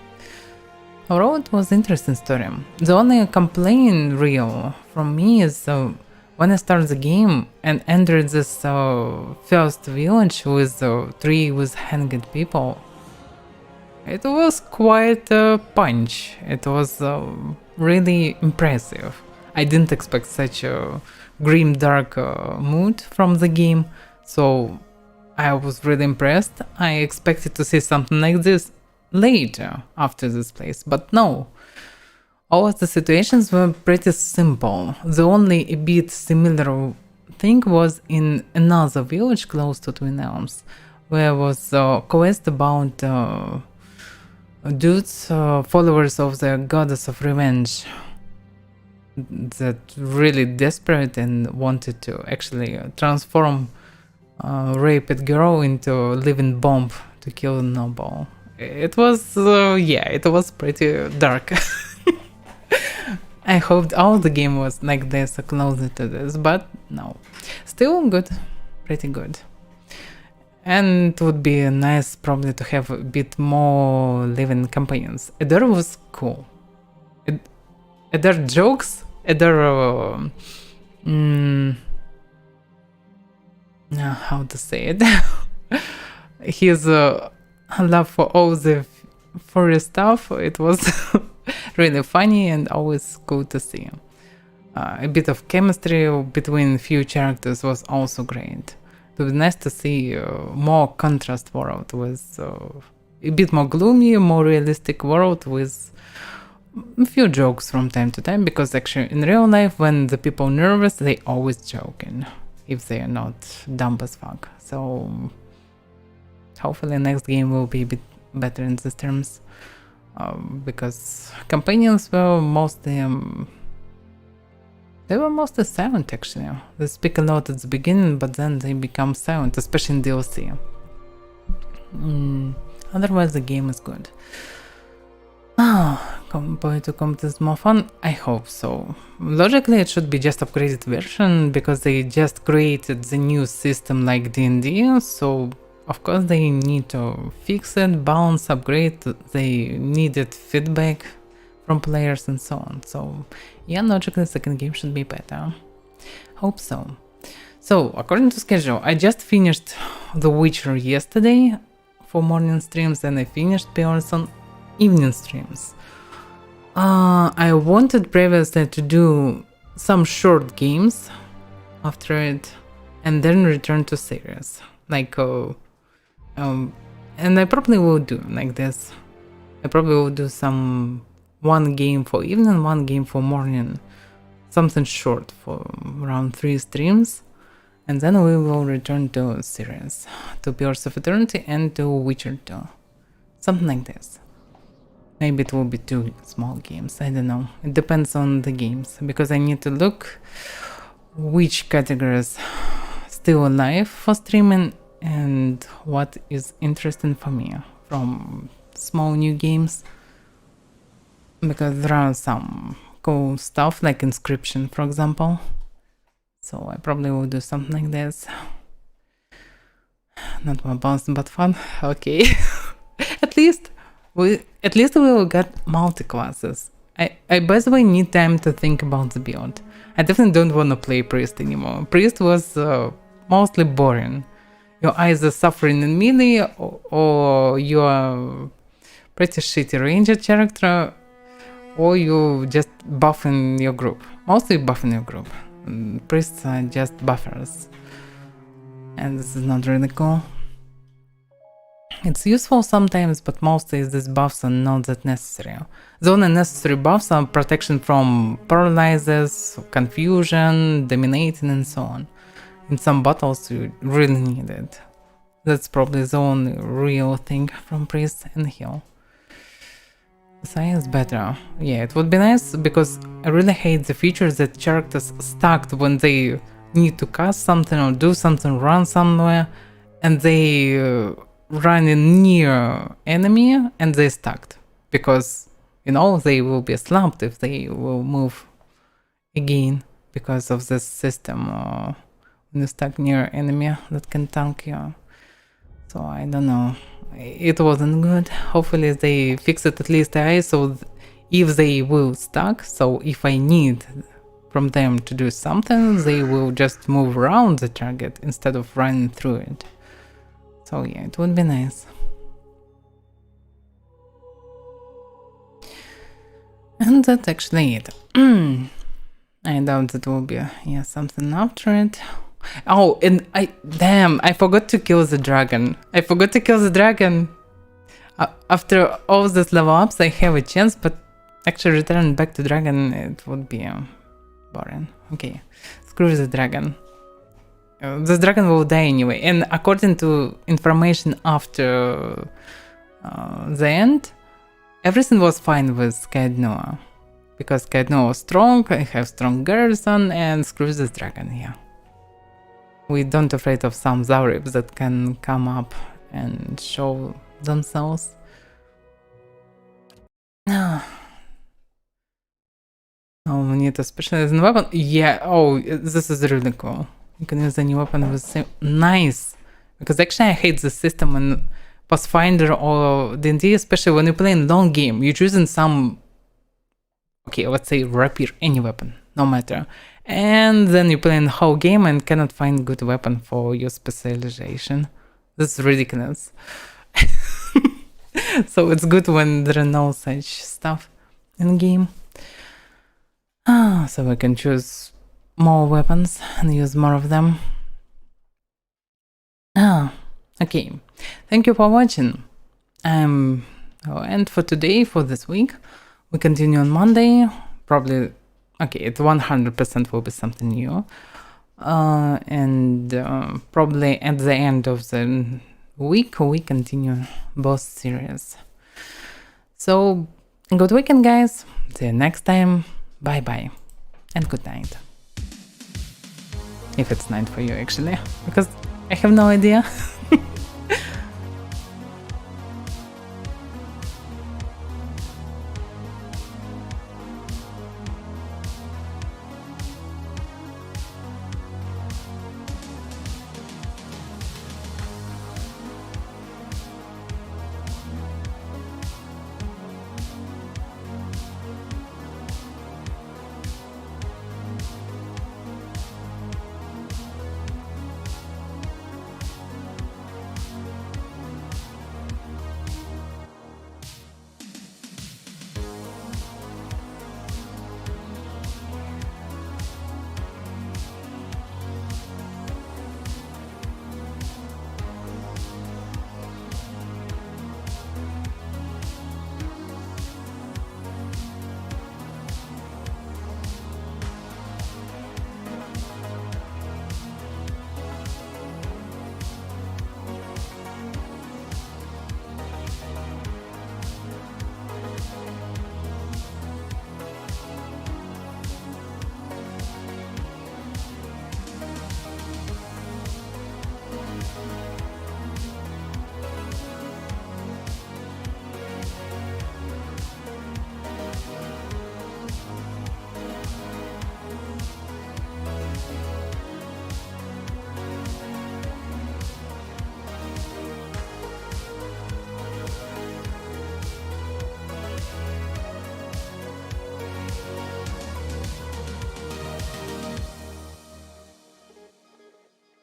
Overall, it was interesting story. The only complaint real from me is when I started the game and entered this first village with 3 with hanged people. It was quite a punch. It was really impressive. I didn't expect such a grim, dark mood from the game, so I was really impressed. I expected to see something like this later after this place, but no. All of the situations were pretty simple. The only a bit similar thing was in another village close to Twin Elms, where was a quest about dudes, followers of the goddess of revenge, that really desperate and wanted to actually transform raped girl into a living bomb to kill a noble. It was, it was pretty dark. I hoped all the game was like this, or closer to this, but no. Still good, pretty good. And it would be nice probably to have a bit more living companions. Adar was cool. Adar jokes, Adar how to say it? His love for all the furry stuff, it was really funny and always cool to see. A bit of chemistry between few characters was also great. It was nice to see more contrast world with a bit more gloomy, more realistic world with a few jokes from time to time, because actually in real life when the people nervous they always joking if they are not dumb as fuck. So hopefully next game will be a bit better in these terms, because companions were mostly they were mostly silent actually. They speak a lot at the beginning, but then they become silent, especially in DLC. Otherwise the game is good. Going to come to this more fun? I hope so. Logically it should be just upgraded version, because they just created the new system like D&D, so of course they need to fix it, balance, upgrade, they needed feedback from players and so on. So yeah, logically second game should be better. Hope so. So according to schedule, I just finished The Witcher yesterday for morning streams, and I finished Pillars on evening streams. I wanted previously to do some short games after it and then return to series, like and I probably will do like this. I probably will do some one game for evening, one game for morning, something short for around 3 streams, and then we will return to series, to Pillars of Eternity and to Witcher 2, something like this. Maybe it will be 2 small games, I don't know. It depends on the games, because I need to look which categories still alive for streaming and what is interesting for me from small new games, because there are some cool stuff like Inscription, for example. So I probably will do something like this. Not more bounce but fun. Okay. At least we will get multi-classes. I by the way need time to think about the build. I definitely don't want to play Priest anymore. Priest was mostly boring. You're either suffering in melee or you are pretty shitty ranger character, or you just buffing your group. Mostly buffing your group. Priests are just buffers. And this is not really cool. It's useful sometimes, but mostly these buffs are not that necessary. The only necessary buffs are protection from paralyzes, confusion, dominating, and so on. In some battles you really need it. That's probably the only real thing from Priest and Heal. Science better. Yeah, it would be nice, because I really hate the feature that characters stuck when they need to cast something or do something, run somewhere, and they run in near enemy and they stuck. Because, you know, they will be slapped if they will move again because of this system. When you stuck near enemy that can tank you. So I don't know. It wasn't good. Hopefully they fix it at least so if they will stuck, so if I need from them to do something, they will just move around the target instead of running through it. So yeah, it would be nice. And that's actually it. I doubt that will be something after it. Oh, and I forgot to kill the dragon. After all these level ups, I have a chance, but actually returning back to dragon, it would be boring. Okay, screw the dragon. This dragon will die anyway, and according to information after the end, everything was fine with Kaednoa. Because Kaednoa was strong, I have strong garrison, and screw this dragon, yeah. We don't afraid of some Zauribs that can come up and show themselves. Oh, we need a specialized weapon. Yeah, oh, this is really cool. You can use any weapon with the same. Nice! Because actually I hate the system in Pathfinder or D&D, especially when you're playing long game. You're choosing some, okay, let's say rapier, any weapon, no matter. And then you play in the whole game and cannot find good weapon for your specialization. This is ridiculous. So it's good when there are no such stuff in game. So we can choose more weapons and use more of them. Okay. Thank you for watching. And for today, for this week, we continue on Monday. Probably, okay, it 100% will be something new. And probably at the end of the week, we continue both series. So, good weekend, guys. See you next time. Bye bye. And good night. If it's night for you, actually. Because I have no idea.